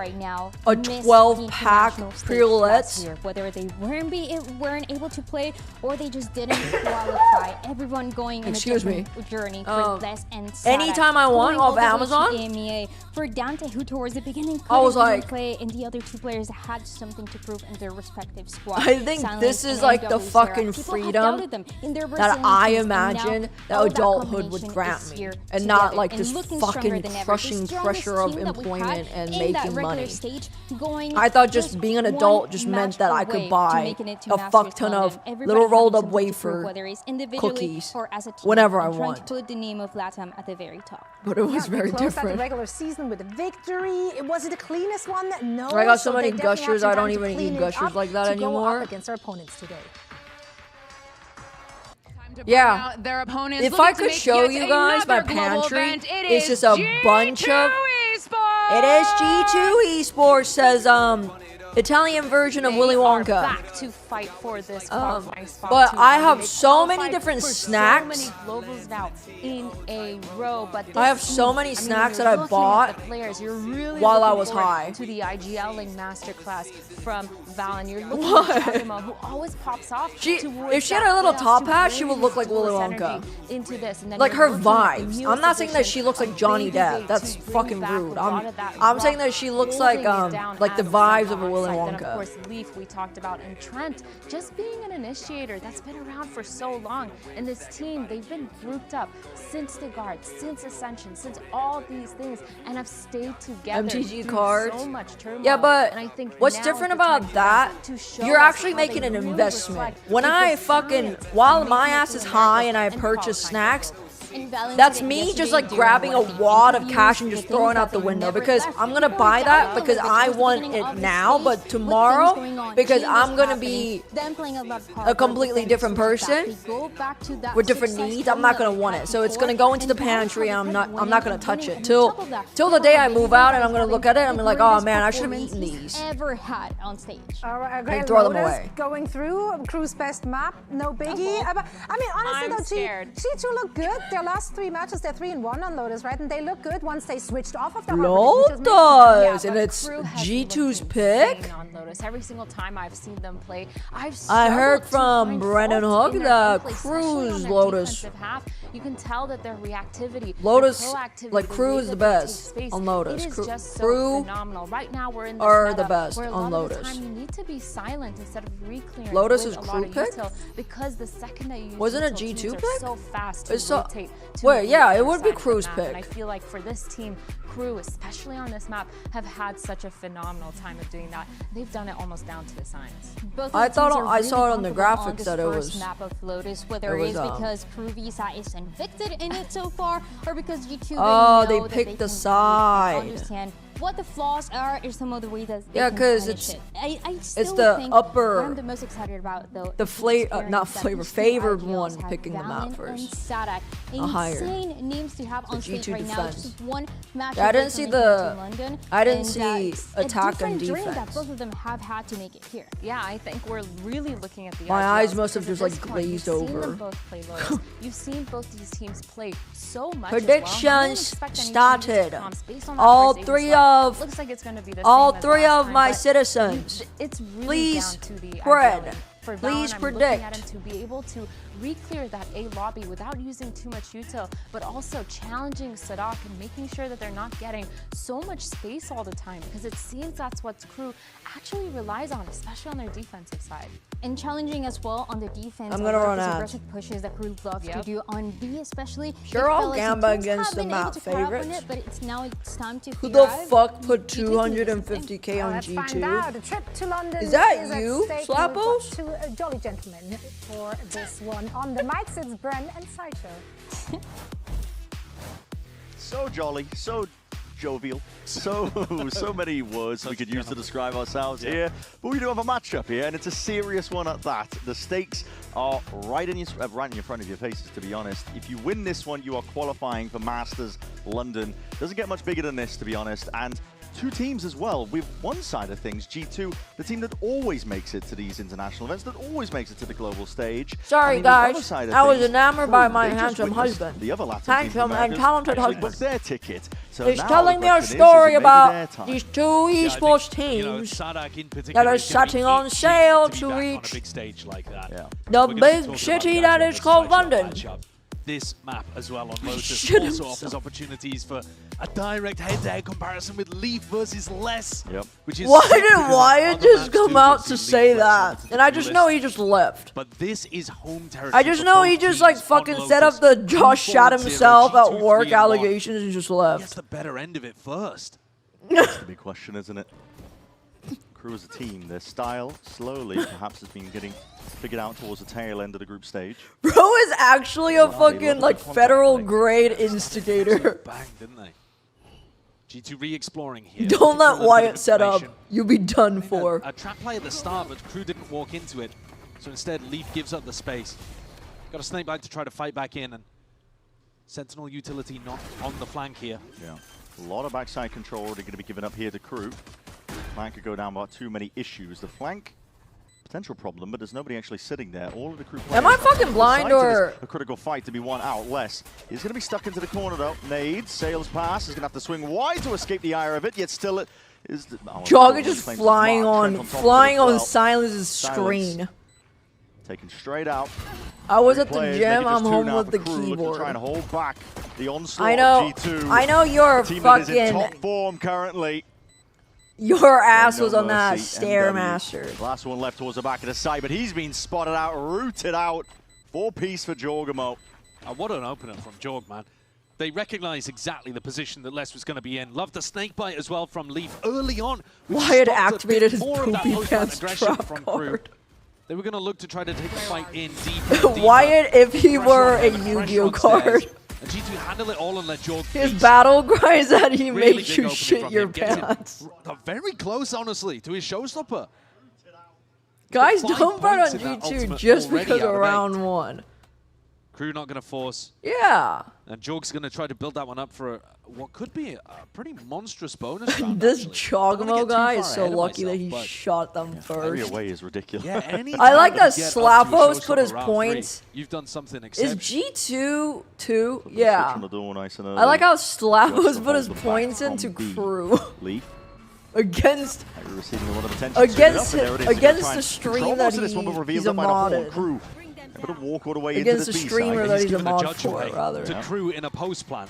a 12-pack Pirouettes, whether they weren't able to play or they just didn't qualify. Everyone going in a different journey for Les and Sada. anytime I want Going all off the way to Amazon, EMEA. For Dante, who towards the beginning I was couldn't even like- play, and the other two players had something to prove in their respective squads. I think Silence this is and like the NW Sarah. fucking People have freedom doubted them in their that Brazilian I teams, and now imagine that all adulthood would combination grant is me, here and not together like and this looking stronger fucking than ever. The crushing strongest pressure of team that we've had employment and in that making regular money. stage going I thought just being an one adult just meant match that I away could to buy making it to a Masters fuck ton of London. Everybody little having rolled up something to prove, wafer whether it's individually cookies or as a team, whenever I and trying want. to put the name of LATAM at the very top. But it was Yeah, very they closed out different. the regular season with a victory. It wasn't the cleanest one. No. I got so they many definitely have gushers, some I time don't to even clean eat it gushers up like that to anymore. Go up against our opponents today. Yeah. Their opponents If looking I to could make show yet you guys my another global pantry, event. It it's is just a bunch of. Esports. It is G2 Esports, says Italian version of They Willy are Wonka. back to fight for this qualifying spot But to I London. have They so many qualified different for snacks. So many globals now in a row. But I have this so team, many I mean, snacks when that I you're looking bought at the players, you're really while I looking was forward high. to the IGLing masterclass from Valen. You're looking What? at Chagama, who always pops off. If she had a little top hat, she would look like Willy Wonka. Into this, and then Like you're her looking at the vibes. newest I'm not saying that addition she looks like of Johnny Baby Depp. Big That's to bring fucking back rude. a lot of that I'm rock, saying that she looks like holding it down like the as vibes of a Zach Willy Onside. Then, of Wonka. course, Leaf we talked about, and Trent just being an initiator that's been around for so long. And this team, they've been grouped up since the guard, since Ascension, since all these things, and have stayed together. MTG through cards. So much turmoil. Yeah, but and I think what's now different is the time about for that? them to show You're us actually how they making an really investment. reflect When the I fucking, science of while making my it ass to is the high Americas and I and purchase qualifying. snacks, that's me just like grabbing a wad of cash and just throwing out the window because I'm gonna buy that because I want it now, but tomorrow, because I'm gonna be a completely different person with different needs, I'm not gonna want it. So it's gonna go into the pantry. I'm not gonna touch it till the day I move out, and I'm gonna look at it. I'm like, oh man, I should have eaten these. Ever had on stage. All right, okay. And throw them Lotus away. Going through Crew's best map, no biggie. But, I mean, honestly, I'm though, scared. G2 look good. Their last 3 matches, they're 3-1 on Lotus, right? And they look good once they switched off of the Harbor. Lotus, and it's G2's pick. On Lotus. Every single time I've seen them play, I struggled heard to from find Brennan fault Hook in their that gameplay, especially on Crew's their Lotus. defensive half. You can tell that their reactivity, Lotus, their proactivity, like the Crew way is the that they take best space, on Lotus. It is just so Crew phenomenal. Right now we're in this are meta the best where a on lot of the Lotus. time you need to be silent instead of re-clearing Lotus with is a Crew lot of pick? util, because the second that you use Wasn't it util, G2 teams are pick? so fast to It's so- rotate to Wait, move yeah, to it the would be side of the Crew's map. pick. And I feel like for this team, Crew, especially on this map, have had such a phenomenal time of doing that. They've done it almost down to the science. Both I of the thought teams are I saw really it on the comfortable graphics this that it first was- map of Lotus, whether it it was, is because Crew Visa is invicted in it so far, or because G2 Oh, they they know that picked they the can side. understand what the flaws are or some of the way that they Yeah, can 'cause punish it's- it. I still the think upper- what I'm the most excited about though. The not flavor, these two favored IGLs one have picking them out Valen first. And Sadak. higher. Insane names to have on stage G2 right now. defense. Just one match. Yeah, I didn't away see from making it to the- London, I didn't and, see it's attack a and different dream that defense. both of them have had to make it here. Yeah, I think we're really looking at the My IGLs eyes must have because just, at like, this point, glazed you've seen over. them both play Lotus. You've seen both these teams play so much. Predictions started. All All three of looks like it's going to be the all same as three last of time, my but citizens. It's really Please down to the spread. IGLing. For Please Valen, I'm predict. looking at him to be able to re-clear that A lobby without using too much util, but also challenging Sadak and making sure that they're not getting so much space all the time, because it seems that's what Crew actually relies on, especially on their defensive side. And challenging as well on the defense. I'm gonna a lot run of those ads. aggressive pushes that Crew love to do on B especially. Sure, They I'll feel like gamba teams against have the been able map to cut up on favorites. it, but it's time to Who figure the out fuck put G2 can do something. 250k on Let's find G2? out. A trip to London Is that at you, stake. Slappos? We've got two jolly gentlemen for this one. On the mic sits Bren and Sideshow. So jolly, so jovial, so many words we could use to describe ourselves here. But we do have a matchup here, and it's a serious one at that. The stakes are right in your front of your faces, to be honest. If you win this one, you are qualifying for Masters London. Doesn't get much bigger than this, to be honest. And two teams as well. With one side of things, G2, the team that always makes it to these international events, that always makes it to the global stage. Sorry, And the other guys. side of I was things, enamored by Crew, my they just handsome witnessed husband. The other Latin team Handsome from and Americas talented actually husband. booked their ticket. So He's now telling the me a question story is it maybe their about time? these two esports teams that are setting on sail to reach the big city that is called London. This map as well on Lotus Shit also himself. offers opportunities for a direct head-to-head comparison with Leaf versus Less. Which is Why something did that Wyatt other just maps come do, out but to see say Leaf that? versus And I just know Less. he just left. But this is home territory. I just for know both he just teams like on fucking set Lotus. up the Josh shot 2-4-0, himself at G2 work 3-1. allegations and just He left. gets the better end of it first. That's the big question, isn't it? Crew as a team, their style slowly perhaps has been getting figured out towards the tail end of the group stage. Bro is actually a fucking like federal grade instigator. Bang, didn't they? G2 re-exploring here. Don't looking for a let little bit Wyatt of set up. information. You'll be done for. A trap play at the start, but Crew didn't walk into it. So instead, Leaf gives up the space. Got a snakebite to try to fight back in, and Sentinel utility not on the flank here. Yeah, a lot of backside control already going to be given up here to Crew. Flank could go down without too many issues. The flank, potential problem, but there's nobody actually sitting there. All of the crew players. Am I fucking blind or? A critical fight to be won out. Less. He's going to be stuck into the corner though. Nades, sails past. He's going to have to swing wide to escape the ire of it. Yet still, it is. Jogger just flying on Silence's screen. Taken straight out. I was at the gym. I'm home with the keyboard. keyboard. Trying to hold back the onslaught. I know. Of G2. I know you're team that is in fucking. top form currently. Your ass was on that Stairmaster. Last one left towards the back of the site, but he's been spotted out, rooted out. 4-piece for Jorgamo. What an opener from Jorg, man. They recognize exactly the position that Les was going to be in. Loved the snake bite as well from Leaf early on. Wyatt activated his more of that poopy pants aggression trap from card. Crew. They were going to look to try to take the fight in deeper. Wyatt, if he were a Yu-Gi-Oh card. And G2 handle it all and let Jorg His battle cry is that he really makes you shit your pants. Very close, honestly, to his showstopper. Guys, But 5 don't bet on points in that G2 ultimate just already because out of of round 1. Crew not going to force. Yeah. And Jorg's going to try to build that one up for what could be a pretty monstrous bonus round. This Chogamo guy is so lucky that he shot them Every first. away is ridiculous. Yeah, I like that Slapos put his points. You've done something Is exceptional. G2 2? Yeah. On the door nice and I like how Just Slapos to put his hold them points back into from Crew. Leaf. Against Receiving a lot of attention. against There it is. against Try the and stream control that most of this one, but he's revealed a up by the whole modded. Crew. A bit of walk all the way Against into the the streamer B-side. that he's a Given a mod judge for, away rather. to Crew in a post plan.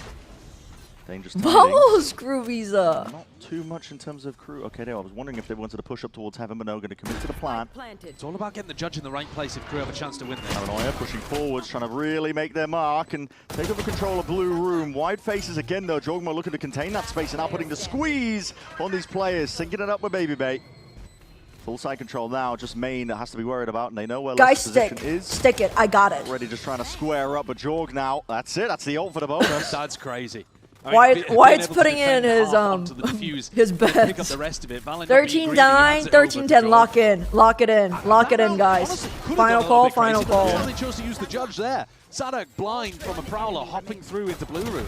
Dangerous timing. Vamos, Crew Visa. Not too much in terms of Crew. Okay, no, I was wondering if they wanted to push up towards Heaven, but no, going to commit to the plan. It's all about getting the judge in the right place if Crew have a chance to win this. Paranoia pushing forwards, trying to really make their mark and take over control of Blue Room. Wide faces again, though. Jorgamo looking to contain that space and now putting the squeeze on these players. Syncing it up with Baby Bay. Full side control now, just main that has to be worried about, and they know where Guys, Lex's stick. position is. Stick it. I got it. Already just trying to square up, but Jorg now, that's it. That's the ult for the bonus. That's crazy. Wyatt's putting in his his Pick up bets. the rest of it. 13-9, 13-10. Lock in. Lock it in. Lock it in, guys. Final call. Final call. They chose to use the judge there. Sadak blind from a prowler hopping through into Blue Room.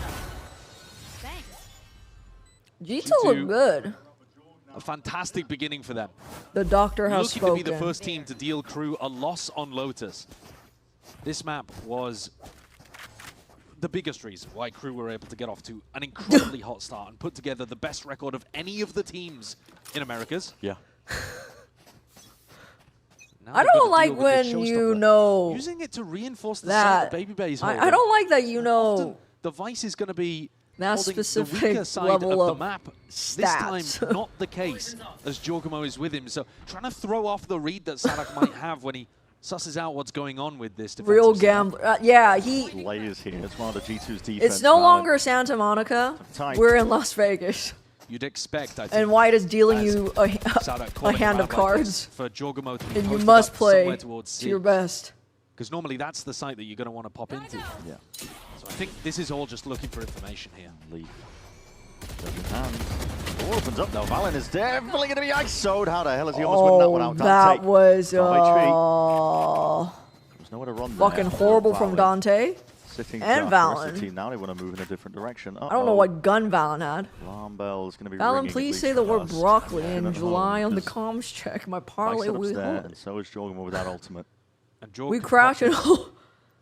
G2 look good. A fantastic beginning for them. The doctor has Looking to be the spoken. first team to deal Crew a loss on Lotus. This map was the biggest reason why Crew were able to get off to an incredibly hot start and put together the best record of any of the teams in Americas. Yeah. I don't like when you know using it to reinforce the that. Baby Bay's I don't like that you know the Vice is going to be that holding the specific weaker side level of of the map. stats. This time, not the case, as Jorgamo is with him. So trying to throw off the read that Sadak might have when he susses out what's going on with this defensive Real setup. gambler. Yeah, he. Layers here. It's one of the G2's defense. It's no longer Santa Monica. We're in Las Vegas. You'd expect, I think, And White is dealing you a Sadak calling hand a of round like cards. this for Jorgamo to be And you posted must up play somewhere towards to C. your best. Because normally that's the site that you're going to want to pop into. Yeah. So I think this is all just looking for information here. Leaf. Door opens up though. Valen is definitely going to be ISO'd. How the hell is he almost winning that one out? That Dante. was There's nowhere to run fucking there. horrible from Dante. Sitting And duck. The rest of the Valen. team now they want to move in a different direction. I don't know what gun Valen had. Alarm bell is going to be Valen, ringing, please at say least the for word us. broccoli And in at July home, on the there's comms check. My Vice parlay setup's will there, hold. and so is Jorgamo with that ultimate. And Jorg We can crash pop it this all.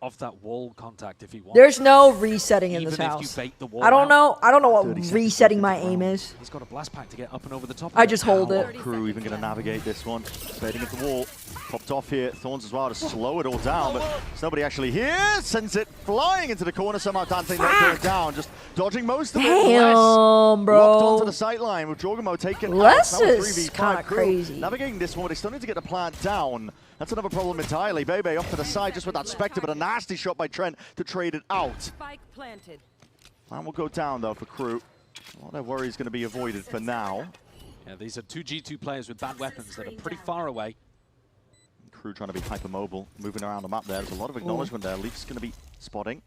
off that wall contact if he wants. There's no resetting in this Even if house. you bait the wall I don't out. know. I don't know what 30 seconds resetting left my in the aim round. is. He's got a blast pack to get up and over the top. I just hold it. Crew even going to navigate this one. Baiting at the wall. Popped off here. Thorns as well to slow it all down, but there's nobody actually here. Sends it flying into the corner. Somehow Dante not going down. Just dodging most of it. Damn, bro. Locked onto the sideline with Jorgamo taking Les out. Now a is 3v5 kinda Crew. crazy. Navigating this one, but they still need to get the plant down. That's another problem entirely. Bebe off to the side just with that Spectre, but a nasty shot by Trent to trade it out. Spike planted. Plan will go down though for Crew. A lot of worry is going to be avoided for now. Yeah, these are two G2 players with bad weapons that are pretty far away. Crew trying to be hypermobile, moving around the map there. There's a lot of acknowledgement there. Leaf's going to be spotting.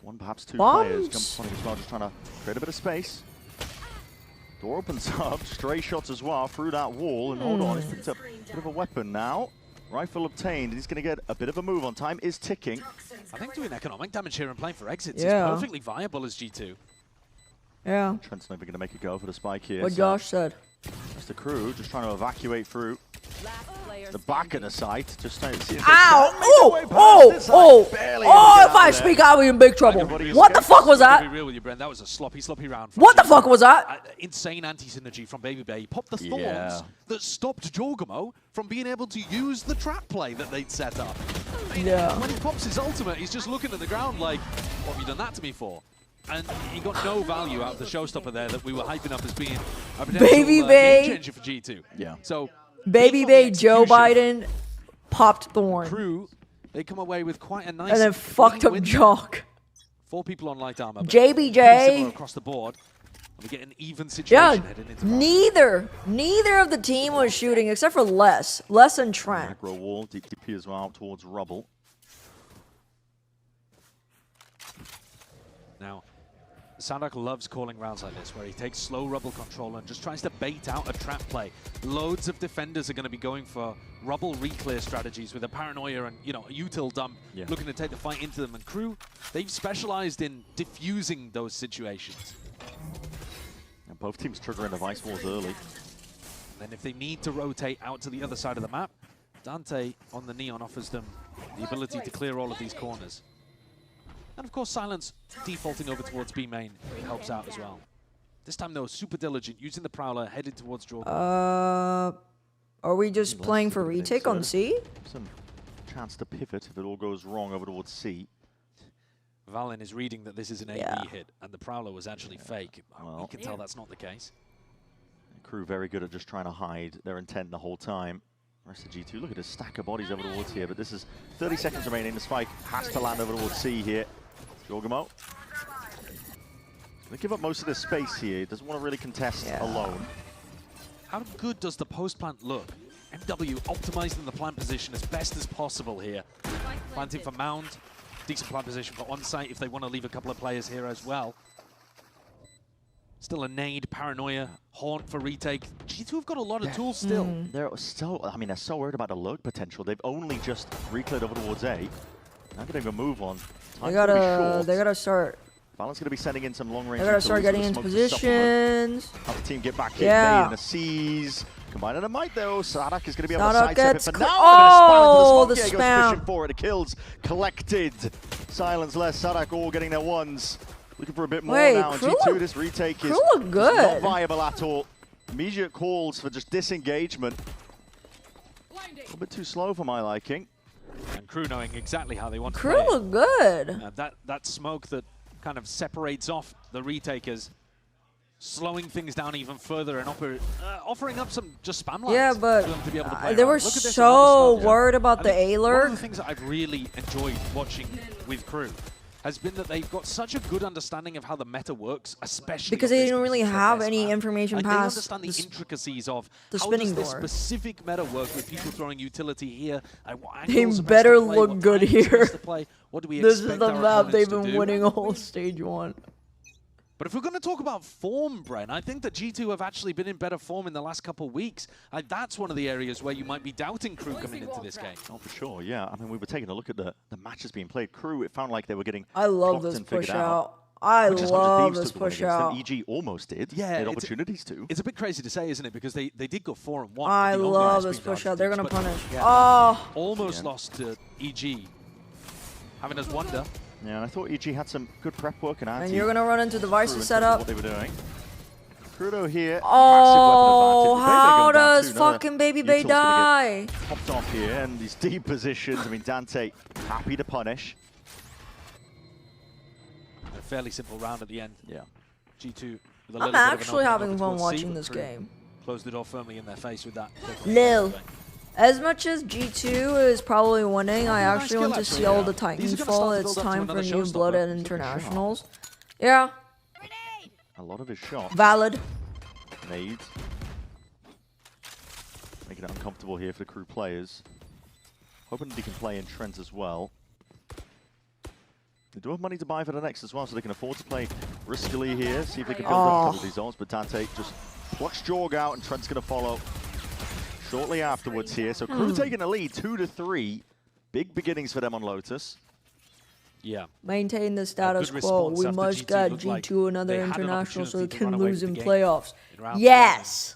One, perhaps two players come spotting as well, just trying to create a bit of space. Door opens up, stray shots as well through that wall, and hold on, he's picked up a bit of a weapon now. Rifle obtained, and he's going to get a bit of a move on. Time is ticking. I think doing economic damage here and playing for exits Yeah. is perfectly viable as G2. Yeah. Trent's never going to make a go for the spike here. What so Josh said. That's the crew just trying to evacuate through the back of the site. Just trying to see if Ow! Barely If I speak, I'll be in big trouble. What the fuck was To that? be real with you, Bren, that was a sloppy round. What the fuck was that? Insane anti-synergy from Baby Bay. He popped the thorns Yeah. that stopped Jorgamo from being able to use the trap play that they'd set up. Yeah. When he pops his ultimate, he's just looking at the ground like, what have you done that to me for? And he got no value out of the showstopper there that we were hyping up as being a potential Baby Bay. game changer for G2. Yeah. So Baby Bay Joe Biden popped Thorn. Crew, they come away with quite a nice And then fucked up win. Jock. 4 people on light armor. JBJ. Pretty similar across the board. We get an even situation Yeah, heading into neither of the team was shooting except for Les and Trent. Macro wall, DP as well towards Rubble. Now, Sadak loves calling rounds like this, where he takes slow Rubble control and just tries to bait out a trap play. Loads of defenders are going to be going for Rubble reclear strategies with a paranoia and, a util dump, looking to take the fight into them. And Crew, they've specialized in diffusing those situations. And both teams triggering the Vice Walls early. And then if they need to rotate out to the other side of the map, Dante on the Neon offers them the ability to clear all of these corners. And of course, Silence defaulting over towards B main helps out as well. This time though, super diligent, using the Prowler, headed towards Jordan. Are we just playing for retake on C? Some chance to pivot if it all goes wrong over towards C. Valen is reading that this is an AB hit, and the Prowler was actually fake. Well, you can tell that's not the case. Crew very good at just trying to hide their intent the whole time. Rest of G2, look at a stack of bodies over towards here, but this is 30 seconds remaining. The spike has to land over towards C here. Jorgamo. They give up most of this space here. He doesn't want to really contest alone. How good does the post plant look? MW optimizing the plant position as best as possible here. Planting for Mound. Decent plant position for on-site if they want to leave a couple of players here as well. Still a nade, paranoia, haunt for retake. G2 have got a lot of tools still. They're so worried about the lurk potential. They've only just recleared over towards A. Not gonna even move on. They gotta start. Valorant's gonna be sending in some long range. They gotta start getting into positions. Help the team get back in there in the C's. Combining the might though, Sadak is gonna be able to sidestep it, but now the spam goes spam. fishing for it. The kills collected. Silence less. Sadak all getting their ones. Looking for a bit more now. And G2, this retake is not viable at all. Immediate calls for just disengagement. A little bit too slow for my liking. And Crew knowing exactly how they want to Crew play look good. That smoke that kind of separates off the retakers, slowing things down even further and offering up some just spam lines. Yeah, but for them to be able to play they were around. Look at this so amount of smoke. worried about the A lurk. One of the things that I've really enjoyed watching with Crew has been that they've got such a good understanding of how the meta works, especially Because they didn't really have any information they past understand the intricacies of the how spinning does this door. specific meta work with people throwing utility here. They better look good here. What do we This is expect the our map opponents they've to been do? winning all stage 1. But if we're going to talk about form, Bren, I think that G2 have actually been in better form in the last couple of weeks. That's one of the areas where you might be doubting Crew coming into this game. Oh, for sure, yeah. I mean, we were taking a look at the matches being played. Crew, it found like they were getting I love clocked this and figured push out. out. I Which is love 100 Thieves this took the win push against them. out. EG almost did. Yeah, They had it's- opportunities to. It's a bit crazy to say, isn't it? Because they did go 4-1. I The only love loss this being push out. They're Thieves, gonna but punish. yeah, Oh. almost lost to EG. Having us wonder. Yeah, and I thought EG had some good prep work and And anti. you're gonna run into devices Crew set in terms of up. What they were doing. Crudo here. Oh, massive weapon advantage. how Baby going down does too. Another fucking Baby Bay util's gonna die? get popped off here, and these deep positions. I mean, Dante happy to punish. A fairly simple round at the end. Yeah. G2 with a I'm little bit of an actually opening having over fun towards C, watching but this Crew game. Closed the door firmly in their face with that. Lil. As much as G2 is probably winning, I actually want to see all the Titans fall. It's time for new blood at internationals. Yeah, A lot of his shots. valid. Nades. Making it uncomfortable here for the Crew players. Hoping that he can play in Trent as well. They do have money to buy for the next as well, so they can afford to play riskily here. See if they can build up a couple of these ults. But Dante just plucks Jorg out, and Trent's going to follow shortly afterwards here. So Crew taking the lead, 2-3. Big beginnings for them on Lotus. Yeah. Maintain the status good quo. response We after must G2 get looked like G2 another they had an international so they opportunity to can run away lose with in the game playoffs. in round Yes!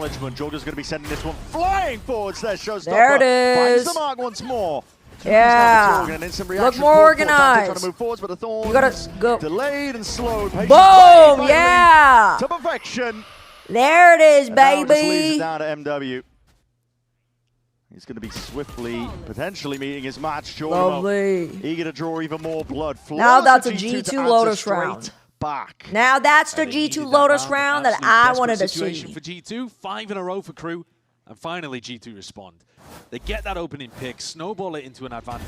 acknowledgement. Georgia's going to be sending this one flying forwards there. Showstopper There it finds is. the mark once more. Yeah. Look more organized. Trying to move forwards, but the Thorns You gotta go. delayed and slowed. Boom! Yeah. To perfection. There it is, And now just leaves baby. it down to MW. He's going to be swiftly, potentially meeting his match. Lovely. Eager to draw even more blood. Now that's a G2 to G2 answer Lotus straight round. Back. Now that's the And they G2 needed Lotus that round that Absolute I desperate wanted to situation see. for G2, 5 in a row for KRU, and finally G2 respond. They get that opening pick, snowball it into an advantage.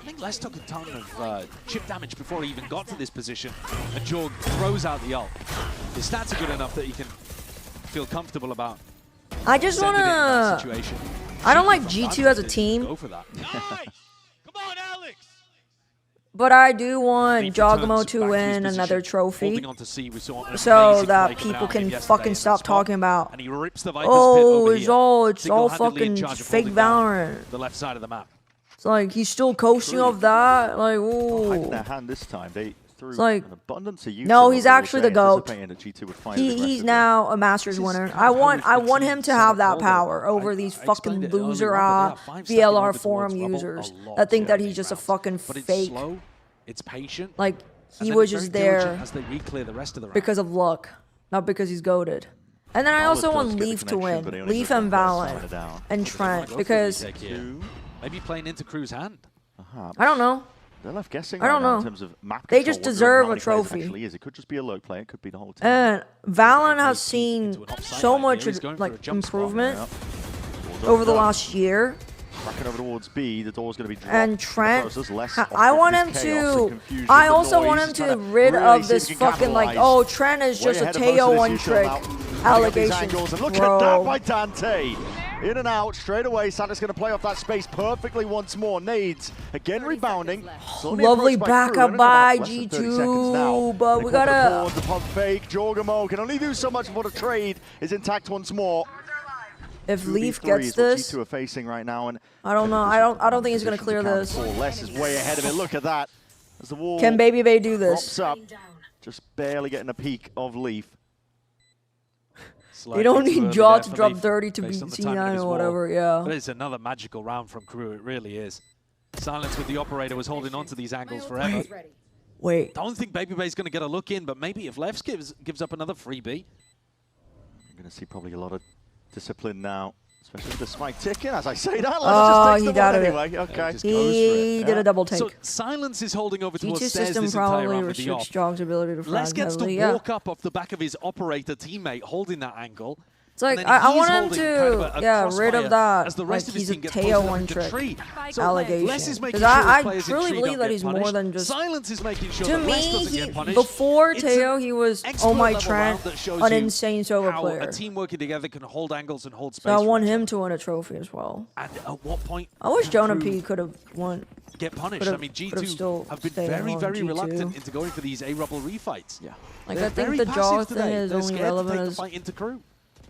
I think Les took a ton of chip damage before he even got to this position, and Jorg throws out the ult. His stats are good enough that he can feel comfortable about. I just sending it in that wanna. situation. I don't like G2 as a team. Go for that. But I do want Leaf Jogamo returns to back to his win position, another trophy, holding on to C. We saw an so amazing that play coming people out of can him yesterday fucking in that stop spot. talking about. And he rips the Viper's Oh, pit over it's here. all Single-handedly in fucking charge of fake holding down Valorant. the left side of the map. It's like he's still coasting off that. Like, Hiding ooh. their hand this time. They threw It's like, an abundance of use. no, he's actually the GOAT. That G2 would find He's now a Masters winner. I want him to have that power over these fucking loser VLR forum users that think that he's just a fucking But it's fake. slow, it's patient. Like and he then was it's just very there diligent as they re-clear the rest of the round. because of luck, not because he's goated. And then I also want Leaf to win. Leaf and Valorant and Trent because Maybe playing into KRU's hand. I don't know. They're left guessing I don't right now know. in terms of map They control, just wondering deserve how a many players it trophy. actually is. It could just be a low play. It could be the whole team. And Valorant has seen so much like improvement over the last year. Backing over towards B, the door's going to be dropped. And Trent, Less I want him to. I also want him to get rid of this fucking like, oh, Trent is just a Teo one trick allegation, And look bro. at that by Dante. In and out straight away. Santa's going to play off that space perfectly once more. Nades again rebounding. Lovely backup by G2, but we gotta. The pump fake. Jorgamo can only do so much before the trade is intact once more. If Leaf 2v3 gets is what this, G2 are facing right now, and I don't know. I don't think he's gonna clear this. Les is way ahead of it. Look at that. As the wall Can Baby Bay do this? drops up, just barely getting a peek of Leaf. You don't need Jaw to drop 30 to beat C9 or whatever, yeah. But it's another magical round from KRU, it really is. Silence with the operator was holding on to these angles forever. Wait. Don't think Baby Bay's going to get a look in, but maybe if Levs gives up another freebie. I'm going to see probably a lot of discipline now, especially with the spike ticking. As I say that, Oh, just he takes the got one it. anyway. Okay. He did a double take. So Silence is holding over towards G2 Stairs system this entire probably round with the op. restricts Jog's ability to Les flag gets to heavily, yeah. walk up off the back of his operator teammate holding that angle. It's like, and then I he's want him holding to, kind of a yeah, rid crossfire of that, as the like rest of his he's a team gets Teo posted up one into trick tree. So allegation. Les is making Because sure his I players in truly tree believe don't that get he's more punished. than just. Silence is making sure To that Les me, doesn't get punished. before It's Teo, an he was expert Oh My level Trent, round that shows an you insane Sova how player. a team working together can hold angles and hold space. So I for want each him to win a trophy as well. other. And at what point I wish can Jonah KRU P could have won. get punished? Could've- I mean, could've G2 still have been stayed very, on very G2. reluctant into going for these A-Rubble refights. Yeah. Like, They're I think very the passive Jaw today. thing is They're only scared to relevant take the as, fight into KRU.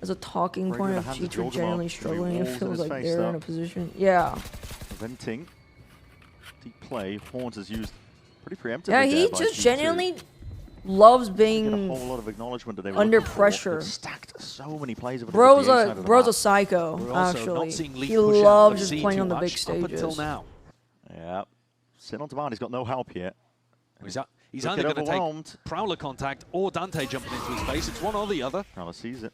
as a talking Bring point in if the hands of G2 Jorgamo. genuinely Three struggling. It walls in feels his like face, they're though. in a position. Yeah. Preventing deep play. Horns is used pretty preemptively. Yeah, he there by just G2. genuinely loves Get a being whole lot of acknowledgement that they were under looking for. pressure. They've stacked so many plays over Bro's the A a side of the bro's a map. psycho, We're also not actually. seeing Leaf He push out loves of just C playing too on the big much stages. up until now. Yeah. Sitting on Tavan, he's got no help here. He's Look either at going to overwhelmed. take Prowler contact or Dante jumping into his face. It's one or the other. Prowler sees it.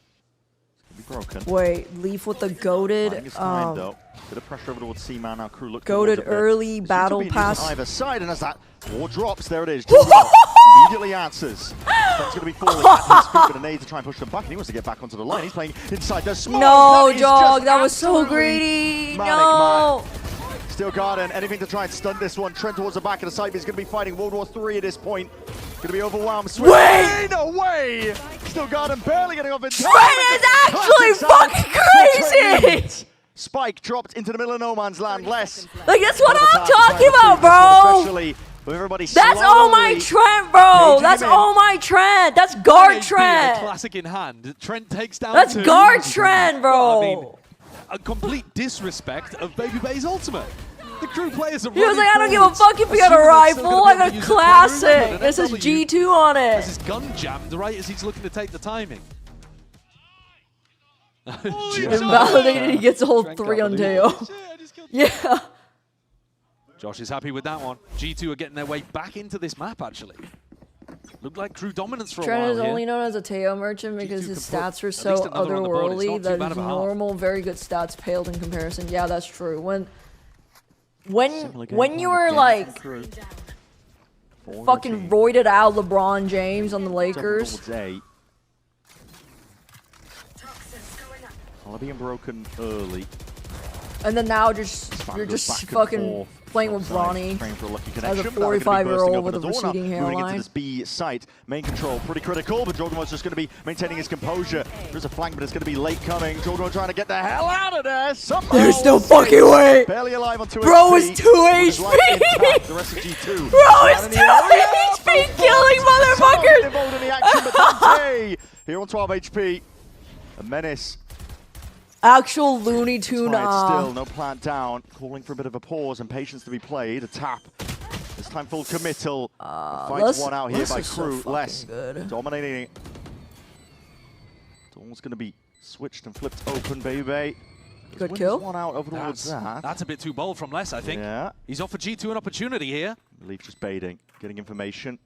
It's going to be broken. Wait, Leaf with the Buying goaded, his time, though. Bit of pressure over towards C-Man. Now KRU look goaded towards it, but early seems to battle be used pass. on either side, and as that war drops, there it is. Jorgamo immediately answers. That's going to be falling at his feet, but a nade to try and push them back, and he wants to get back onto the line. He's playing inside the smoke. No, That is Jog, just that was so absolutely greedy. manic, No. man. Steel Garden, anything to try and stun this one. Trent towards the back of the side, but he's going to be fighting World War III at this point. Going to be overwhelmed. Wait! No way! Steel Garden barely getting off in time. Trent is actually fucking crazy! Spike dropped into the middle of no man's land. Less. Like, that's what I'm Attack, trying talking to about, save this one, bro. especially with everybody That's Oh My slowly Trent, bro. caging That's him in. Oh My Trent. That's guard 1 HP, a Trent. classic in hand. Trent takes down That's two. guard Trent, Well, I mean, bro. a complete disrespect of Baby Bay's ultimate. The KRU players are He was running like, I don't give a forwards, fuck if you got a assuming they're still rifle. gonna I be able got to a use the primary weapon, classic. and This is FW G2 on has it. his gun jammed right as he's looking to take the timing. Invalidated, he gets a whole Trent 3 on can't believe Teo. Yeah. Josh is happy with that one. G2 are getting their way back into this map, actually. Looked like crew dominance for a Trent while is here. only known as a Teo merchant because his stats are so another on the board. It's otherworldly not too that bad his of a half. normal, very good stats paled in comparison. Yeah, that's true. When you were like fucking roided out LeBron James on the Lakers. Well, being broken early. And then now you're just fucking playing with Bronny as a 45-year-old with a receding hairline. Moving into this B site, main control pretty critical, but Jorgamo's just going to be maintaining his composure. There's a flank, but it's going to be late coming. Jorgamo trying to get the hell out of there. Somehow, there's no fucking way. Barely alive on 2 HP. Bro is 2 HP. The rest of G2. Bro is 2 HP, killing motherfuckers. Involved in the action, but Dante here on 12 HP. A menace. Actual Looney Tune. Still, no plant down. Calling for a bit of a pause and patience to be played. A tap. This time full committal. Fights one out here by KRU. Less dominating. Dawn's going to be switched and flipped open, baby. Good kill. One out over towards that. That's a bit too bold from Les, I think. Yeah. He's offered G2 an opportunity here. Leaf just baiting, getting information.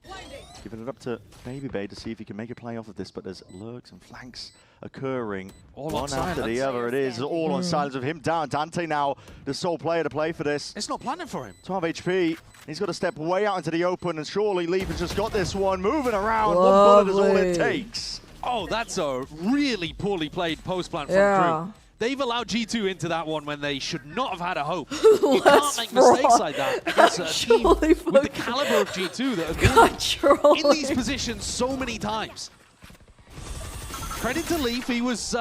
Giving it up to Baby to see if he can make a play off of this, but there's lurks and flanks occurring. One after the other, it is all on silence with him down. Dante now the sole player to play for this. It's not planning for him. 12 HP. He's got to step way out into the open, and surely Leaf has just got this one. Moving around. One bullet is all it takes. Oh, that's a really poorly played post plant from KRU. They've allowed G2 into that one when they should not have had a hope. You can't make mistakes like that against a team with the caliber of G2 that have been in these positions so many times. Credit to Leaf, he was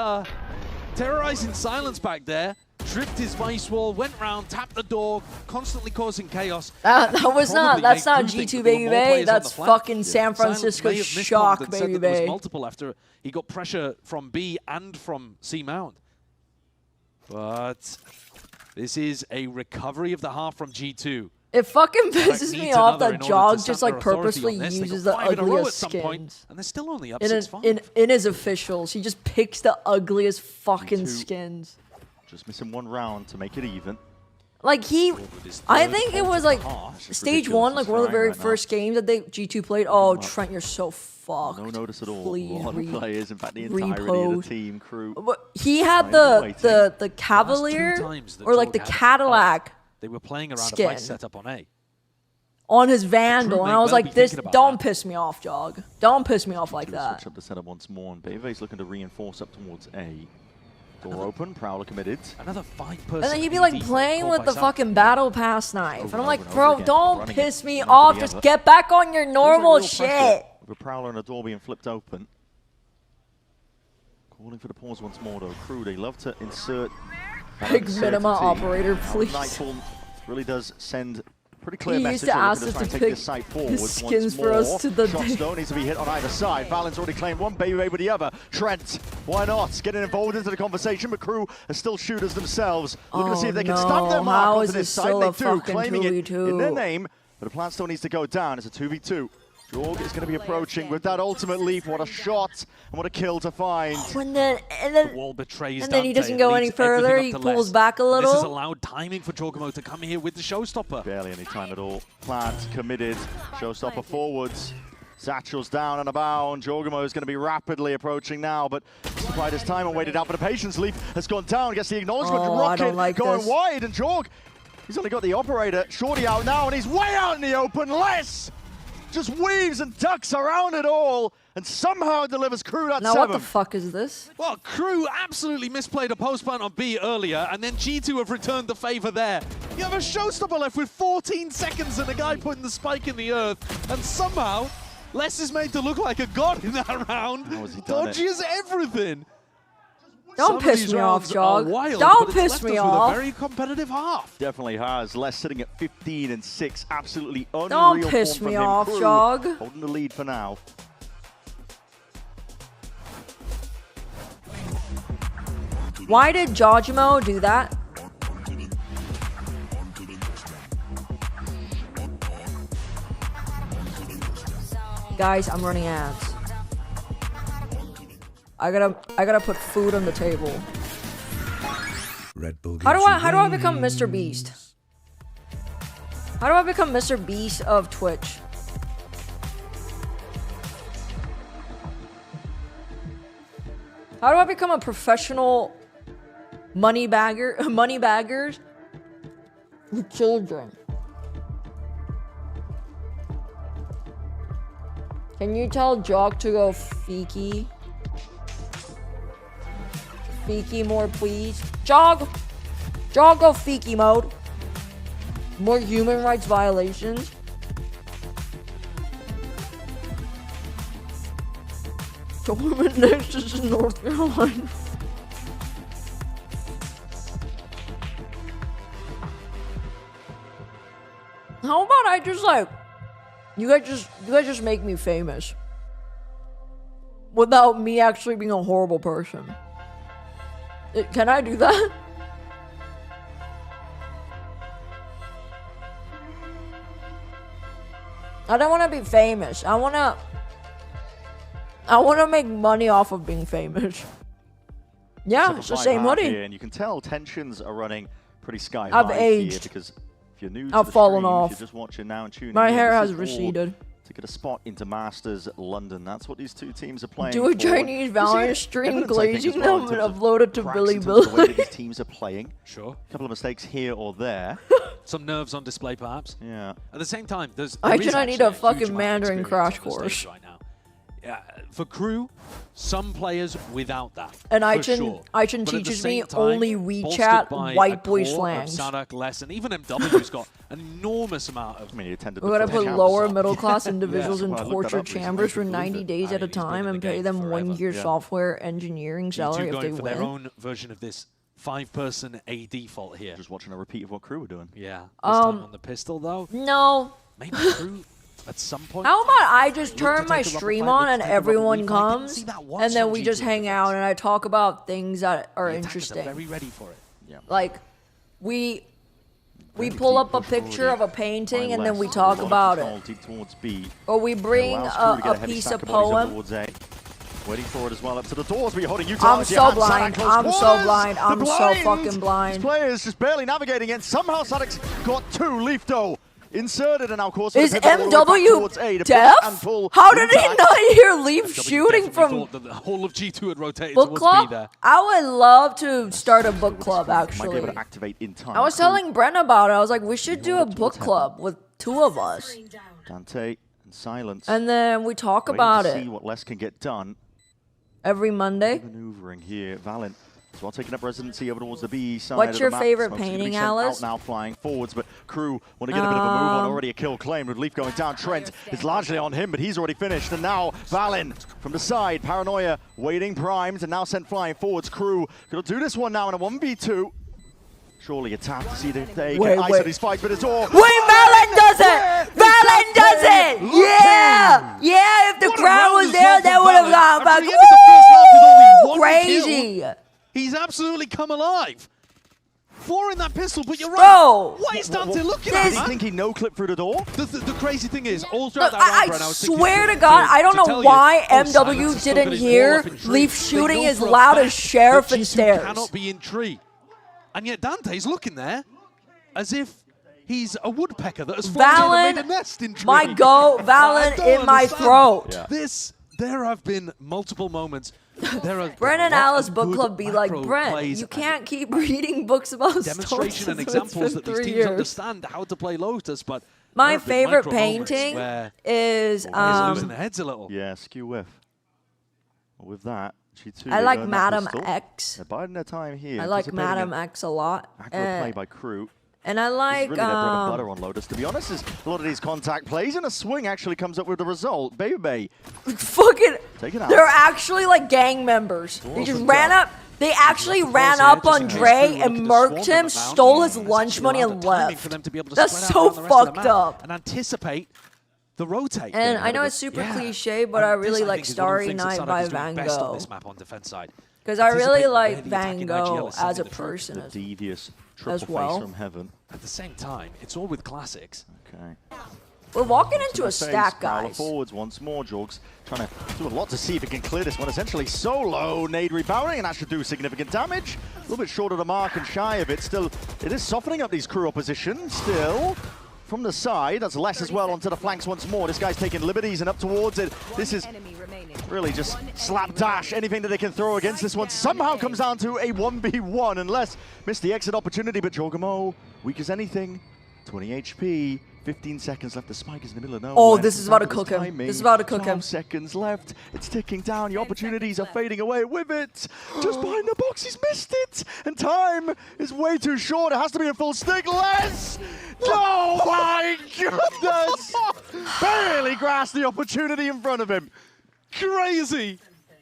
terrorizing silence back there, tripped his vice wall, went round, tapped the door, constantly causing chaos. That's not G2 baby bay. That's fucking San Francisco shock baby bay. There was multiple after he got pressure from B and from C Mount. But this is a recovery of the half from G2. It fucking pisses me off that Jog just like purposely uses the ugliest skins. And they're still only up 6-5. In his officials, he just picks the ugliest fucking skins. Just missing one round to make it even. Like I think it was like stage 1, like one of the very first games that G2 played. Oh, Trent, you're so fucked. No notice at all. Please, a lot of players, in fact, the entirety of the team, KRU. But he had the Cavalier or like the Cadillac. They were playing around skin a base setup on A. On his Vandal, and I was like, don't piss me off, Jog. Don't piss me off like that. Switch up the setup once more, and Bebe's looking to reinforce up towards A. Door open, Prowler committed. Another 5-person. And then he'd be like playing with the fucking Battle Pass knife. And I'm like, bro, don't piss me off. Just get back on your normal shit. With a Prowler and a door being flipped open. Calling for the pause once more, though. KRU, they love to insert. Big minima operator, please. Nightfall really does send pretty clear he message. Used to ask us to take pick this site forward his skins for us to the shots don't need to be hit on either side. Valorant's already claimed one, Baby with the other. Trent, why not? Getting involved into the conversation, but KRU are still shooters themselves. Looking to see if they can stop their mark onto this side. They do, claiming it in their name, but the plant still needs to go down. It's a 2v2. Jorg is going to be approaching with that ultimate leap. What a shot and what a kill to find. And then the wall betrays then he doesn't go any further. He pulls back a little. This is allowed timing for Jorgamo to come here with the showstopper. Barely any time at all. Plant committed. Showstopper forwards. Satchel's down and abound. Jorgamo is going to be rapidly approaching now, but supplied his time and waited out for the patience. Leap has gone down. Gets the acknowledgement. Rocket going wide, and Jorg, he's only got the operator. Shorty out now, and he's way out in the open. Less just weaves and ducks around it all, and somehow delivers KRU that 7. Now what the fuck is this? Well, KRU absolutely misplayed a post plant on B earlier, and then G2 have returned the favor there. You have a showstopper left with 14 seconds and a guy putting the spike in the earth, and somehow Les is made to look like a god in that round. Dodges everything. Don't piss me off, Jog. Don't piss me off. With a very competitive half. Definitely has. Les sitting at 15-6. Absolutely unreal. Don't piss me off, Jog. Holding the lead for now. Why did Jojimo do that? Guys, I'm running ads. I gotta put food on the table. Red Bull How do I become Mr. Beast? How do I become Mr. Beast of Twitch? How do I become a professional money baggers with children? Can you tell Jock to go Fiki? Fiki more, please. Jog go Fiki mode. More human rights violations. Tournament next is in North Carolina. How about I just like you guys just make me famous without me actually being a horrible person. Can I do that? I don't want to be famous. I want to make money off of being famous. Yeah, it's the same hoodie. And you can tell tensions are running pretty sky I've high aged. here because if you're new to I've the fallen stream, off. if you're just watching now and tuning My in, hair this has is all receded. to get a spot into Masters London. That's what these two teams are playing. Do a for. Chinese You see Valorant stream evidence, I think, as glazing well, them in and terms of upload it to cracks Billy in terms of the way that Billy. these teams are playing. Sure. A couple of mistakes here or there. Some nerves on display, perhaps. Yeah. At the same time, there I is need actually a huge fucking amount of Mandarin experience crash on the stage course. right now. Yeah, for KRU, some players without that. And for Aichin sure. teaches me time, only bolstered WeChat by white a boy core of slangs. Sadak, Les, and even MW's got an enormous amount of. I mean, he attended We're gonna put lower middle class individuals in torture chambers for 90 days at a time and pay them 1 year software engineering salary if they going for win. their own version of this 5-person A default here. Just watching a repeat of what KRU were doing. Yeah. This time on the pistol though. No. Maybe KRU at some point. How about I just look turn to my take a rubber stream fight, on look to and take a rubber everyone lead fight. I can comes, see that once and then from we just G2 hang out and I talk about things that are The attackers are interesting. very ready for it. Yeah. Like, we pull up a picture of a painting and then we talk about it. Towards B. Or we bring a piece of poem. Waiting for it as well up to the doors, but you're holding you I'm so blind. I'm so blind. I'm so fucking blind. These players just barely navigating it. Somehow Sadek's got two. Leafdo inserted, and now of course is MW deaf? How did he not hear Leaf shooting from thought that the whole of G2 had rotated book towards club? B there. I would love to start a book club Might be actually. able to activate in time. I was telling Brent about it. I was like, we should do a book club with 2 of us. Dante and Silence. And then we talk Waiting about to it see what Les can get done. every Monday. Maneuvering here, Valent. As well, taking up residency over towards the B side. What's of the your map. favorite Smoke's gonna be painting, sent Alice? Out now, flying forwards, but KRU want to get a bit of a move on. Already a kill claimed with Leaf going down. Trent is largely on him, but he's already finished. And now Valen from the side, Paranoia waiting primed and now sent flying forwards. KRU gonna do this one now in a 1v2. Surely a tap to see if they can isolate these fights, but it's all. Wait, Valen does it! Valen does it! Yeah! Yeah, if the crowd was there, they would have gone back. Woo! Crazy! He's absolutely come alive. 4 in that pistol, but you're right. Bro! What is Dante looking Did at, he man? think he no-clipped through the door? The crazy thing is, all Look, throughout that I round, I was thinking swear to God, I don't know tell you, why Silence MW is still didn't gonna hear roll up in tree. Leaf They shooting know as for a loud fact as Sheriff that and G2 Stairs. cannot be in tree. And yet Dante's looking there as if he's a woodpecker that has flown in and made a nest in tree. my go, Valen in my throat. Yeah. There have been multiple moments. There are Brent and Alice book good club be like, macro Brent, plays you and can't keep reading books about demonstration and It's examples been that these 3 teams years. understand how to play Lotus, but My there have been favorite micro moments painting where is players losing their heads a little. Yeah, skew whiff. With that, G2. I they like earn that Madam pistol. X. They're biding their time here. I like anticipating Madam an X a lot. Aggro play by KRU. And I like This is really their bread and butter on Lotus. To be honest, is a lot of these contact plays, and a swing actually comes up with the result. Baby fucking. taken out. They're actually like gang members. They just ran up. They actually ran up on Dre and murked him, stole his lunch money, and left. That's so fucked up. And anticipate the rotate. And I know it's super cliche, but I really like Starry Night Night by Van best on Gogh. this map on defense side. Because I really Anticipate like where the Van attacking Gogh IGL is sending as a the troops. person devious as triple well. face from heaven. At the same time, it's all with classics. Okay. We're walking into a stack, Prowler guys. forwards once more. Jorgs trying to do a lot to see if he can clear this one. Essentially solo. Nade rebounding, and that should do significant damage. A little bit short of the mark and shy of it. Still, it is softening up these KRU opposition. Still, from the side. That's less as well onto the flanks once more. This guy's taking liberties and up towards it. This is really just slapdash. Anything that they can throw against this one somehow comes down to a 1v1, unless missed the exit opportunity. But Jorgamo, weak as anything, 20 HP. 15 seconds left. The spike is in the middle of nowhere. Oh, this is about to cook him. This is about to cook him. 12 seconds left. It's ticking down. Your opportunities are fading away with it. Just behind the box, he's missed it. And time is way too short. It has to be a full stick. Les! Oh my goodness! Barely grasped the opportunity in front of him. Crazy.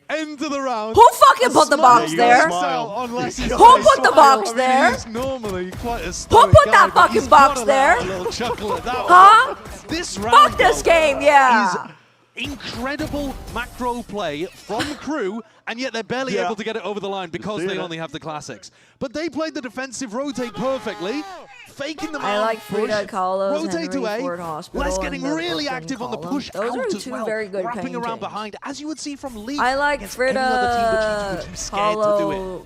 End of the round. Who fucking put the box there? Who put the box there? He's normally quite a Who put that fucking box there? A little chuckle at that huh? one. This round, fuck this game, yeah. Incredible macro play from KRU, and yet they're barely able to get it over the line because they only have the classics. But they played the defensive rotate perfectly, faking them out. I like Frida Kahlo's, rotate Henry to A. Ford Hospital, Les getting really active on the push Those out are as two well, very good wrapping paintings. around behind, as you would see from Lee. I like Frida Kahlo.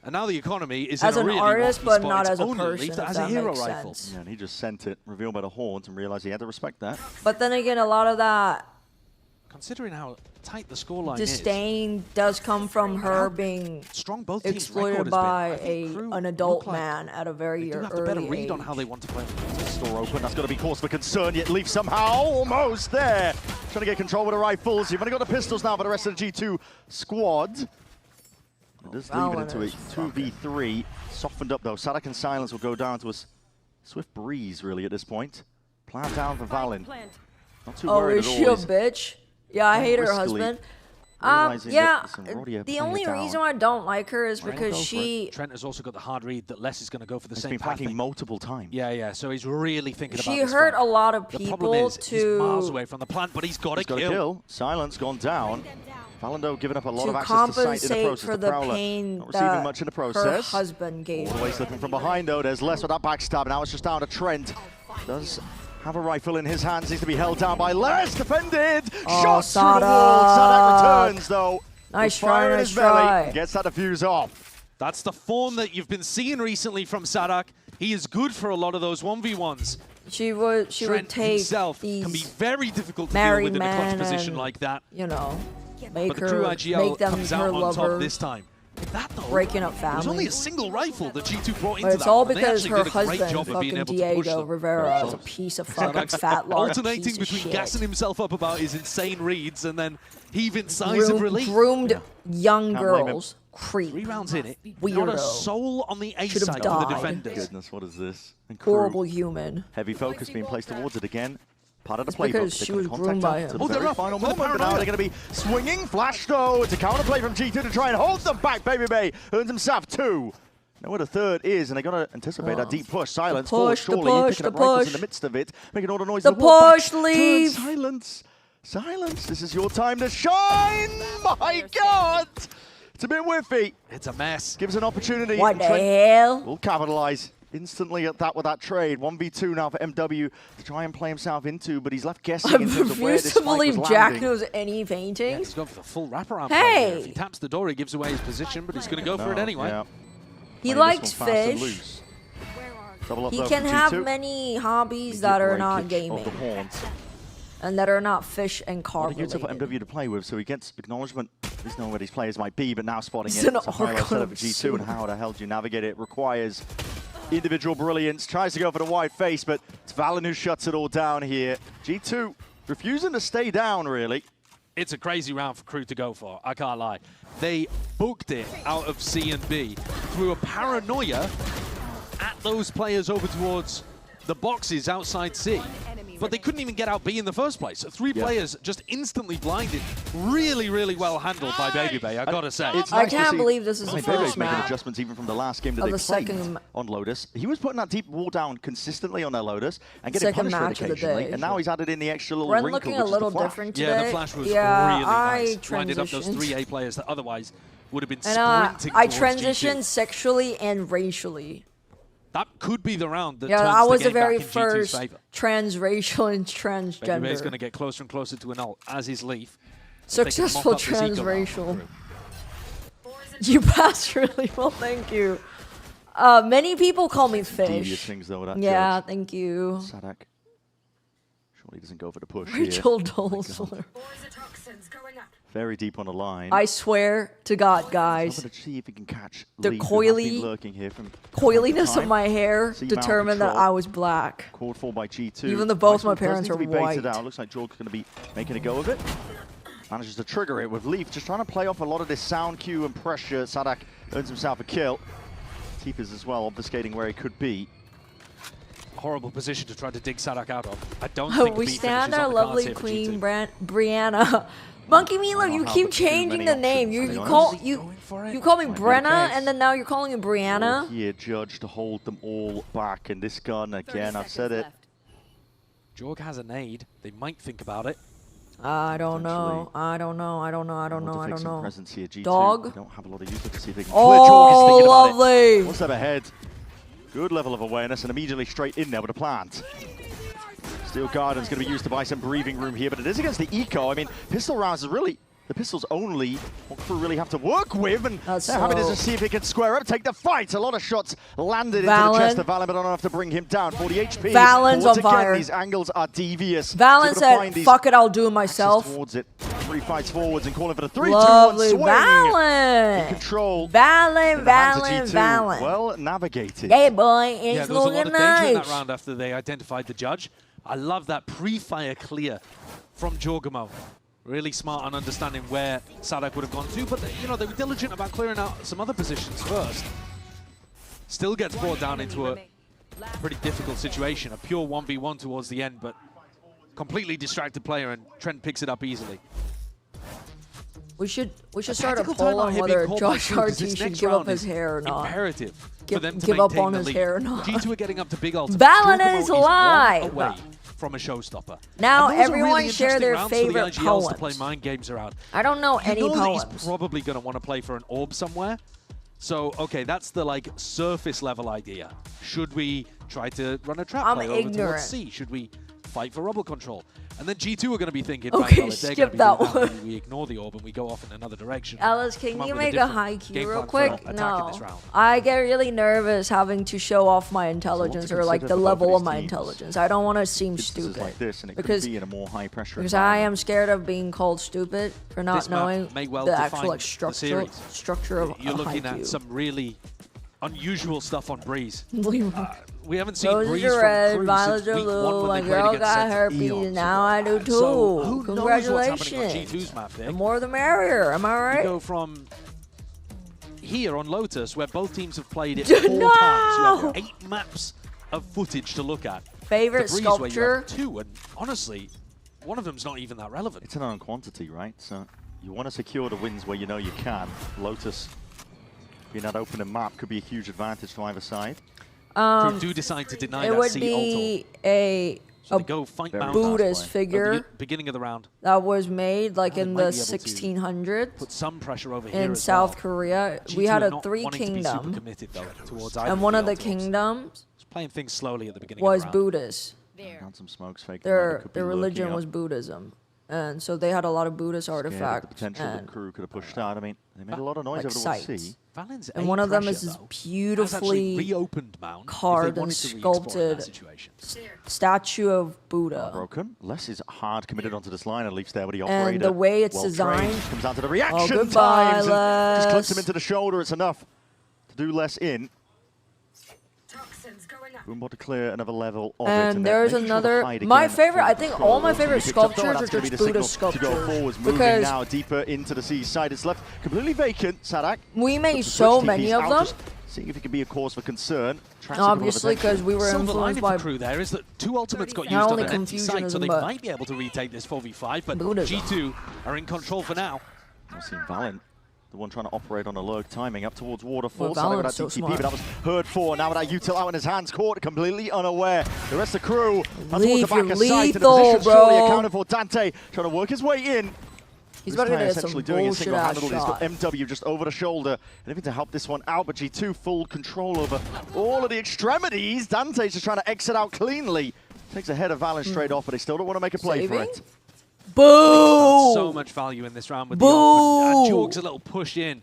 And now the economy is as in a an really artist, rocky but spot. not It's as a only person, Leaf that if has that a hero makes rifle. sense. Yeah, and he just sent it, revealed by the horns, and realized he had to respect that. But then again, a lot of that considering how tight the scoreline disdain does come from her being strong both teams' exploited record by has been. an adult man at a very They do have a early better age. read on how they want to play. Store open, that's got to be cause for concern, yet Leaf somehow almost there. Trying to get control with the rifles. You've only got the pistols now for the rest of the G2 squad. It does leave it into a 2v3. Softened up though. Sadak and Silence will go down to a swift breeze really at this point. Plan down for Valin. Not too worried is at she all. a bitch? Yeah, I hate her husband. Yeah, the only reason why I don't like her is because she... Trent has also got the hard read that Les is going to go for the He's same been path. packing multiple times. Yeah, so he's really thinking about She this hurt fight. a lot of The people problem is, to... he's miles away from the plant, but he's got a kill. Silence gone down. Valendo giving up a lot to of access to sight in the compensate process. for The the Prowler pain not receiving that much in the her process. husband gave All the way slipping from behind though. There's less with that backstab. Now it's just down to Trent. Does have a rifle in his hands. Needs to be held down by Les. Defended. Shots through the wall. Sadak returns though. Nice With fire try, in his nice belly. try. Gets that defuse off. That's the form that you've been seeing recently from Sadak. He is good for a lot of those 1v1s. She would Trent take himself these can be very difficult to deal married with in a clutch men position and, like that. You know, make But the KRU her, IGL make them comes her out on top lover, this time. That, though, breaking up it was only a families. single rifle that G2 brought into But it's that all one. They because actually her did a great husband, job of being fucking able to push Diego them. Rivera, is a piece of fucking fat lard Alternating piece of between shit. gassing himself up about his insane reads and then heaving sighs of relief. Groomed young Can't blame him. girls. Creep. 3 rounds in it. Weirdo. Not a soul on the A Should've side of the died. defenders. Goodness, what is this? And KRU, Horrible human. heavy focus being placed towards it again. Part of the It's playbook. because They're she gonna was contact groomed by her him. to the Oh, they're very up final with the moment, but now paranoia. they're going to be swinging. Flash though. It's a counterplay from G2 to try and hold them back. Baby Bay earns himself 2. Know where the third is, and they're going to anticipate that deep push. Silence forward, surely picking up rifles in the midst of it, making all the noise. The push, leave. Silence. Silence. This is your time to shine. My God. It's a bit whiffy. It's a mess. Gives an opportunity. What the Trent hell? will capitalize instantly at that with that trade. 1v2 now for MW to try and play himself into, but he's left guessing I in terms of where refuse this to spike was believe Jack landing. knows any paintings. He's gone for the full wraparound. Hey! play here. If he taps the door, he gives away his position, but he's going to go for it anyway. Yeah. He Playing likes this one fast and fish. loose. Double up He though can from have G2. many hobbies Immediate that are not breakage of gaming the horns. and that are not fish and car What a good for related. MW to play with, so he gets acknowledgement. He's knowing where these players might be, but now spotting It's it. an It's a high-low arc setup of for G2, soup. and how the hell do you navigate it? It requires individual brilliance. Tries to go for the wide face, but it's Valin who shuts it all down here. G2 refusing to stay down, really. It's a crazy round for KRU to go for, I can't lie. They booked it out of C and B through a paranoia at those players over towards the boxes outside C. But they couldn't even get out B in the first place. 3 players just instantly blinded. Really, really well handled by Baby Bay, I gotta say. It's I nice to can't see believe this is the Baby Bay's first making map adjustments even from the last game that of they the played second on Lotus. He was putting that deep wall down consistently on their Lotus and getting Second punished for it match of the occasionally. day. And now he's added in the extra little Brent wrinkle, looking which a is little the flash. different Yeah, today. the flash was Yeah, really nice. I Blinded up those transitioned. 3 A players that otherwise would have been And sprinting I towards transitioned G2. sexually and racially. That could be the round that Yeah, turns I was the the game very back in G2's first favor. transracial and Baby Bay's transgender. going to get closer and closer to an ult, as is Leaf. Successful transracial. You passed really well, thank you. Many people call me Devious Fish. things though, that Yeah, judge. thank you. Sadak. Surely doesn't go for the push Rachel here. Dolsler. Very deep on the line. I swear to God, guys. I'm going to see if he can catch The Lee, who has been coily- lurking here from Coiliness time. of my hair See determined mount that control. I was black. Called for by G2. Even though both Vital my does parents need are to be baited white. out. Looks like Jorg's going to be making a go of it. Manages to trigger it with Leaf, just trying to play off a lot of this sound cue and pressure. Sadak earns himself a kill. Tifa's as well, obfuscating where he could be. Horrible position to try to dig Sadak out of. I don't think We the beat stand finishes our on the cards lovely here for queen G2. Brianna. Monkey Milo, you have keep too changing many the name. options, to You be call honest. you call me Might be the Brenna, case. and then now you're calling me Brianna. Here, Judge to hold them all back. And this gun, again, I've said it. Jorg has a nade. They might think about it. I don't know. I don't know. I don't know. I don't know. I don't know. Presence here, G2. Dog. They don't have a lot of use to see if they can Oh, clear. Jorg is thinking about lovely. it. One step ahead. Good level of awareness and immediately straight in there with a plant. Steel Garden's going to be used to buy some breathing room here, but it is against the eco. I mean, pistol rounds is really the pistols only what crew really have to work with, and they're having to see if they can square up, take the fight. A lot of shots landed into the chest of Valen, but not enough to bring him down. 40 HP. Valen's Once on fire. Again, these angles are devious. Valen He's able to find said, these "Fuck it, I'll do it myself." towards it. 3 fights forwards and calling for the 3, 2, 1 Lovely swing. Valen. In control. Valen, In the hands of Valen, G2. Valen. Well navigated. Yeah, boy, Yeah, it's there was a lot looking of danger in that nice. round after they identified the judge. I love that pre-fire clear from Jorgamo. Really smart on understanding where Sadak would have gone to, but they, you know, they were diligent about clearing out some other positions first. Still gets brought down into a pretty difficult situation. A pure 1v1 towards the end, but completely distracted player, and Trent picks it up easily. We should start a Tactical poll timeout on here whether being called by Josh Crew, 'cause Harty this should next give up round his is hair or not. Imperative for them to give up maintain on the his lead. hair or not. G2 are getting up to big ultimates. Valen Jorgamo is one live. away from a showstopper. Now And those are everyone really share interesting their rounds for the favorite IGLs to play poems. mind games around. I don't know any you know poems. That he's probably going to want to play for an orb somewhere. So, okay, that's the like surface level idea. Should we try to run a trap I'm play over ignorant. towards C? Should we fight for rubble control? And then G2 are going to be thinking, Okay, right, well, if they're skip gonna be that doing one. maybe we ignore the orb and we go off in another direction. Alice, can Come up you with make a different high game Q real plan for quick? attacking No. this round. I get really nervous having to show off my intelligence or like consider the for both level of of these my teams. intelligence. I don't want to seem Instances stupid. like this, and it because could be in a more high pressure because I environment. am scared of being called stupid for not This map knowing may well the define actual like the structure series. of You're a looking haiku. at some really unusual stuff on Breeze. We haven't seen Roses Breeze are from red, Crew violets since are week 1 blue, when my they played girl against got Sentinel herpes, Eons. now I do too. So who knows what's happening on Congratulations. G2's map, Vic? The more the merrier, am I You right? go from here on Lotus, where both teams have played it No! 4 times. You have 8 maps of footage to look at. Favorite The Breeze, where you sculpture? have 2, and honestly, one of them's not even that relevant. It's an unknown quantity, right? So you want to secure the wins where you know you can. Lotus being that open map could be a huge advantage to either side. Crew do decide to deny It that would C be a So they go fight Mount Buddhist at the figure beginning of the round. that was made like in might the be able to 1600s Put some pressure over here in as South well. Korea. G2 We had are a not 3 wanting to be super kingdom, committed, though, towards either and one of the altars. kingdoms Just playing things slowly at the beginning was of the round. Buddhist. Found some smokes fake. Their religion was Buddhism, and so they had a lot of Buddhist The artifacts. potential and the crew could have pushed out. I mean, they made a lot of noise like over the sites. sea. Valen's And A one of them pressure, is this though, has beautifully actually reopened Mount if they carved and wanted to re-explore in that sculpted situation. statue of Buddha. Broken. Les is hard committed onto this line and leaves there with the And operator. the way it's Well designed- trained. Comes down to the Oh, reaction goodbye, times. And just clips him Les. into the shoulder. It's enough to do less in. Boombot to clear another level of it. And they're there's making sure to another. hide My again favorite, for I think, control. all my Once he favorite picks up though, sculptures are that's gonna be just the Buddhist signal to go sculptures forwards, moving because now deeper into the sea side. It's left completely vacant. Sadak. we made puts the so switch many TPs of out, them. just seeing if it could be a cause for concern. Attracts a couple of Obviously, attention. because we were Silver lining influenced for by Crew there is that 2 ultimates got Not used on only an empty site, so they confusionism, but might be able to retake this 4v5, but Buddhism. G2 are in control for now. I've seen Valen, the one trying to operate on a lurk timing up towards Waterfall. Well, Sadak with Valen's that so DTP, smart. but that was heard for. Now with that util out in his hands, caught completely unaware. The rest of the crew are towards the Leaf, back you're of sight, and the lethal, position surely bro. accounted for. Dante trying to work his way in. He's about to get essentially some doing a bullshit single ass handle. He's got shot. MW just over the shoulder. Anything to help this one out, but G2 full control over all of the extremities. Dante's just trying to exit out cleanly. Takes a head of Valen straight off, but they still don't want to make a play for Saving? it. Boo! So much value in this round with the open. Jorg's a little push in.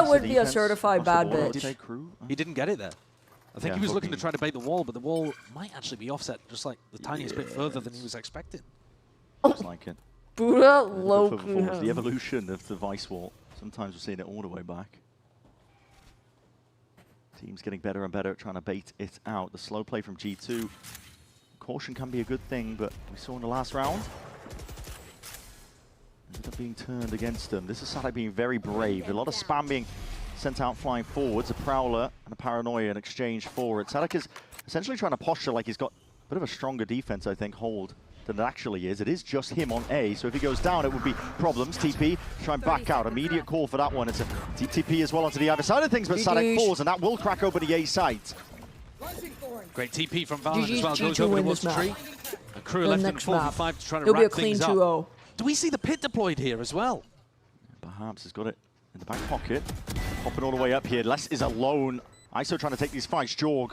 Buddha would be a certified bad bitch. He didn't get it there. I think Yeah, he was looking to hooking. try to bait the wall, but the wall might actually be offset just like the tiniest bit further than he was expecting. Looks like it. Buddha The Loki. evolution of the Vice wall. Sometimes we're seeing it all the way back. Team's getting better and better at trying to bait it out. The slow play from G2. Caution can be a good thing, but we saw in the last round, ended up being turned against them. This is Sadak being very brave. A lot of spam being sent out flying forwards. A Prowler and a Paranoia in exchange forward. Sadak is essentially trying to posture like he's got a bit of a stronger defense, I think, hold than it actually is. It is just him on A, so if he goes down, it would be problems. TP, try and back out. Immediate call for that one. It's a TP as well onto the other side of things, but Sadak falls, and that will crack open the A site. Great TP from VALORANT as well. Goes over towards the tree. A crew left in 4v5 to try to wrap things up. Do we see the pit deployed here as well? Perhaps he's got it in the back pocket. Popping all the way up here. Les is alone. ISO trying to take these fights. Jorg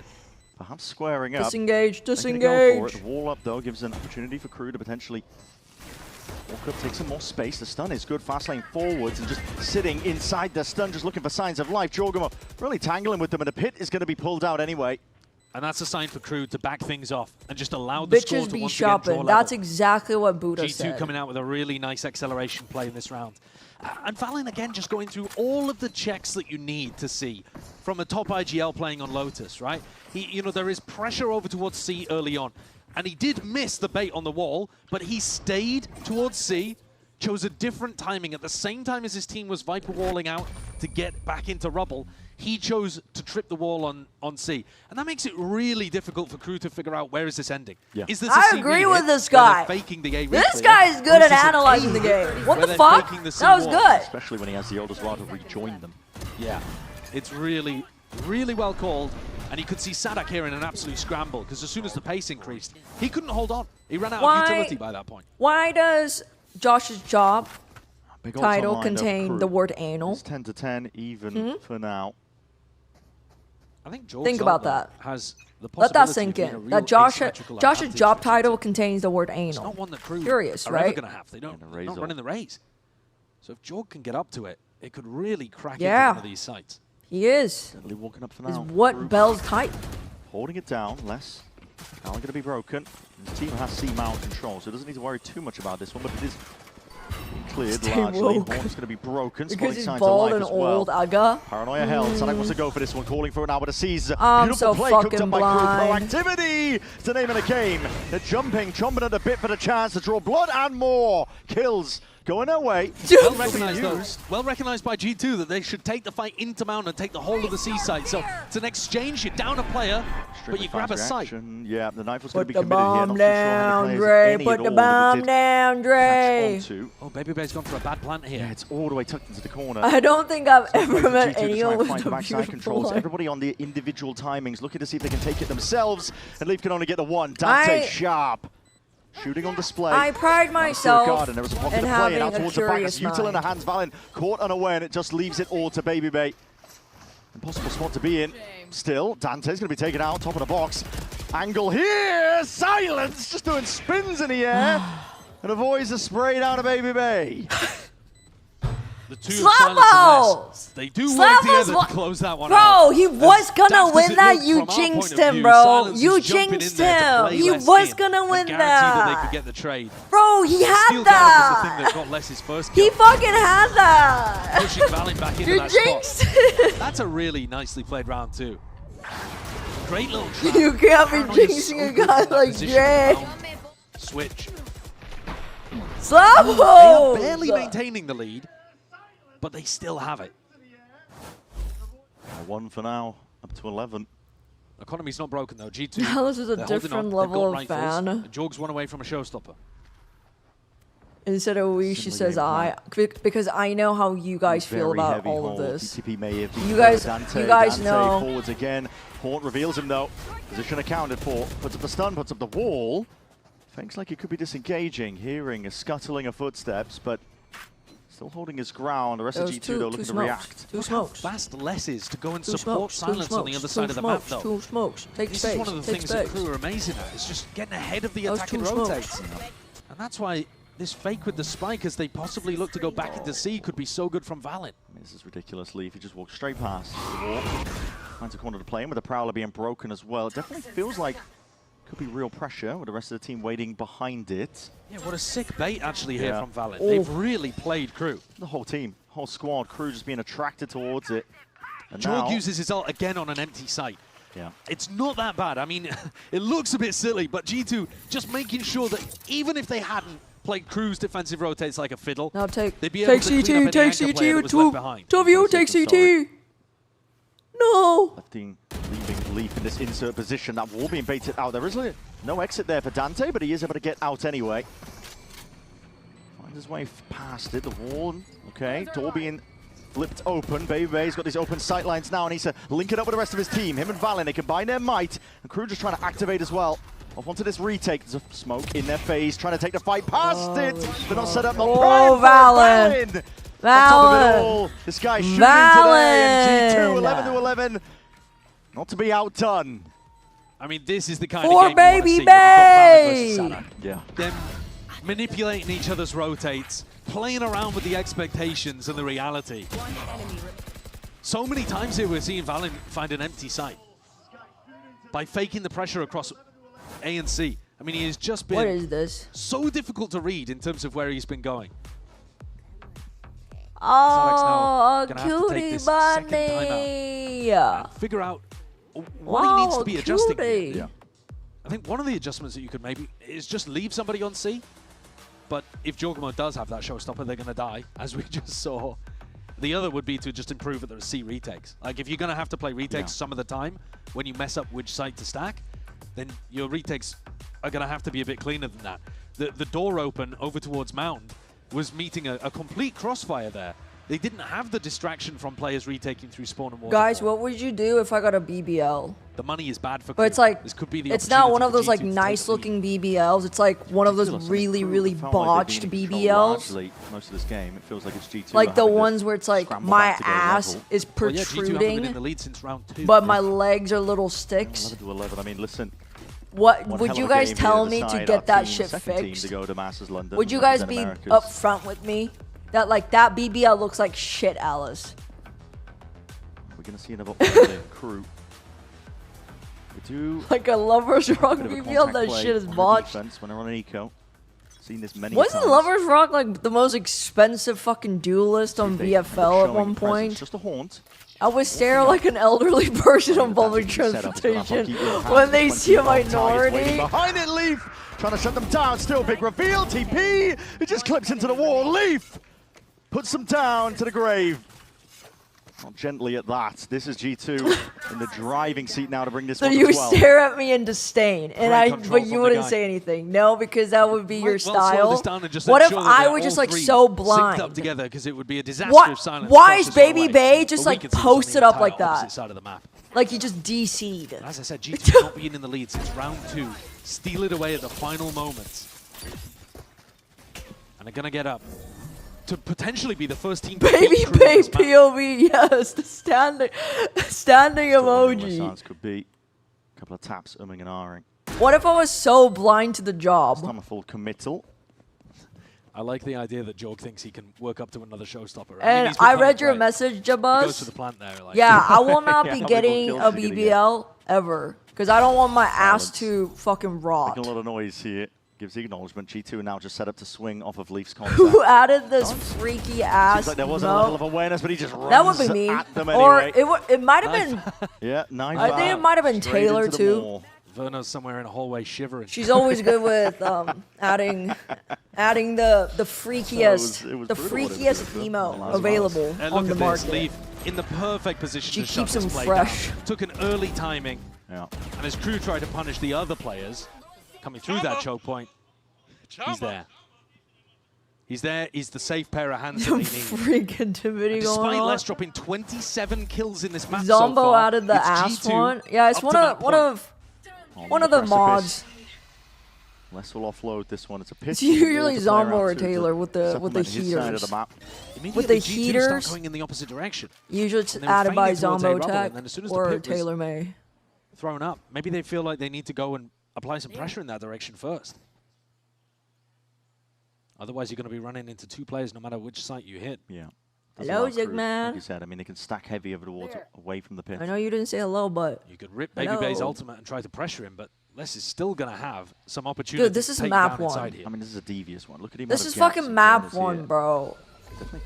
perhaps squaring up. Disengage, disengage. Go for it. The wall up, though, gives an opportunity for KRU to potentially walk up, take some more space. The stun is good. Fast lane forwards and just sitting inside the stun, just looking for signs of life. Jorgamo really tangling with them, and the pit is going to be pulled out anyway. And that's a sign for KRU to back things off and just allow the score to once again draw level. That's exactly what Buddha said. G2 coming out with a really nice acceleration play in this round. And VALORANT again just going through all of the checks that you need to see from a top IGL playing on Lotus, right? You know, there is pressure over towards C early on. And he did miss the bait on the wall, but he stayed towards C, chose a different timing at the same time as his team was Viper walling out to get back into rubble. He chose to trip the wall on C. And that makes it really difficult for KRU to figure out where is this ending. Yeah. Is this I agree with this guy. Faking the A this guy is good at analyzing the game. What the fuck? That was good. Especially when he has the ult as well to rejoin them. Yeah, it's really, really well called. And you could see Sadak here in an absolute scramble, because as soon as the pace increased, he couldn't hold on. He ran out of utility by that point. Why does Josh's job Big title contain the word anal? It's 10 to 10 even for now. I think George Think about that. Has the Let that sink in. That Josh's job title contains the word anal. It's not one that KRU Curious, are right? ever going to have. They're not running the raise. So if Jorg can get up to it, it could really crack into one of these sites. He is. Steadily walking up for now. Is what Bell's type. Holding it down, less. Now going to be broken. His team has C mount control, so it doesn't need to worry too much about this one, but it is cleared largely. Horn's going to be broken. Because he's signs bald of life and as well. old, Aga. Paranoia held. Sadak wants to go for this one, calling for it now, but a sees. I'm Beautiful so play fucking cooked up by blind. KRU. Proactivity! It's the name of the game. They're jumping, chomping at the bit for the chance to draw blood and more. Kills going their way. Well recognized by G2 that they should take the fight into Mount and take the whole of the C site. So it's an exchange. You're down a player, but you grab a site. Yeah, the knife was going to be Put the committed here. bomb down, Dre. Put the bomb down, Dre. Oh, BabyBay's gone for a bad plant here. Yeah, it's all the way tucked into the corner. I don't think I've ever met anyone with the a backside controls. beautiful Everybody on the individual timings, looking to see if they can take it themselves. And Leaf can only get the one. Dante sharp. Shooting on display. I pride myself there was a in pocket of play having out a towards the back. curious Util in the mind. hands. Valen caught unaware, and it just leaves it all to BabyBay. Impossible spot to be in. Still, Dante's going to be taken out, top of the box. Angle here! Silence! Just doing spins in the air. And avoids the spray down to BabyBay. The two Slap-balls! They do work together to close that one out. Bro, he was gonna win that. You jinxed him, bro. You jinxed him. He was gonna win that. That they could get the trade. Bro, he had Steal that. was the thing that got Les's first kill. He fucking had that. Pushing Valen back into that jinxed spot. That's a really nicely played round too. Great little trap. You can't be jinxing a guy like Jay. Switch. Slap They are barely maintaining the lead, but they still have it. 1 for now, up to 11. Economy's not broken though. G2. Now this is a they're holding different on. level They've of got rifles. fan. And Jorg's one away from a showstopper. Instead of we, she says I, because I know how you guys feel about all of this. TTP may have You guys Dante know. Forwards again. Haunt reveals him though. Position accounted for. Puts up the stun, puts up the wall. Thinks like he could be disengaging, hearing a scuttling of footsteps, but still holding his ground. The rest of G2 though looking to react. Two smokes. Fast Les is to go and support Silence on the other side of the map though. Two smokes. Take this space. is one of the things that KRU are amazing at. It's just getting ahead of the attack and rotates. And that's why this fake with the spike as they possibly look to go back into C could be so good from Valen. This is ridiculous, Leaf. He just walks straight past the wall. Finds a corner to play in with the Prowler being broken as well. It definitely feels like could be real pressure with the rest of the team waiting behind it. Yeah, what a sick bait actually here from Valen. Oh. They've really played KRU. The whole team. whole squad, KRU just being attracted towards it. And Jorg now, uses his ult again on an empty site. Yeah. It's not that bad. I mean, it looks a bit silly, but G2 just making sure that even if they hadn't played KRU's defensive rotates like a fiddle, now they'd be able to clean up any anchor player that was left behind. 2v, take CT. No. leaving Leaf in this insert position. That wall being baited out. There is no exit there for Dante, but he is able to get out anyway. Finds his way past it. The wall. Okay, door being flipped open. Baby's got these open sight lines now, and he's link it up with the rest of his team. Him and Valen, they combine their might, and KRU just trying to activate as well. Off onto this retake. There's a smoke in their face, trying to take the fight past it. They're not set up. Not Valen. Valen. This guy shooting today, and G2 11 to 11. Not to be outdone. I mean, this is the kind of game you want to see when you've got Valen versus Sada. Yeah. Them manipulating each other's rotates, playing around with the expectations and the reality. So many times here we're seeing Valen find an empty site by faking the pressure across A and C. I mean, he has just been what is this? So difficult to read in terms of where he's been going. Oh, a cutie bunny. Figure out what he needs to be adjusting. Yeah. I think one of the adjustments that you could maybe is just leave somebody on C. But if Jorgamo does have that showstopper, they're going to die, as we just saw. The other would be to just improve at the C retakes. Like, if you're going to have to play retakes some of the time, when you mess up which site to stack, then your retakes are going to have to be a bit cleaner than that. The door open over towards Mound was meeting a complete crossfire there. They didn't have the distraction from players retaking through spawn and water. Guys, what would you do if I got a BBL? The money is bad for But it's like, this could be the it's not one of those like nice looking BBLs. It's like one of those really, really botched BBLs. Most of this game, it feels like it's G2. Like the ones where it's like my ass is protruding, G2 haven't been in the lead since round 2. but my legs are little sticks. 11 to 11. I mean, listen. What would you guys tell me to get that shit fixed? To go to Masters London, would you guys be upfront with me that like that BBL looks like shit, Alice? We're gonna see another KRU. We do like a Lover's Rock BBL. That shit is botched. When they're on an eco. Seen this many Wasn't times. Lover's Rock like the most expensive fucking duelist on VFL at one point? Just a haunt. I would stare like an elderly person on public transportation when they see a minority. Behind it, Leaf! Trying to shut them down. Still big reveal. TP! It just clips into the wall. Leaf! Puts them down to the grave. Not gently at that. This is G2 in the driving seat now to bring this so one to you 12. stare at me in disdain, and but you wouldn't say anything. No, because that would be your style. What if I were just like so blind? Up together because it would be a disaster what? if silence. Why is Baby Bay just like posted up like that? Side of the map. Like he just DC'd. As I said, G2 not being in the lead since round 2. Steal it away at the final moments. And they're gonna get up to potentially be the first team. Baby Bay POV, yes, the standing emoji. Sounds could be a couple of taps, umming and ahhing. What if I was so blind to the job? This time a full committal. I like the idea that Jorg thinks he can work up to another showstopper. And I read your message, Jabuz. He goes to the plant there. Like. Yeah, I will not be getting a BBL ever because I don't want my ass to fucking rot. Making a lot of noise here. Gives the acknowledgement. G2 now just set up to swing off of Leaf's contact. Who added this freaky ass? Seems like there wasn't a level of awareness, but he just runs that would be me. at them anyway. Or it might have been. Yeah, 9. I think it might have been Taylor too. Verno's somewhere in a hallway shivering. She's always good with adding the freakiest emo available on the market. Leaf in the perfect position. She to shut keeps this him play fresh. Down. Took an early timing, and his crew tried to punish the other players. Coming through that choke point, he's there. He's there. He's the safe pair of hands that they need. Freaking Timothy going on. Despite Les dropping 27 kills in this match Zombo so far, added the ass G2 one. Yeah, it's one of the mods. Les will offload this one. It's a pitch. It's usually Zombo or Taylor with the heaters. With the heaters, going in the opposite direction. Usually it's added by Zombo Tech or Taylor May. Thrown up. Maybe they feel like they need to go and apply some pressure in that direction first. Otherwise, you're going to be running into 2 players no matter which site you hit. Yeah. Hello, Zigman. Like you said, I mean, they can stack heavy over towards away from the pit. I know you didn't say hello, but you could rip Baby Bay's ultimate and try to pressure him, but Les is still going to have some opportunity. Dude, this is map 1. I mean, this is a devious one. Look at him. This is fucking map 1, bro.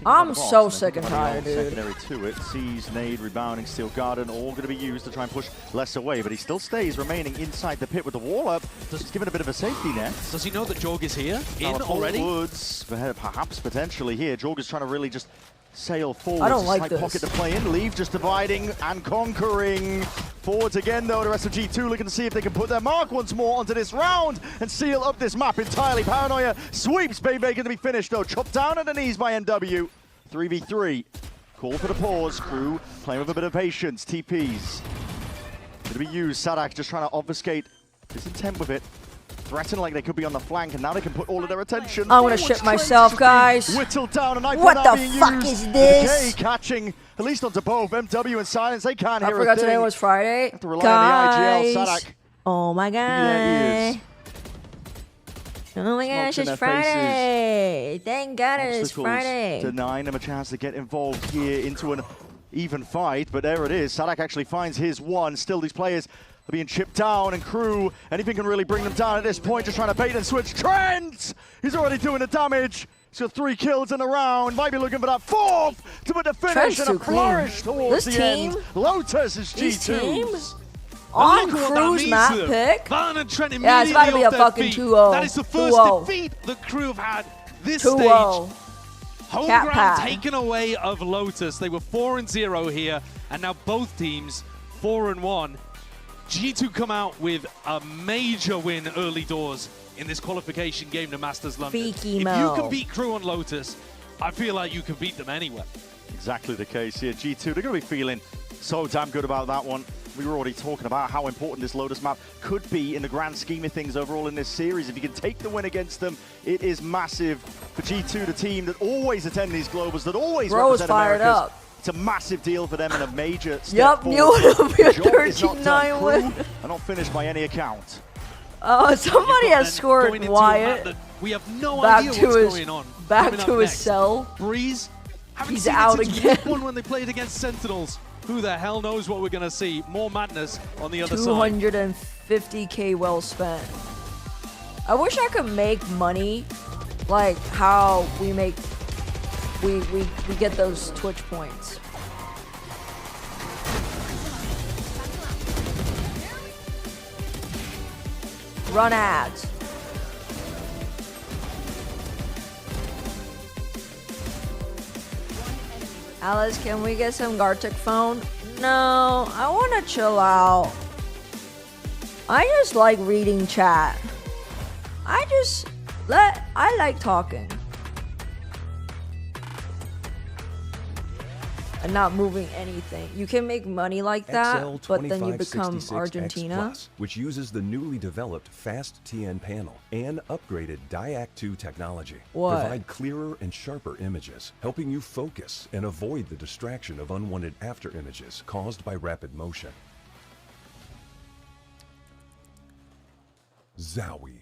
I'm so sick and tired, dude. Secondary to it, sees nade, rebounding, steel garden, all going to be used to try and push less away, but he still stays remaining inside the pit with the wall up. Just given a bit of a safety net. Does he know that Jorg is here? Now, already? Woods, perhaps potentially here. Jorg is trying to really just sail forward. I don't like this. Pocket to play in. LEV just dividing and conquering. Forwards again, though. The rest of G2 looking to see if they can put their mark once more onto this round and seal up this map entirely. Paranoia sweeps Baymaker to be finished, though. Chopped down at the knees by NW. 3v3. Call for the pause. Crew playing with a bit of patience. TPs. Going to be used. Sadak just trying to obfuscate his intent with it. Threaten like they could be on the flank, and now they can put all of their attention. I'm gonna shit myself, guys. Whittled down, and what the fuck is this? Catching at least onto both MW and Silence. They can't hear I forgot a thing. today was Friday. Have to rely on the IGL. Sadak. Oh my god. Oh my gosh, it's Friday. Thank God it's Friday. Denying them a chance to get involved here into an even fight, but there it is. Sadak actually finds his one. Still, these players are being chipped down, and Crew, anything can really bring them down at this point, just trying to bait and switch. Trent! He's already doing the damage. He's got 3 kills in a round. Might be looking for that 4th to put the finish and a flourish towards the end. Lotus is G2's. On Crew's map pick. Van and Trent Yeah, it's about to be a fucking 2-0. That is the first defeat the Crew have had this stage. Home ground taken away of Lotus. They were 4-0 here, and now both teams 4-1. G2 come out with a major win early doors in this qualification game to Masters London. If you can beat Crew on Lotus, I feel like you can beat them anywhere. Exactly the case here. G2, they're going to be feeling so damn good about that one. We were already talking about how important this Lotus map could be in the grand scheme of things overall in this series. If you can take the win against them, it is massive for G2, the team that always attend these Globals, that always represent Americas. It's a massive deal for them and a major step forward. Yep, knew it would be a 13-9 win. Are not finished by any account. Somebody has scored Wyatt. We have no idea what's going on. Back to his cell. Breeze. He's out again. When they played against Sentinels. Who the hell knows what we're going to see? More madness on the other side. 250K well spent. I wish I could make money like how we make we get those Twitch points. Run ads. Alice, can we get some Gartic phone? No, I want to chill out. I just like reading chat. I like talking. And not moving anything. You can make money like that, but then you become Argentina. Plus, which uses the newly developed Fast TN panel and upgraded Diac 2 technology. What? Provide clearer and sharper images, helping you focus and avoid the distraction of unwanted after images caused by rapid motion. Zowie.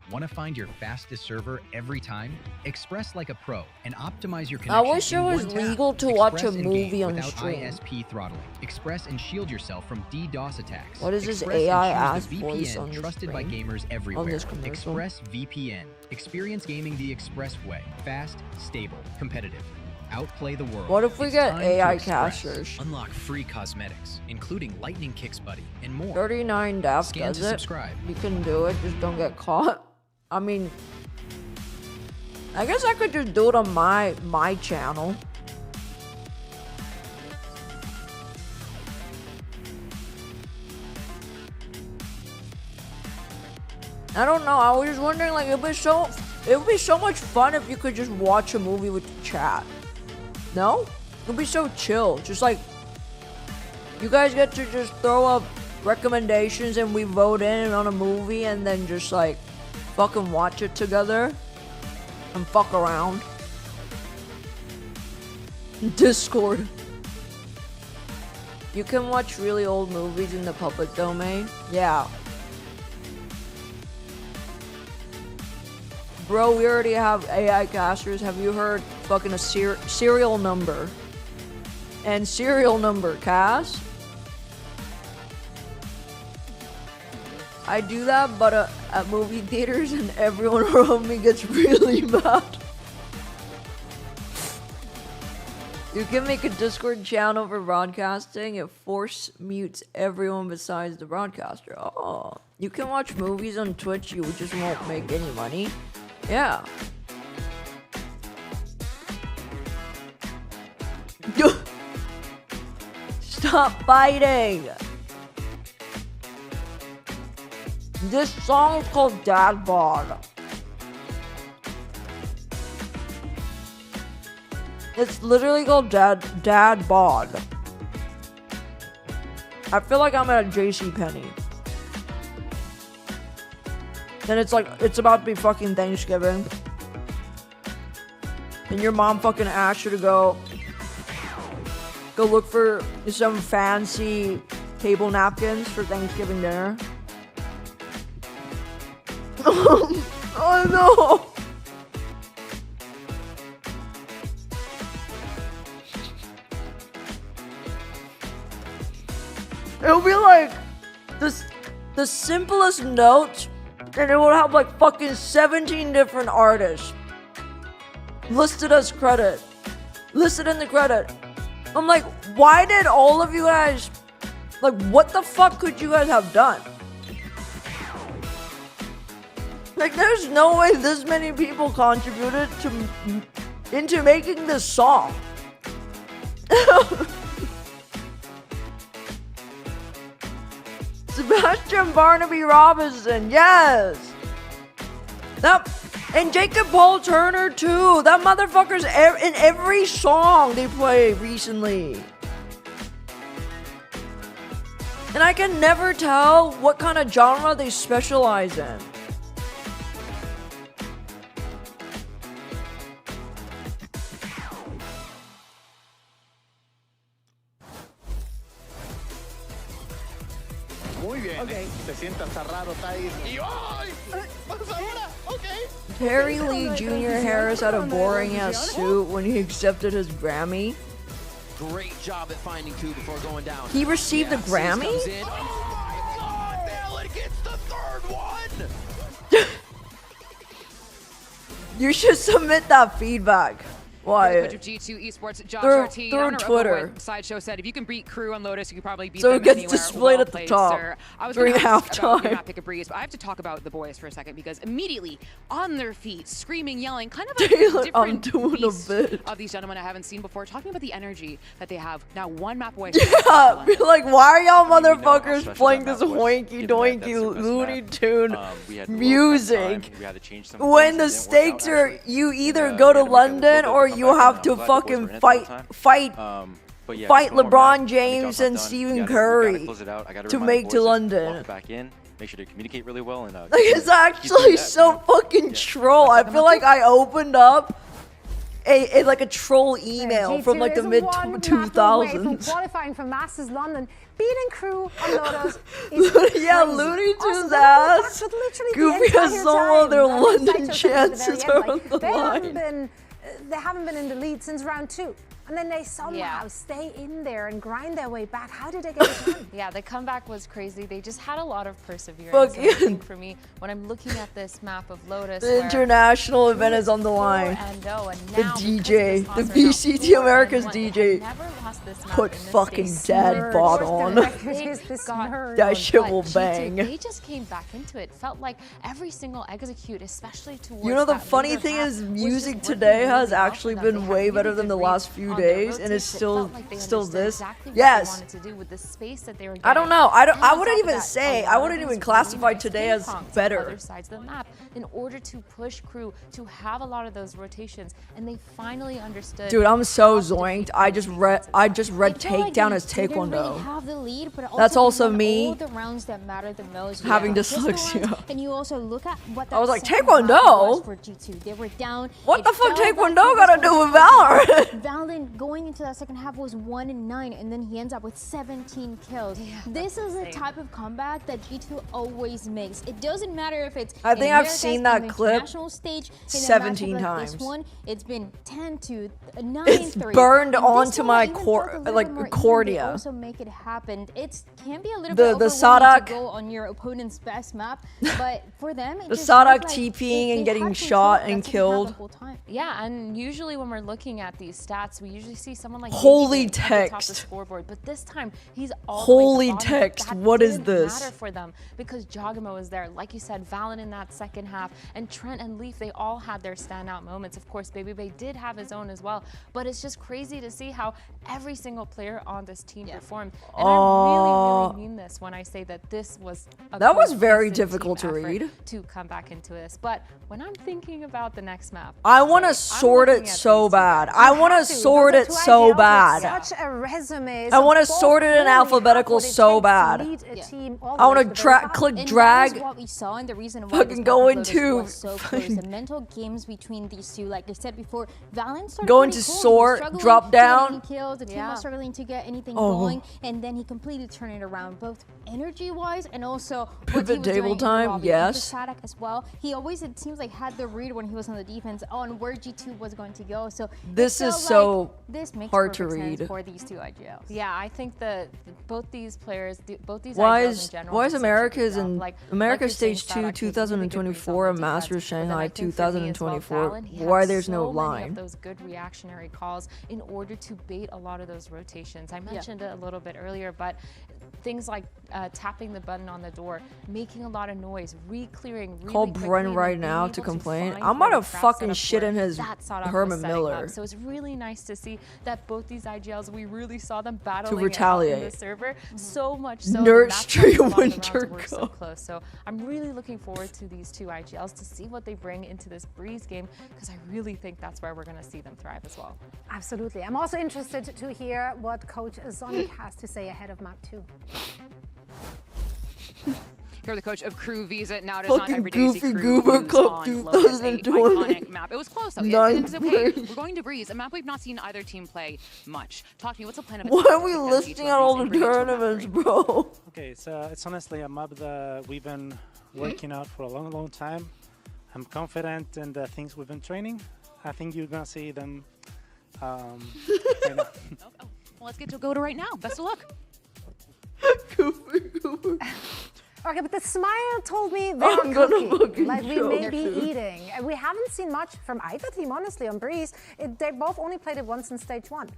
Want to find your fastest server every time? Express like a pro and optimize your I connection. wish it was legal to watch a movie on without stream. ISP throttling. Express and shield yourself from DDoS attacks. What is this Express AI and ass choose the voice VPN on this trusted by screen? gamers everywhere. On this commercial? Express VPN. Experience gaming the express way. Fast, stable, competitive. Outplay the world. What if we It's get time to AI Express. casters? Unlock free cosmetics, including Lightning Kicks Buddy and more. 39 DAF Scan does to it. subscribe. You can do it, just don't get caught. I mean, I guess I could just do it on my channel. I don't know. I was just wondering, like, it would be so much fun if you could just watch a movie with the chat. No? It would be so chill. Just like, you guys get to just throw up recommendations and we vote in on a movie and then just like fucking watch it together and fuck around. Discord. You can watch really old movies in the public domain. Yeah. Bro, we already have AI casters. Have you heard fucking a serial number? And serial number cast? I do that, but at movie theaters, and everyone around me gets really mad. You can make a Discord channel for broadcasting. It force mutes everyone besides the broadcaster. Oh, you can watch movies on Twitch. You just won't make any money. Yeah. Stop fighting. This song is called Dad Bod. It's literally called Dad Bod. I feel like I'm at a JCPenney. Then it's like, it's about to be fucking Thanksgiving. And your mom fucking asks you to go look for some fancy table napkins for Thanksgiving dinner. Oh no! It'll be like the simplest note, and it will have like fucking 17 different artists listed as credit, listed in the credit. I'm like, why did all of you guys, like, what the fuck could you guys have done? Like, there's no way this many people contributed into making this song. Sebastian Barnaby Robinson, yes. And Jacob Paul Turner too. That motherfucker's in every song they play recently. And I can never tell what kind of genre they specialize in. Muy bien. Okay. Se sienta hasta raro, está ahí. Y ¡ay! ¿Pasa ahora? Okay. Perry Lee Jr. Harris had a boring ass suit when he accepted his Grammy. Great job at finding two before going down. He received a Grammy? Oh my God, Allen gets the third one. You should submit that feedback. Why? Coach of G2 Esports, Josh RT, through Twitter. Sideshow said, if you can beat KRU and Lotus, you can probably beat so them it gets anywhere. displayed at the top Sir. I was during halftime. halftime. Pick a breeze, but I have to talk about the boys for a second because immediately on their feet, screaming, yelling, kind of like Taylor, a different I'm doing a bit of these gentlemen I haven't seen before. Talking about the energy that they have now, one map away. Yeah, be like, why are y'all motherfuckers playing this hoinky doinky Looney Tune music when the stakes are you either go to London or you have to fucking fight LeBron James and Stephen Curry to make to London. Make sure to communicate really well and like it's actually so fucking troll. I feel like I opened up a like a troll email from like the mid 2000s. Qualifying for Masters London, beating KRU on Lotus. Yeah, Looney Tunes ass. Goofy has some of their London chances are on the line. They haven't been in the lead since round 2. And then they somehow stay in there and grind their way back. How did they get it done? Yeah, the comeback was crazy. They just had a lot of perseverance. Fucking. I think for me, when I'm looking at this map of Lotus, the international event is on the line. The DJ, the VCT America's DJ, put fucking Dad Bod on. That shit will bang. They just came back into it. Felt like every single execute, especially towards you know, the funny thing is, music today has actually been way better than the last few days, and it's still this. Yes. I don't know. I wouldn't even say. I wouldn't even classify today as better. Sides of the map in order to push KRU to have a lot of those rotations, and they finally understood. Dude, I'm so zoinked. I just read takedown as taekwondo. That's also me having dyslexia. And you also look at what I was like, taekwondo? For G2. They were down. What the fuck taekwondo gotta do with Valorant? Valorant going into that second half was 1-9, and then he ends up with 17 kills. Yeah, this is the type of comeback that G2 always makes. It doesn't matter if it's I think I've seen that clip stage, 17 times. This one, it's been 10-9. It's burned onto my cornea. Also make it happen. It can be a little bit Sadak to go on your opponent's best map, but for them, it the just Sadak like TPing and getting shot and killed. Yeah, and usually when we're looking at these stats, we usually see someone like Holy David at the top of the text. scoreboard, but this time he's all Holy the way at the bottom. text. That What is didn't this? matter for them because Jogamo is there. Like you said, Valen in that second half, and Trent and Leaf, they all had their standout moments. Of course, Baby Bay did have his own as well, but it's just crazy to see how every single player on this team performed. And I really mean this when I say that this was a That was good, very decent difficult team to effort read. to come back into this. But when I'm thinking about the next map, I want to sort it so bad. I want to sort it so bad. Such a resume. I want to sort it in alphabetical so bad. I want to click And drag. that is what we saw, and the reason why Fucking this go map upload into was so close. The mental games between these two, like I said before, Valen started Go pretty into cool. He was sort, struggling drop to get down. any kills. The team was struggling to get anything Oh. going, and then he completely turned it around, both energy-wise and also what he Pivot was table doing in the time, lobby. yes. And for Sadak as well, he always, it seems like, had the read when he was on the defense on where G2 was going to go. So This it is felt so like this makes hard to perfect sense read. for these two IGLs. yeah, I think that both these players, both these Why IGLs is in general why did is such a good America's job. in Like America you're saying, Stage 2 Sadak did really good 2024 and reads on Masters defense, but then Shanghai I think for me as well, 2024? Valen, he Why had there's no so many line? of those good reactionary calls in order to bait a lot of those rotations. I mentioned it a little bit earlier, but things like tapping the button on the door, making a lot of noise, re-clearing really Call quickly, Bren and right being now able to complain. find I'm where about the to trap fucking setup shit were. in his That Sadak was Herman setting Miller. up. So it's really nice to see that both these IGLs, we really saw them battling it out in retaliate. the server so much so. Nerd that that's Stream why a lot of the Winter rounds were so Go. close. So I'm really looking forward to these two IGLs to see what they bring into this Breeze game because I really think that's where we're going to see them thrive as well. Absolutely. I'm also interested to hear what Coach Zonic has to say ahead of map 2. You're the coach of Crew Visa. Now it is not Fucking every day you see Goofy Crew Goober lose Cup on Lotus, a 2020. iconic map. It was close though. Ninth It's okay. place. We're going to Breeze, a map we've not seen either team play much. Talk to me. What's the plan of Why attack are we to get listing G2 out all and the bring it to a map tournaments, 3? bro? Okay, it's honestly a map that we've been working out for a long time. I'm confident in the things we've been training. I think you're gonna see them right now. Well, let's get to go to right now. Best of luck. Okay, but the smile told me they're I'm gonna cooking. fucking Like we choke. may be eating. And we haven't seen much from either team, honestly, on Breeze. They both only played it once in stage 1.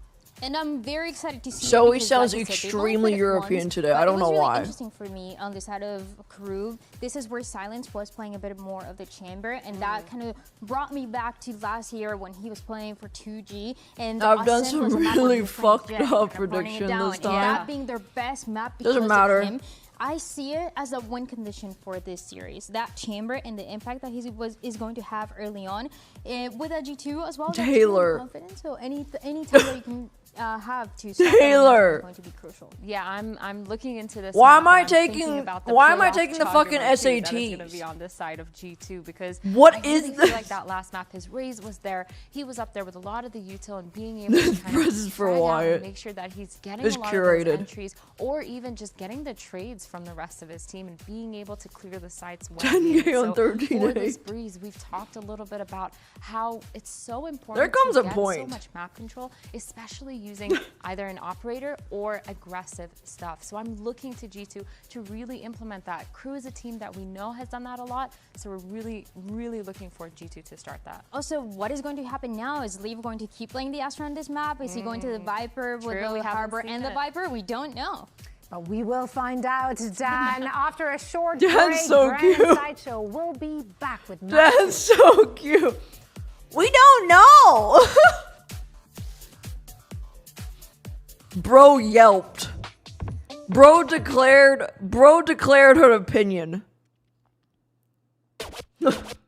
And I'm very excited to see it Zoe because, sounds like I said, they've only extremely played it European once, today. but I don't it know was really why. interesting for me on the side of Crew. This is where Silence was playing a bit more of the chamber, and that kind of brought me back to last year when he was playing for 2G. And I've done Ascent some was a map really where he was fucked playing Jet, up kind of running it prediction down, this and time. that being their best map because Doesn't matter. of him. I see it as a win condition for this series. That chamber and the impact that he is going to have early on with a G2 as well. Taylor. That's really confident. So any time that you can have to start Taylor. is going to be crucial. Yeah, I'm looking into this. Why map am I and I'm thinking taking- about the why am I playoff taking the Chogamo fucking too that is SATs? gonna be on this side of G2 because What I is really this? feel like that last map, his raise was there. He was up there with a lot of the util and being able to kind This is of for drag out Wyatt. and make sure that he's getting It's a lot curated. of those entries or even just getting the trades from the rest of his team and being able to clear the sites when 10K needed. on So 13 for this eight. Breeze, we've talked a little bit about how it's so important There comes to a get point. so much map control, especially using either an operator or aggressive stuff. So I'm looking to G2 to really implement that. Crew is a team that we know has done that a lot, so we're really, really looking for G2 to start that. Also, what is going to happen now? Is Lev going to keep playing the Astra on this map? Is he going to the Viper with True, the we haven't Harbor seen and the it. Viper? We don't know. But we will find out, Dan. After a short Dan's break, so Grand cute. Sideshow will be back with That's so cute. We don't know. Bro yelped. Bro declared her opinion. Pff.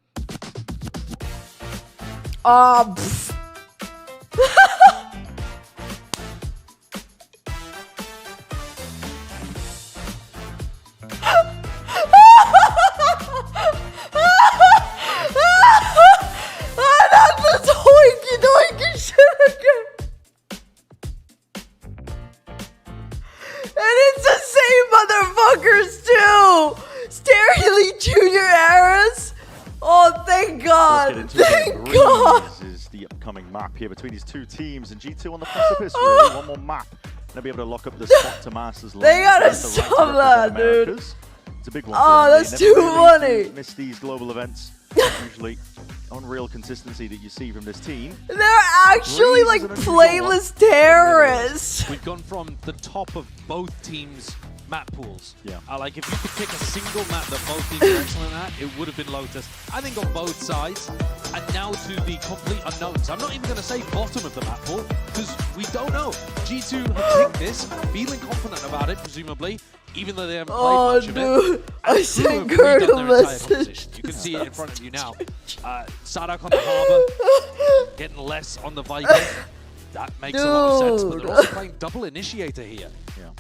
That's this hoiky doiky shit again. And it's the same motherfuckers too. Stereo Junior Harris. Oh, thank God. Let's get into Thank it. God. Breeze is the upcoming map here between these two teams, and G2 on the precipice, really. One more map. They'll be able to lock up the spot to Masters. They gotta London. Get the right to stop that, represent dude. Americas. It's a big one. Oh, for them. that's They never too really funny. Miss these global events. Usually unreal consistency that you see from this team. They're actually like playlist terrorists. We've gone from the top of both teams' map pools. Yeah. Like if you could pick a single map that both teams are excellent at, it would have been Lotus. I think on both sides. And now to the complete unknowns. I'm not even going to say bottom of the map pool, because we don't know. G2 have picked this, feeling confident about it, presumably, even though they haven't played much of it. I sent Kurt a message. You can see it in front of you now. Sadak on the Harbor, getting less on the Viper. That makes a lot of sense, but they're also playing double initiator here. Yeah.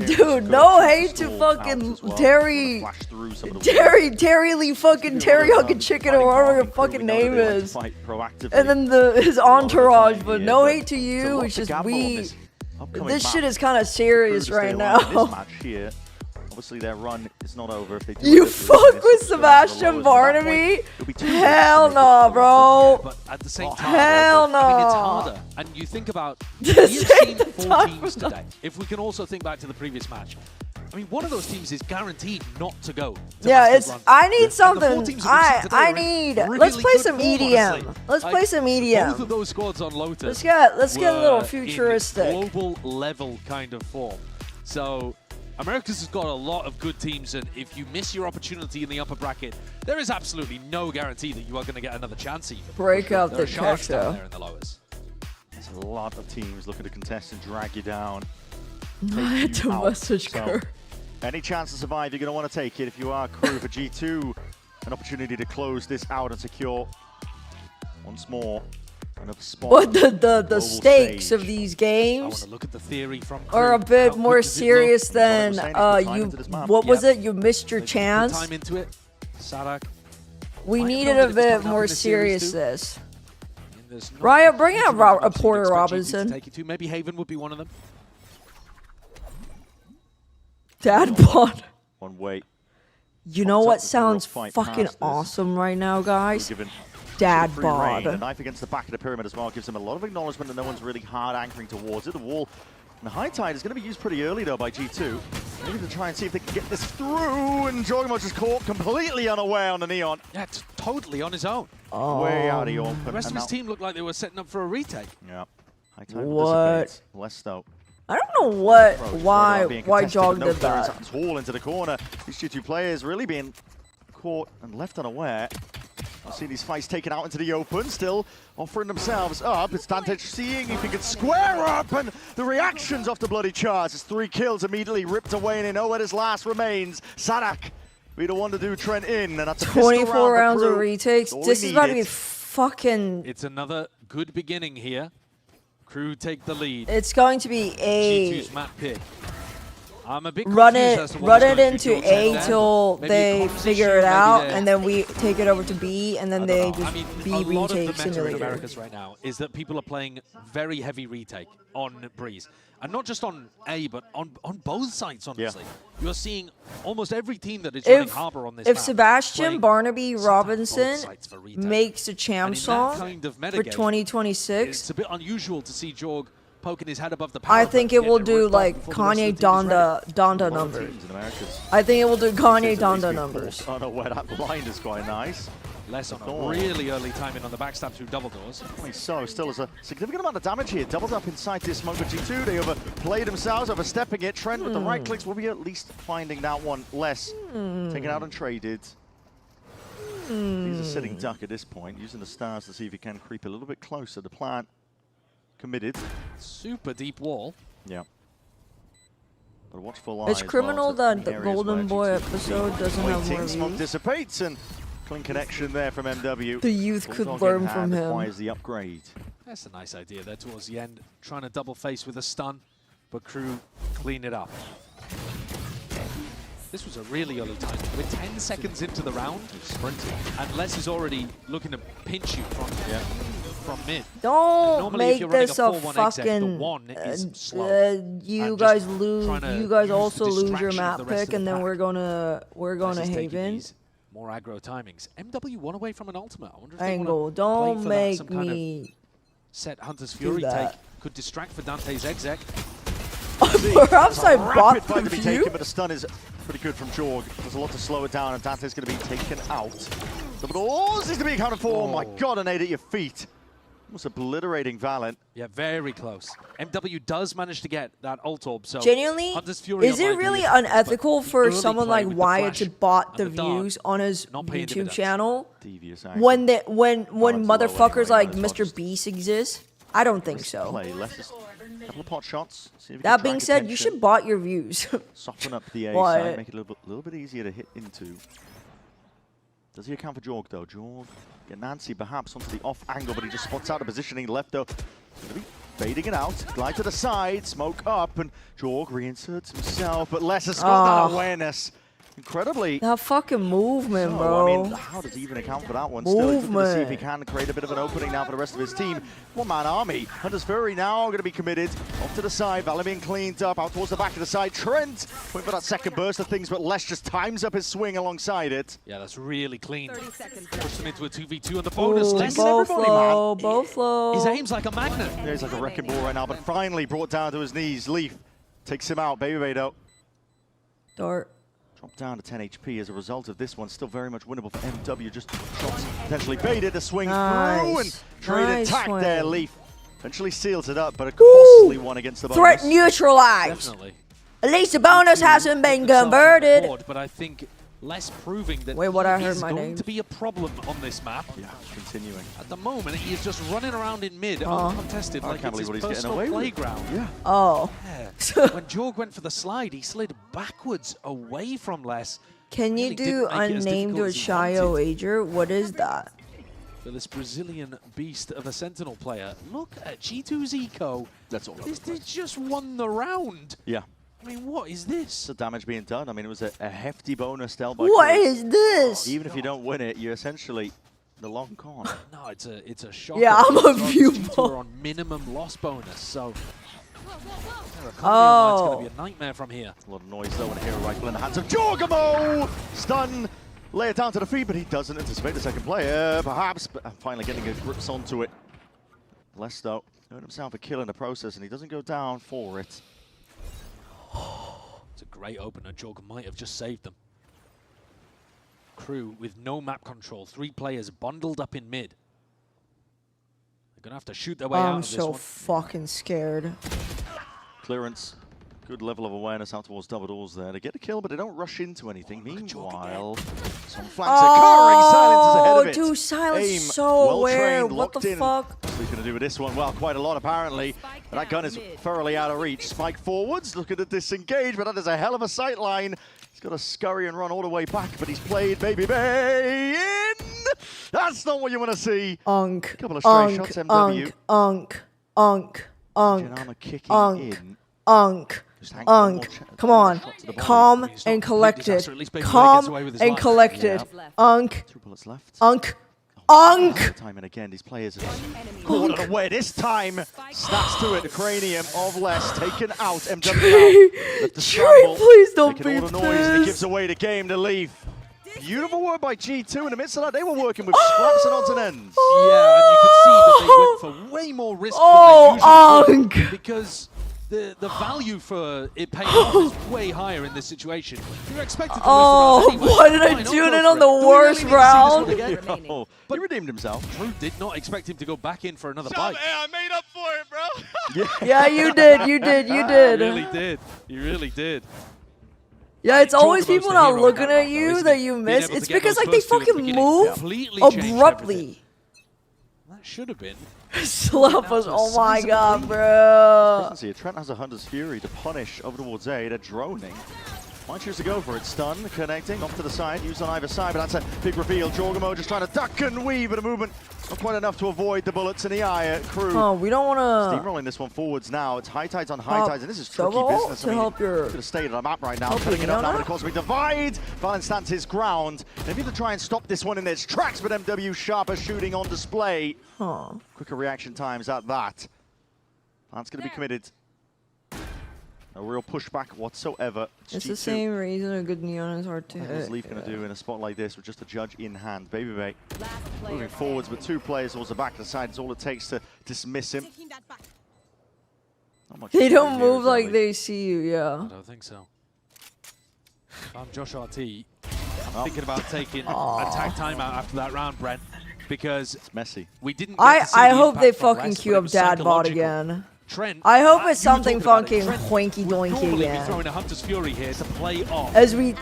Dude, no hate to fucking Terry Lee fucking teriyaki chicken or whatever your fucking name is. And then his entourage, but no hate to you, it's just this shit is kind of serious right now. Obviously their run is not over if they do. You fuck with Sebastian Barnaby? Hell no, bro. But at the same time, hell no. I mean, it's harder. And you think about, we have seen 4 teams today. If we can also think back to the previous match, I mean, one of those teams is guaranteed not to go. Yeah, I need something. I need. Let's play some EDM. Let's play some EDM. Both of those squads on Lotus. Let's get a little futuristic. Global level kind of form. So Americas has got a lot of good teams, and if you miss your opportunity in the upper bracket, there is absolutely no guarantee that you are going to get another chance even. Break out the sharks down there in the lowers. There's a lot of teams looking to contest and drag you down. I had to message Kurt. Any chance to survive, you're going to want to take it. If you are crew for G2, an opportunity to close this out and secure once more another spot. But the stakes of these games look at the theory from are a bit more serious than what was it? You missed your chance. Time into it, Sadak. We needed a bit more seriousness. Riot, bring out Porter Robinson. Take you to. Maybe Haven would be one of them. Dad bod. One way. You know what sounds fucking awesome right now, guys? Dad bod. The knife against the back of the pyramid as well gives him a lot of acknowledgement that no one's really hard anchoring towards it. The wall and the high tide is going to be used pretty early though by G2. Maybe to try and see if they can get this through, and Jorgemon just caught completely unaware on the Neon. Yeah, totally on his own. Way out of the open. The rest of his team looked like they were setting up for a retake. Yeah. High tide will dissipate. Less though. I don't know why Jog did that. Tall into the corner. These G2 players really being caught and left unaware. I've seen these fights taken out into the open, still offering themselves up. It's Dante seeing if he can square up, and the reactions off the bloody charge. His 3 kills immediately ripped away, and they know where his last remains. Sadak be the one to do Trent in, and that's a 24 rounds of retakes. This is about to be fucking. It's another good beginning here. Crew take the lead. It's going to be a G2's map pick. I'm a bit run it into A till they figure it out, and then we take it over to B, and then they just B retake simulator. A lot of the meta in Americas right now is that people are playing very heavy retake on Breeze. And not just on A, but on both sides, honestly. Yeah. You're seeing almost every team that is running Harbor on this map. If Sebastian Barnaby Robinson makes a champ song for 2026, it's a bit unusual to see Jorg poking his head above the I think it will do like Kanye Donda numbers. I think it will do Kanye Donda numbers. I don't know where that blind is quite nice. Less on a really early timing on the backstab through double doors. So, still is a significant amount of damage here. Doubled up inside this smoke of G2. They overplayed themselves, overstepping it. Trent with the right clicks will be at least finding that one less. Taken out and traded. He's a sitting duck at this point, using the stars to see if he can creep a little bit closer. The plant committed. Super deep wall. Yeah. But watchful eye. It's criminal that the Golden Boy episode doesn't have more smoke views. Dissipates, and clean connection there from MW. The youth could learn from him. Requires the upgrade. That's a nice idea there towards the end. Trying to double face with a stun, but Crew clean it up. This was a really early time. We're 10 seconds into the round. And Les is already looking to pinch you from mid. Don't make this a fucking. You guys also lose your map pick, and then we're gonna Haven. More aggro timings. MW one away from an ultimate. I wonder if Angle, don't make me set Hunter's Fury take. Could distract for Dante's exec. We're upside bot to be taken, but the stun is pretty good from Jorg. There's a lot to slow it down, and Dante's going to be taken out. Double doors is to be accounted for. Oh my god, an 8 at your feet. Almost obliterating Valent. Yeah, very close. MW does manage to get that ult orb, so Genuinely, Hunter's Fury is it really unethical for someone like Wyatt to bot the views on his YouTube channel when motherfuckers like Mr. Beast exist? I don't think so. Couple of pot shots. That being said, you should bot your views. Soften up the A side, make it a little bit easier to hit into. Does he account for Jorg though? Jorg, get Nancy perhaps onto the off angle, but he just spots out the positioning left though. He's going to be fading it out. Glide to the side, smoke up, and Jorg reinserts himself, but Les has got that awareness. Incredibly. That fucking movement, so, bro. I mean, how does he even account for that one? Still, he's looking to see if he can create a bit of an opening now for the rest of his team. One-man army. Hunter's Fury now going to be committed. Off to the side. Valor being cleaned up. Out towards the back of the side. Trent waiting for that second burst of things, but Les just times up his swing alongside it. Yeah, that's really clean. Push them into a 2v2 on the bonus. Both low, both low. His aim's like a magnet. Yeah, he's like a wrecking ball right now, but finally brought down to his knees. Leaf takes him out. Baby Vado. Dart. Dropped down to 10 HP as a result of this one. Still very much winnable for MW. Just shots potentially baited. The swing through and trade attack there. Leaf eventually seals it up, but a costly one against the bonus. Threat neutralized. Definitely. At least the bonus hasn't been converted. But I think less proving that he's going to be a problem on this map. Yeah, continuing. At the moment, he is just running around in mid, uncontested, like it's his personal playground. Yeah. Oh. Yeah. When Jorg went for the slide, he slid backwards away from Les. Can you do unnamed or Shio Ager? What is that? For this Brazilian beast of a Sentinel player, look at G2's eco. That's all. This just won the round. Yeah. I mean, what is this? The damage being done. I mean, it was a hefty bonus dealt by What Chris. is this? Even if you don't win it, you're essentially the long con. No, it's a shocker. Yeah, I'm a G2 are on minimum loss bonus, so it's going to be a nightmare from here. A lot of noise though, and a hero rifle in the hands of Jorgamo! Stun, lay it down to the feet, but he doesn't anticipate the second player, perhaps, but finally getting a grips onto it. Les though, earned himself a kill in the process, and he doesn't go down for it. It's a great opener. Jorg might have just saved them. KRU with no map control. 3 players bundled up in mid. They're going to have to shoot their way out of this one. I'm so fucking scared. Clearance. Good level of awareness out towards double doors there. They get a kill, but they don't rush into anything. Meanwhile, some flanks occurring. Silence is ahead of it. Dude, Silence Aim, so well aware. trained, What the locked in. fuck? What's he going to do with this one? Well, quite a lot, apparently. But that gun is thoroughly out of reach. Spike forwards, looking to disengage, but that is a hell of a sight line. He's got to scurry and run all the way back, but he's played Baby Bay in. That's not what you want to see. Unk. Couple of stray shots, MW. Unk. Kicking in. Come on. Calm and collected. Calm and collected. Unk. 2 bullets left. Unk. Time and again, these players have caught it away. This time, snaps to it. The cranium of Les taken out. MW out. Trey, please don't beat all the noise, and he gives away the game to Leaf. Beautiful work by G2. In the midst of that, they were working with scraps and odds and ends. Yeah, and you can see that they went for way more risk than they usually would, because the value for it paying off is way higher in this situation. You're expected to lose the round anyway. Why did I tune in on the worst round? Oh, but he redeemed himself. KRU did not expect him to go back in for another bite. I made up for it, bro. Yeah, you did. You really did. You really did. Yeah, it's always people not looking at you that you miss. It's because like they fucking move abruptly. That should have been. Slap us. Oh my god, bro. Trent has a Hunter's Fury to punish over towards A. They're droning. Might choose to go for it. Stun, connecting, off to the side, used on either side, but that's a big reveal. Jorgamo just trying to duck and weave, but a movement not quite enough to avoid the bullets in the eye at KRU. Oh, we don't want to... Steamrolling this one forwards now. It's high tides on high tides, and this is tricky business. To help your... Could have stayed on the map right now, cutting it up now, but of course we divide. Valent stands his ground. Maybe to try and stop this one in its tracks, but MW sharper shooting on display. Quicker reaction times at that. Valent's going to be committed. No real pushback whatsoever. It's the same reason a good neon is hard to hit. What's Leaf going to do in a spot like this with just a judge in hand? Baby Bay moving forwards, but 2 players towards the back of the side is all it takes to dismiss him. They don't move like they see you, yeah. I don't think so. If I'm Josh RT, I'm thinking about taking a tag timeout after that round, Brent, because it's messy. We didn't. I hope they fucking queue up dad bod again. Trent, I hope it's something fucking Trent hoinky doinky normally again. be throwing a Hunter's Fury here to play off As the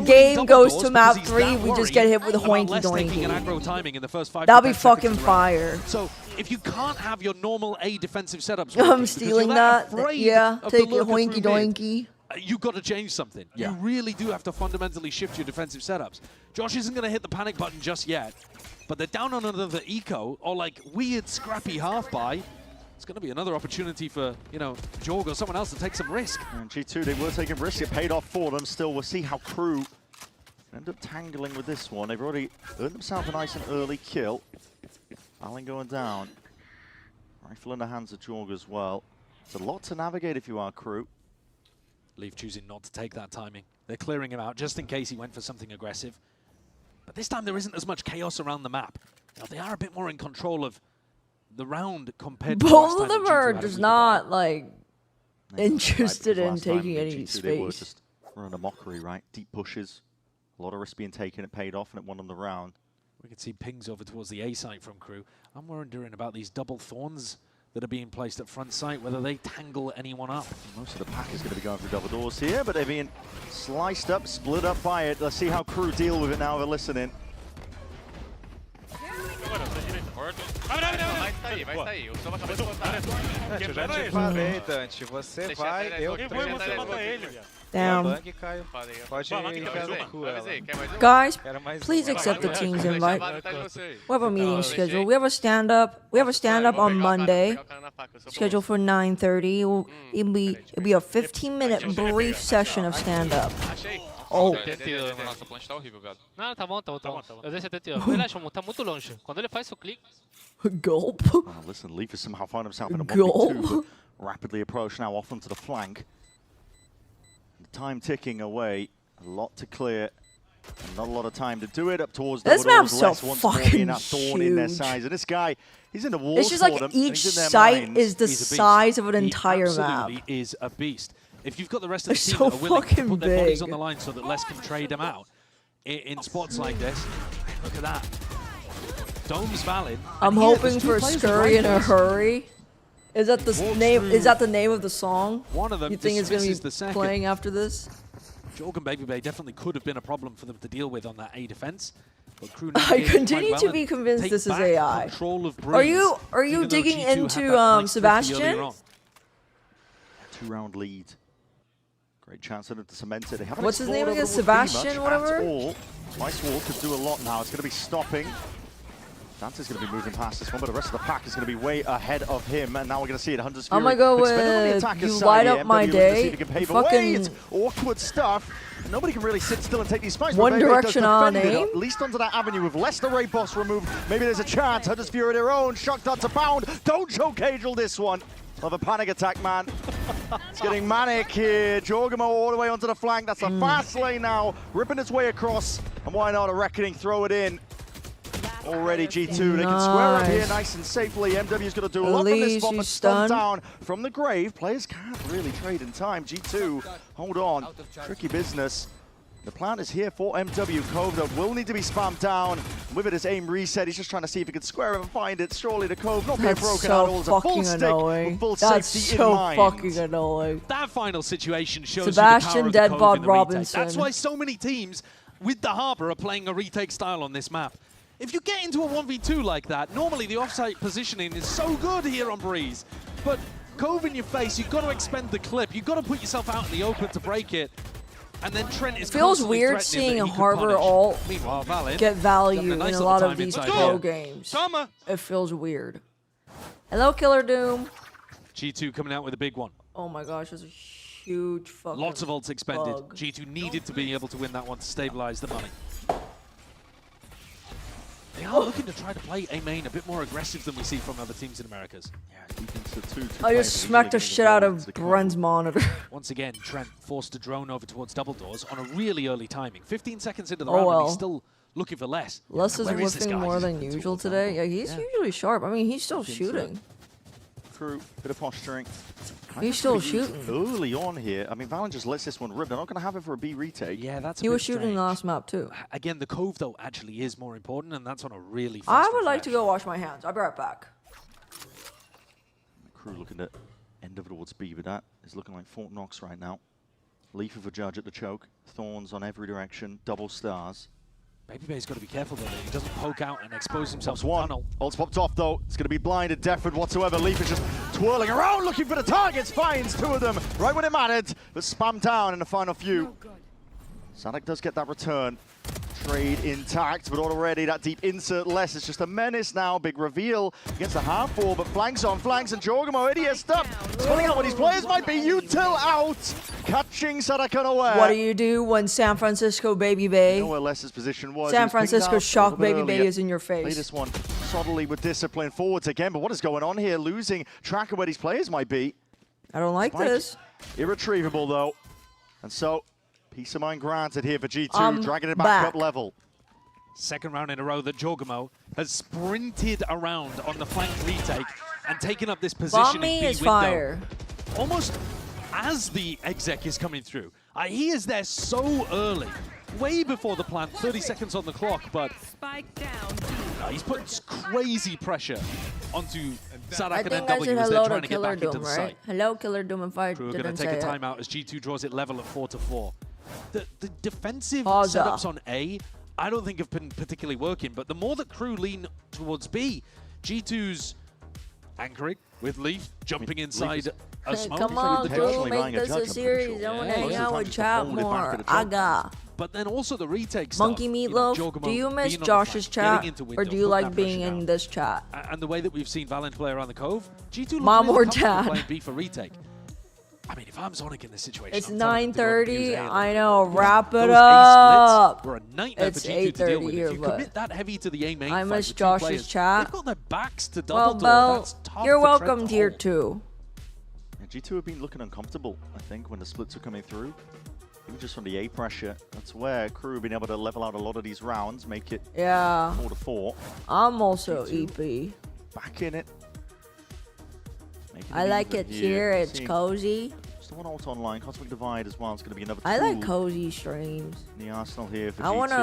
game goes to map 3, we just get hit with hoinky doinky. That'll be fucking fire. So if you can't have your normal A defensive setups, I'm stealing that. Yeah, take it hoinky doinky. You've got to change something. Yeah. You really do have to fundamentally shift your defensive setups. Josh isn't going to hit the panic button just yet, but they're down on another eco or like weird scrappy half buy. It's going to be another opportunity for, you know, Jorg or someone else to take some risk. And G2, they were taking risks. It paid off for them. Still, we'll see how KRU end up tangling with this one. They've already earned themselves a nice and early kill. Allen going down. Rifle in the hands of Jorg as well. It's a lot to navigate if you are KRU. LEV choosing not to take that timing. They're clearing him out just in case he went for something aggressive. But this time there isn't as much chaos around the map. Now, they are a bit more in control of the round compared to both of them are just not like interested in taking any G2, they were space. just running a mockery, right? Deep pushes. A lot of risk being taken. It paid off and it won them the round. We can see pings over towards the A site from KRU. I'm wondering about these double thorns that are being placed at front site, whether they tangle anyone up. Most of the pack is going to be going through double doors here, but they're being sliced up, split up by it. Let's see how KRU deal with it now. They're listening. Já te falei, Dante, você vai, eu Damn. pode ir fazer cu ela. Guys, please accept the team's invite. We have a meeting scheduled. We have a stand up. We have a stand up on Monday, scheduled for 9:30. It'll be a 15-minute brief session of stand up. Oh. 71 na nossa ponte tá horrível, gado. Não, tá bom. Eu dei 71. Verdade, tá muito longe. Quando ele faz o clique... Gulp. Oh, listen, LEV has somehow found himself in a 1v2, but rapidly approach now off onto the flank. The time ticking away, a lot to clear. And not a lot of time to do it. Up towards the This map's so once more being that thorn in their huge. sides. And this guy, he's in the walls. It's just like for them, each and he's in their site minds. is the size of an entire He map. absolutely is a beast. If you've got the rest of the They're team so that are willing to fucking put their bodies big. on the line so that Les can trade them out in spots like this, look at that. Dome's valid. I'm And here, hoping there's two for players with Scurry in a rifles. hurry. Is that the name? Is that the name of the song? One of them You think it's gonna dismisses be the second. playing after this? Jorg and Baby Bay definitely could have been a problem for them to deal with on that A defense. But KRU I navigated continue quite to well be and convinced take this is back AI. control of Are Breeze, you even though digging G2 had into that nice 50 Sebastian? earlier on. 2-round lead. Great chance for them to cement it. They haven't What's his explored name again? over the wood Sebastian, much at whatever? all. Spice Wall could do a lot now. It's going to be stopping. Dante's going to be moving past this one, but the rest of the pack is going to be way ahead of him. And now we're going to see it. Hunter's Fury. I'm gonna go expended on the with attacker's You side Light here. Up My MW looking to see Day. if he can pave a way. Fucking It's awkward stuff. Nobody can really sit still and take these spikes. One but Bebe does Direction on defend it, aim. at least onto that avenue with Leicester Ray boss removed. Maybe there's a chance. Hunter's Fury their own. Shock dart to pound. Don't choke Angel this one. Of a panic attack, man. It's getting manic here. Jorgamo all the way onto the flank. That's a fast lane now. Ripping its way across. And why not a Reckoning? Throw it in. Already G2. They can square up here nice and safely. MW's going to do a lot from this spot, but stunned down from the grave. Players can't really trade in time. G2, hold on. Tricky business. The plan is here for MW. Cove that will need to be spammed down. With it as aim reset, he's just trying to see if he can square it and find it. Surely the Cove not being That's broken out. so It's a full fucking stick annoying. with full That's safety so in mind. fucking annoying. That final situation shows Sebastian you the power of the Cove in Deadbot the retake. Robinson. That's why so many teams with the Harbor are playing a retake style on this map. If you get into a 1v2 like that, normally the offsite positioning is so good here on Breeze. But Cove in your face, you've got to expend the clip. You've got to put yourself out in the open to break it. And then Trent is It feels constantly weird threatening seeing that a he could Harbor punish. ult Meanwhile, Valid get value having in nice a little lot time of these inside pro here. games. It feels weird. Hello, Killer Doom. G2 coming out with a big one. Oh my gosh, there's a huge fucking Lots of ults expended. bug. G2 needed to be able to win that one to stabilize the money. They are looking to try to play a main a bit more aggressive than we see from other teams in Americas. I just smacked the shit out of Bren's monitor. Once again, Trent forced to drone over towards double doors on a really early timing. 15 seconds into the Oh round, and well. he's still looking for less. Les is Where this whiffing guy? more than usual today. Yeah, he's usually sharp. I mean, he's still shooting. KRU, bit of posturing. He's still shooting. Early on here. I mean, Valen just lets this one rip. They're not going to have it for a B retake. Yeah, that's He was shooting the last map too. Again, the Cove, though, actually is more important, and that's on a really fast I would like to go wash my hands. I'll be right back. KRU looking at end over towards B, but that is looking like Fort Knox right now. Leaf of a judge at the choke. Thorns on every direction. Double stars. Babybay's got to be careful, though, that he doesn't poke out and expose himself to one. tunnel. Ult's popped off, though. It's going to be blinded, deafened whatsoever. Leaf is just twirling around, looking for the targets. Finds two of them right when it mattered, but spammed down in the final few. Sadak does get that return. Trade intact, but already that deep insert less. It's just a menace now. Big reveal against the half wall, but flanks on flanks, and Jorgamo ADS up. Spelling out what these players might be. Util out, catching Sadak unaware. What do you do when San Francisco Baby Bay? You know where Less's position was. San Francisco Shock Baby Bay is in your face. Play this one solidly with discipline forwards again, but what is going on here? Losing track of where these players might be. I don't like this. Irretrievable though, and so. Peace of mind granted here for G2, dragging it back up level. Second round in a row that Jorgamo has sprinted around on the flank retake and taken up this position in B is window. Fire. Almost as the exec is coming through. He is there so early, way before the plant, 30 seconds on the clock, but he's put crazy pressure onto Sadak and NW as they're trying to get back into the site. Hello, Killer Doom, if I KRU are didn't going to say take a it. timeout as G2 draws it level at 4-4. The defensive Pause. setups on A, I don't think have been particularly working, but the more that KRU lean towards B, G2's anchoring with Leaf jumping inside a smoke. Come on, KRU, make this a series. I want to hang out with chat more. Aga. But then also the retake stuff. Monkey Meatloaf, do you miss Josh's chat, or do you like being in this chat? And the way that we've seen Valen play around the Cove, G2 Mom or looks really comfortable dad? playing B for retake. I mean, if I'm Sonic in this situation, It's I'm telling them to go and use 9:30. A. I know. Wrap it Those A up. splits were a nightmare It's for G2 to deal 8:30 with. here, If you but commit that heavy to the A main I fight miss with two Josh's players, chat. they've got their backs to Well, double door. Bell, That's tough you're to tread welcome the here hole. too. And G2 have been looking uncomfortable, I think, when the splits are coming through. Even just from the A pressure, that's where KRU have been able to level out a lot of these rounds, make it Yeah. 4-4. I'm also G2 EP. Back in it. Making I like movement it here. It's Seeing cozy. Still an ult online. Cosmic Divide as well. It's going to be another I like tool cozy streams. in the arsenal here for I G2 wanna.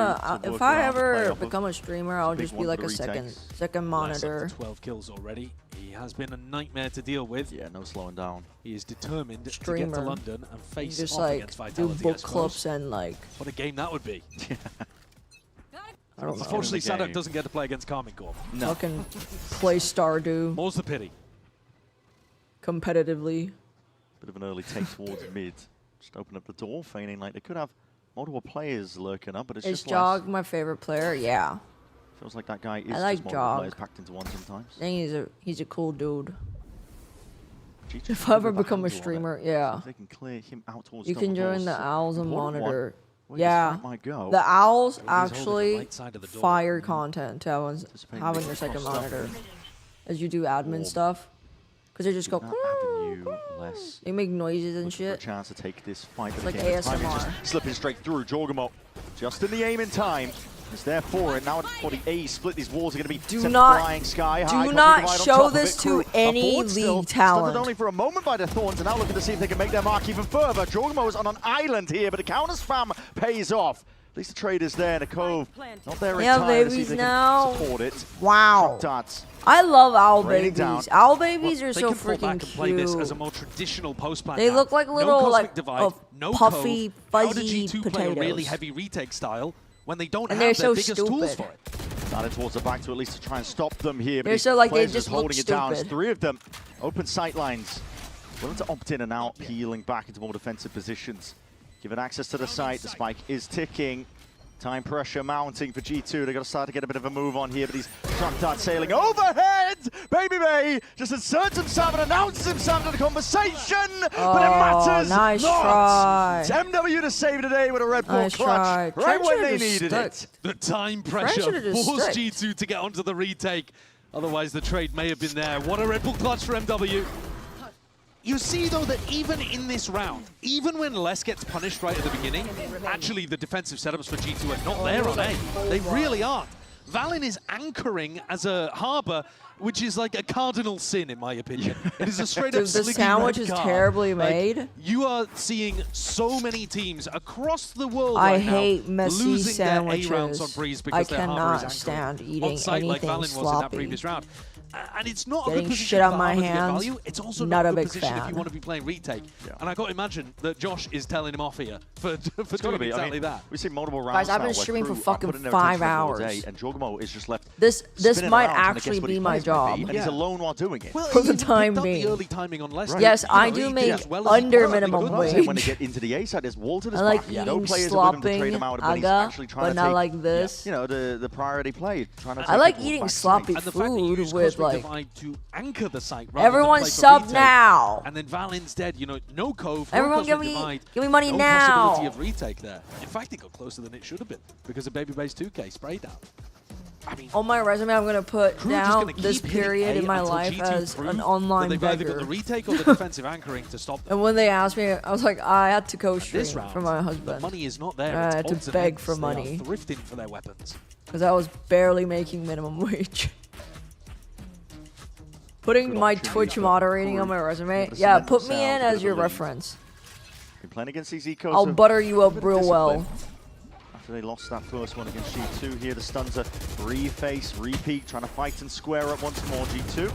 to work If I around, play ever off of. become a streamer, I'll Big just be one like for a the second retakes. monitor. Less up to 12 kills already. He has been a nightmare to deal with. Yeah, no slowing down. He is determined to get Streamer. to London and face Just off like against do Vitality. book I suppose. clips and like. What a game that would be. I don't know. Unfortunately, Game. Sadak doesn't get to play against Carmine Corp. No. Fucking play Stardew More's the pity. competitively. Bit of an early take towards mid. Just open up the door, feigning like they could have multiple players lurking up, but it's Is just Jog less. my favorite player? Yeah. Feels like that guy is I like just multiple Jog. players packed into one sometimes. I think he's a cool dude. G2 If can I ever put a become a handle on it. streamer, See yeah. if they can clear him out towards You can double join the doors. Owls and Important one. monitor. Where this Yeah. fight might go. The Owls He's holding the actually right side of the door. fire content to Anticipating have on they your can second cross stuff monitor in. as you do admin Orb. stuff. Because they just go. That avenue less. They make noises and Looking for a shit. chance to take this fight. It's but like again, the timing's ASMR. just slipping straight through. Jorgamo just in the aim in time. Is there for it. Now for the A split, these walls are going to be sent flying sky high. Do not Cosmic Divide on show top of this it. to KRU any aboard still. league talent. Stunted only for a moment by the Thorns, and now looking to see if they can make their mark even further. Jorgamo is on an island here, but the counter spam pays off. At least the trade is there in the Cove. Not there in Yeah, time to see if babies they now. can support it. Wow. Shock darts. I love owl Raining babies. down. Owl babies are They so can fall freaking back and play this as a cute. more traditional post-plant. They now. look like No little, Cosmic like, Divide, no puffy, Cove. How do fuzzy G2 play a really potatoes. heavy retake style when they don't And have they're their so biggest tools stupid. for it? Started towards the back to at least to try and stop them here. But They're these so, like, they players just look holding it down. It's stupid. 3 of them. Open sight lines. Willing to opt in and out, peeling back into more defensive positions. Given access to the site, the spike is ticking. Time pressure mounting for G2. They've got to start to get a bit of a move on here, but these truck darts sailing overhead. Baby Bay just inserts himself and announces himself to the conversation, but it matters nice not. try. It's MW to save today with a Red Bull Nice clutch try. right Trent when they should've just needed it. stuck. The time Trent pressure should've just forced stuck. G2 to get onto the retake. Otherwise, the trade may have been there. What a Red Bull clutch for MW. You see, though, that even in this round, even when Les gets punished right at the beginning, actually the defensive setups for G2 are not there on A. They really aren't. Valen is anchoring as a harbor which is like a cardinal sin in my opinion. It is a straight Dude, up the slicky sandwich red is card. terribly Like, made. you are seeing so many teams across the world I right hate now messy losing sandwiches. their A rounds on Breeze I because their harbor is cannot anchored stand on eating site like anything Valen was in that sloppy. previous round. And it's not a Getting good position shit out for my Harbor to get hands, value. It's also not not a a good big position if fan. you want to be playing retake. And I got to imagine that Josh is telling him off here for doing exactly that. We've seen multiple rounds. Guys, I've now been where streaming for Crew are fucking putting their 5 attention all hours. day, and Jorgmo is just left. This spinning might around trying to actually guess what be his my plays might be, job. and he's alone while doing it. Well, For the he time picked up being. the early timing on Leicester. Yes, I You know, do he make did as well as he under could. minimum When they wage. get into the A side, there's Walter. I like no eating players are willing to trade slopping him out when he's aga, actually trying but to not take, like this. you know, the priority play. Trying to I take like people eating back sloppy side. And the fact that you food use with Cosmic like. Divide to anchor the site rather Everyone than play for sub retake. now. And then Valen's dead. You know, no Cove, no Everyone Cosmic give me- Divide, give me money no now. possibility of retake there. In fact, it got closer than it should have been because of Baby Base 2K spray down. I mean, On my resume, I'm gonna put Crew just down gonna this keep hitting period A in my until life G2 as prove an that online they've either got beggar. the retake or the defensive anchoring to stop them. And when they asked me, I was like, I had to co-stream This round, for my the husband. money is not there. I It's had to odds and beg ends. for They are money thrifting for their weapons. because I was barely making minimum wage. Putting my Twitch moderating on my resume, yeah, put me in as your reference. Been playing against these ecos. I'll so butter you up a bit of real well. discipline. After they lost that first one against G2 here, the stuns are reface, repeat, trying to fight and square up once more. G2.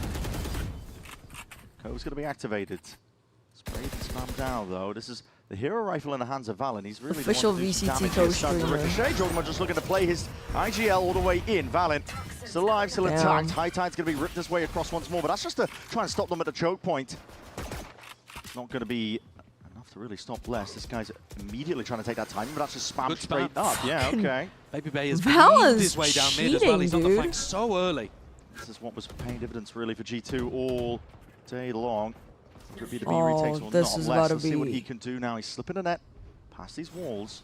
Cove's going to be activated. Sprayed and spammed down though. This is the hero rifle in the hands of Valen. He's really Official the one to do some VCT damage here. Starting to co-streamer. ricochet. Jorgmo just looking to play his IGL all the way in. Valen still alive, still Damn. intact. High Tide's going to be ripped his way across once more, but that's just to try and stop them at the choke point. It's not going to be enough to really stop Bless. This guy's immediately trying to take that timing, but that's just spammed Good straight spam. up. Yeah, okay. Baby Bay has Valen's weaved his way down mid as well. He's on the cheating, flank so early. This is what was paying dividends really for G2 all day long. Could be the B Oh, retakes or this not. is Less. about to Let's see what be- he can do now. He's slipping the net past these walls.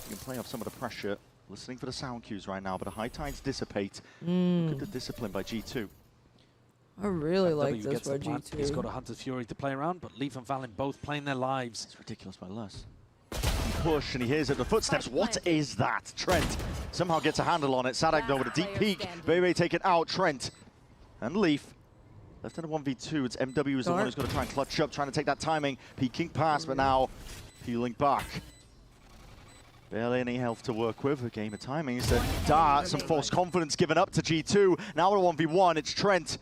He can play off some of the pressure. Listening for the sound cues right now, but the high tides dissipate. Look at the discipline by G2. I really W like this gets by the plant. He's got a G2. Hunter's Fury to play around, but Leaf and Valen both playing their lives. It's ridiculous by Less. Push, and he hears it. The footsteps. What is that? Trent somehow gets a handle on it. Sadak though with a deep peek. Bebe taken out. Trent and Leaf. Left in a 1v2. It's MW is the one who's going to try and clutch up, trying to take that timing. Peeking past, but now peeling back. Barely any health to work with. A game of timing. So Dart, some false confidence given up to G2. Now a 1v1. It's Trent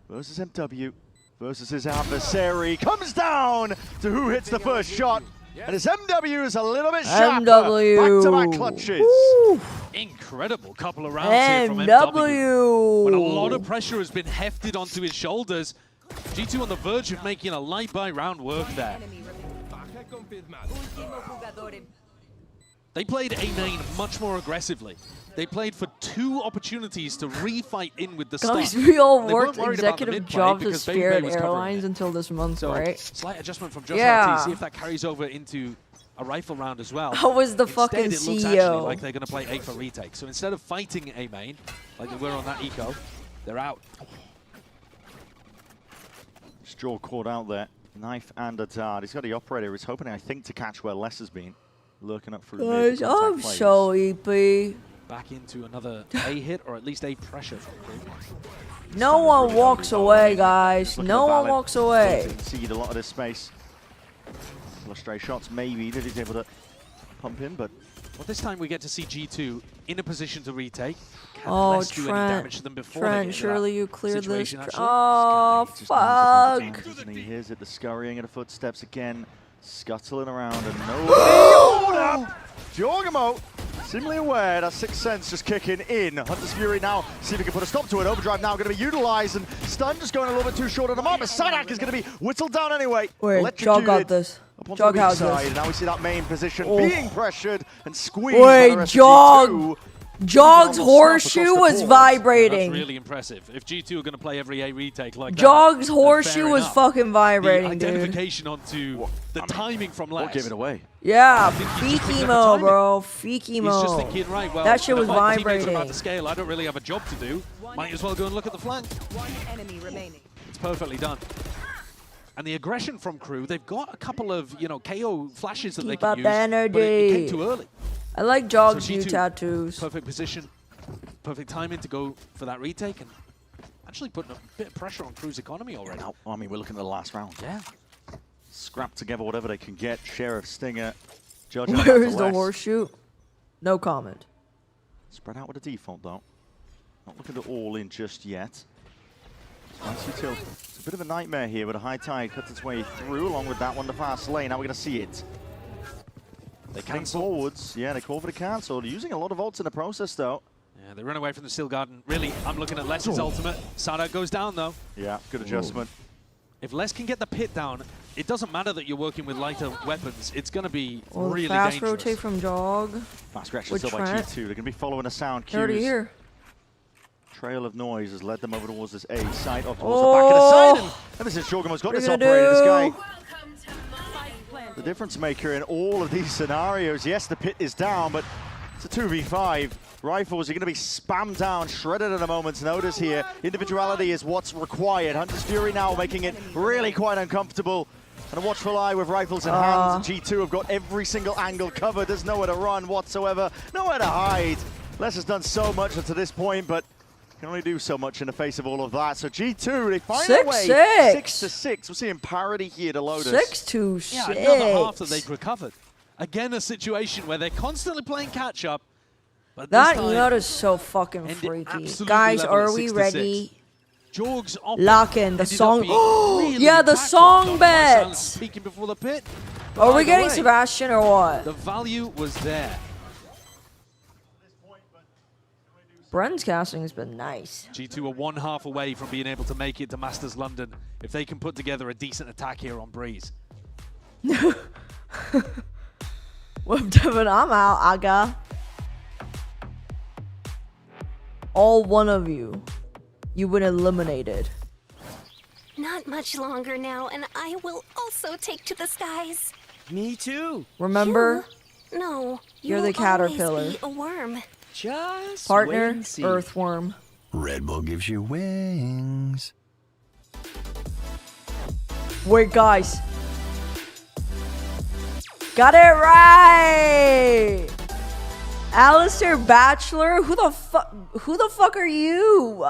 versus MW versus his adversary. Comes down to who hits the first shot. And it's MW is a little bit sharper. MW. Back-to-back clutches. Woo. Incredible couple of rounds here from MW. When a lot of pressure has been hefted onto his shoulders. G2 on the verge of making a light-by round work there. They played A main much more aggressively. They played for 2 opportunities to refight in with the stun. Guys, we all They worked weren't worried about the executive mid-play jobs at because Baby Bay Spirit was covering Airlines it. until this month, So right? slight adjustment from Josh Yeah. RT. See if that carries over into a rifle round as well. I was the Instead, fucking it looks actually CEO. like they're going to play A for retake. So instead of fighting A main, like they were on that eco, they're out. Straw caught out there. Knife and a dart. He's got the operator. He's hoping, I think, to catch where Les has been. Lurking up through the mid. Guys, I'm so EP. Back into another A hit, or at least A pressure from Crew. No one walks away, guys. Looking No at one Valen. walks away. Concede a lot of this space. Couple of stray shots, maybe that he's able to pump in, but Well, this time we get to see G2 in a position to retake. Can Oh, Les do any damage to them before they get Trent, into surely that you cleared this. situation, actually? Oh, just fuck. and he hears it, the scurrying of the footsteps again, scuttling around, and hold up! Jorgmo, seemingly aware that Sixth Sense just kicking in. Hunter's Fury now, see if he can put a stop to it. Overdrive now going to be utilized, and Stun just going a little bit too short on the mark, but Sadak is going to be whittled down anyway. Wait, Jog got Electrocuted this. up onto Jog the weak has side, this. and now we see that main position Oh. being pressured and squeezed. by Wait, the rest of Jog. G2. Jog's Almost up horseshoe across the was board. vibrating. That's really impressive. If G2 are going to play every A retake like Jog's that, horseshoe fair was enough. fucking vibrating, The dude. identification onto the timing from Les. Give it away. Yeah, I think he's feek just picking up the emo, timing. bro. Feek emo. He's just thinking, right, well, that shit the was teammates are vibrating. about to scale. I don't really have a job to do. Might as well go and look at the flank. One enemy remaining. It's perfectly done. And the aggression from Crew, they've got a couple of, KO flashes that they Keep can up use, but it energy. came too early. I like Jog's So new G2, tattoos. Perfect position, perfect timing to go for that retake, and actually putting a bit of pressure on Crew's economy already. Now, I mean, we're looking at the last round. Yeah. Scrap together whatever they can get. Sheriff, Stinger, Judge. Where's the horseshoe? No comment. Spread out with a default, though. Not looking to all in just yet. It's a bit of a nightmare here, but a high tide cuts its way through, along with that one, the fast lane. Now we're going to see it. They cancel forwards. Yeah, they call for the cancel. They're using a lot of ults in the process, though. Yeah, they run away from the Steel Garden. Really, I'm looking at Les's ultimate. Sada goes down, though. Yeah, good adjustment. If Les can get the pit down, it doesn't matter that you're working with lighter weapons. It's going to be really fast dangerous. rotate from Jog. Fast reaction still by G2. They're going to be following a sound cues. Already here. Trail of noise has led them over towards this A side, up towards the back of the side. And ever since Shogun's got this operator, this guy, the difference maker in all of these scenarios. Yes, the pit is down, but it's a 2v5. Rifles are going to be spammed down, shredded at a moment's notice here. Individuality is what's required. Hunter's Fury now making it really quite uncomfortable. And a watchful eye with rifles in hand. G2 have got every single angle covered. There's nowhere to run whatsoever, nowhere to hide. Les has done so much up to this point, but can only do so much in the face of all of that. So G2, they find their way 6-6. We're seeing parity here to Lotus. 6-6. Yeah, another half that they've recovered. Again, a situation where they're constantly playing catch up. But that emote is so fucking freaky. Guys, are we ready? Jorg's lock in the song. Really yeah, the song bet. Speaking before the pit. Are we getting Sebastian or what? The value was there. Bren's casting has been nice. G2 are one half away from being able to make it to Masters London if they can put together a decent attack here on Breeze. Well, Devin, I'm out, Aga. All one of you. You've been eliminated. Not much longer now, and I will also take to the skies. Me too. Remember? You? No, you're the caterpillar. Always be a worm. Just partner, earthworm. Red Bull gives you wings. Wait, guys. Got it right. Alistair Bachelor, who the fuck are you?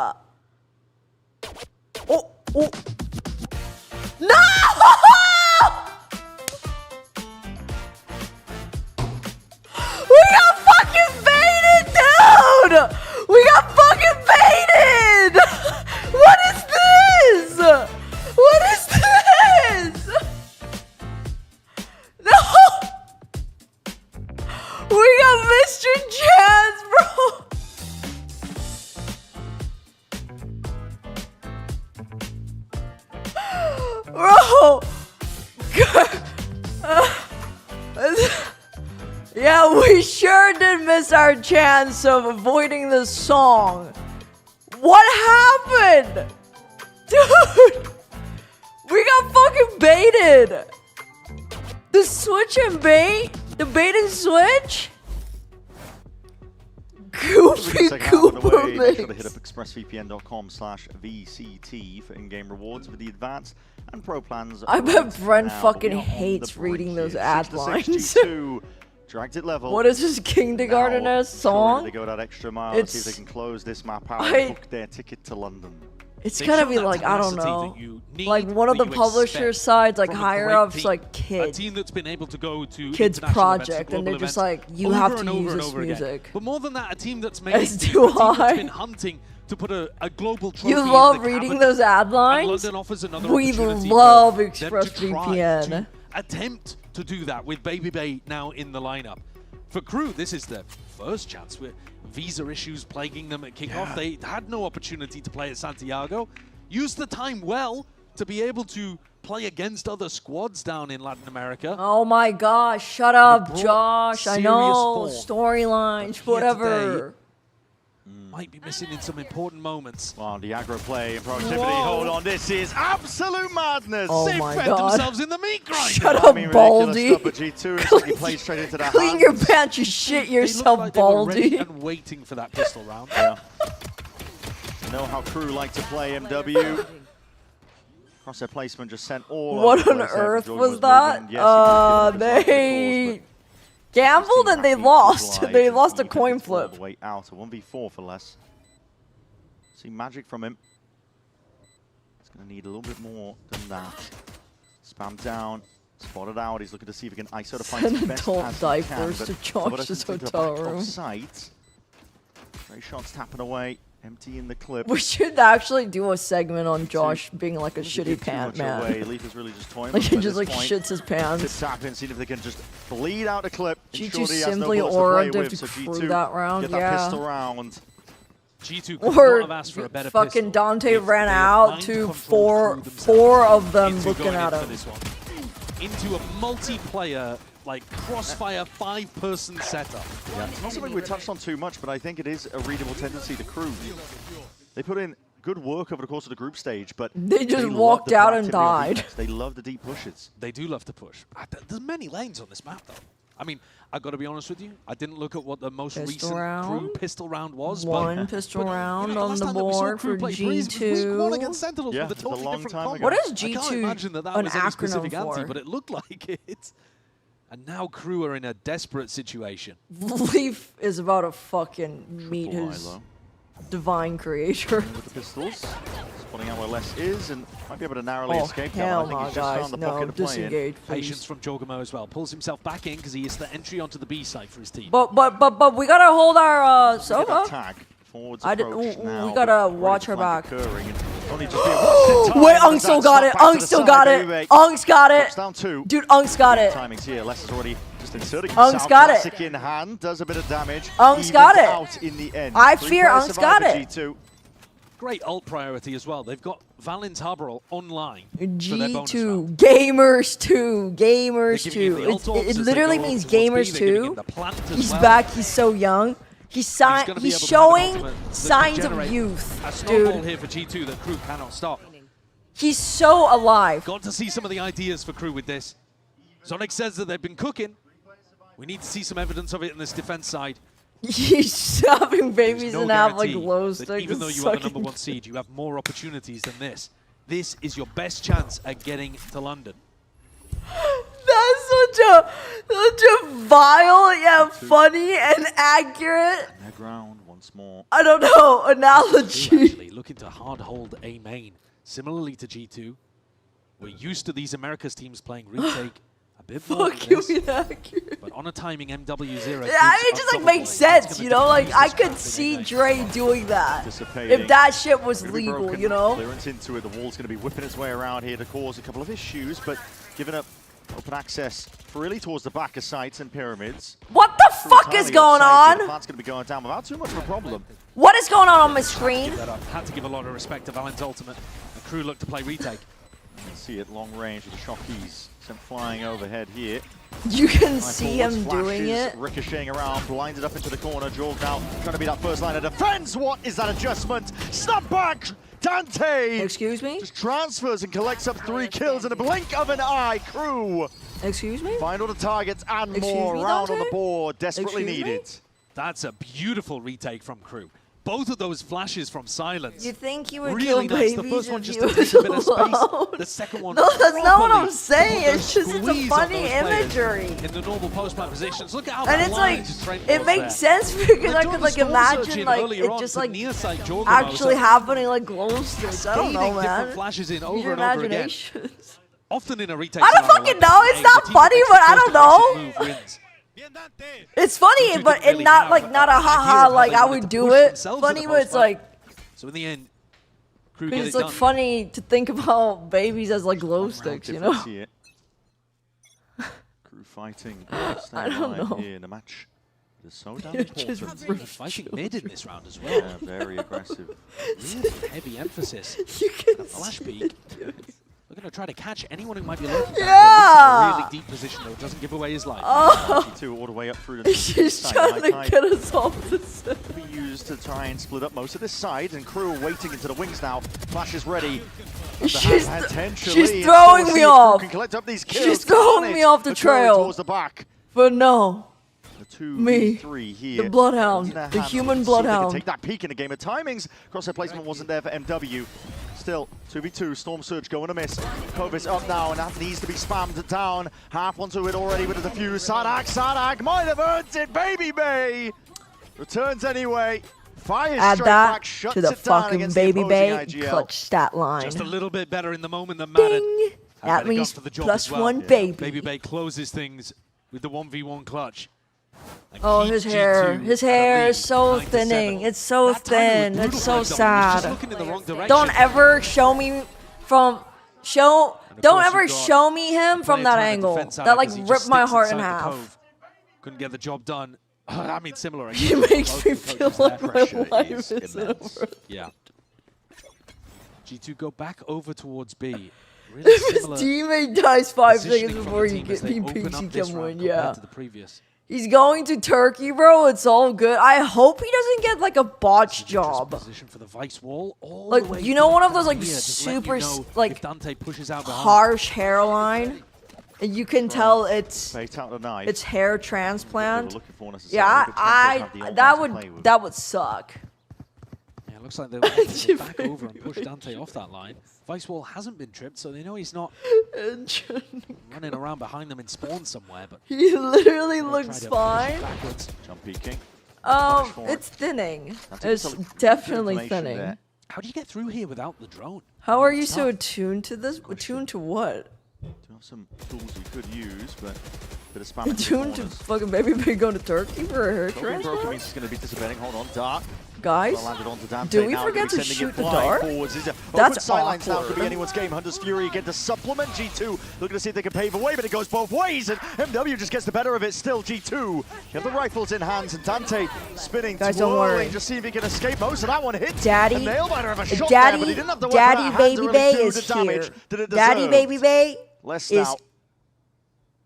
Oh. No! We got fucking baited, dude! We got fucking baited! What is this? What is this? No! We got Mr. Chance, bro! Bro! Yeah, we sure did miss our chance of avoiding the song. What happened? Dude! We got fucking baited! The switch and bait? The bait and switch? Goofy Koopa Make sure to hit up expressvpn.com/VCT for in-game rewards for the advanced and pro plans. I bet Brent fucking hates reading those ad lines. Dragged it level. What is this kindergartner song? They go that extra mile, see if they can close this map out and book their ticket to London. It's gonna be like, I don't know, like one of the publisher sides, like higher ups, like kids. A team that's been able to go to kids project, and they're just like, you have to use this music. But more than that, a team that's made As do that's been hunting to put a global trophy. You love reading those ad lines? We love ExpressVPN. To attempt to do that with Baby Bay now in the lineup. For Crew, this is their first chance with visa issues plaguing them at kickoff. They had no opportunity to play at Santiago. Used the time well to be able to play against other squads down in Latin America. Oh my gosh, shut up, Josh. I know, storylines, whatever. Might be missing in some important moments. Wow, the aggro play and proximity. Hold on, this is absolute madness. Oh they my fed God. themselves in the meat grinder. Shut up, Baldy. G2 played straight into that. Clean your pants, you shit yourself, like Baldy. And waiting for that pistol round. Yeah. Know how Crew like to play MW. Crosshair placement just sent all What on earth was that? Yes, they gambled and they lost. They lost a coin flip. All the way out, a 1v4 for less. See magic from him. Gonna need a little bit more than that. Spam down, spotted out. He's looking to see if he can ISO to find his best Adult as he diapers can. to But Josh's into the hotel back of room. sight. Ray shots tapping away, emptying the clip. We should actually do a segment on Josh being like a shitty pant man. Leaf is really just toying Like with he him at just this like point. shits his pants. Tip tap in, see if they can just bleed out a clip. G2 Ensure he has no simply bullets to play auraed with, to so crew G2 that round, get that yeah. pistol round. G2 could Or not have asked for a better fucking pistol. Dante If ran they had out mind to controlled four of them into looking going at in for him. this one. Into a multiplayer, like crossfire 5-person setup. Yeah, it's not something we touched on too much, but I think it is a readable tendency. The crew, they put in good work over the course of the group stage, but They just love walked the out and proactivity on died. defense. They love the deep pushes. They do love to push. There's many lanes on this map, though. I mean, I got to be honest with you. I didn't look at what the most Pistol recent round. crew pistol round was. One pistol round on the board for Week 1 against G2. Sentinels Yeah, with a it's a totally long different time combo. ago. What is I can't G2 imagine that an was any specific acronym anti, for? but it looked like it. And now crew are in a desperate situation. Leaf is about to fucking meet Triple his high-low. divine creator. With the pistols, spotting out where Les is, and might be able to narrowly Oh, escape hell that one. I think no, he's just guys. found the No, pocket to play in. disengage, please. Patience from Jogamo as well. Pulls himself back in because he is the entry onto the B side for his team. But we gotta hold our Get Sova. that tag. Forwards I did, approach now, we but gotta ready watch to her flank back. occurring, and only just being watched in time. Wait, As Unk that still got shot it. back to Unk the still side, got it. baby. Unk's got it. Drops down 2. Dude, Unk's got it. Timing's here. Les has already just inserted Unk's himself. got it. Classic in hand, does a bit of damage. Unk's Evens got it. out in the end. I 3 fear players Unk's survive got for it. G2. Great ult priority as well. They've got Valen's Harboral online for their bonus round. G2, gamers 2, gamers They're giving 2. him the ult ops It as they literally go means towards B. gamers They're giving 2. him the plant as He's well. back. He's so young. He's gonna be able he's to have an showing ultimate that can signs of generate youth, a snowball dude. here for G2 that crew cannot stop. He's so alive. Got to see some of the ideas for crew with this. Sonic says that they've been cooking. We need to see some evidence of it in this defense side. He's having babies There's no and have like guarantee glow that sticks. even though you are the number 1 seed, you have more opportunities than this. This is your best chance at getting to London. That's such a vile yet funny and accurate. Neck round once more. I don't know analogy. Actually looking to hard hold A main. Similarly to G2, we're used to these Americas teams playing retake a bit more Fuck than you, this, inaccurate. but on a timing MW0. Yeah, I mean, it just like makes sense, you know. Like I could see Dre doing that if that shit was legal, you know. Clearance into it. The wall's going to be whipping its way around here to cause a couple of issues, but giving up open access really towards the back of sites and pyramids. What the fuck is going on? The plant's going to be going down without too much of a problem. What is going on my screen? Give that up. Had to give a lot of respect to Valen's ultimate. The crew look to play retake. You can see it long range with the shock keys sent flying overhead here. You can Nice see forwards, him doing flashes, it. ricocheting around, blinded up into the corner. Jorg now trying to be that first line of defense. What is that adjustment? Snap back! Dante! Excuse me? Just transfers and collects up 3 kills in a blink of an eye. Crew! Excuse me? Find all the targets and Excuse more. me, Round on Dante? the board. Desperately Excuse me? needed. That's a beautiful retake from crew. Both of those flashes from silence. You think you would really kill nice. babies The first one if just you to take a bit of was space. alone? The second one. No, that's not what I'm properly saying. put It's just it's a squeeze on funny those players imagery. In the normal post-plant positions. Look at how And that it's line like, just trained it was makes there. sense because They've I done could the like storm imagine surge in like earlier it on just to like near side Jorgamo, actually so happening like glow sticks. I don't know, scathing man. different flashes in Use over your and over again. imagination. Often in a retake I don't scenario fucking like know. this, It's the not team funny, that but I makes the don't know. first move wins. It's funny, G2 but didn't really it's not have like not a an idea haha of how like they I wanted would to do push it. themselves in Funny, the but it's post-fight. like So in the end, crew get it's it like done. funny to think about babies as like glow sticks, you know. Difference here. Crew fighting. I don't know. Here in the match. It is so damn You're important. just They're fighting mid in this round as well. Yeah, very aggressive. Really heavy emphasis. You can Flash peek. We're going to try to catch anyone who might be lurking. Yeah. A really deep position though. It doesn't give away his life. Oh. G2 all the way up through the She's side. trying to High get us off the set. be used to try and split up most of this side, and crew waiting into the wings now. Flash is ready. She's Potentially, she's throwing me off. Can collect up these kills. She's throwing me off the Curry trail. towards the back. But no. The Me. 2v3 here. The bloodhound. In their The hands. human See if they can bloodhound. take that peek in a game of timings. Crosshair placement wasn't there for MW. Still, 2v2, Storm Surge going to miss. Kovis up now, and that needs to be spammed down. Half onto it already with the defuse. Sadak might have earned it, baby Bay! Returns anyway. Fires Add straight that back, shuts to the it down fucking against the baby opposing bay IGL. clutch stat line. Just a little bit better in the moment than Madden. Ding! Had That better means gone for the job plus as well. one, baby. Baby Bay closes things with the 1v1 clutch. And Oh, keeps his hair. G2 His at a hair lead, is so 9-7. thinning. It's so That time it thin. was It's so brutal for him, though. He was just sad. looking in the wrong direction. Don't ever show me from And of don't course ever you've got show me him from player that trying to angle. defend side That like because he ripped just my sticks heart in inside the half. cove. Couldn't get the job done. I mean, similar. He makes me feel like my life is over. Yeah. G2 go back over towards B. Really If his similar teammate dies 5 seconds positioning from before the he team as they open peeks, up he this can round win. compared Yeah. to the previous. He's going to Turkey, bro. It's all good. I hope he doesn't get like a botch job. Position for the vice wall. All Like, the way you know, one of those like here, just let you super know like if Dante pushes out behind. harsh hairline, and you can tell it's Bait out the knife. it's hair They were transplant. looking for necessarily, Yeah, but Temple have the offense that to would play with. that would suck. Yeah, it looks like they were able to go back over and push Dante off that line. Vice wall hasn't been tripped, so they know he's not running around behind them in spawn somewhere. But He literally they'll looks try to push fine. Backwards. Jump peeking. It's thinning. It's definitely thinning. How do you get through here without the drone? How are you so attuned to this? Attuned to what? Do have some tools you could use, but a bit of spam. Attuned to fucking baby big going to Turkey for a hair Broken transplant? means he's going to be dissipating. Hold on, Dart. Guys, Well landed onto Dante. did we Now forget to sending it shoot the flying dart? forwards. These are That's open sidelines now. Could be awkward. anyone's game. Hunter's Fury again to supplement G2. Looking to see if they can pave a way, but it goes both ways. And MW just gets the better of it. Still G2. You have the rifles in hands, and Dante spinning, Guys, don't twirling, worry. just see if he can escape. Most of that one hit. Daddy, a nail biter of a shot Daddy, there, but he didn't have the Daddy weapon at hand Baby to really Bay do is the damage here. that it Daddy deserved. Baby Bay Less is now.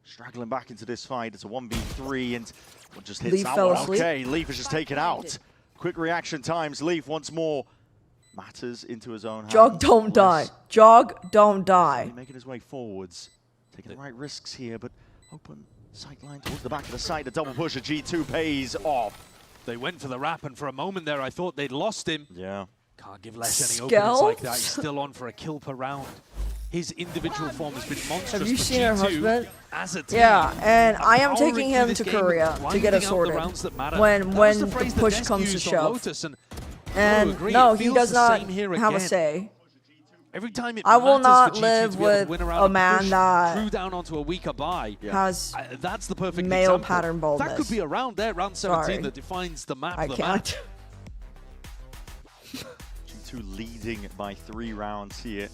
Straggling back into this fight. It's a 1v3, and one just hits Leaf that fell one. asleep. Okay, Leaf is just taken out. Quick reaction times. Leaf once more matters into his own hands. Jog, don't die. Jog, don't die. Slowly making his way forwards. Taking the right risks here, but open sight line towards the back of the site. The double push of G2 pays off. They went for the wrap, and for a moment there, I thought they'd lost him. Yeah. Can't give less any openings like that. He's still on for a kill per round. His individual form has been monstrous. Have you for seen her G2 husband? As a team. Yeah, and I am Powering taking through him this to game, Korea to grinding get out us the sorted rounds that matter. when That was the the phrase that push Desk comes to used on shove. Lotus, and And agree, no, it he feels does the not same here have a again. say. Every time it I will matters not for G2 live to be able to with win around a and man push that through down onto a weaker buy. has That's the perfect male example. pattern baldness. That could be a round there, round 17, Sorry. that defines the map. I the can't. G2 leading by 3 rounds here.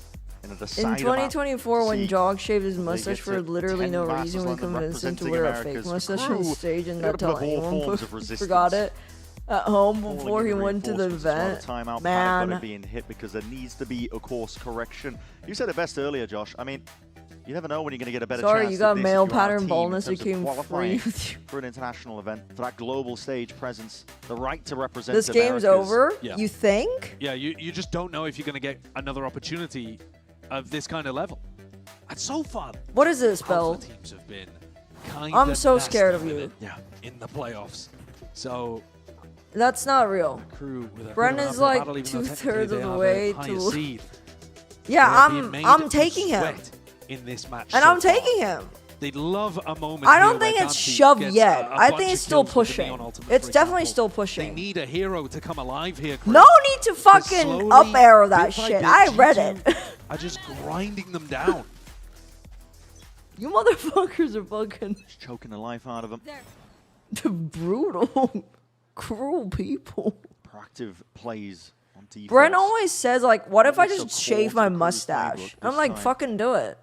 In In 2024, when Jog shaved his mustache for literally no reason, we convinced him to wear a fake mustache on stage and not tell anyone. Forgot it at home before he went to the event. Man, being hit because there needs to be a course correction. You said it best earlier, Josh. I mean, you never know when you're going to get a better sorry, chance. you got at this if male you're on a pattern team baldness. in It terms of came qualifying free. for an international event, for that global stage presence, the right to represent. This game's over. Yeah. You think? Yeah, you just don't know if you're going to get another opportunity of this kind of level. And so far, What is this, Bell? Alpha teams have been kind I'm of so nasty scared of with you. it in the playoffs. So That's not real. Crew with a Brendan's bit of an like uphill battle, even though 2/3 of technically the they are way the higher to. seed. Yeah, They are being made I'm to taking him, sweat in this match and so I'm taking him. They'd love a moment. I here don't think where it's Dante shoved gets yet. a I bunch think of it's still kills with the pushing. Neon Ultimate, It's for definitely example. still They pushing. need a hero to come alive here. Chris. No need to fucking slowly, up arrow that bit by shit. bit, I read G2 it. Are just grinding them down. You motherfuckers are fucking Just choking the life out of them. brutal, cruel people. Proactive plays on defense. Brent always says like, "What if I Also just core shave to my the Crew's mustache?" playbook I'm this like, time. "Fucking do it,"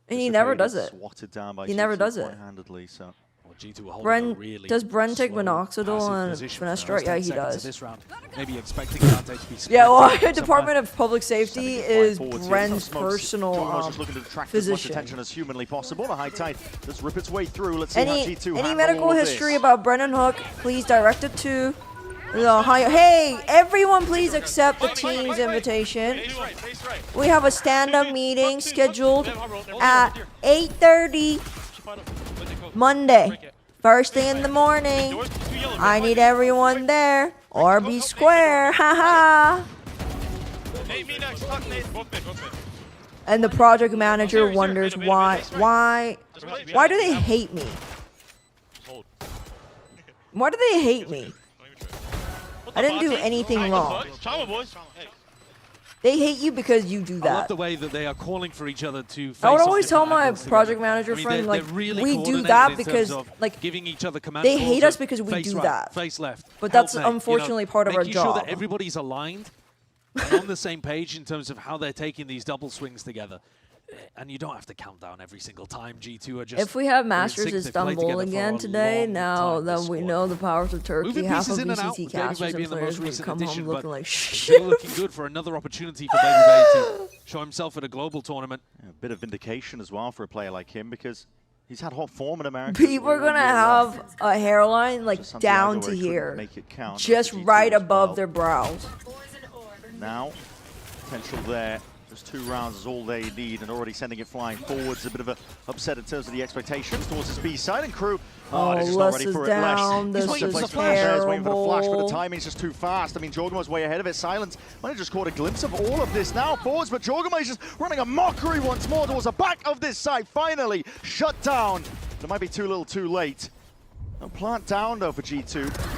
and he never does it. Swatted down by He never G2 does it. quite handedly, so. G2 are holding a Brent really does Brent take slow, minoxidil passive and position for finesse the strike? first Yeah, 10 he seconds of does. This round. Maybe expecting Dante to be Yeah, well, sprinting Department of Public Safety is Forwards here. Brent's Smokes. personal Jonas just looking to attract as much physician. attention as humanly possible. The high tide does rip its way through. Let's see how Any G2 handle medical all of history this. about Brendan Hook, please direct it to the high. Hey, everyone, please accept the team's invitation. We have a stand-up meeting scheduled at 8:30 Monday, first thing in the morning. I need everyone there, or be square. Haha. And the project manager wonders why do they hate me? Why do they hate me? I didn't do anything wrong. They hate you because you do I love that. the way that they are calling for each other to face I would off always tell different my angles project together. manager I mean, friend, they're like, really we do coordinated that in terms because, of like, giving each other command they calls hate us of because we face do right, that. face left. But that's help mate, unfortunately part of our making sure job. that everybody's aligned and on the same page in terms of how they're taking these double swings together. And you don't have to count down every single time. G2 are just. If we have they're in Masters sync. They've played Istanbul together for again a today, long now time, that this we squad. know the powers of Turkey, Moving half of pieces in and out, BCT with Baby casters Bay and being the players most will recent come addition, home looking but like still looking good for another opportunity for Baby Bay to show himself at a global tournament. Yeah, a bit of vindication as well for a player like him because he's had hot form in America. People are gonna have a hairline like down to here, make it count just right above their brows. Now, potential there. Just 2 rounds is all they need, and already sending it flying forwards. A bit of a upset in terms of the expectations towards his B side, and crew. Oh, they're just Les not ready is for it. down. Les. This He's waiting for the is flash. He's waiting for the flash, but the terrible. timing's just too fast. I mean, Jorgamo's way ahead of it. Silence might have just caught a glimpse of all of this now forwards, but Jorgamo is just running a mockery once more towards the back of this side. Finally shut down. It might be too little, too late. No plant down though for G2.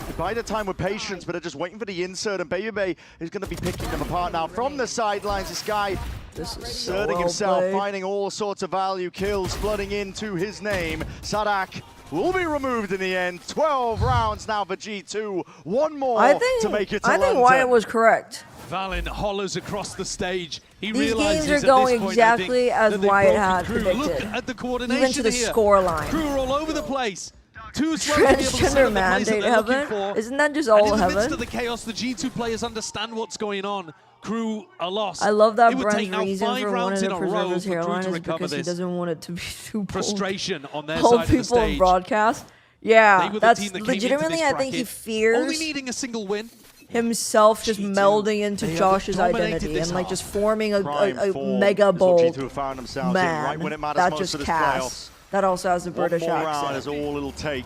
They bide their time with patience, but they're just waiting for the insert, and Baby Bay is going to be picking them apart now from the sidelines. This guy inserting himself, finding all sorts of value kills, flooding into his name. Sadak will be removed in the end. 12 rounds now for G2. One more to make it to London. I think Wyatt was correct. Valen hollows across the stage. He These realizes games are at going this point, exactly as that they've Wyatt broken had Crew. predicted. Look at the coordination Even to the here. score line. Crew are all over the place. Too slow to be able to set Transgender up the plays that mandate they're looking heaven? for. Isn't that just And all in the midst heaven? of the chaos, the G2 players understand what's going on. Crew are lost. I love that It would Brent's take now reason 5 for rounds wanting in to a row preserve his for Crew hairline to is recover because he this. doesn't want it to be too bold. Frustration on their Old side of the people in stage. broadcast. They Yeah, were the that's team that came into legitimately, this I think he bracket fears only needing a single win. himself just melding into they have Josh's dominated identity this and like half. just forming a Prime form mega is what bold G2 have found themselves in man right when it matters that most just for this casts. playoffs. That also has a British One more round accent. is all it'll take.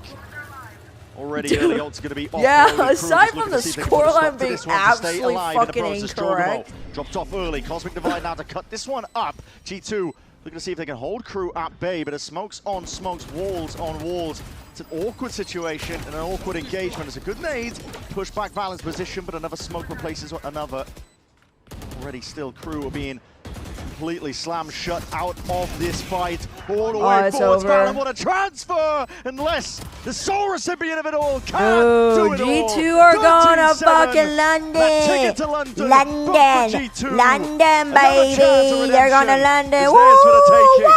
Already Dude. early ult's going to be offloaded. Yeah, Crew just aside looking from to the see if they can put a stop scoreline to being this one to stay absolutely alive in the fucking process. incorrect. Jorgamo dropped off early. Cosmic Divide now to cut this one up. G2 looking to see if they can hold Crew at bay, but as smokes on smokes, walls on walls. It's an awkward situation and an awkward engagement. It's a good nade, push back balance position, but another smoke replaces another. Already still Crew are being completely slammed shut out of this fight. All the way it's forwards. over. Valen want to transfer unless the sole recipient of it all can't Oh, do it all. G2 are going to 13-7. fucking London. That ticket to London. London. But for G2, London, another chance of baby. They're going to redemption London. is theirs for the taking.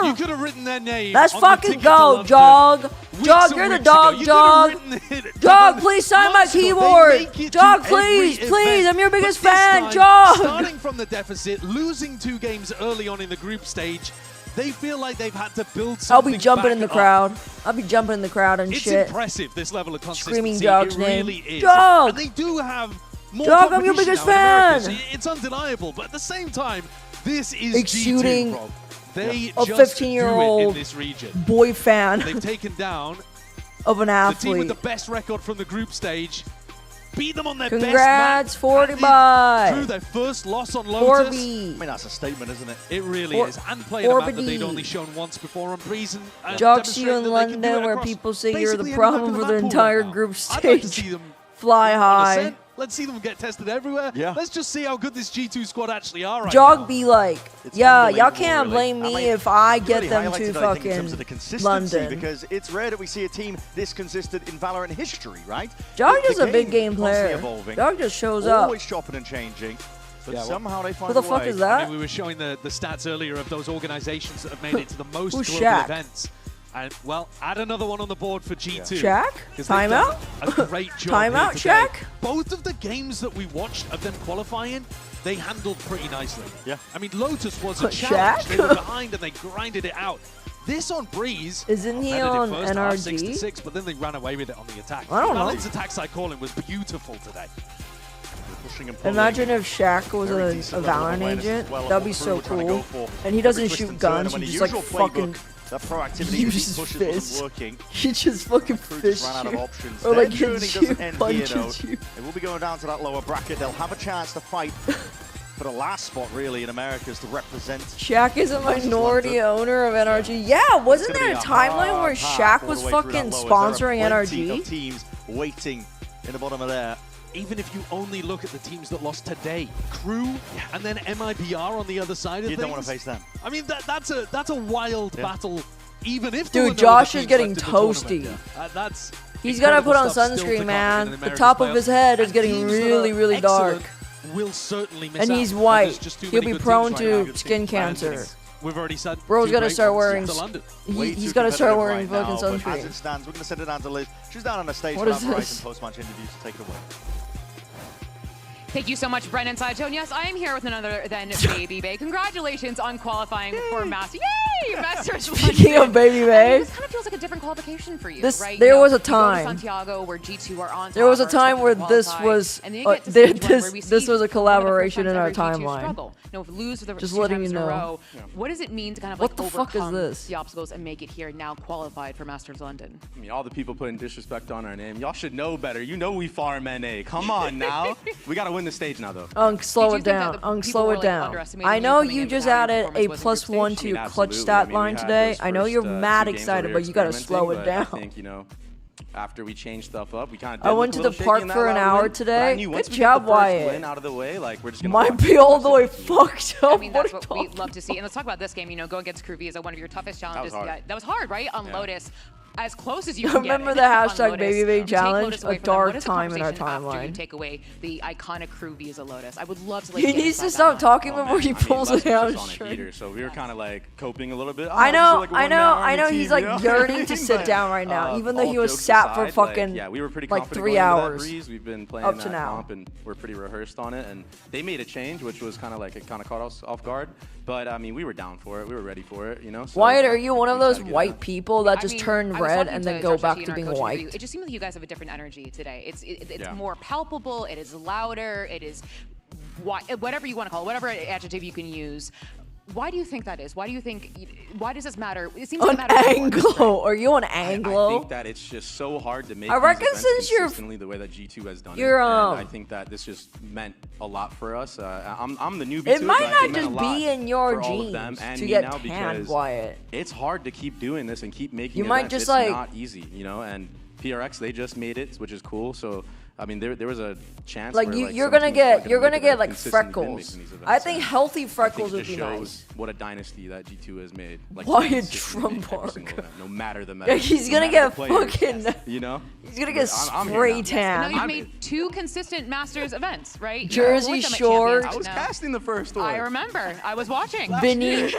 You could have written their name. Let's on the fucking ticket to go, London Jog. weeks Jog, and you're the weeks ago. dog, You Jog. could have written it Jog, please sign my months ago. They keyboard. make it Jog, to please, every please. event. I'm your But biggest this fan. time, Jog. starting from the deficit, losing 2 games early on in the group stage, they feel like they've had to build I'll something be jumping back in the up. crowd. I'll be jumping in the crowd and It's shit. impressive, this level of consistency. Screaming Jog's it name. really is. Jog! And they do have more Jog, I'm your competition biggest now in America, fan. so it's undeniable, but at the same time, this is Exuding G2, Rob. They a just 15-year-old do it in this region. boy fan They've taken down of an the team with athlete. the best record from the group stage, beat them on their Congrats, best match. 40 by. Through their first loss on Lotus. 4B. I mean, that's a statement, isn't it? It really Four- is. And playing a map that 4B. they'd only shown once before on Breeze. And Jog, see you demonstrating in that they can do London it where across people say you're the basically any problem map in for the map pool entire right now. group I'd like to stage. see them Fly on high. ascent. Let's see them get tested everywhere. Yeah. Let's just see how good this G2 squad actually are right Jog now. be like, It's yeah, y'all unbelievable, can't really. blame me I mean, if I you get really them highlighted to it, I think, in terms of the fucking consistency, London. because it's rare that we see a team this consistent in Valorant history, right? Jog The is a big game game constantly player. evolving, Jog just shows up. always chopping and changing, but Yeah, well, somehow they find Who the a fuck way. is that? I mean, we were showing the stats earlier of those organizations that have made it to the most Who's global Shaq? events. And, well, add another one on the board for G2. Shaq? 'Cause they've Timeout? done a great job Timeout, here today. Shaq? Both of the games that we watched of them qualifying, they handled pretty nicely. Yeah. I mean, Lotus was a Shaq? challenge. They were behind and they grinded it out. This on Breeze, Isn't he competitive on first half, 6 to NRG? 6, but then they ran away with it on the attack. I don't know. Valen's attack side calling was beautiful today. Pushing and pulling. Imagine if Shaq was Very a decent level of Valorant awareness agent. as well of That'd what be Crew so were trying to cool. go for. And he Every doesn't twist shoot and turn, and guns. when He the just like usual fucking playbook, that proactivity uses pushes fist. wasn't working. He just fucking Crew fish just ran out of you. options. Or Their like journey hits you, doesn't end here, though. punches you. They will be going down to that lower bracket. They'll have a chance to fight for the last spot, really, in Americas to represent. Shaq is a minority owner of NRG. Yeah, wasn't It's there a gonna be timeline where hard path Shaq all was the way through fucking that lower. There are sponsoring plenty NRG? of teams waiting in the bottom of there. Even if you only look at the teams that lost today, KRU and then MIBR on the other side of You things. don't want to face them. I mean, that's a wild battle. Even if dude, Josh is getting toasty. He's gotta put on sunscreen, man. The top of his head is getting really dark. Will certainly miss and out. he's white. He'll be prone to skin cancer. We've already said Bro's gotta start wearing. He's gotta start wearing right fucking now, sunscreen. as it stands, we're gonna send it down to Liz. She's down on the stage What for is that this? Verizon post-match interview, so take it away. Thank you so much, Brennan Sidestone. Yes, I am here with another then Baby Bay. Congratulations on qualifying for Masters. Yay! Masters. Speaking of Baby Bay, This kind of feels like a different qualification for you, This- right? there You was a you go to time. Santiago where G2 are on there was a top, time are where expected to this qualify, was and then you get to stage one where we this see was a one of the first collaboration in our times ever G2 timeline. struggle. You know, lose for the Just two letting times you in a know. row. What does it mean to kind of What like the fuck is overcome this? the obstacles and make it here now qualified for Masters London? I mean, all the people putting disrespect on our name. Y'all should know better. You know we farm NA. Come on now. We got to win the stage now, though. Slow it down. Slow it down. I know you just added a +1 to your clutch stat line today. I know you're mad excited, but you gotta slow it down. I think, you know, after we changed stuff up, we kind of I went to the park for an hour today. Good job, Wyatt. Win out of the way, like we're just gonna might be all the way fucked up. I mean, that's what we love to see. And let's talk about this game. You know, go against KRU is one of your toughest challenges. That was hard, right? On Lotus. As close as you can Remember get the on hashtag Lotus. Baby Bay Take challenge? Lotus away A from them. dark What is the time in our conversation after you timeline. take away the iconic KRU via Lotus. I would love to. Like, He get needs to inside stop that talking mind. before he pulls it out. So we were kind of like coping a little bit. I know. He's like yearning to sit down right now, even though he was sat for fucking we were pretty like 3 going into that hours. breeze. We've been playing up that to now. comp and we're pretty rehearsed on it. And they made a change, which was kind of like it kind of caught us off guard. But I mean, we were down for it. We were ready for it. You know. So, Wyatt, are you one of those white people that just turn I was red talking and then to go Josh back T to in our being coaching white? interview. It just seems like you guys have a different energy today. It's Yeah. more palpable. It is louder. It is whatever you want to call it, whatever adjective you can use. Why do you think that is? Why does this matter? It seems like it matters more. Anglo? Are you an Anglo? I think that it's just so hard to make I these reckon events since you're- consistently the way that G2 has done you're, it. And I think that this just meant a lot for us. I'm the newbie It to might it, but not it meant just a lot be in your for all of them genes and to me get now tanned, because Wyatt. it's hard to keep doing this and keep making You might events. just, it's like- not easy, you know, and PRX, they just made it, which is cool. So I mean, there was a chance. Like where, you're some gonna teams get weren't you're make gonna it get and like consistently been freckles. making these events. I think And healthy I freckles think would it be shows nice. what a dynasty that G2 has made. Like Wyatt consistently make every Trumpark. single event, no matter the Yeah, meta. he's no gonna matter get the players, fucking. You know. He's gonna get I'm here spray now. tan. Now you've made 2 consistent Masters events, right? Jersey Fourth them at Shore. Champions I was now. casting the first one. I remember. I was watching. Vinny,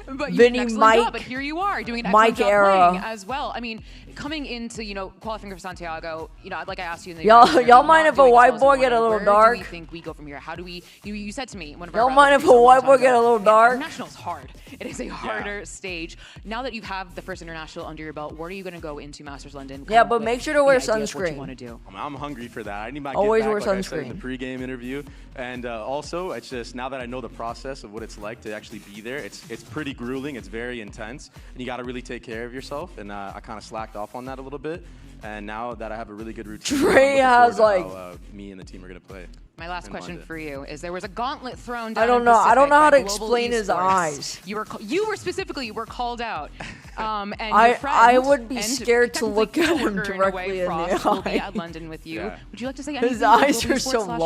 But you Vinny, did an excellent Mike, job, but here you are doing an Mike excellent job era. playing as well. I mean, coming into qualifying for Santiago, like I asked you in the Y'all mind if a white boy boy get a little where dark? do we think we go from here? How do we? You said to me one of Y'all our mind if a white boy get a little dark? International is hard. It is a harder stage. Now that you have the first international under your belt, where are you going to go into Masters London? Yeah, kind of but with make sure to wear the idea of what you sunscreen. want to do? I'm hungry for that. I need my Always get wear back, like I said in the sunscreen. pregame interview. And also, it's just now that I know the process of what it's like to actually be there, it's pretty grueling. It's very intense, and you got to really take care of yourself. And I kind of slacked off on that a little bit. And now that I have a really good routine, Trey I'm has, looking forward like- to how, me and the team are gonna play. My last in question London. for you is: there was a gauntlet thrown down. I don't in know. I don't Pacific know how by to Global explain his Esports. eyes. You were specifically called out. And I your friend would be and scared to technically look at him coworker in a way, directly in the Frost, will be eye. at London with you. Yeah. Would you like to say His anything? eyes Global are so Esports / Hector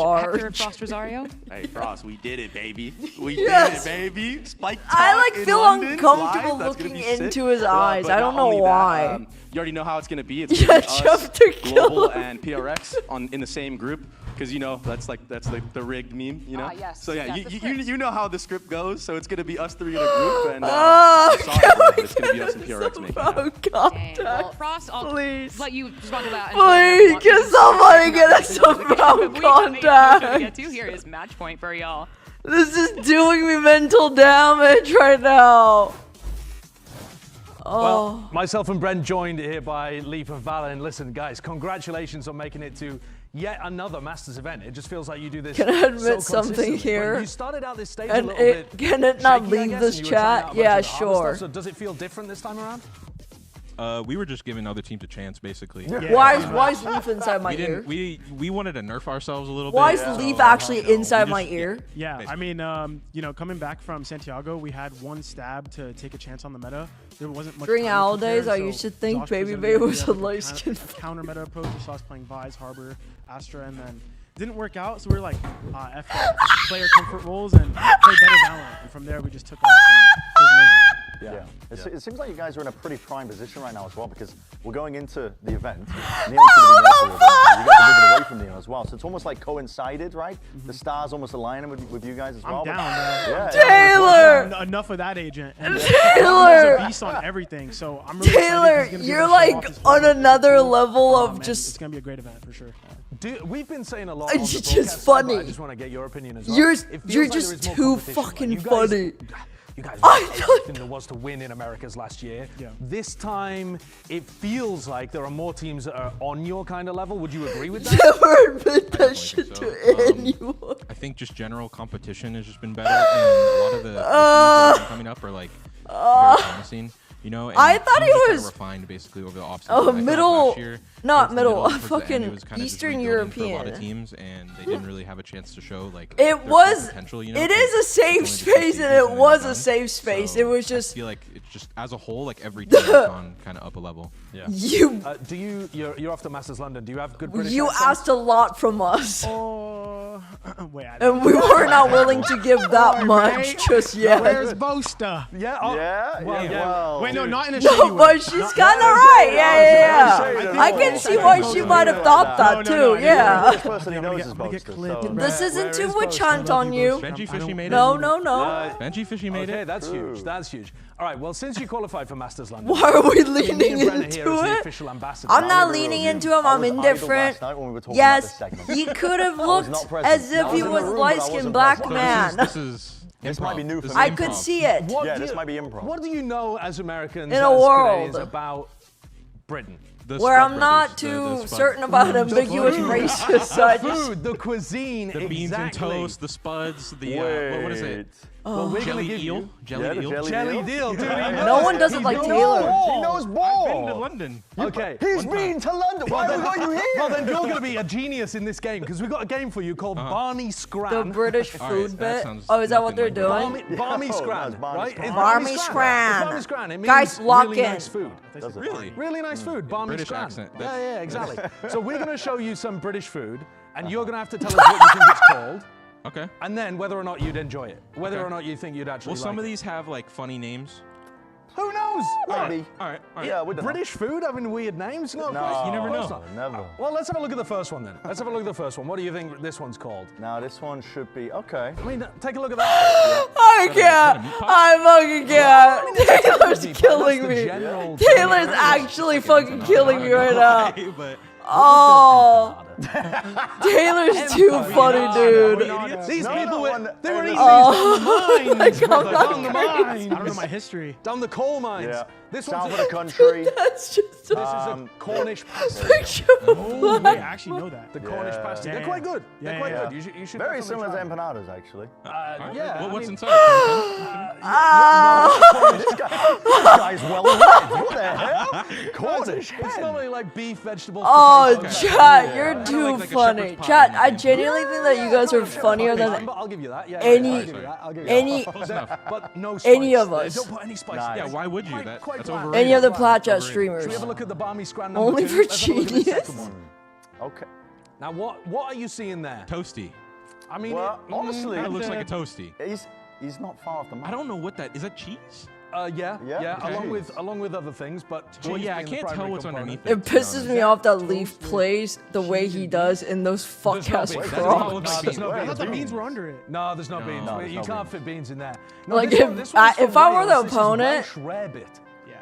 large. Frost Rosario? Hey Frost, we did it, baby. We Yes. did it, baby. Spike I like Talk in feel London, uncomfortable live. That's gonna looking be sick. into his But eyes. I don't not know only that, why. you already know how it's gonna be. It's Yeah, gonna be us, Jeff to kill Global him. and PRX in the same group. Because that's like the rigged meme, you know. Yes, So yeah, that's the you script. know how the script goes. So it's gonna be us 3 in a group, and Oh, sorry, but it's gonna be us and PRX making it happen. Dang. Well, Frost, I'll Please. let you respond to that. Please, can somebody get us some mouth to contact? get to here is match point for y'all. This is doing me mental damage right now. Oh. Well, myself and Brent joined here by LEV of Valor. And listen, guys, congratulations on making it to yet another Masters event. It just feels like you do this. Can I admit so something consistently. here? But you started out this stage a And little bit can it not shaky, I leave guess, this and you were trying chat? out a bunch Yeah, of the harder sure. stuff. So does it feel different this time around? We were just giving other teams a chance, basically. Why is Leaf inside my ear? We wanted to nerf ourselves a little bit. Why is Leaf actually inside my ear? Yeah, I mean, you know, coming back from Santiago, we had one stab to take a chance on the meta. There wasn't much. During time to owl prepare, days, I so used to think Josh Baby presented Bay the was idea a of light skin. counter meta approach. We saw us playing Vise, Harbor, Astra, and then didn't work out. So we were like, F it, just play our comfort roles and play better Valorant. And from there, we just took off. And it was amazing. Yeah. It seems like you guys are in a pretty prime position right now as well, because we're going into the event. Neil's going to be there for a bit. You guys are moving away from Neil as well. So it's almost like coincided, right? The stars almost aligning with you guys as well. I'm down, man. Yeah, Taylor! Enough of that agent. And Taylor! He's a beast on everything. So I'm really Taylor, excited. He's gonna be you're able to show off like his on form. another level Oh, of man, just. It's going to be a great event for sure. We've been saying a lot on the It's broadcast just side, but funny. I just want to get your opinion as well. You're It feels you're like there just is more too competition. fucking You guys- funny. You guys I were than there was to win in Americas last year. Yeah. This time, it feels like there are more teams that are on your kind of level. Would you agree with that? Never admit that shit to anyone. I think just general competition has just been better, and a lot of the teams that are coming up are like very promising. You know, and I thought teams he are kinda was refined basically over the offseason. Oh, I felt like middle, last year, not towards the middle, towards the end, fucking it was kinda just Eastern rebuilding for a lot European. of teams, and they didn't really have a chance to show like It their full was. potential. You know, It 'cause is a it's safe only just space, seasons and it then was done. a safe space. So It was just. I feel like it's just as a whole, like every team has gone kind of up a level. Yeah. You. Do you? You're off to Masters London. Do you have good British You accents? asked a lot from us. Wait, And we were not willing to give that much just yet. Where's Boaster? Yeah. Well, wait, no, not in a No, shady way. but she's kind of right. Yeah. I can see why she might have thought that too. Yeah. This isn't to witch hunt on you. Benji Fishy made it. No. Benji Fishy made Okay, it. that's huge. That's huge. All right. Well, since you qualified for Masters London, Why are we me leaning and Brenna here into as the it? official ambassador. I'm not leaning into him. I'm indifferent. Yes, he could have looked as if he was a light-skinned black man. This might be new for me. I could see it. Yeah, this might be improv. What do you know as Americans, In a as world. Canadians, about Britain? Where I'm not too certain about ambiguous races, so I just. Food, the cuisine, The beans and toast, the spuds, the what is it? Well, we're gonna Jelly give eel? you Jelly eel? jelly deal, dude. No one does it like Taylor. He knows ball. I've been to London. Okay. He's been to London. Why are you here? Well, then you're going to be a genius in this game because we've got a game for you called Barney Scran. The British All food right, that bit. sounds Oh, is that what they're nothing doing? Barney No, Scran, that's Barney right? Scran. It's Barney It's Scran. Barney Scran. It means Guys, lock really in. nice food. Really? Really nice food, Barney British Scran. accent. Yeah, exactly. So we're going to show you some British food, and you're going to have to tell us what you think it's called. Okay. And then whether or not you'd enjoy it, whether Okay. or not you think you'd actually Well, some like of it. these have like funny names. Who knows? Maybe. All right. Yeah, we don't know. British food having weird names? No, of course, No, you never know. Never. Well, let's have a look at the first one then. Let's have a look at the first one. What do you think this one's called? Now this one should be okay. I mean, take a look at that. I can't. I fucking can't. Taylor's killing me. Taylor's actually fucking killing me right now. Oh. Taylor's too funny, dude. These people they were eating Oh. these down the mines, brother, down the mines. I don't know my history. Down the coal mines. Yeah. This South one's of the country. That's just This is a Cornish pasty. picture of Oh, wait, I actually know that. The Cornish pasty. Yeah, They're quite good. They're Yeah, quite yeah. good. You should Very definitely similar to try. empanadas, actually. Yeah. What's I mean, inside? This guy's well read. What the hell? Cornish hen. It's normally like beef, vegetables. Oh, potatoes. chat, you're too like a funny. shepherd's pie Chat, in I the genuinely think that you guys are funnier than I'll give you that. Yeah, any- I'll give you that. I'll give you any- that. But no spice. any of us. Don't put any spice. Nice. Yeah, why would you? Quite That's bland. overrated. any of the Platchat streamers. Should we have a look at the Barmy Scran number Only 2? for Let's have a look at the genius. second one. Okay. Now, what are you seeing there? Toasty. I mean, Well, honestly, Kind of looks like a toasty. he's not far off the mark. I don't know what that is. That cheese? yeah, okay. along with other things, but Well, cheese yeah, I being the can't tell primary what's component. underneath It pisses me off that Leaf plays the way he does in those fuck ass beans. Crocs. There's no I beans. thought the beans were under it. No, there's no beans. there's You no can't beans. fit beans in there. No, Like, this if one- this one's if from I were the Wales. This is opponent- Welsh rarebit.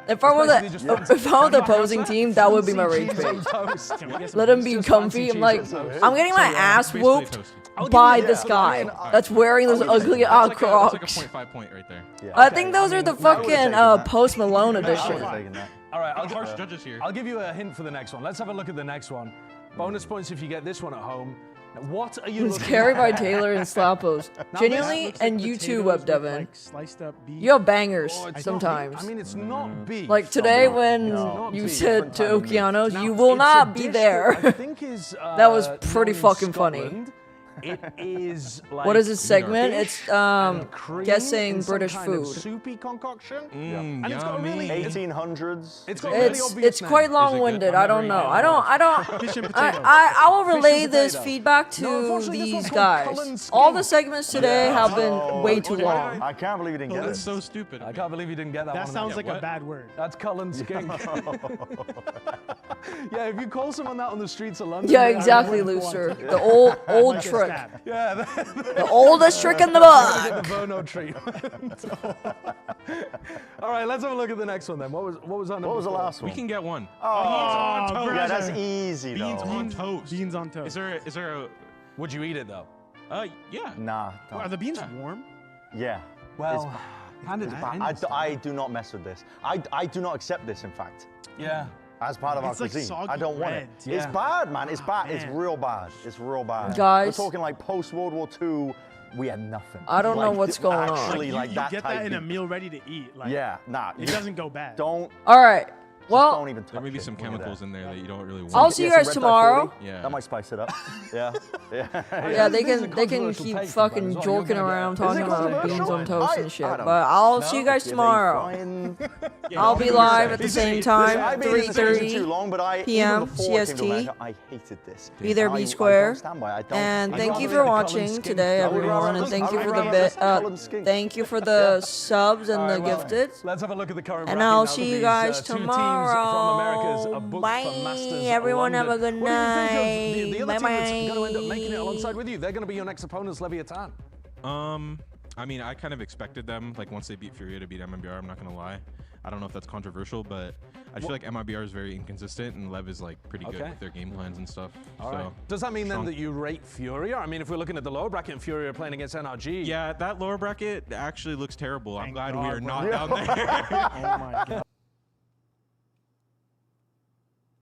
If I were basically just fancy- the if I were the opposing team, that would be my rage Cheese on bait. toast. Let him be Just comfy. fancy I'm like, cheese on toast. I'm getting my ass basically whooped toasty. by this guy that's wearing those ugly That's like a Crocs. 0.5 point right there. I think those are the fucking Post Malone edition. All right, Harsh judges here. I'll give you a hint for the next one. Let's have a look at the next one. Bonus points if you get this one at home. What are you It's looking carried by at? Taylor and Slappos. Now Genuinely, this and you too, Web Devin. Like sliced up beef. You have bangers It's sometimes. Not, I mean, it's not beef. Like today when you said to Okeanos, you will not be there. I think is, That was pretty known in fucking funny. Scotland. It is like What is this segment? fish It's and cream guessing in some British kind of food. soupy concoction. Yeah. And it's got a really 1800s. It's got a really obvious It's quite name. long-winded. I don't know. I will relay this feedback to these guys. All the segments today have been way too long. I can't believe you didn't get That's it. so stupid. I can't believe you didn't get that That one. sounds like a what? bad word. That's Cullen skink. Yeah, if you call someone that on the streets of London. Yeah, they- exactly, Looser. The old Like a trick. stab. Yeah, The oldest trick in the Get the book. Bono treatment. All right, let's have a look at the next one then. What was our number? What was the four? last We one? can get one. Oh, Beans on toast. Yeah, that's easy Beans though. on toast. Beans on toast. Is there a? Would you eat it though? Yeah. Nah. don't. Are the beans warm? Yeah. Well, I do not mess with this. I do not accept this, in fact. Yeah. As part of our It's like cuisine. soggy I don't want it. bread. It's Yeah. bad, man. It's bad. It's Man. real bad. It's real bad. Guys. We're talking like post-World War II, we had nothing. I don't know what's going on. Actually, You, like you that get type that in a of- meal ready to eat. Like, Yeah, nah. It doesn't go bad. Don't. All right. Well, don't even touch There may be it some when you're chemicals there. in there that you don't really want. I'll see you guys some Red Dye tomorrow. 40. Yeah. That might spice it up. Yeah. Yeah. Yeah, they This is a can controversial keep take, fucking but as well, you're joking gonna get- around Is it talking about controversial? beans on toast I and shit. don't But I'll know. see you guys Did they tomorrow. find- I'll be live at the same time, I've been in this section 3:30 too long, but I, p.m. even before I came to CST. America, I hated this. Be there, I B Square. don't stand by it. I don't. And I'd thank rather you eat for the Cullen watching skink. today, I would everyone, rather and thank just- you I for would the rather just Cullen skink. thank you for the subs and the gifted. Let's have a look at the current And bracket I'll now see that you these, guys two teams tomorrow. from Americas are booked for Masters Bye. Everyone have a London. good What do you think of night. the other team that's going to end up Bye-bye. making it alongside with you? They're going to be your next opponents, Leviathan. I mean, I kind of expected them, like, once they beat Furia to beat MIBR, I'm not going to lie. I don't know if that's controversial, but I feel like MIBR is very inconsistent, and Lev is, like, pretty good with their game plans and stuff. All so, right. Does that mean strong. then that you rate Furia? I mean, if we're looking at the lower bracket and Furia playing against NRG. Yeah, that lower bracket actually looks terrible. I'm glad we God, are bro. not down there. Oh my god.